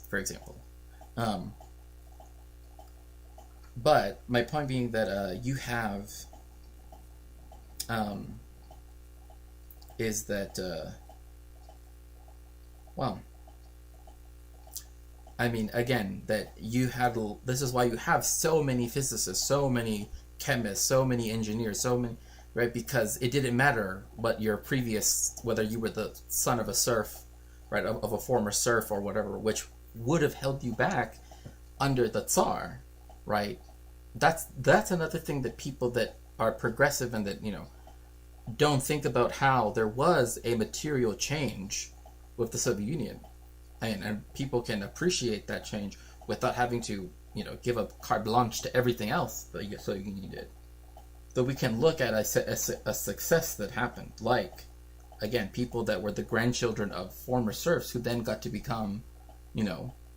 for example. But my point being that you have is that, I mean, again, that you had, this is why you have so many physicists, so many chemists, so many engineers, so many, right? Because it didn't matter what your previous, whether you were the son of a serf, right, of a former serf or whatever, which would have held you back under the Tsar, right? That's another thing that people that are progressive and that, don't think about, how there was a material change with the Soviet Union, and people can appreciate that change without having to, give up carte blanche to everything else that the Soviet Union did. So we can look at a success that happened, like, again, people that were the grandchildren of former serfs who then got to become,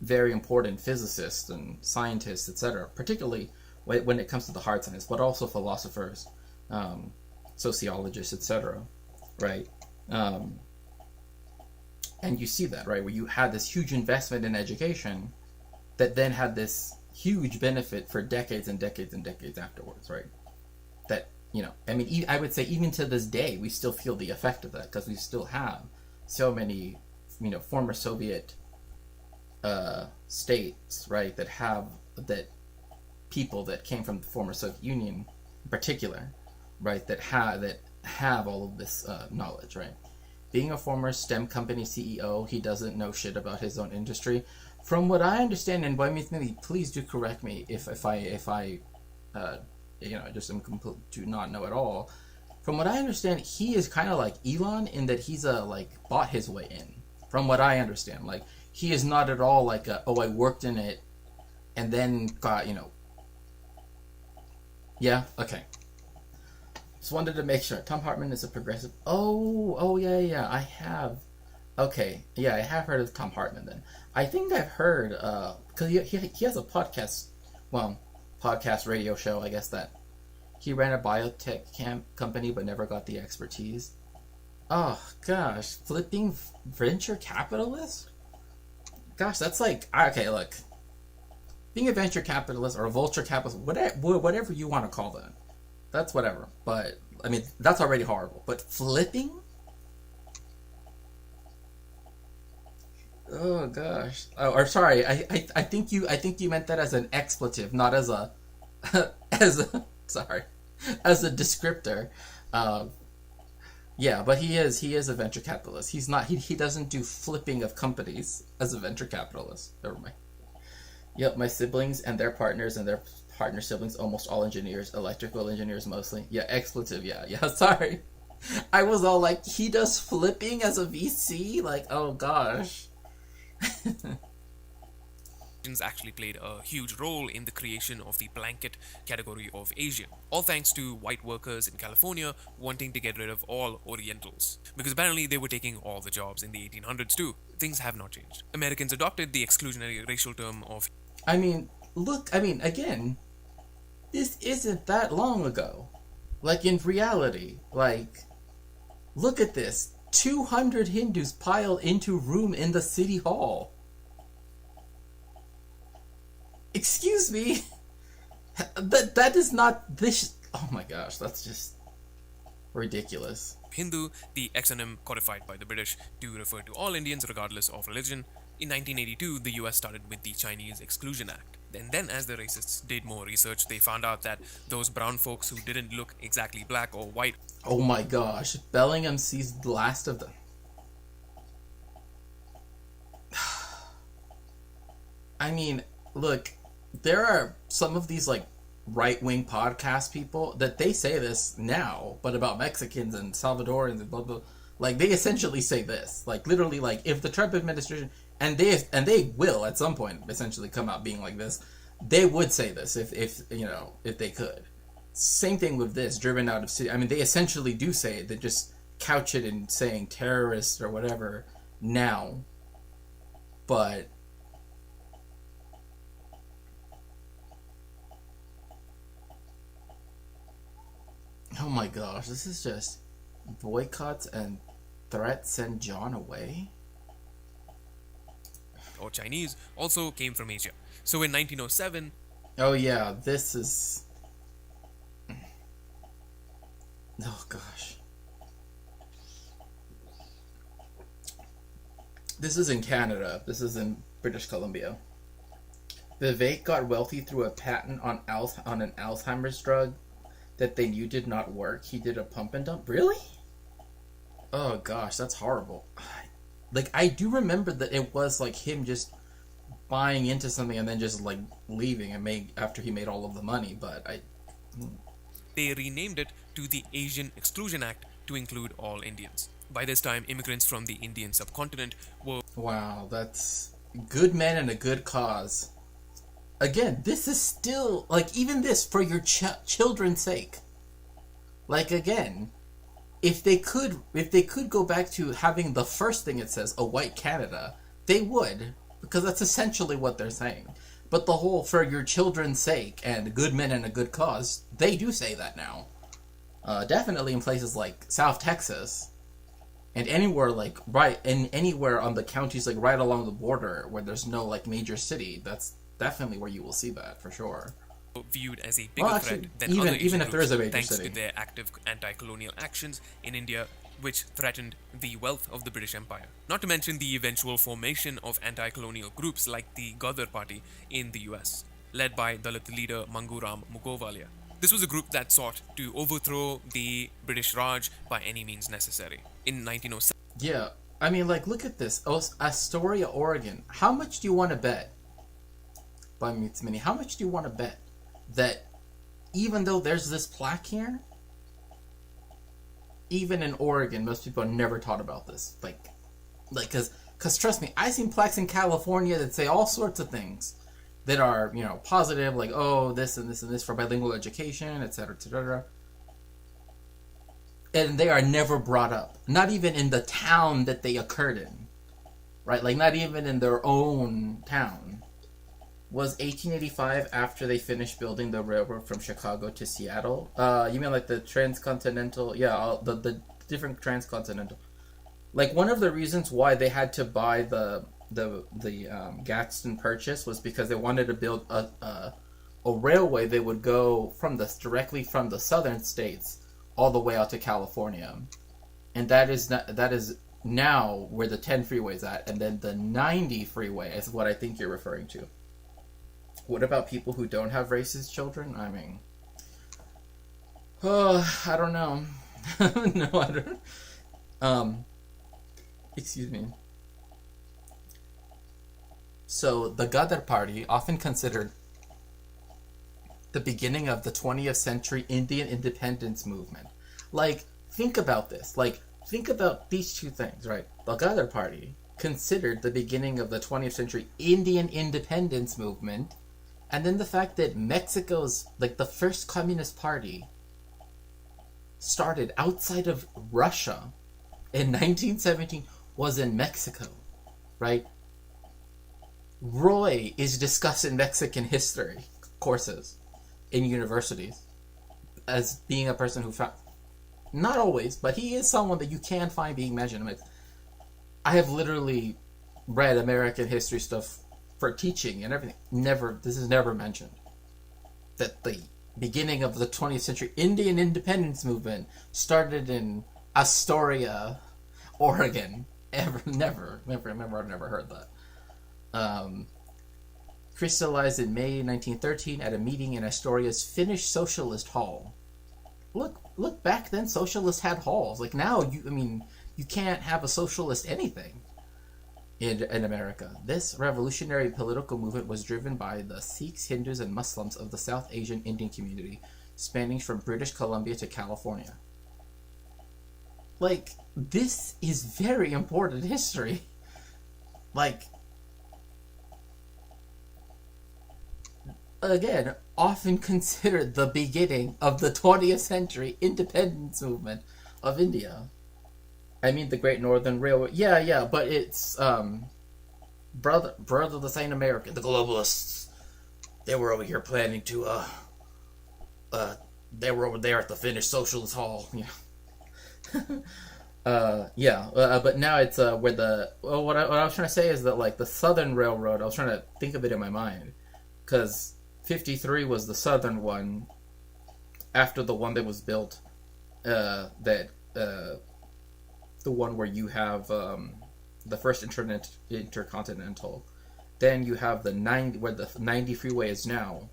very important physicists and scientists, etc., particularly when it comes to the hard science, but also philosophers, sociologists, etc., right? And you see that, right, where you had this huge investment in education that then had this huge benefit for decades and decades and decades afterwards, right? That, I mean, I would say even to this day, we still feel the effect of that, because we still have so many, former Soviet states, right, that people that came from the former Soviet Union in particular, right, that have all of this knowledge, right? Being a former STEM company CEO, he doesn't know shit about his own industry. From what I understand, and maybe please do correct me if I just am complete do not know at all. From what I understand, he is kind of like Elon in that he's bought his way in. From what I understand, like, he is not at all like I worked in it and then got, yeah, okay. Just wanted to make sure. Tom Hartman is a progressive. Oh, yeah, I have. Okay, yeah, I have heard of Tom Hartman then. I think I've heard, because he has a podcast radio show, I guess, that He ran a biotech company but never got the expertise. Oh, gosh. Flipping venture capitalist? Gosh, that's like... Okay, look. Being a venture capitalist or a vulture capitalist, whatever you want to call that. That's whatever. But, I mean, that's already horrible. But flipping? Oh, gosh. Oh, or sorry, I think you meant that as an expletive, not as a... as a descriptor. Yeah, but he is a venture capitalist. He's not he doesn't do flipping of companies as a venture capitalist. Never mind. Yep, my siblings and their partners and their partner siblings, almost all engineers, electrical engineers mostly. Yeah, expletive, yeah, sorry. I was all like, he does flipping as a VC? Like, oh gosh. Actually played a huge role in the creation of the blanket category of Asian, all thanks to white workers in California wanting to get rid of all Orientals, because apparently they were taking all the jobs in the 1800s too. Things have not changed. Americans adopted the exclusionary racial term of... again, this isn't that long ago. Like, in reality, like, look at this. 200 Hindus piled into room in the city hall. Excuse me? That is not this... Oh my gosh, that's just ridiculous. Hindu, the exonym codified by the British to refer to all Indians regardless of religion. In 1982, the US started with the Chinese Exclusion Act. And then as the racists did more research, they found out that those brown folks who didn't look exactly black or white... Oh my gosh, Bellingham sees the last of them. I mean, look... There are some of these, like, right-wing podcast people that they say this now, but about Mexicans and Salvadorans and blah, blah. Like, they essentially say this. Like, literally, like, if the Trump administration... And they will, at some point, essentially come out being like this. They would say this if they could. Same thing with this, driven out of city. I mean, they essentially do say it. They just couch it in saying terrorists or whatever now. But... Oh my gosh, this is just boycotts and threats send John away? Or Chinese also came from Asia. So in 1907... Oh yeah, this is... Oh gosh. This is in Canada. This is in British Columbia. Vivek got wealthy through a patent on an Alzheimer's drug that they knew did not work. He did a pump and dump. Really? Oh gosh, that's horrible. Like, I do remember that it was like him just buying into something and then just like leaving and after he made all of the money, but They renamed it to the Asian Exclusion Act to include all Indians. By this time, immigrants from the Indian subcontinent were... Wow, that's good men and a good cause. Again, this is still, like, even this, for your children's sake. Like, again, if they could go back to having the first thing it says, a white Canada, they would, because that's essentially what they're saying. But the whole, for your children's sake, and good men and a good cause, they do say that now. Definitely in places like South Texas, and anywhere, like, anywhere on the counties, like, right along the border, where there's no, like, major city, that's definitely where you will see that, for sure. Viewed as a bigger threat than other Asian even if there is a major thanks city. to their active anti-colonial actions in India, which threatened the wealth of the British Empire. Not to mention the eventual formation of anti-colonial groups like the Ghadar Party in the US, led by Dalit leader Manguram Mugovalia. This was a group that sought to overthrow the British Raj by any means necessary. In 1907... Yeah, I mean, like, look at this. Astoria, Oregon. How much do you want to bet? By Meets Mini, how much do you want to bet that even though there's this plaque here, even in Oregon, most people never taught about this. Like, because trust me, I've seen plaques in California that say all sorts of things that are, positive, like, oh, this and this and this for bilingual education, etc., etc. And they are never brought up. Not even in the town that they occurred in. Right? Like, not even in their own town. Was 1885 after they finished building the railroad from Chicago to Seattle? You mean like the transcontinental? Yeah, the different transcontinental. Like, one of the reasons why they had to buy the Gadsden Purchase was because they wanted to build a railway that would go directly from the southern states all the way out to California, and that is now where the 10 freeway is at, and then the 90 freeway is what I think you're referring to. What about people who don't have racist children? I mean, I don't know. No, I don't. Excuse me. So, the Ghadar Party, often considered the beginning of the 20th century Indian independence movement. Like, think about this. Like, think about these two things, right? The Ghadar Party, considered the beginning of the 20th century Indian independence movement, and then the fact that Mexico's, like, the first communist party started outside of Russia in 1917 was in Mexico, right? Roy is discussing Mexican history courses in universities as being a person who found, not always, but he is someone that you can find being mentioned. I have literally read American history stuff for teaching and everything. This is never mentioned. That the beginning of the 20th century Indian independence movement started in Astoria, Oregon. Never heard that. Crystallized in May 1913 at a meeting in Astoria's Finnish Socialist Hall. Look, back then socialists had halls. Like, now, you can't have a socialist anything in America. This revolutionary political movement was driven by the Sikhs, Hindus, and Muslims of the South Asian Indian community, spanning from British Columbia to California. Like, this is very important history. Like, again, often considered the beginning of the 20th century independence movement of India. I mean, the Great Northern Railway. Yeah, but it's, brother this ain't America. The globalists, they were over here planning to, they were over there at the Finnish Socialist Hall, but now it's, where what I was trying to say is that, like, the Southern Railroad, I was trying to think of it in my mind, because 53 was the southern one after the one that was built, the one where you have the first intercontinental. Then you have the 90, where the 90 freeway is now,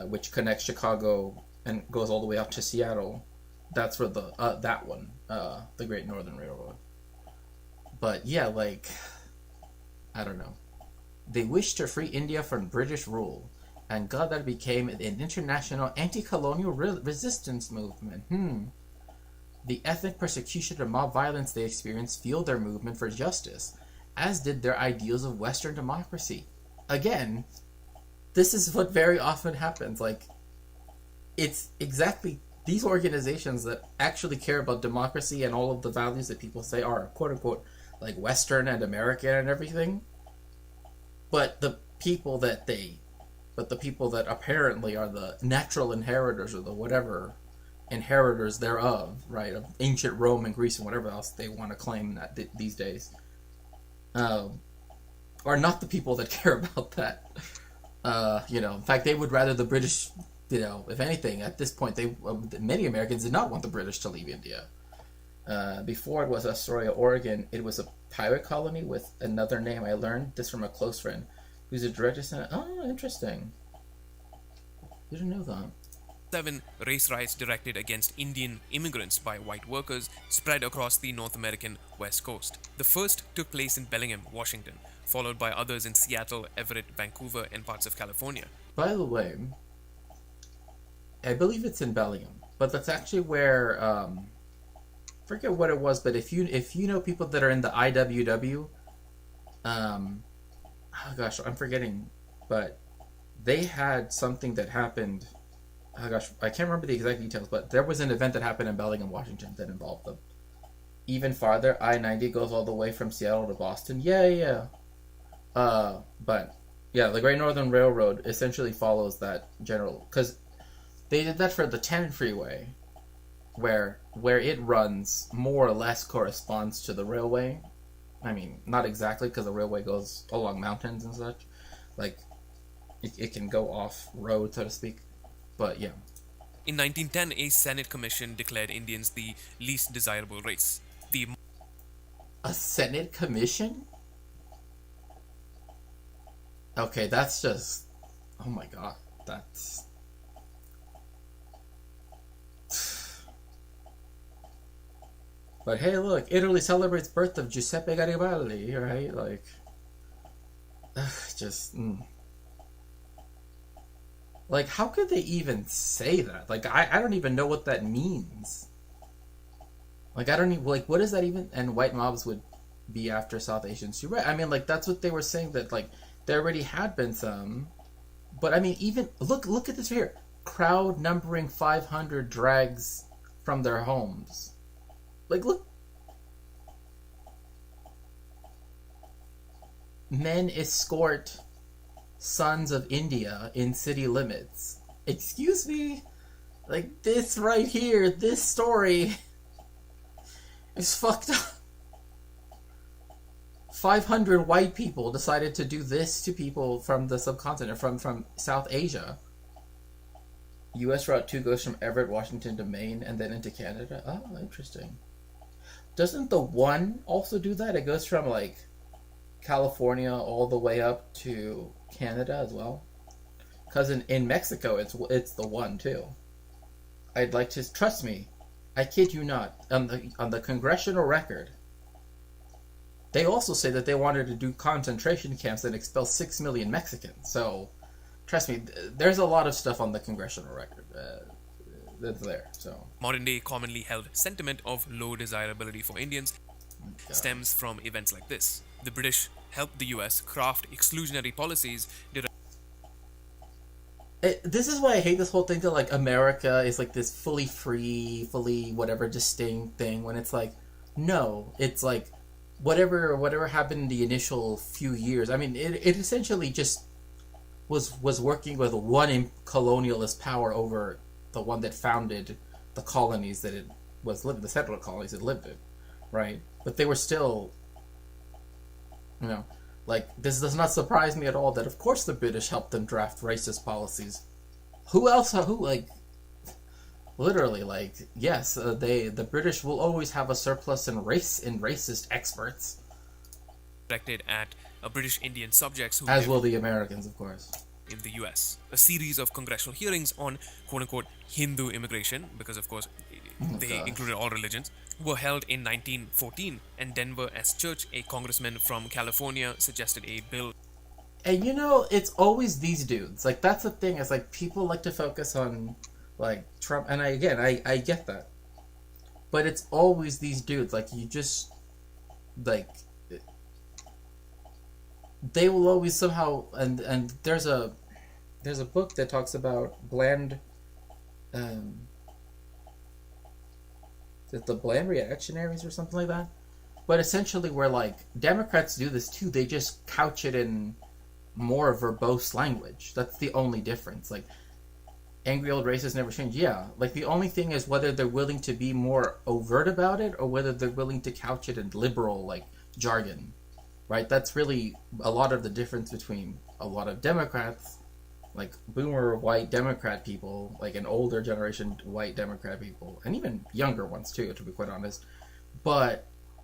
which connects Chicago and goes all the way out to Seattle. That's where that one, the Great Northern Railroad. But yeah, like, I don't know. They wished to free India from British rule, and Ghadar became an international anti-colonial resistance movement. The ethnic persecution and mob violence they experienced fueled their movement for justice, as did their ideals of Western democracy. Again, this is what very often happens. Like, it's exactly these organizations that actually care about democracy and all of the values that people say are, quote-unquote, like, Western and American and everything. But the people that apparently are the natural inheritors or the whatever inheritors thereof, right, of ancient Rome and Greece and whatever else they want to claim that these days, are not the people that care about that. In fact, they would rather the British, if anything, at this point, many Americans did not want the British to leave India. Before it was Astoria, Oregon, it was a pirate colony with another name. I learned this from a close friend who's a direct descendant. Oh, interesting. Didn't know that. 7 race riots directed against Indian immigrants by white workers spread across the North American West Coast. The first took place in Bellingham, Washington, followed by others in Seattle, Everett, Vancouver, and parts of California. By the way, I believe it's in Bellingham, but that's actually where, forget what it was, but if you know people that are in the IWW, oh gosh, I'm forgetting, but they had something that happened. Oh gosh, I can't remember the exact details, but there was an event that happened in Bellingham, Washington that involved them. Even farther, I-90 goes all the way from Seattle to Boston. Yeah. But Yeah, the Great Northern Railroad essentially follows that general, because they did that for the 10 freeway, where it runs more or less corresponds to the railway. I mean, not exactly, because the railway goes along mountains and such. Like, it can go off-road, so to speak. But, yeah. In 1910, a Senate commission declared Indians the least desirable race. A Senate commission? Okay, that's just... Oh my god, that's... But hey, look, Italy celebrates birth of Giuseppe Garibaldi, right? Like... just... Like, how could they even say that? Like, I don't even know what that means. Like, I don't even... Like, what does that even... And white mobs would be after South Asians. You're right. I mean, like, that's what they were saying, that, like, there already had been some. But, I mean, even... Look at this here. Crowd numbering 500 drags from their homes. Like, look. Men escort sons of India in city limits. Excuse me? Like, this right here, this story is fucked up. 500 white people decided to do this to people from the subcontinent, from South Asia. U.S. Route 2 goes from Everett, Washington to Maine and then into Canada. Oh, interesting. Doesn't the 1 also do that? It goes from, like, California all the way up to Canada as well. Because in Mexico, it's the 1 too. I'd like to... Trust me. I kid you not. On the congressional record, they also say that they wanted to do concentration camps and expel 6 million Mexicans. So, trust me, there's a lot of stuff on the congressional record that's there. So, modern-day commonly held sentiment of low desirability for Indians stems from events like this. The British helped the US craft exclusionary policies. This is why I hate this whole thing that, like, America is, like, this fully free, fully whatever distinct thing, when it's like, no, it's like, whatever happened in the initial few years. I mean, it essentially just was working with one colonialist power over the one that founded the colonies that it was living, the settler colonies it lived in, right? But they were still, you know, like, this does not surprise me at all that of course the British helped them draft racist policies. Who else? Like, literally, like, yes, the British will always have a surplus in racist experts. Directed at British Indian subjects who as will the Americans, of course. In the US. A series of congressional hearings on quote-unquote Hindu immigration, because of course they included all religions, were held in 1914, and Denver S. Church, a congressman from California, suggested a bill. And you know, it's always these dudes. Like, that's the thing, is like, people like to focus on, like, Trump, and I get that. But it's always these dudes. Like, you just, like, they will always somehow, and there's a book that talks about bland, the bland reactionaries or something like that. But essentially, where, like, Democrats do this too, they just couch it in more verbose language. That's the only difference. Like, angry old racists never change. Yeah, like, the only thing is whether they're willing to be more overt about it or whether they're willing to couch it in liberal, like, jargon. Right? That's really a lot of the difference between a lot of Democrats, like boomer white Democrat people, like an older generation white Democrat people, and even younger ones too, to be quite honest,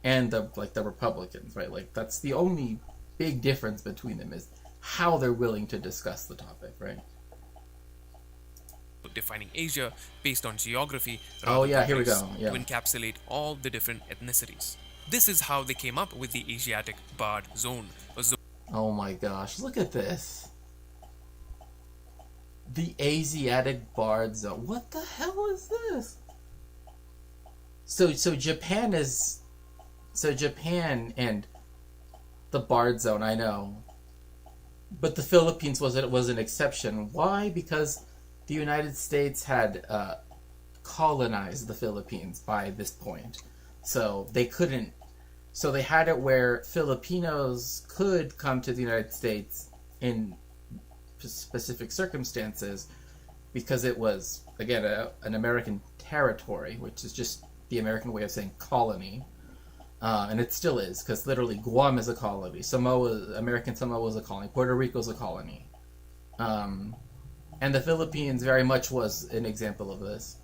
and the Republicans, right? Like, that's the only big difference between them, is how they're willing to discuss the topic, right? Defining Asia based on geography. Oh yeah, here we go. Yeah. To encapsulate all the different ethnicities. This is how they came up with the Asiatic Barred Zone. Oh my gosh, look at this. The Asiatic Barred Zone. What the hell is this? So Japan and the Barred Zone, I know. But the Philippines was an exception. Why? Because the United States had colonized the Philippines by this point. So they couldn't. So they had it where Filipinos could come to the United States in specific circumstances, because it was, again, an American territory, which is just the American way of saying colony. And it still is, because literally Guam is a colony. American Samoa is a colony. Puerto Rico is a colony. And the Philippines very much was an example of this,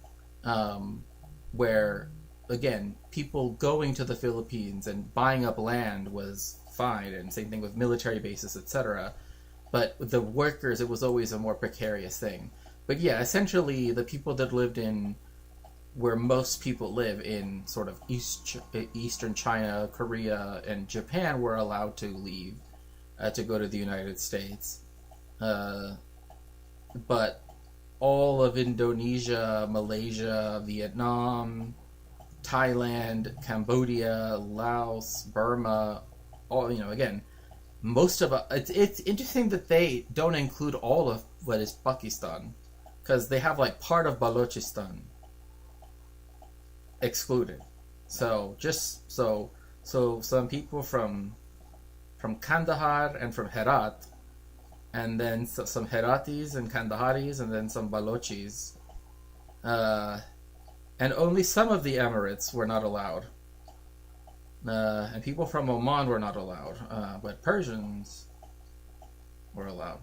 where, again, people going to the Philippines and buying up land was fine, and same thing with military bases, etc. But with the workers, it was always a more precarious thing. But yeah, essentially, the people that lived in where most people live in sort of Eastern China, Korea, and Japan were allowed to leave to go to the United States. But all of Indonesia, Malaysia, Vietnam, Thailand, Cambodia, Laos, Burma, all, again, most of it's interesting that they don't include all of what is Pakistan, because they have like part of Balochistan excluded. So some people from Kandahar and from Herat, and then some Heratis and Kandaharis, and then some Balochis, and only some of the Emirates were not allowed, and people from Oman were not allowed, but Persians were allowed.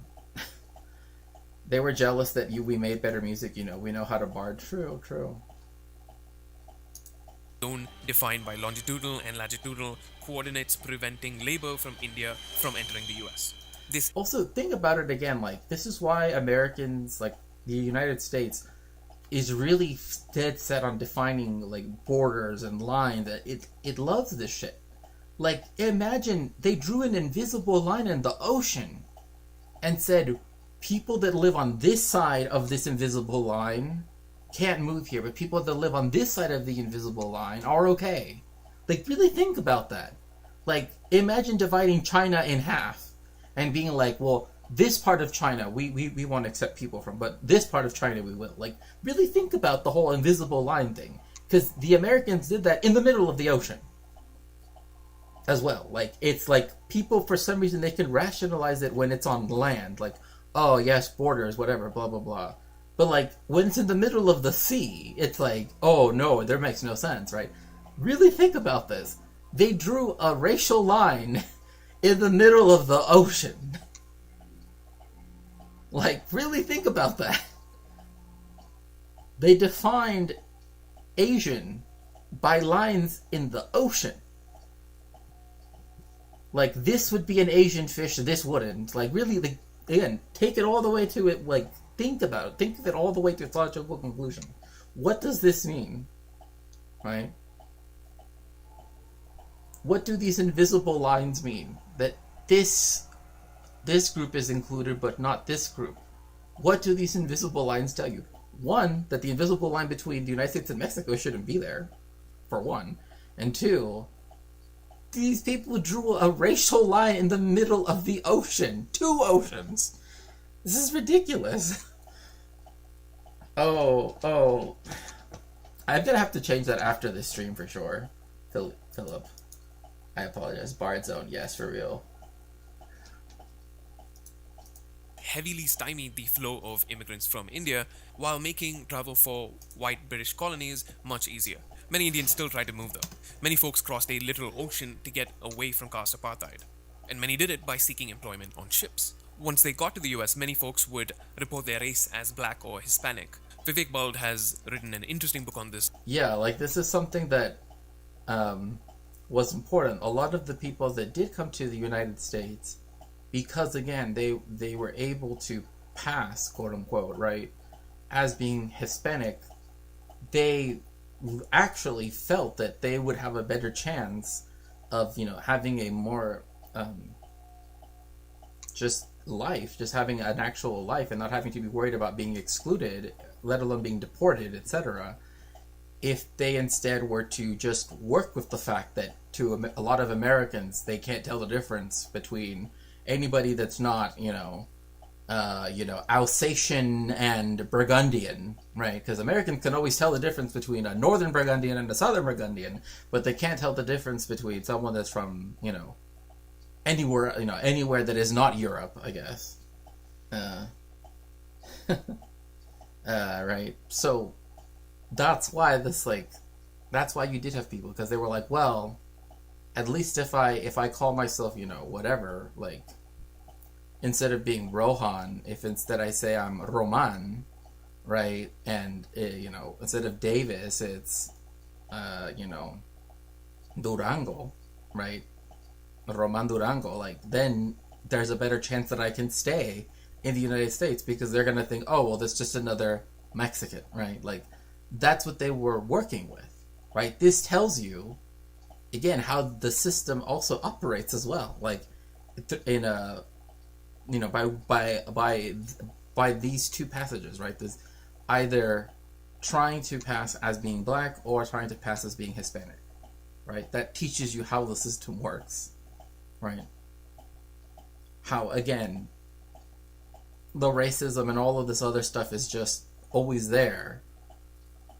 They were jealous that we made better music. We know how to bard. True. Zone defined by longitudinal and latitudinal coordinates preventing labor from India from entering the US. This also, think about it again, like, this is why Americans, like the United States, is really dead set on defining like borders and lines. It loves this shit. Like, imagine they drew an invisible line in the ocean and said, people that live on this side of this invisible line can't move here, but people that live on this side of the invisible line are okay. Like, really think about that. Like, imagine dividing China in half and being like, well, this part of China we won't accept people from, but this part of China we will. Like, really think about the whole invisible line thing, because the Americans did that in the middle of the ocean as well. Like, it's like people, for some reason, they can rationalize it when it's on land, like, oh yes, borders, whatever, blah blah blah. But like, when it's in the middle of the sea, it's like, oh no, there makes no sense, right? Really think about this. They drew a racial line in the middle of the ocean. Like, really think about that. They defined Asian by lines in the ocean. Like, this would be an Asian fish, this wouldn't. Like, really, like, again, take it all the way to it, like, think about it. Think of it all the way to its logical conclusion. What does this mean? Right? What do these invisible lines mean? That this group is included, but not this group. What do these invisible lines tell you? One, that the invisible line between the United States and Mexico shouldn't be there, for one. And two, these people drew a racial line in the middle of the ocean. 2 oceans. This is ridiculous. Oh. I'm gonna have to change that after this stream for sure. Philip. I apologize. Bard Zone, yes, for real. heavily stymied the flow of immigrants from India while making travel for white British colonies much easier. Many Indians still try to move though. Many folks crossed a literal ocean to get away from caste apartheid. And many did it by seeking employment on ships. Once they got to the US, many folks would report their race as black or Hispanic. Vivek Bald has written an interesting book on this. Yeah, like this is something that was important. A lot of the people that did come to the United States, because again, they were able to pass, quote unquote, right, as being Hispanic, they actually felt that they would have a better chance of, having a more just life, just having an actual life and not having to be worried about being excluded, let alone being deported, etc., if they instead were to just work with the fact that to a lot of Americans, they can't tell the difference between anybody that's not, Alsatian and Burgundian, right? Because Americans can always tell the difference between a northern Burgundian and a southern Burgundian, but they can't tell the difference between someone that's from, anywhere that is not Europe, I guess. Uh, right. So that's why that's why you did have people, because they were like, well, at least if I call myself, whatever, like, instead of being Rohan, if instead I say I'm Roman, right, and instead of Davis, it's Durango, right, Roman Durango, like, then there's a better chance that I can stay in the United States, because they're gonna think, oh, well, that's just another Mexican, right? Like, that's what they were working with, right? This tells you, again, how the system also operates as well, like, in a by these two passages, right? There's either trying to pass as being black or trying to pass as being Hispanic, right? That teaches you how the system works, right? How, again, the racism and all of this other stuff is just always there,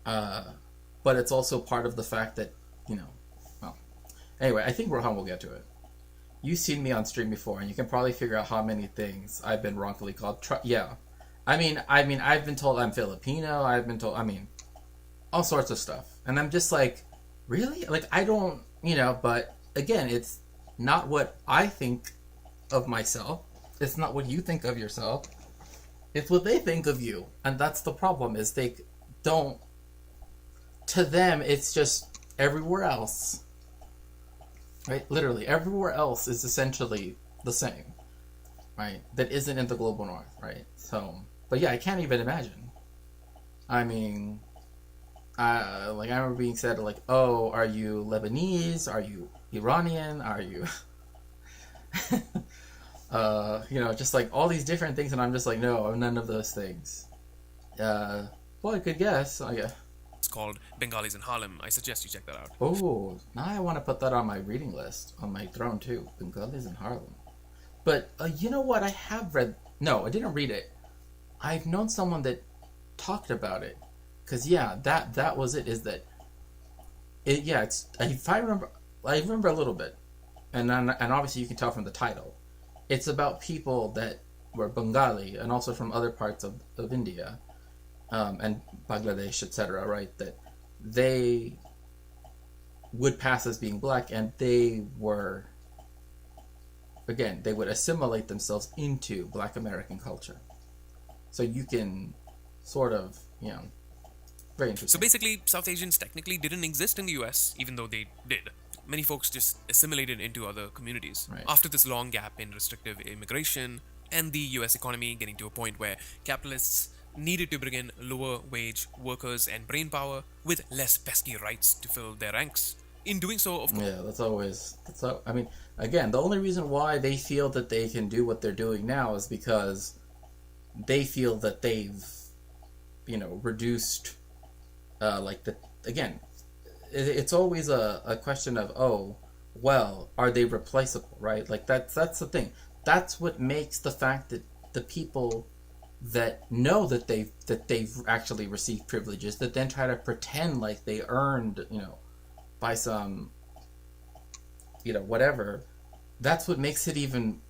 but it's also part of the fact that, well, anyway, I think Rohan will get to it. You've seen me on stream before, and you can probably figure out how many things I've been wrongfully called. Yeah, I mean, I've been told I'm Filipino. I've been told, all sorts of stuff, and I'm just like, really? Like, I don't, But again, it's not what I think of myself. It's not what you think of yourself. It's what they think of you, and that's the problem. Is they don't. To them, it's just everywhere else. Right? Literally, everywhere else is essentially the same, right? That isn't in the global north, right? So, but yeah, I can't even imagine. I mean, I remember being said, like, oh, are you Lebanese? Are you Iranian? Are you, just like all these different things, and I'm just like, no, I'm none of those things. Well, I could guess, I guess. It's called Bengalis in Harlem. I suggest you check that out. Oh, now I want to put that on my reading list, on my throne too. Bengalis in Harlem. But you know what? I have read. No, I didn't read it. I've known someone that talked about it. Cause yeah, that was it. Is that it? Yeah, it's. If I remember a little bit, and obviously you can tell from the title. It's about people that were Bengali and also from other parts of India. And Bangladesh, etc., right? That they would pass as being black, and they would assimilate themselves into Black American culture. So you can sort of, very interesting. So basically, South Asians technically didn't exist in the US, even though they did. Many folks just assimilated into other communities. Right. After this long gap in restrictive immigration and the US economy getting to a point where capitalists needed to bring in lower wage workers and brainpower with less pesky rights to fill their ranks. In doing so, of course. Yeah, again, the only reason why they feel that they can do what they're doing now is because they feel that they've, reduced, it's always a question of, oh, well, are they replaceable, right? Like, that's the thing. That's what makes the fact that the people that know that they've actually received privileges, that then try to pretend like they earned, by some, whatever. That's what makes it even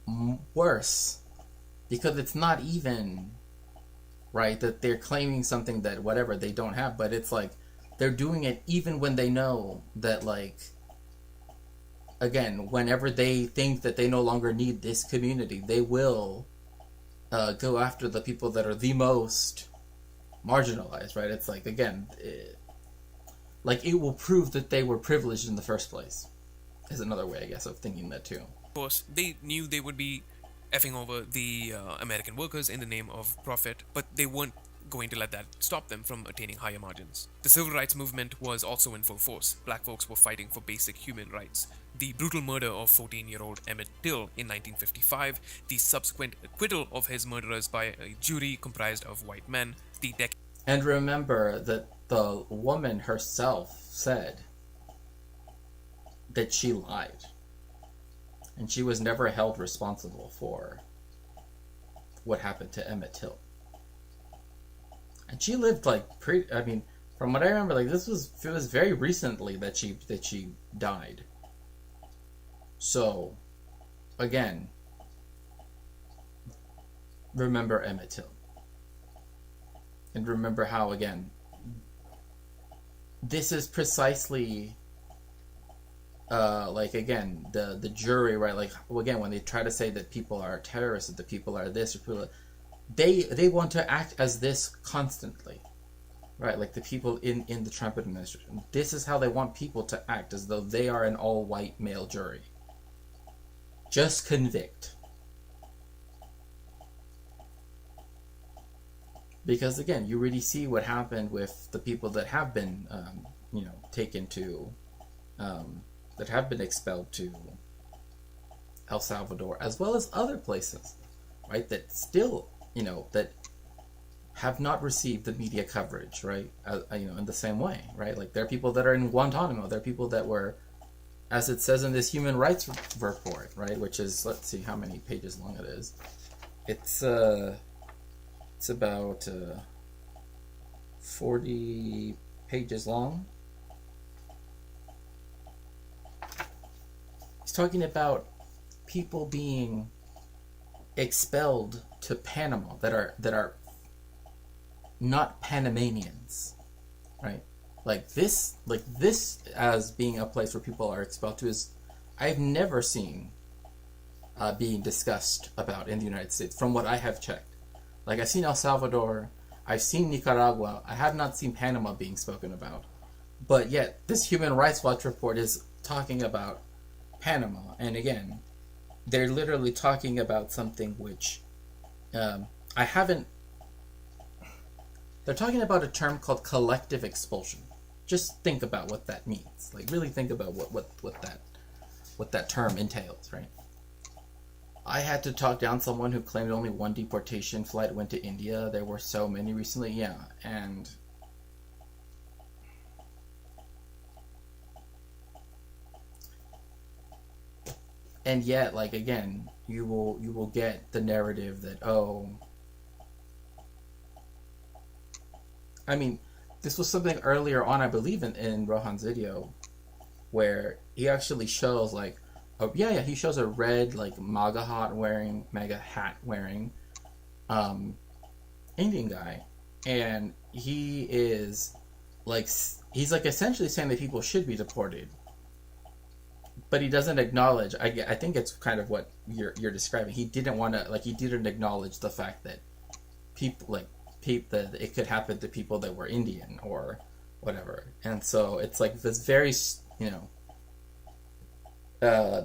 worse, because it's not even right that they're claiming something that whatever they don't have, but it's like they're doing it even when they know that, like, again, whenever they think that they no longer need this community, they will go after the people that are the most marginalized, right? It's like, again, it will prove that they were privileged in the first place, is another way, I guess, of thinking that too. Of course, they knew they would be effing over the American workers in the name of profit, but they weren't going to let that stop them from attaining higher margins. The civil rights movement was also in full force. Black folks were fighting for basic human rights. The brutal murder of 14-year-old Emmett Till in 1955, the subsequent acquittal of his murderers by a jury comprised of white men, And remember that the woman herself said that she lied. And she was never held responsible for what happened to Emmett Till. And she lived from what I remember, it was very recently that she died. So, again, remember Emmett Till. And remember how, again, this is precisely, like, again, the jury, right? Like, again, when they try to say that people are terrorists, that the people are this, or people, they want to act as this constantly, right? Like the people in the Trump administration. This is how they want people to act, as though they are an all-white male jury. Just convict. Because, again, you really see what happened with the people that have been, taken to, that have been expelled to El Salvador, as well as other places, right, that still, that have not received the media coverage, right, in the same way, right? Like, there are people that are in Guantanamo, there are people that were, as it says in this human rights report, right, which is, let's see how many pages long it is. It's about 40 pages long. He's talking about people being expelled to Panama that are not Panamanians, right? Like this as being a place where people are expelled to is, I've never seen being discussed about in the United States from what I have checked. Like, I've seen El Salvador, I've seen Nicaragua, I have not seen Panama being spoken about. But yet, this Human Rights Watch report is talking about Panama. And again, they're literally talking about something which they're talking about a term called collective expulsion. Just think about what that means. Like, really think about what that term entails, right? I had to talk down someone who claimed only one deportation flight went to India. There were so many recently, yeah, and yet, like, again, you will get the narrative that, I mean, this was something earlier on, I believe, in Rohan's video, where he actually shows, like, he shows a red, like, MAGA hat wearing Indian guy, and he's essentially saying that people should be deported, but he doesn't acknowledge. I think it's kind of what you're describing. He didn't acknowledge the fact that that it could happen to people that were Indian or whatever, and so it's like this very,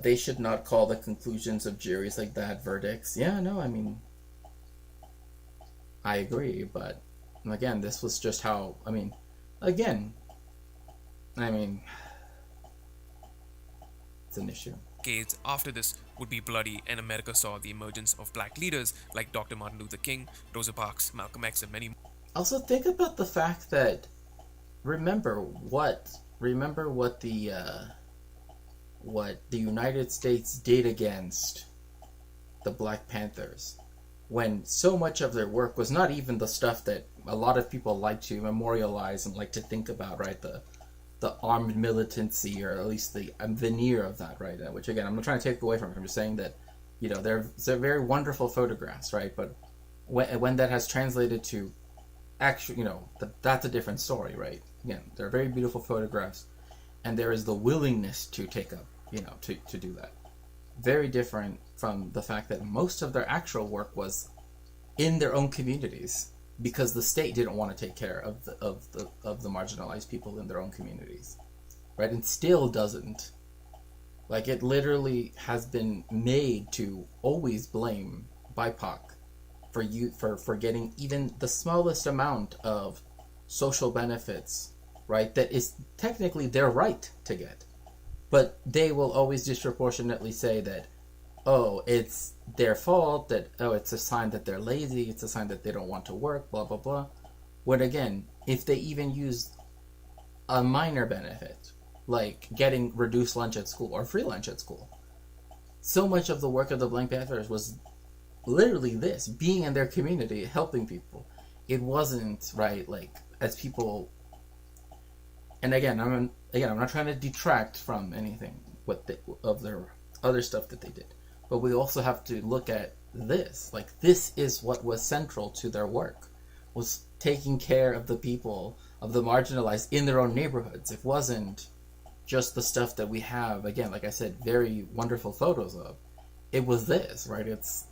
they should not call the conclusions of juries like that verdicts. Yeah, no, I mean, I agree, but again, this was just how, it's an issue. Decades after this would be bloody, and America saw the emergence of black leaders like Dr. Martin Luther King, Rosa Parks, Malcolm X, and many more. Also, think about the fact that remember what the United States did against the Black Panthers, when so much of their work was not even the stuff that a lot of people like to memorialize and like to think about, right? The armed militancy, or at least the veneer of that, right? Which, again, I'm not trying to take away from it. I'm just saying that, they're very wonderful photographs, right? But when that has translated to actually, that's a different story, right? Again, they're very beautiful photographs, and there is the willingness to take up, to do that. Very different from the fact that most of their actual work was in their own communities, because the state didn't want to take care of the marginalized people in their own communities, right? And still doesn't. Like, it literally has been made to always blame BIPOC for getting even the smallest amount of social benefits, right? That is technically their right to get, but they will always disproportionately say that, it's their fault, that, it's a sign that they're lazy, it's a sign that they don't want to work, blah, blah, blah. When, again, if they even use a minor benefit, like getting reduced lunch at school or free lunch at school, so much of the work of the Black Panthers was literally this, being in their community, helping people. It wasn't, right, like, as people, and again, I'm not trying to detract from anything of their other stuff that they did. But we also have to look at this. Like, this is what was central to their work, was taking care of the people, of the marginalized in their own neighborhoods. It wasn't just the stuff that we have, again, like I said, very wonderful photos of. It was this, right? It's,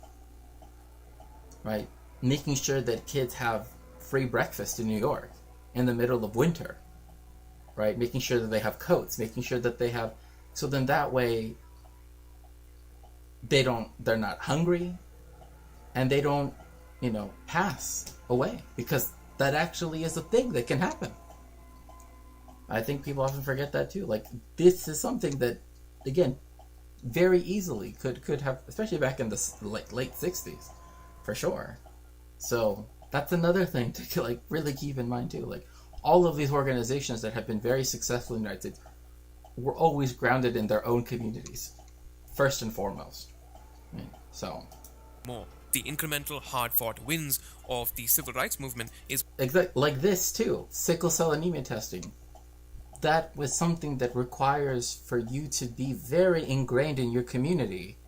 right, making sure that kids have free breakfast in New York in the middle of winter, right? Making sure that they have coats, making sure that they have, so then that way they're not hungry, and they don't, pass away, because that actually is a thing that can happen. I think people often forget that too. Like, this is something that, again, very easily could have, especially back in the late 60s, for sure. So that's another thing to like really keep in mind too. Like, all of these organizations that have been very successful in the United States were always grounded in their own communities, first and foremost. So more. The incremental, hard-fought wins of the civil rights movement is like this too. Sickle cell anemia testing. That was something that requires for you to be very ingrained in your community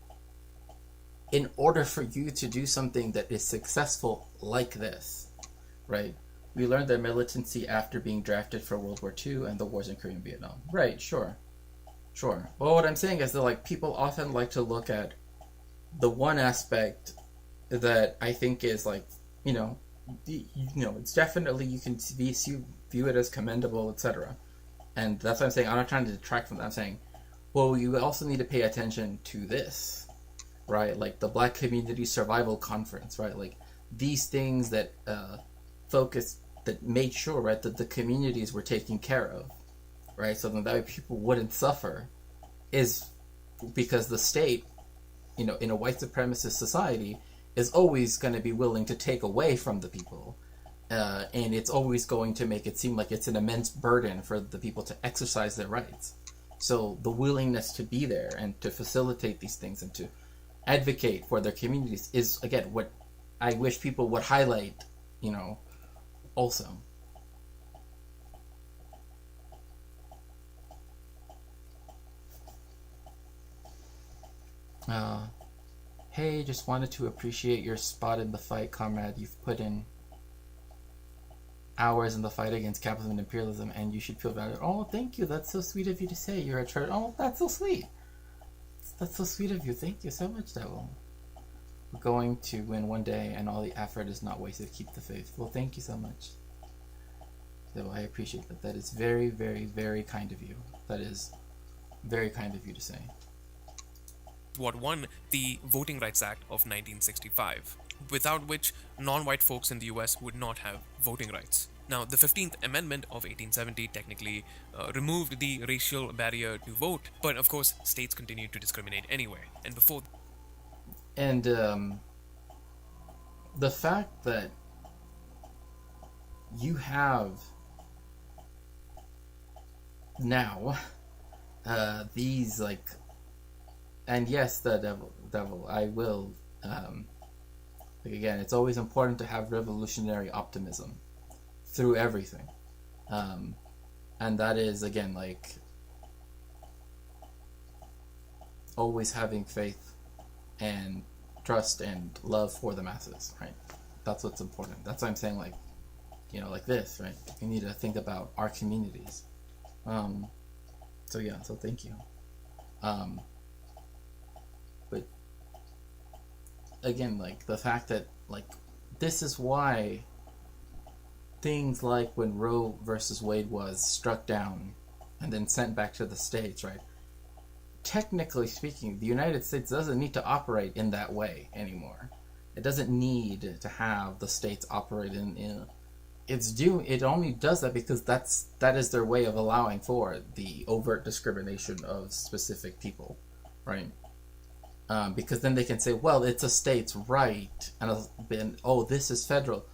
in order for you to do something that is successful like this, right? We learned their militancy after being drafted for World War II and the wars in Korea and Vietnam. Right, sure. Well, what I'm saying is that, like, people often like to look at the one aspect that I think is, like, it's definitely, you can view it as commendable, etc. And that's what I'm saying. I'm not trying to detract from that. I'm saying, well, you also need to pay attention to this, right? Like the Black Community Survival Conference, right? Like these things that that made sure, right, that the communities were taken care of, right? So that way people wouldn't suffer, is because the state, in a white supremacist society, is always going to be willing to take away from the people. And it's always going to make it seem like it's an immense burden for the people to exercise their rights. So the willingness to be there and to facilitate these things and to advocate for their communities is, again, what I wish people would highlight, also. Hey, just wanted to appreciate your spot in the fight, comrade. You've put in hours in the fight against capitalism and imperialism, and you should feel valued. Oh, thank you. That's so sweet of you to say. You're a church. Oh, that's so sweet. That's so sweet of you. Thank you so much, Devil. We're going to win one day, and all the effort is not wasted. Keep the faith. Well, thank you so much, Devil. I appreciate that. That is very, very, very kind of you. That is very kind of you to say. What won the Voting Rights Act of 1965, without which non-white folks in the US would not have voting rights. Now, the 15th Amendment of 1870 technically removed the racial barrier to vote, but of course, states continued to discriminate anyway. And before... And the fact that you have now these, like... And yes, the devil, I will... again, it's always important to have revolutionary optimism through everything. And that is, again, like, always having faith and trust and love for the masses, right? That's what's important. That's why I'm saying, like, like this, right? We need to think about our communities. So yeah, so thank you. But again, like, the fact that, like, this is why things like when Roe versus Wade was struck down and then sent back to the states, right? Technically speaking, the United States doesn't need to operate in that way anymore. It doesn't need to have the states operate in it only does that because that is their way of allowing for the overt discrimination of specific people, right? Because then they can say, well, it's a state's right, and oh, this is federal.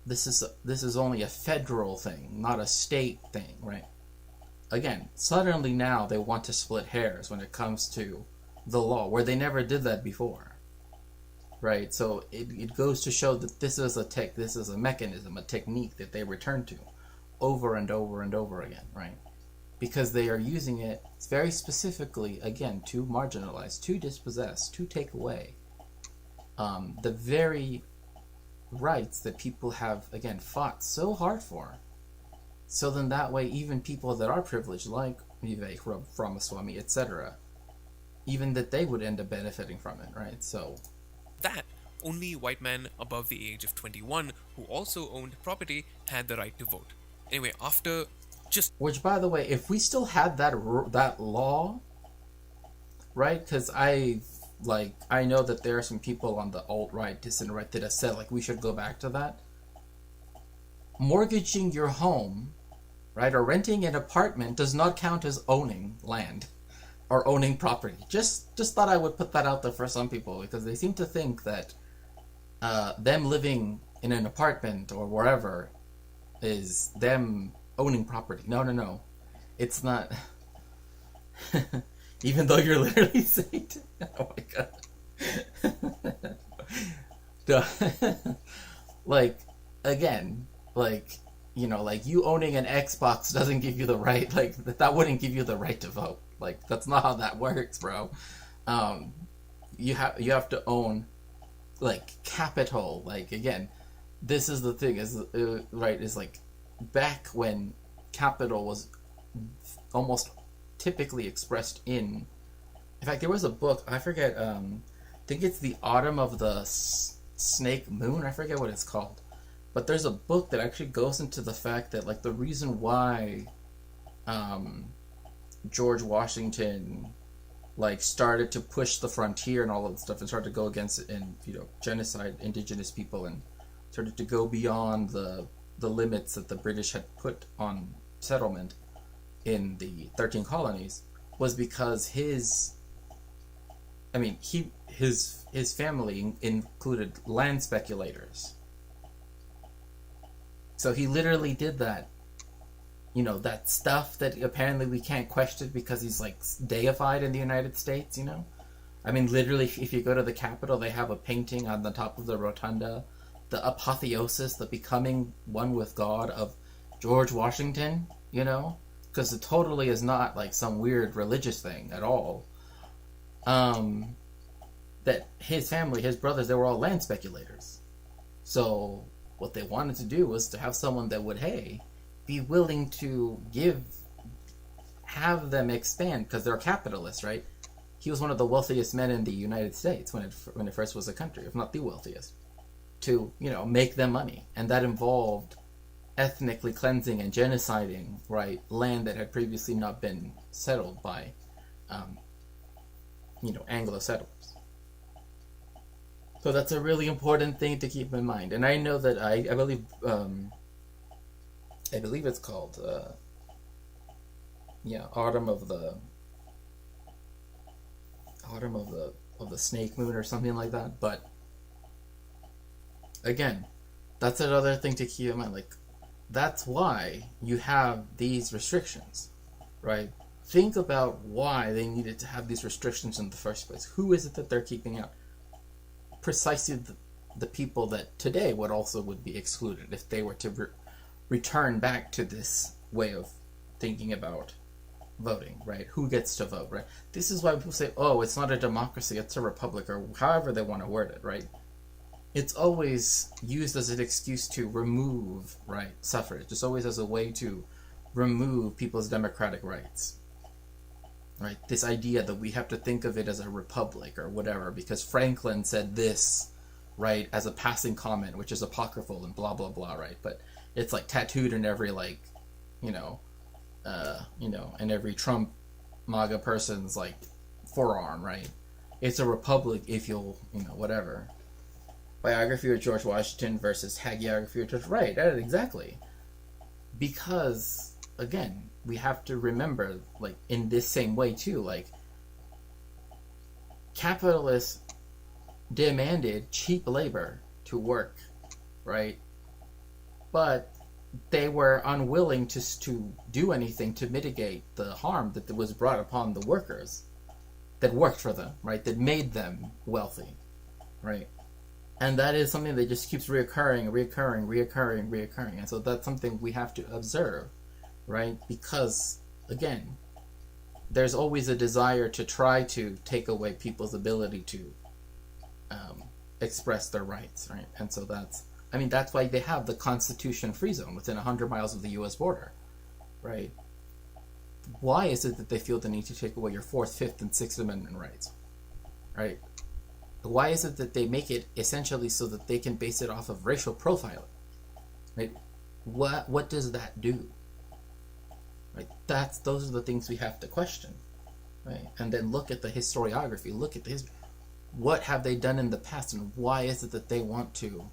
This is only a federal thing, not a state thing, right? Again, suddenly now they want to split hairs when it comes to the law, where they never did that before, right? So it goes to show that this is a mechanism, a technique that they return to over and over and over again, right? because they are using it very specifically, again, to marginalize, to dispossess, to take away the very rights that people have, again, fought so hard for. So then that way, even people that are privileged, like Vivek Ramaswamy, etc., even that they would end up benefiting from it, right? So that only white men above the age of 21 who also owned property had the right to vote. Anyway, after just... Which, by the way, if we still had that law, right? Because I know that there are some people on the alt-right, dissident-right that have said, like, we should go back to that. Mortgaging your home, right, or renting an apartment does not count as owning land or owning property. Just thought I would put that out there for some people, because they seem to think that them living in an apartment or wherever is them owning property. No. It's not. Even though you're literally saying oh my god. Like, again, like, you know, like, you owning an Xbox doesn't give you the right, like, that wouldn't give you the right to vote. Like, that's not how that works, bro. You have to own, like, capital. Like, again, this is the thing, is right, is like, back when capital was almost typically expressed in fact, there was a book, I forget, I think it's The Autumn of the Snake Moon, I forget what it's called, but there's a book that actually goes into the fact that, like, the reason why George Washington, like, started to push the frontier and all of that stuff and started to go against it and, you know, genocide indigenous people and started to go beyond the limits that the British had put on settlement in the 13 colonies, was because his family included land speculators. So he literally did that, you know, that stuff that apparently we can't question because he's, like, deified in the United States, you know? I mean, literally, if you go to the Capitol, they have a painting on the top of the rotunda, the apotheosis, the becoming one with God of George Washington, you know? Because it totally is not, like, some weird religious thing at all. That his family, his brothers, they were all land speculators. So what they wanted to do was to have someone that would, hey, be willing to have them expand, because they're capitalists, right? He was one of the wealthiest men in the United States when it first was a country, if not the wealthiest, to, you know, make them money. And that involved ethnically cleansing and genociding, right, land that had previously not been settled by, you know, Anglo settlers. So that's a really important thing to keep in mind. And I know that I believe it's called Autumn of the Snake Moon or something like that. But again, that's another thing to keep in mind. Like, that's why you have these restrictions, right? Think about why they needed to have these restrictions in the first place. Who is it that they're keeping out? Precisely the people that today would be excluded if they were to return back to this way of thinking about voting, right? Who gets to vote, right? This is why people say, oh, it's not a democracy, it's a republic, or however they want to word it, right? It's always used as an excuse to remove, right, suffrage. It's always as a way to remove people's democratic rights, right? This idea that we have to think of it as a republic or whatever because Franklin said this, right, as a passing comment, which is apocryphal and blah, blah, blah, right? But it's, like, tattooed in every, like, in every Trump MAGA person's, like, forearm, right? It's a republic if you'll, whatever. Biography of George Washington versus hagiography of George... Right, exactly. Because, again, we have to remember, like, in this same way, too, like, capitalists demanded cheap labor to work, right? But they were unwilling to do anything to mitigate the harm that was brought upon the workers that worked for them, right? That made them wealthy, right? And that is something that just keeps reoccurring. And so that's something we have to observe, right? Because again, there's always a desire to try to take away people's ability to express their rights, right? And so that's why they have the Constitution free zone within 100 miles of the U.S. border, right? Why is it that they feel the need to take away your 4th, 5th, and 6th Amendment rights, right? Why is it that they make it essentially so that they can base it off of racial profiling, right? What does that do? Right? Those are the things we have to question, right? And then look at the historiography, look at the history. What have they done in the past, and why is it that they want to,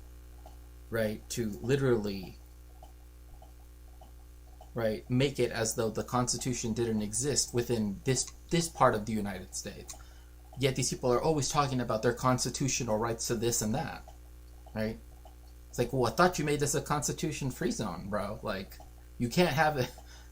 right, to literally, right, make it as though the Constitution didn't exist within this part of the United States? Yet these people are always talking about their constitutional rights to this and that, right? It's like, well, I thought you made this a Constitution-free zone, bro. Like, you can't have it,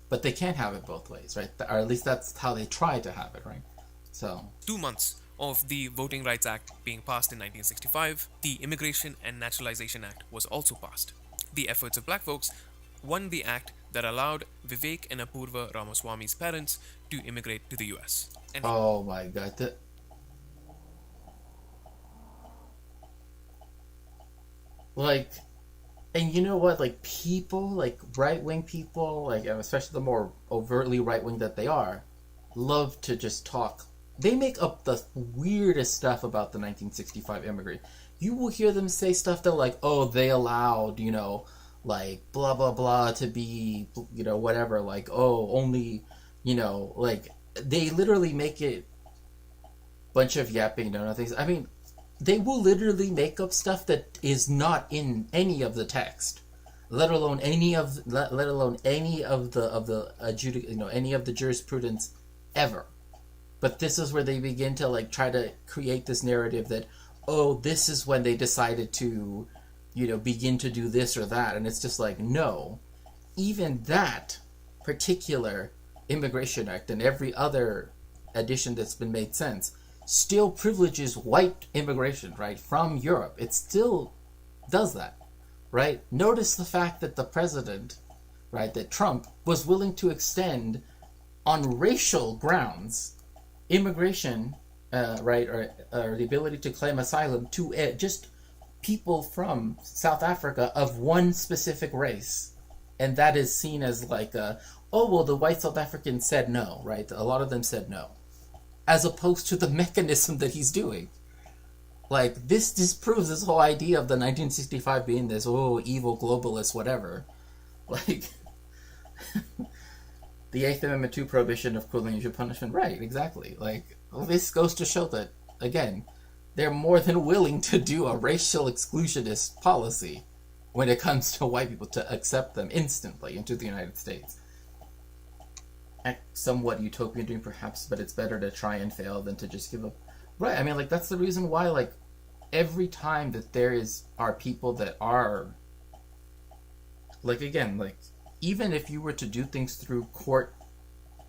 but they can't have it both ways, right? Or at least that's how they try to have it, right? So 2 months of the Voting Rights Act being passed in 1965, the Immigration and Naturalization Act was also passed. The efforts of black folks won the act that allowed Vivek and Apurva Ramaswamy's parents to immigrate to the US. And oh my god. Like, and you know what? Like, people, like right-wing people, like especially the more overtly right-wing that they are, love to just talk. They make up the weirdest stuff about the 1965 immigrant. You will hear them say stuff that like, oh, they allowed, like blah blah blah to be, whatever, like, oh, only, like they literally make it bunch of yapping things. I mean, they will literally make up stuff that is not in any of the text, let alone any of the any of the jurisprudence ever. But this is where they begin to like try to create this narrative that, oh, this is when they decided to, begin to do this or that. And it's just like, no, even that particular Immigration Act and every other addition that's been made since still privileges white immigration, right, from Europe. It still does that, right? Notice the fact that the president, right, that Trump was willing to extend on racial grounds immigration, right, or the ability to claim asylum to just people from South Africa of one specific race. And that is seen as like, oh, well, the white South Africans said no, right? A lot of them said no. As opposed to the mechanism that he's doing. Like, this disproves this whole idea of the 1965 being this, oh, evil globalist, whatever. Like, the 8th Amendment 2 prohibition of cruel and unusual punishment. Right, exactly. Like, well, this goes to show that, again, they're more than willing to do a racial exclusionist policy when it comes to white people, to accept them instantly into the United States. Somewhat utopian dream, perhaps, but it's better to try and fail than to just give up. Right, I mean, like, that's the reason why, like, every time that are people that are, like, again, like, even if you were to do things through court,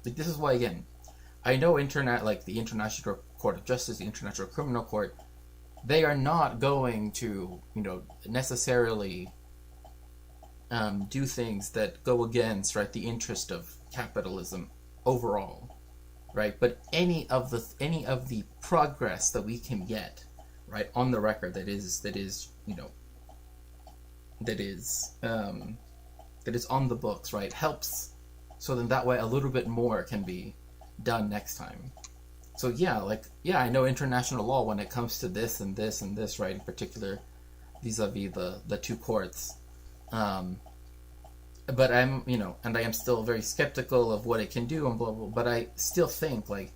like, this is why, again, I know the International Court of Justice, the International Criminal Court, they are not going to, necessarily do things that go against, right, the interest of capitalism overall, right? But any of the progress that we can get, right, on the record that is on the books, right, helps, so then that way a little bit more can be done next time. So yeah, I know international law when it comes to this and this and this, right, in particular vis-a-vis the two courts. But I'm, and I am still very skeptical of what it can do and blah, blah, but I still think, like,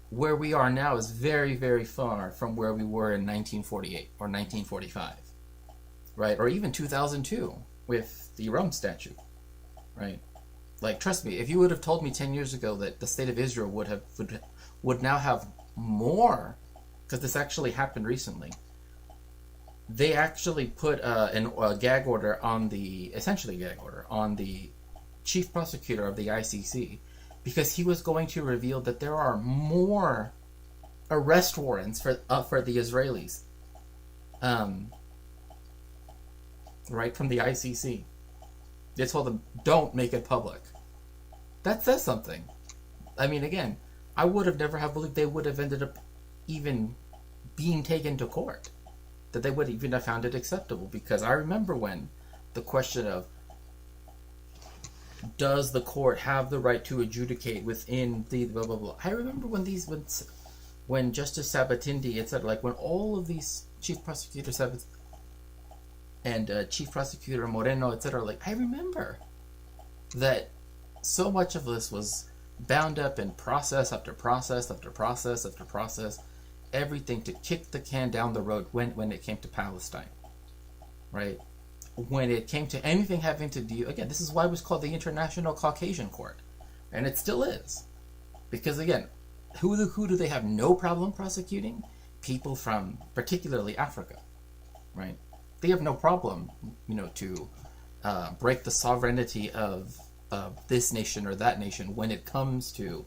where we are now is very, very far from where we were in 1948 or 1945, right? Or even 2002 with the Rome Statute, right? Like, trust me, if you would have told me 10 years ago that the state of Israel would now have more, because this actually happened recently, they actually put a gag order on the chief prosecutor of the ICC, because he was going to reveal that there are more arrest warrants for the Israelis, right, from the ICC. They told them, don't make it public. That says something. I mean, again, I would have never have believed they would have ended up even being taken to court, that they would even have found it acceptable. Because I remember when the question of, does the court have the right to adjudicate within the blah blah blah? I remember when Justice Sabatini, etc., like when all of these Chief Prosecutor Sabat and Chief Prosecutor Moreno, etc., like I remember that so much of this was bound up in process after process after process after process, everything to kick the can down the road when it came to Palestine, right? When it came to anything having to do, again, this is why it was called the International Caucasian Court, and it still is, because again, who do they have no problem prosecuting? People from particularly Africa, right? They have no problem, to break the sovereignty of this nation or that nation when it comes to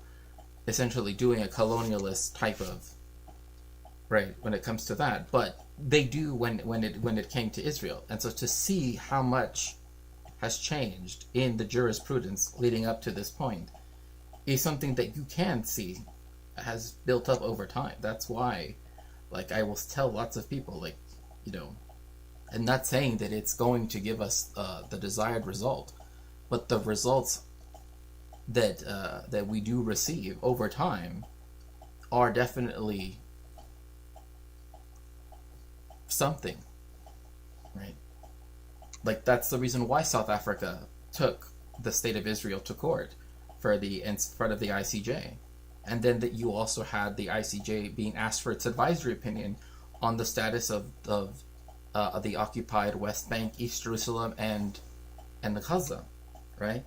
essentially doing a colonialist type of, right, when it comes to that. But they do when it came to Israel. And so to see how much has changed in the jurisprudence leading up to this point is something that you can see has built up over time. That's why, like, I will tell lots of people, like, I'm not saying that it's going to give us the desired result, but the results that we do receive over time are definitely something, right? Like, that's the reason why South Africa took the state of Israel to court in front of the ICJ. And then that you also had the ICJ being asked for its advisory opinion on the status of the occupied West Bank, East Jerusalem, and the Gaza, right?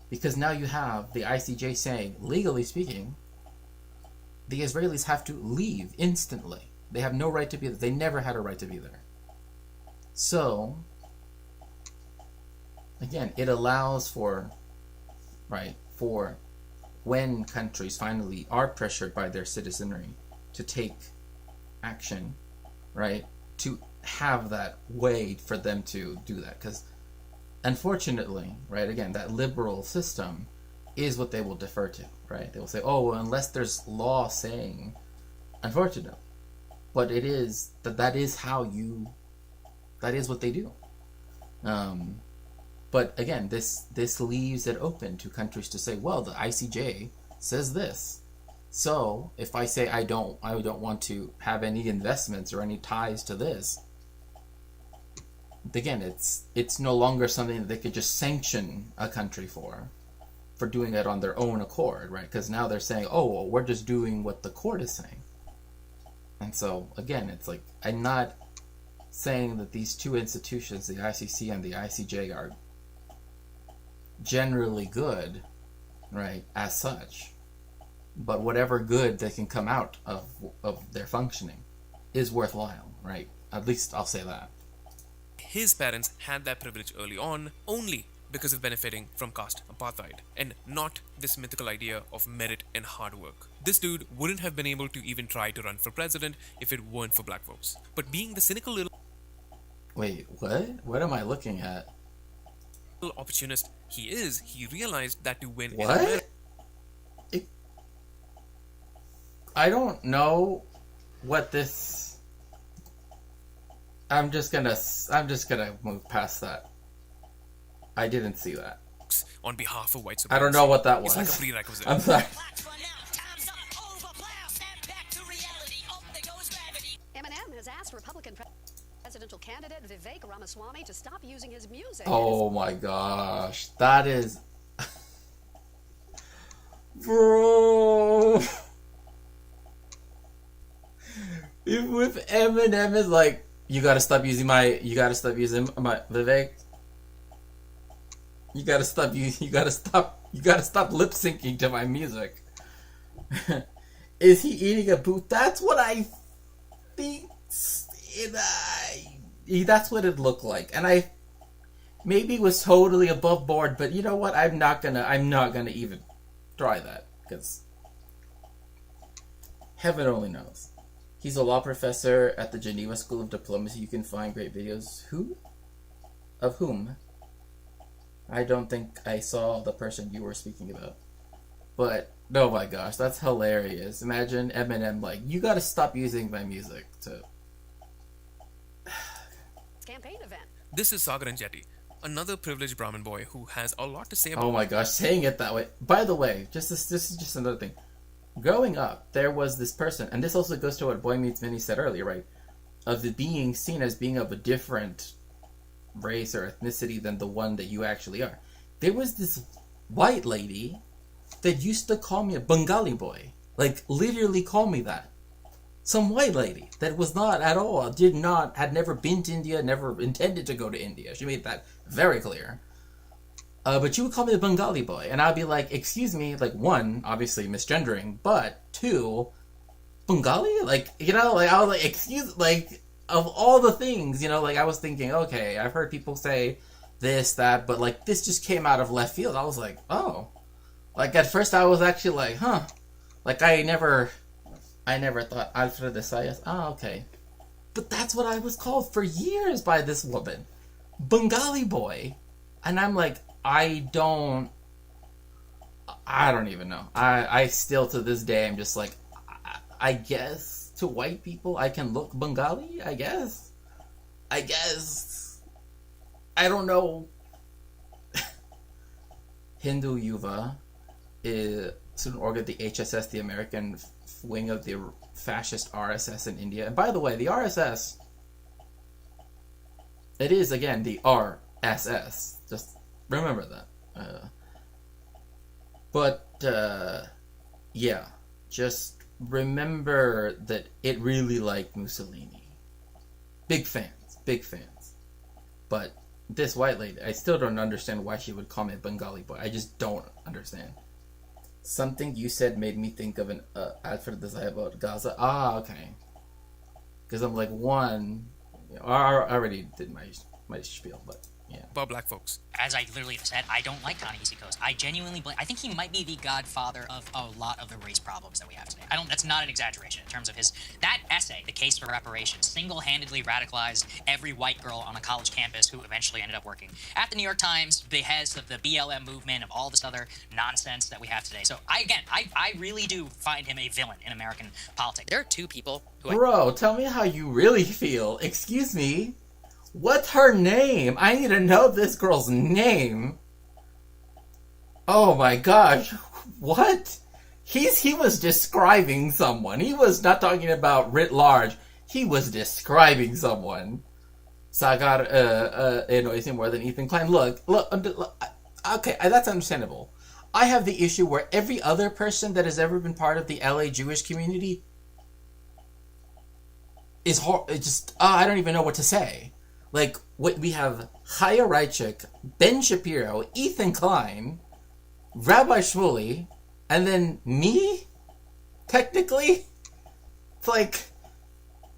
Because now you have the ICJ saying, legally speaking, the Israelis have to leave instantly. They have no right to be there. They never had a right to be there. So, again, it allows for when countries finally are pressured by their citizenry to take action, right, to have that way for them to do that. Because unfortunately, right, again, that liberal system is what they will defer to, right? They will say, oh, well, unless there's law saying, unfortunately, but it is that is what they do. But again, this leaves it open to countries to say, well, the ICJ says this, so if I say I don't want to have any investments or any ties to this, again, it's no longer something that they could just sanction a country for doing it on their own accord, right? Because now they're saying, oh, well, we're just doing what the court is saying. And so, again, it's like, I'm not saying that these two institutions, the ICC and the ICJ, are generally good, right, as such. But whatever good that can come out of their functioning is worthwhile, right? At least I'll say that. His parents had that privilege early on only because of benefiting from caste apartheid, and not this mythical idea of merit and hard work. This dude wouldn't have been able to even try to run for president if it weren't for black votes. But being the cynical little... Wait, what? What am I looking at? ...opportunist he is, he realized that to win... What? I don't know what this... I'm just gonna move past that. I didn't see that. On behalf of white supremacy. I don't know what that was. It's like a prerequisite. I'm sorry. Eminem has asked Republican presidential candidate Vivek Ramaswamy to stop using his music. Oh my gosh. That is... Bro... If Eminem is like, you gotta stop using my Vivek. You gotta stop lip syncing to my music. Is he eating a boot? That's what I think. That's what it looked like, and I maybe was totally above board. But you know what? I'm not gonna even try that, because heaven only knows. He's a law professor at the Geneva School of Diplomacy. You can find great videos. Who? Of whom? I don't think I saw the person you were speaking about. But Oh my gosh, that's hilarious. Imagine Eminem like, you gotta stop using my music to... Campaign event. This is Sagar Jetty, another privileged Brahmin boy who has a lot to say about... Oh my gosh, saying it that way. By the way, this is just another thing. Growing up, there was this person, and this also goes to what Boy Meets Minnie said earlier, right? Of the being seen as being of a different race or ethnicity than the one that you actually are. There was this white lady that used to call me a Bengali boy. Like, literally call me that. Some white lady that was not at all, had never been to India, never intended to go to India. She made that very clear. But she would call me a Bengali boy, and I'd be like, excuse me, like, one, obviously misgendering, but two, Bengali? Like, you know, like, I was like, excuse, like, of all the things, you know, like, I was thinking, okay, I've heard people say this, that, but, like, this just came out of left field. I was like, oh. Like, at first I was actually like, huh. Like, I never thought Alfred de Sayas. Oh, okay. But that's what I was called for years by this woman. Bengali boy. And I'm like, I don't even know. I still, to this day, I'm just like, I guess to white people I can look Bengali, I guess. I don't know. Hindutva is an organ of the HSS, the American wing of the fascist RSS in India. And by the way, the RSS, it is, again, the RSS. Just remember that. Yeah, just remember that it really liked Mussolini. Big fans. But this white lady, I still don't understand why she would call me a Bengali boy. I just don't understand. Something you said made me think of an Alfred Desai about Gaza. Ah, okay. Because I'm like, one, you know, I already did my spiel, but yeah. About black folks. As I literally said, I don't like Ta-Nehisi Coates. I genuinely believe. I think he might be the godfather of a lot of the race problems that we have today. That's not an exaggeration in terms of that essay, The Case for Reparations, single-handedly radicalized every white girl on a college campus who eventually ended up working at the New York Times, the heads of the BLM movement, of all this other nonsense that we have today. So I really do find him a villain in American politics. There are two people who... Bro, tell me how you really feel. Excuse me? What's her name? I need to know this girl's name. Oh my gosh. What? He was describing someone. He was not talking about writ large. He was describing someone. Sagar annoys him more than Ethan Klein. Look, okay, that's understandable. I have the issue where every other person that has ever been part of the LA Jewish community is I don't even know what to say. Like, we have Chaya Reichik, Ben Shapiro, Ethan Klein, Rabbi Shmuley, and then me? Technically? It's like,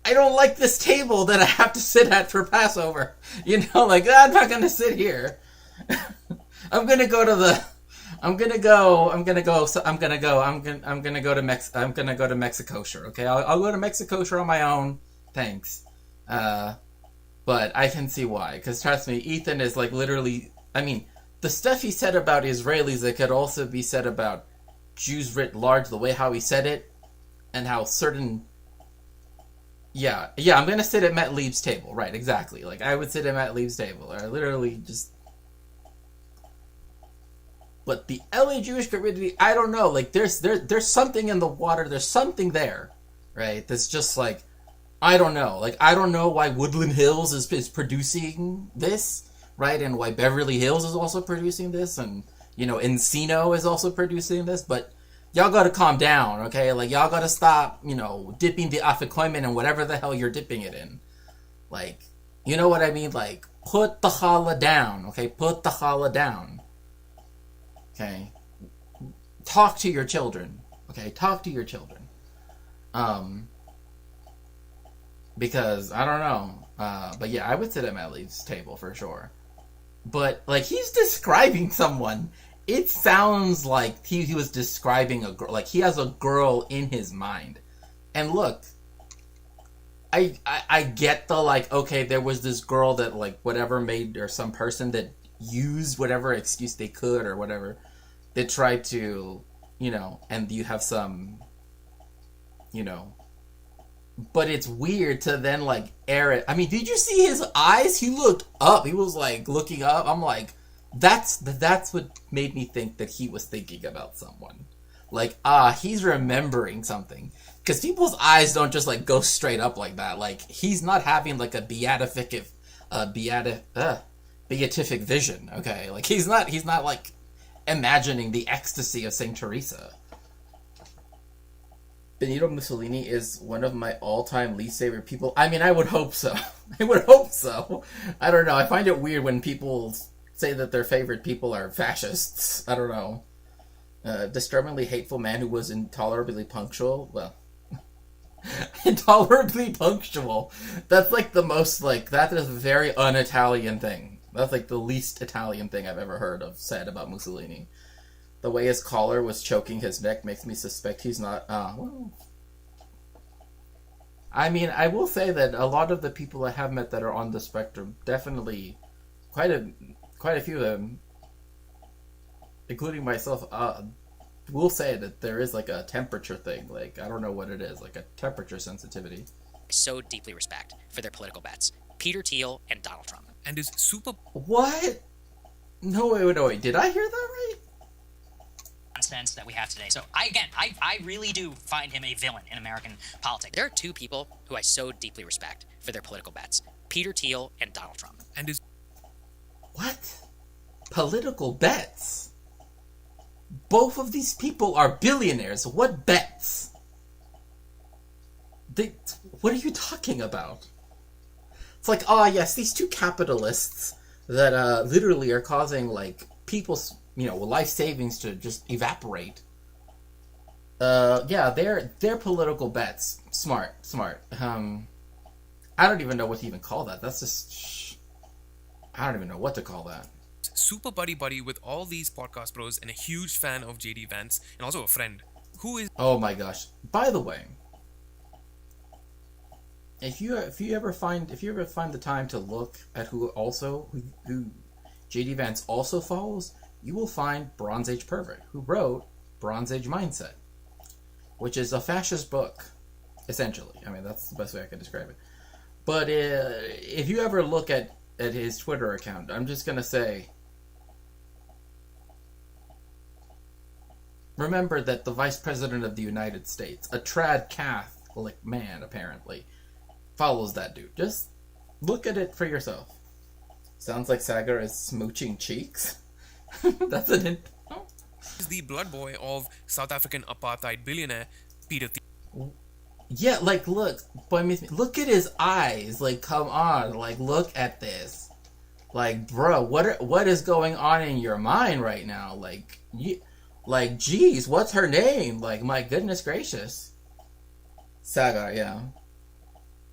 I don't like this table that I have to sit at for Passover. You know, like, I'm not gonna sit here. I'm gonna go to Mexico, okay? I'll go to Mexico on my own. Thanks. But I can see why, because trust me, Ethan is like literally, I mean, the stuff he said about Israelis that could also be said about Jews writ large, the way how he said it, and how certain... Yeah, I'm going to sit at Matt Lieb's table, right, exactly. Like, I would sit at Matt Lieb's table, or literally just... But the LA Jewish community, I don't know, like, there's something in the water, there's something there, right, that's just like... I don't know. Like, I don't know why Woodland Hills is producing this, right? And why Beverly Hills is also producing this. And, you know, Encino is also producing this. But y'all gotta calm down, okay? Like, y'all gotta stop, you know, dipping the afikoyman in whatever the hell you're dipping it in. Like, you know what I mean? Like, put the challah down, okay? Put the challah down. Okay? Talk to your children. Okay? Talk to your children. Because, I don't know. But yeah, I would sit at Matt Lee's table for sure. But, like, he's describing someone. It sounds like he was describing a girl. Like, he has a girl in his mind. And look, I get the, like, okay, there was this girl that, like, whatever made, or some person that used whatever excuse they could or whatever. They tried to and you have some, but it's weird to then, like, air it. I mean, did you see his eyes? He looked up. He was, like, looking up. I'm like, that's what made me think that he was thinking about someone. Like, he's remembering something. Because people's eyes don't just, like, go straight up like that. Like, he's not having, like, a beatific vision, okay? Like, he's not, like, imagining the ecstasy of Saint Teresa. Benito Mussolini is one of my all-time least favorite people. I mean, I would hope so. I would hope so. I don't know. I find it weird when people say that their favorite people are fascists. I don't know. Disturbingly hateful man who was intolerably punctual. Well, intolerably punctual. That's like the most, like, that is a very un-Italian thing. That's like the least Italian thing I've ever heard of said about Mussolini. The way his collar was choking his neck makes me suspect he's not, well. I mean, I will say that a lot of the people I have met that are on the spectrum, definitely, quite a few of them, including myself, will say that there is, like, a temperature thing. Like, I don't know what it is, like a temperature sensitivity. So deeply respect for their political bets. Peter Thiel and Donald Trump. And is super... What? No, wait. Did I hear that right? Nonsense that we have today. So, I really do find him a villain in American politics. There are two people who I so deeply respect for their political bets. Peter Thiel and Donald Trump. And is... What? Political bets? Both of these people are billionaires. What bets? What are you talking about? It's like, yes, these two capitalists that literally are causing, like, people's, life savings to just evaporate. Yeah, they're political bets. Smart. I don't even know what to even call that. That's just... I don't even know what to call that. Super buddy with all these podcast bros and a huge fan of JD Vance and also a friend who is... Oh my gosh. By the way, if you ever find the time to look at who JD Vance also follows, you will find Bronze Age Pervert, who wrote Bronze Age Mindset, which is a fascist book, essentially. I mean, that's the best way I can describe it. But if you ever look at his Twitter account, I'm just gonna say, remember that the Vice President of the United States, a trad Catholic man apparently, follows that dude. Just look at it for yourself. Sounds like Sagar is smooching cheeks. That's an... is the blood boy of South African apartheid billionaire Peter Thiel. Yeah, like, look at his eyes. Like, come on, like, look at this. Like, bro, what is going on in your mind right now? Like, geez, what's her name? Like, my goodness gracious. Sagar, yeah.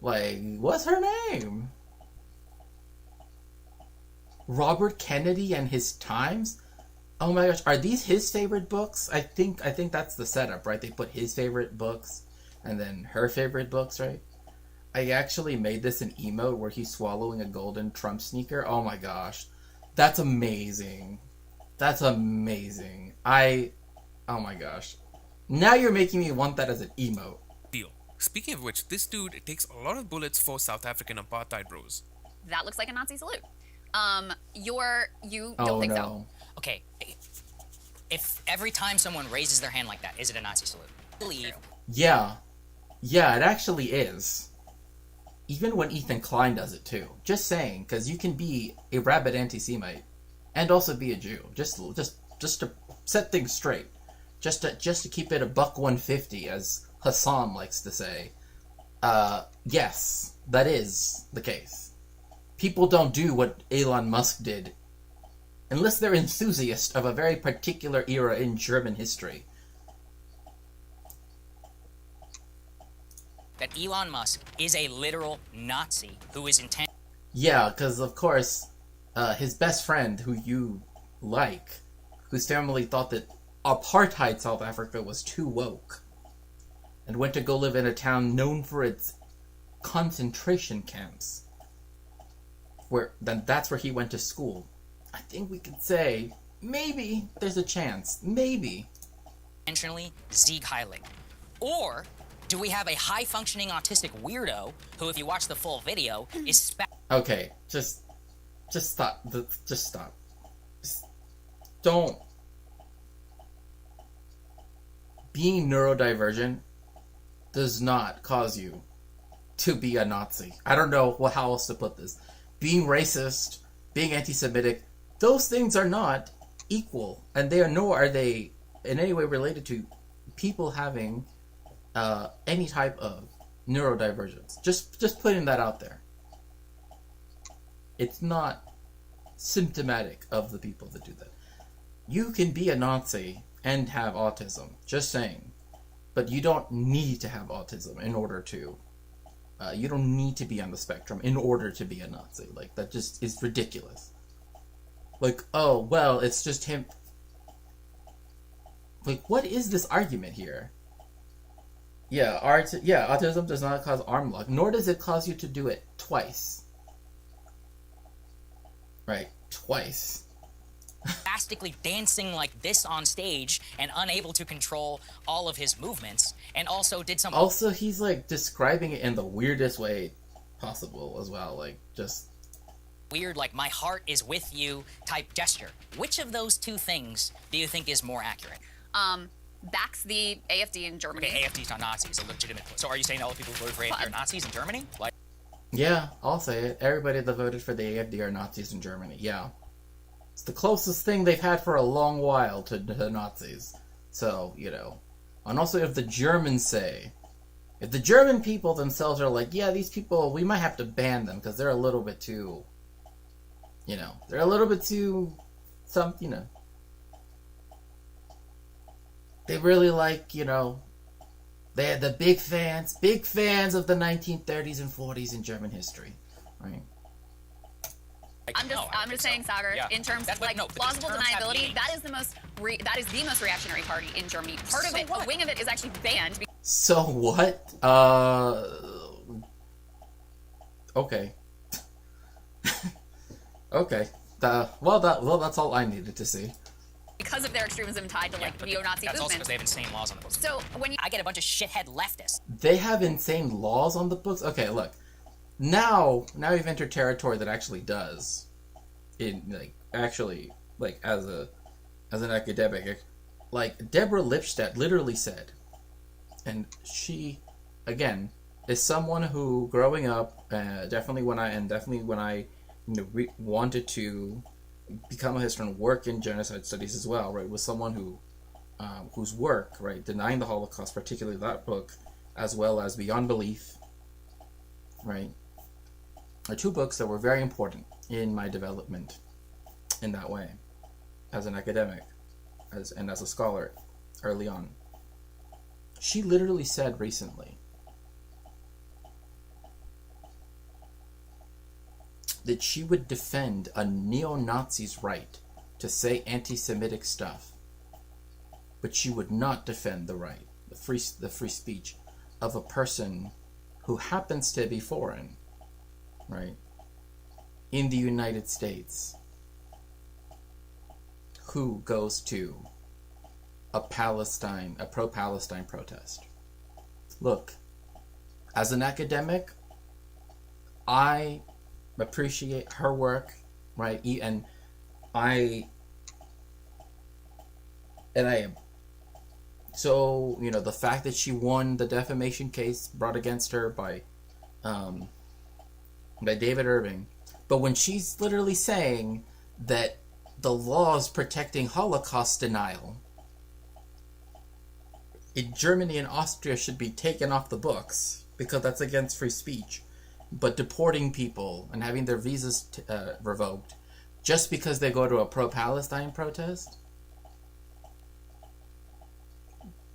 Like, what's her name? Robert Kennedy and His Times? Oh my gosh, are these his favorite books? I think that's the setup, right? They put his favorite books and then her favorite books, right? I actually made this an emote where he's swallowing a golden Trump sneaker. Oh my gosh. That's amazing. That's amazing. Oh my gosh. Now you're making me want that as an emote. Deal. Speaking of which, this dude takes a lot of bullets for South African apartheid bros. That looks like a Nazi salute. You don't think so? Okay, if every time someone raises their hand like that, is it a Nazi salute? I believe. Yeah, it actually is. Even when Ethan Klein does it too. Just saying, because you can be a rabid anti-Semite and also be a Jew. Just to set things straight. Just to keep it a $1.50, as Hassan likes to say. Yes, that is the case. People don't do what Elon Musk did unless they're enthusiasts of a very particular era in German history. That Elon Musk is a literal Nazi who is intent. Yeah, because of course, his best friend, who you like, whose family thought that apartheid South Africa was too woke, and went to go live in a town known for its concentration camps. That's where he went to school. I think we could say, maybe there's a chance. Maybe. intentionally Sieg Heilig? Or do we have a high-functioning autistic weirdo who, if you watch the full video, is Okay, just stop. Just stop. Just don't. Being neurodivergent does not cause you to be a Nazi. I don't know how else to put this. Being racist, being anti-Semitic, those things are not equal, and nor are they in any way related to people having any type of neurodivergence. Just putting that out there. It's not symptomatic of the people that do that. You can be a Nazi and have autism, just saying. But you don't need to have autism in order to. You don't need to be on the spectrum in order to be a Nazi. Like, that just is ridiculous. Like, oh, well, it's just him. Like, what is this argument here? Yeah, autism does not cause arm lock, nor does it cause you to do it twice. Right, twice. spastically dancing like this on stage and unable to control all of his movements, and also did some... Also, he's, like, describing it in the weirdest way possible as well, like, just... weird, like, my heart is with you type gesture. Which of those two things do you think is more accurate? Backs the AfD in Germany. Okay, AfD's not Nazis, a legitimate... So are you saying all the people who voted for AfD are Nazis in Germany? Like... Yeah, I'll say it. Everybody that voted for the AfD are Nazis in Germany, yeah. It's the closest thing they've had for a long while to Nazis. So, you know. And also, if the Germans say... If the German people themselves are like, yeah, these people, we might have to ban them because they're a little bit too... You know, they're a little bit too... you know... They really like, you know... They're the big fans of the 1930s and 40s in German history, right? I'm just saying, Sagar, in terms of plausible deniability, that is the most reactionary party in Germany. Part of it, a wing of it, is actually banned. So what? Okay. Okay. Well, that's all I needed to see. Because of their extremism tied to neo-Nazi movements. That's also because they have insane laws on the books. So when you... I get a bunch of shithead leftists. They have insane laws on the books? Okay, look. Now you've entered territory that actually does. As an academic, like, Deborah Lipstadt literally said, and she, again, is someone who, growing up, definitely when I wanted to become a historian and work in genocide studies as well, right, was someone who, whose work, right, Denying the Holocaust, particularly that book, as well as Beyond Belief, right, are two books that were very important in my development in that way, as an academic, and as a scholar, early on. She literally said recently that she would defend a neo-Nazi's right to say anti-Semitic stuff, but she would not defend the right, the free speech of a person who happens to be foreign, right, in the United States, who goes to a pro-Palestine protest. Look, as an academic, I appreciate her work, right? And I am. So, you know, the fact that she won the defamation case brought against her by David Irving, but when she's literally saying that the laws protecting Holocaust denial in Germany and Austria should be taken off the books because that's against free speech, but deporting people and having their visas revoked just because they go to a pro-Palestine protest,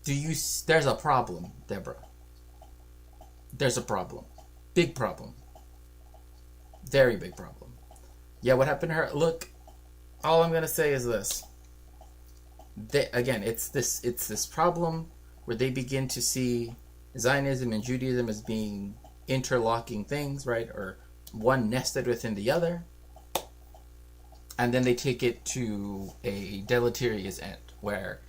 there's a problem, Deborah. There's a problem. Big problem. Very big problem. Yeah, what happened to her? Look, all I'm going to say is this. It's this problem where they begin to see Zionism and Judaism as being interlocking things, right? Or one nested within the other. And then they take it to a deleterious end where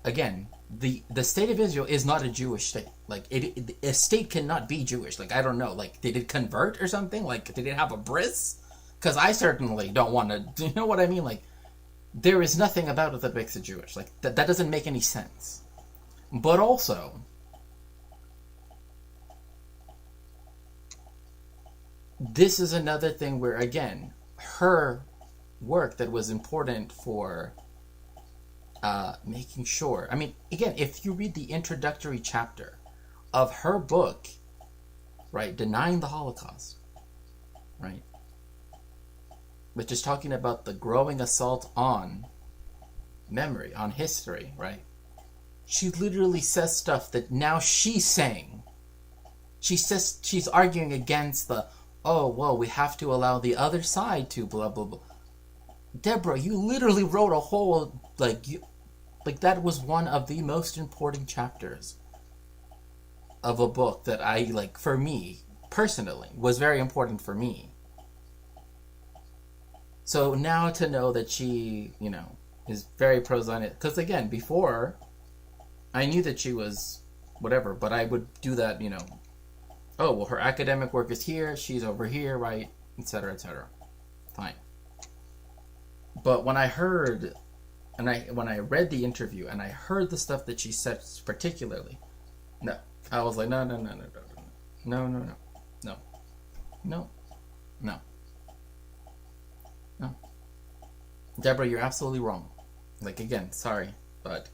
again, the state of Israel is not a Jewish state. Like, a state cannot be Jewish. Like, I don't know. Like, did it convert or something? Like, did it have a bris? Because I certainly don't want to. You know what I mean? Like, there is nothing about it that makes it Jewish. Like, that doesn't make any sense. But also, this is another thing where, again, her work that was important for making sure. I mean, again, if you read the introductory chapter of her book, right, Denying the Holocaust, right, which is talking about the growing assault on memory, on history, right, she literally says stuff that now she's saying. She says, she's arguing against the, oh, well, we have to allow the other side to blah, blah, blah. Deborah, you literally wrote a whole, like that was one of the most important chapters of a book that I, like, for me, personally, was very important for me. So now to know that she, you know, is very pro-Zionist, because again, before, I knew that she was whatever, but I would do that, you know, oh, well, her academic work is here, she's over here, right, etc., etc. Fine. But when I heard, when I read the interview and I heard the stuff that she said particularly, no, I was like, no, Deborah, you're absolutely wrong. Like, again, sorry, but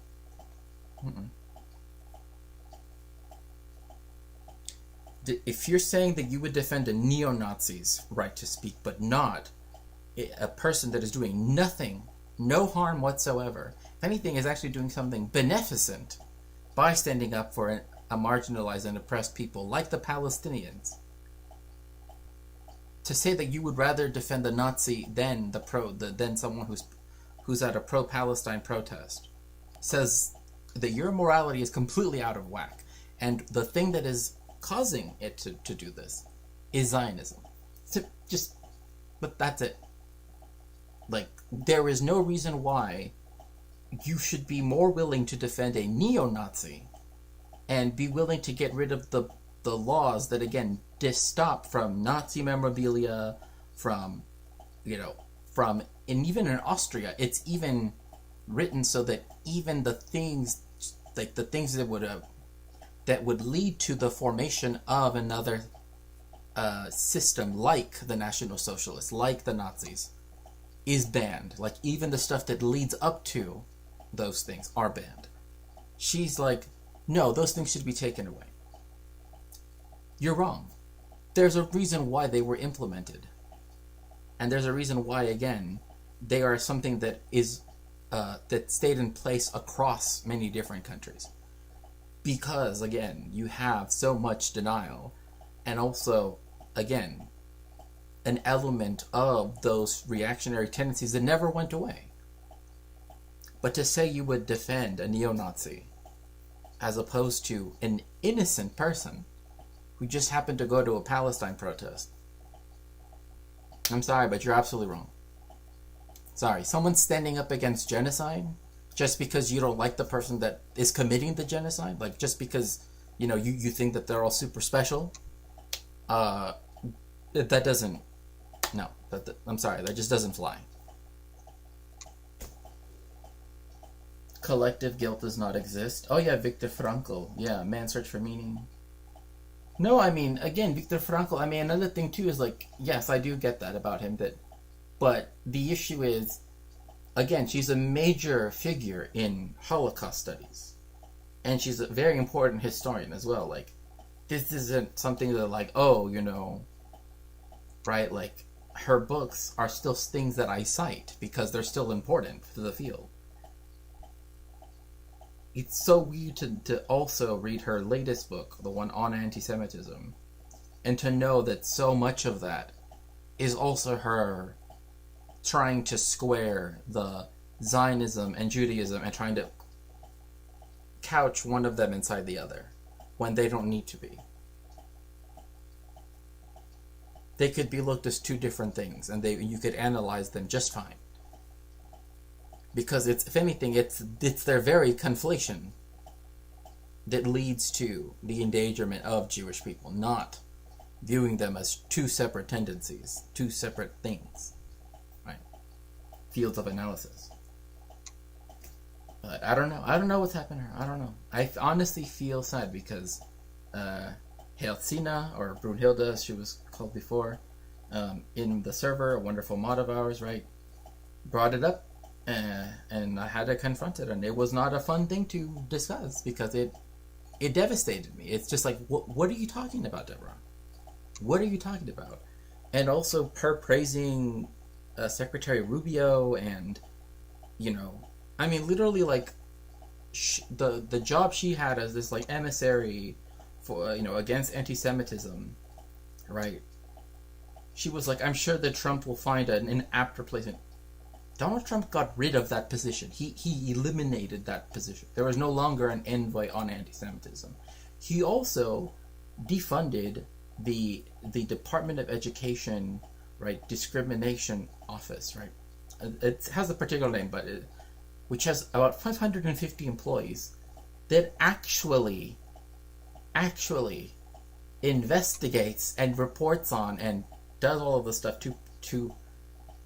if you're saying that you would defend a neo-Nazi's right to speak, but not a person that is doing nothing, no harm whatsoever, if anything, is actually doing something beneficent by standing up for a marginalized and oppressed people like the Palestinians, to say that you would rather defend the Nazi than than someone who's at a pro-Palestine protest, says that your morality is completely out of whack, and the thing that is causing it to do this is Zionism. But that's it. Like, there is no reason why you should be more willing to defend a neo-Nazi and be willing to get rid of the laws that, again, stop from Nazi memorabilia, from, you know, and even in Austria, it's even written so that even the things, like the things that would lead to the formation of another system, like the National Socialists, like the Nazis, is banned. Like, even the stuff that leads up to those things are banned. She's like, no, those things should be taken away. You're wrong. There's a reason why they were implemented. And there's a reason why, again, they are something that is that stayed in place across many different countries. Because, again, you have so much denial, and also, again, an element of those reactionary tendencies that never went away. But to say you would defend a neo-Nazi as opposed to an innocent person who just happened to go to a Palestine protest, I'm sorry, but you're absolutely wrong. Sorry, someone standing up against genocide just because you don't like the person that is committing the genocide, like just because, you know, you think that they're all super special, that doesn't, no, I'm sorry, that just doesn't fly. Collective guilt does not exist. Oh yeah, Viktor Frankl. Yeah, Man's Search for Meaning. No, I mean, again, Viktor Frankl, I mean, another thing too is, like, yes, I do get that about him, but the issue is, again, she's a major figure in Holocaust studies. And she's a very important historian as well. Like, this isn't something that, like, oh, you know, right, like, her books are still things that I cite because they're still important to the field. It's so weird to also read her latest book, the one on anti-Semitism, and to know that so much of that is also her trying to square the Zionism and Judaism and trying to couch one of them inside the other when they don't need to be. They could be looked as two different things, and you could analyze them just fine. because it's, if anything, it's their very conflation that leads to the endangerment of Jewish people, not viewing them as two separate tendencies, two separate things, right? Fields of analysis. But I don't know what's happening here. I don't know. I honestly feel sad because Helsina, or Brunhilde as she was called before, in the server, a wonderful mod of ours, right, brought it up, and I had to confront it, and it was not a fun thing to discuss because it devastated me. It's just like, what are you talking about, Deborah? What are you talking about? And also her praising Secretary Rubio, and, you know, I mean, literally, like, the job she had as this, like, emissary for, you know, against anti-Semitism, right? She was like, I'm sure that Trump will find an apt replacement. Donald Trump got rid of that position. He eliminated that position. There was no longer an envoy on anti-Semitism. He also defunded the Department of Education, right, discrimination office, right? It has a particular name, but which has about 550 employees that actually investigates and reports on and does all of the stuff to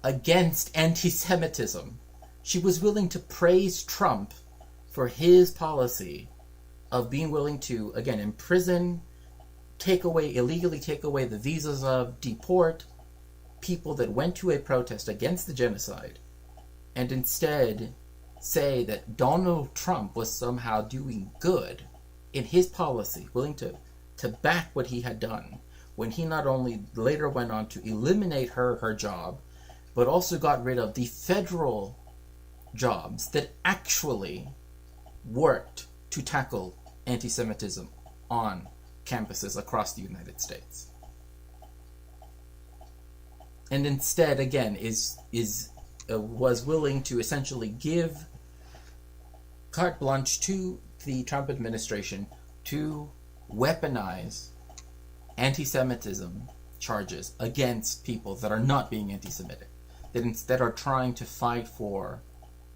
against anti-Semitism. She was willing to praise Trump for his policy of being willing to, again, imprison, illegally take away the visas of, deport people that went to a protest against the genocide, and instead say that Donald Trump was somehow doing good in his policy, willing to back what he had done, when he not only later went on to eliminate her job, but also got rid of the federal jobs that actually worked to tackle anti-Semitism on campuses across the United States. And instead, again, was willing to essentially give carte blanche to the Trump administration to weaponize anti-Semitism charges against people that are not being anti-Semitic, that instead are trying to fight for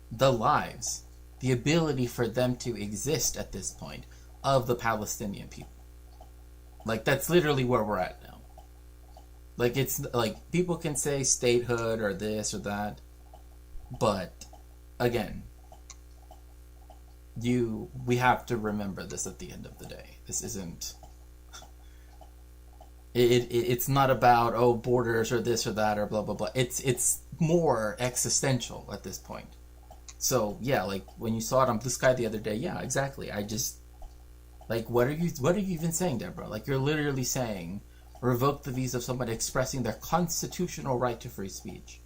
the lives, the ability for them to exist at this point, of the Palestinian people. Like, that's literally where we're at now. Like, it's like, people can say statehood or this or that, but again, we have to remember this at the end of the day. This isn't, it's not about, borders or this or that or blah blah blah. It's more existential at this point. So yeah, like when you saw it on Blue Sky the other day, yeah, exactly. I just, like, what are you even saying, Deborah? Like, you're literally saying revoke the visa of somebody expressing their constitutional right to free speech,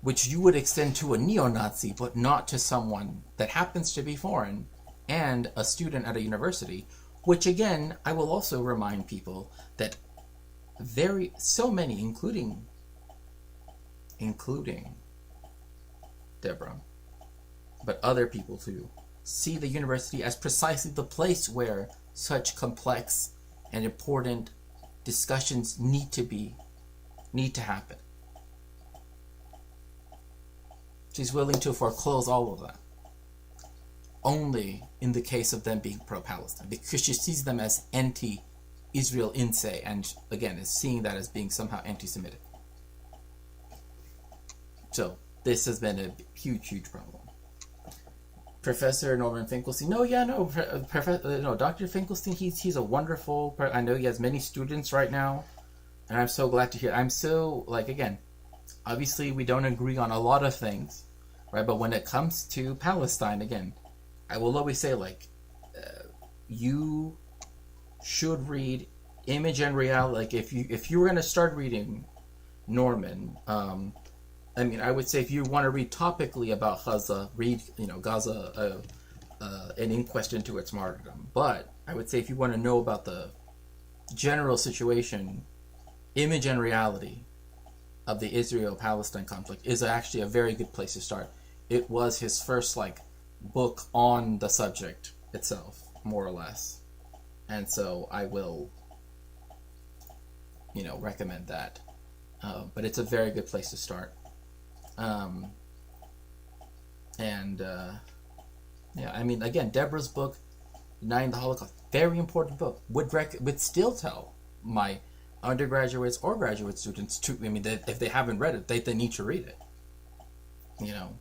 which you would extend to a neo-Nazi, but not to someone that happens to be foreign and a student at a university. Which, again, I will also remind people that so many, including Deborah, but other people too, see the university as precisely the place where such complex and important discussions need to happen. She's willing to foreclose all of that, only in the case of them being pro-Palestine, because she sees them as anti-Israel in se, and again is seeing that as being somehow anti-Semitic. So this has been a huge problem. Professor Norman Finkelstein. Dr. Finkelstein. He's a wonderful. I know he has many students right now, and I'm so glad to hear. I'm so, like, again, obviously we don't agree on a lot of things, right? But when it comes to Palestine, again, I will always say, like, you should read Image and Reality. Like, if you were gonna start reading Norman, I mean, I would say if you want to read topically about Gaza, read, Gaza, an inquest into its martyrdom. But I would say if you want to know about the general situation, Image and Reality of the Israel-Palestine conflict is actually a very good place to start. It was his first, book on the subject itself, more or less. And so I will, recommend that. But it's a very good place to start. And yeah, I mean, again, Deborah's book, Denying the Holocaust, very important book. Would still tell my undergraduates or graduate students to, I mean, if they haven't read it, they need to read it. You know,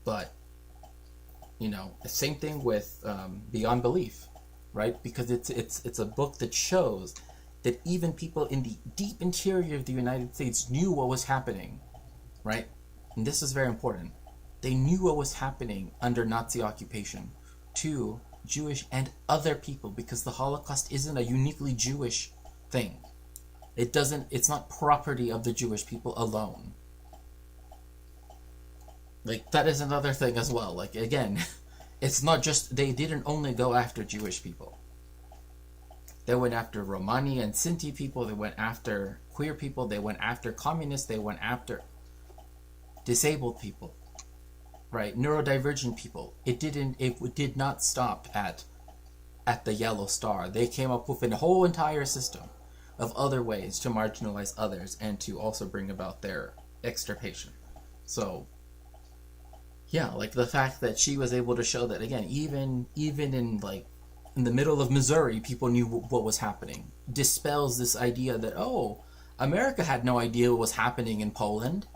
but, you know, same thing with Beyond Belief, right? Because it's a book that shows that even people in the deep interior of the United States knew what was happening, right? And this is very important. They knew what was happening under Nazi occupation to Jewish and other people, because the Holocaust isn't a uniquely Jewish thing. It's not property of the Jewish people alone. Like, that is another thing as well. Like, again, it's not just, they didn't only go after Jewish people. They went after Romani and Sinti people, they went after queer people, they went after communists, they went after disabled people, right? Neurodivergent people. It did not stop at the Yellow Star. They came up with a whole entire system of other ways to marginalize others and to also bring about their extirpation. So, yeah, like the fact that she was able to show that, again, even in the middle of Missouri, people knew what was happening, dispels this idea that, oh, America had no idea what was happening in Poland.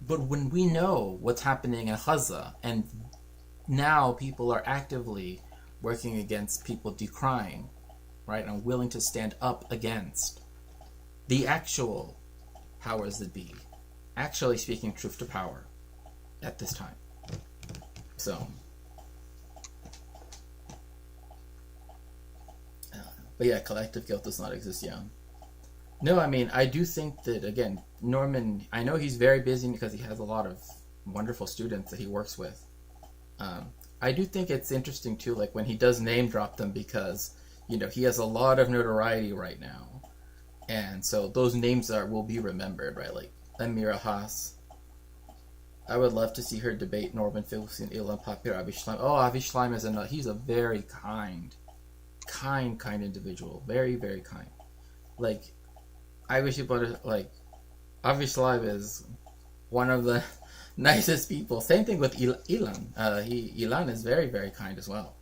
But when we know what's happening in Gaza, and now people are actively working against people decrying, right, and willing to stand up against the actual powers that be, actually speaking truth to power at this time. So, but yeah, collective guilt does not exist, yeah. No, I mean, I do think that, again, Norman, I know he's very busy because he has a lot of wonderful students that he works with. I do think it's interesting, too, like, when he does name drop them, because, you know, he has a lot of notoriety right now. And so those names will be remembered, right? Like, Amira Haas. I would love to see her debate Norman Finkelstein, Ilan Papier, Avi Schleim. Oh, Avi Schleim he's a very kind individual. Very, very kind. Like, I wish you put it, like, Avi Schleim is one of the nicest people. Same thing with Ilan. Ilan is very, very kind as well.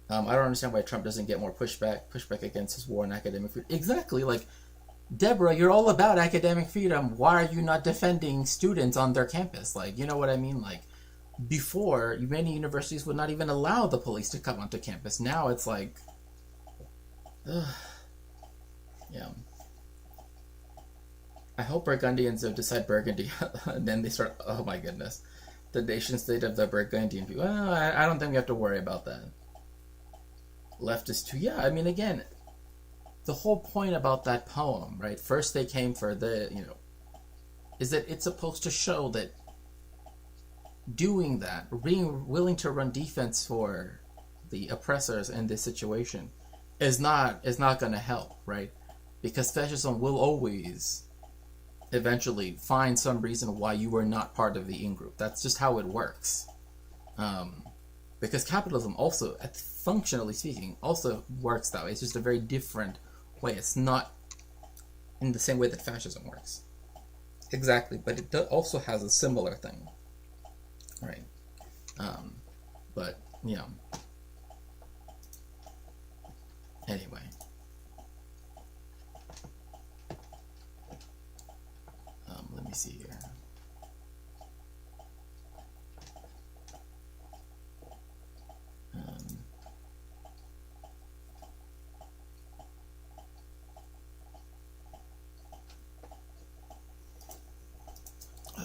I don't understand why Trump doesn't get more pushback against his war on academic freedom. Exactly, like, Deborah, you're all about academic freedom. Why are you not defending students on their campus? Like, you know what I mean? Like, before, many universities would not even allow the police to come onto campus. Now it's like, yeah. I hope Burgundians decide Burgundy, and then they start, oh my goodness, the nation state of the Burgundian people. Well, I don't think we have to worry about that. Leftist too, yeah, I mean, again, the whole point about that poem, right, first they came for the, you know, is that it's supposed to show that doing that, being willing to run defense for the oppressors in this situation is not going to help, right? Because fascism will always eventually find some reason why you were not part of the in-group. That's just how it works. Because capitalism also, functionally speaking, also works that way. It's just a very different way. It's not in the same way that fascism works. Exactly, but it also has a similar thing. Right. But, you know. Anyway. Let me see here.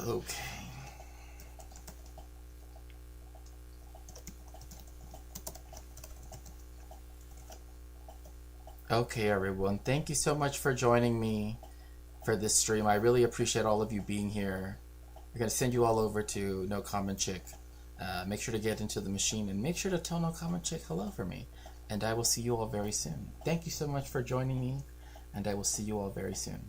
Okay. Okay, everyone. Thank you so much for joining me for this stream. I really appreciate all of you being here. I'm going to send you all over to No Comment Chick. Make sure to get into the machine and make sure to tell No Comment Chick hello for me. And I will see you all very soon. Thank you so much for joining me, and I will see you all very soon.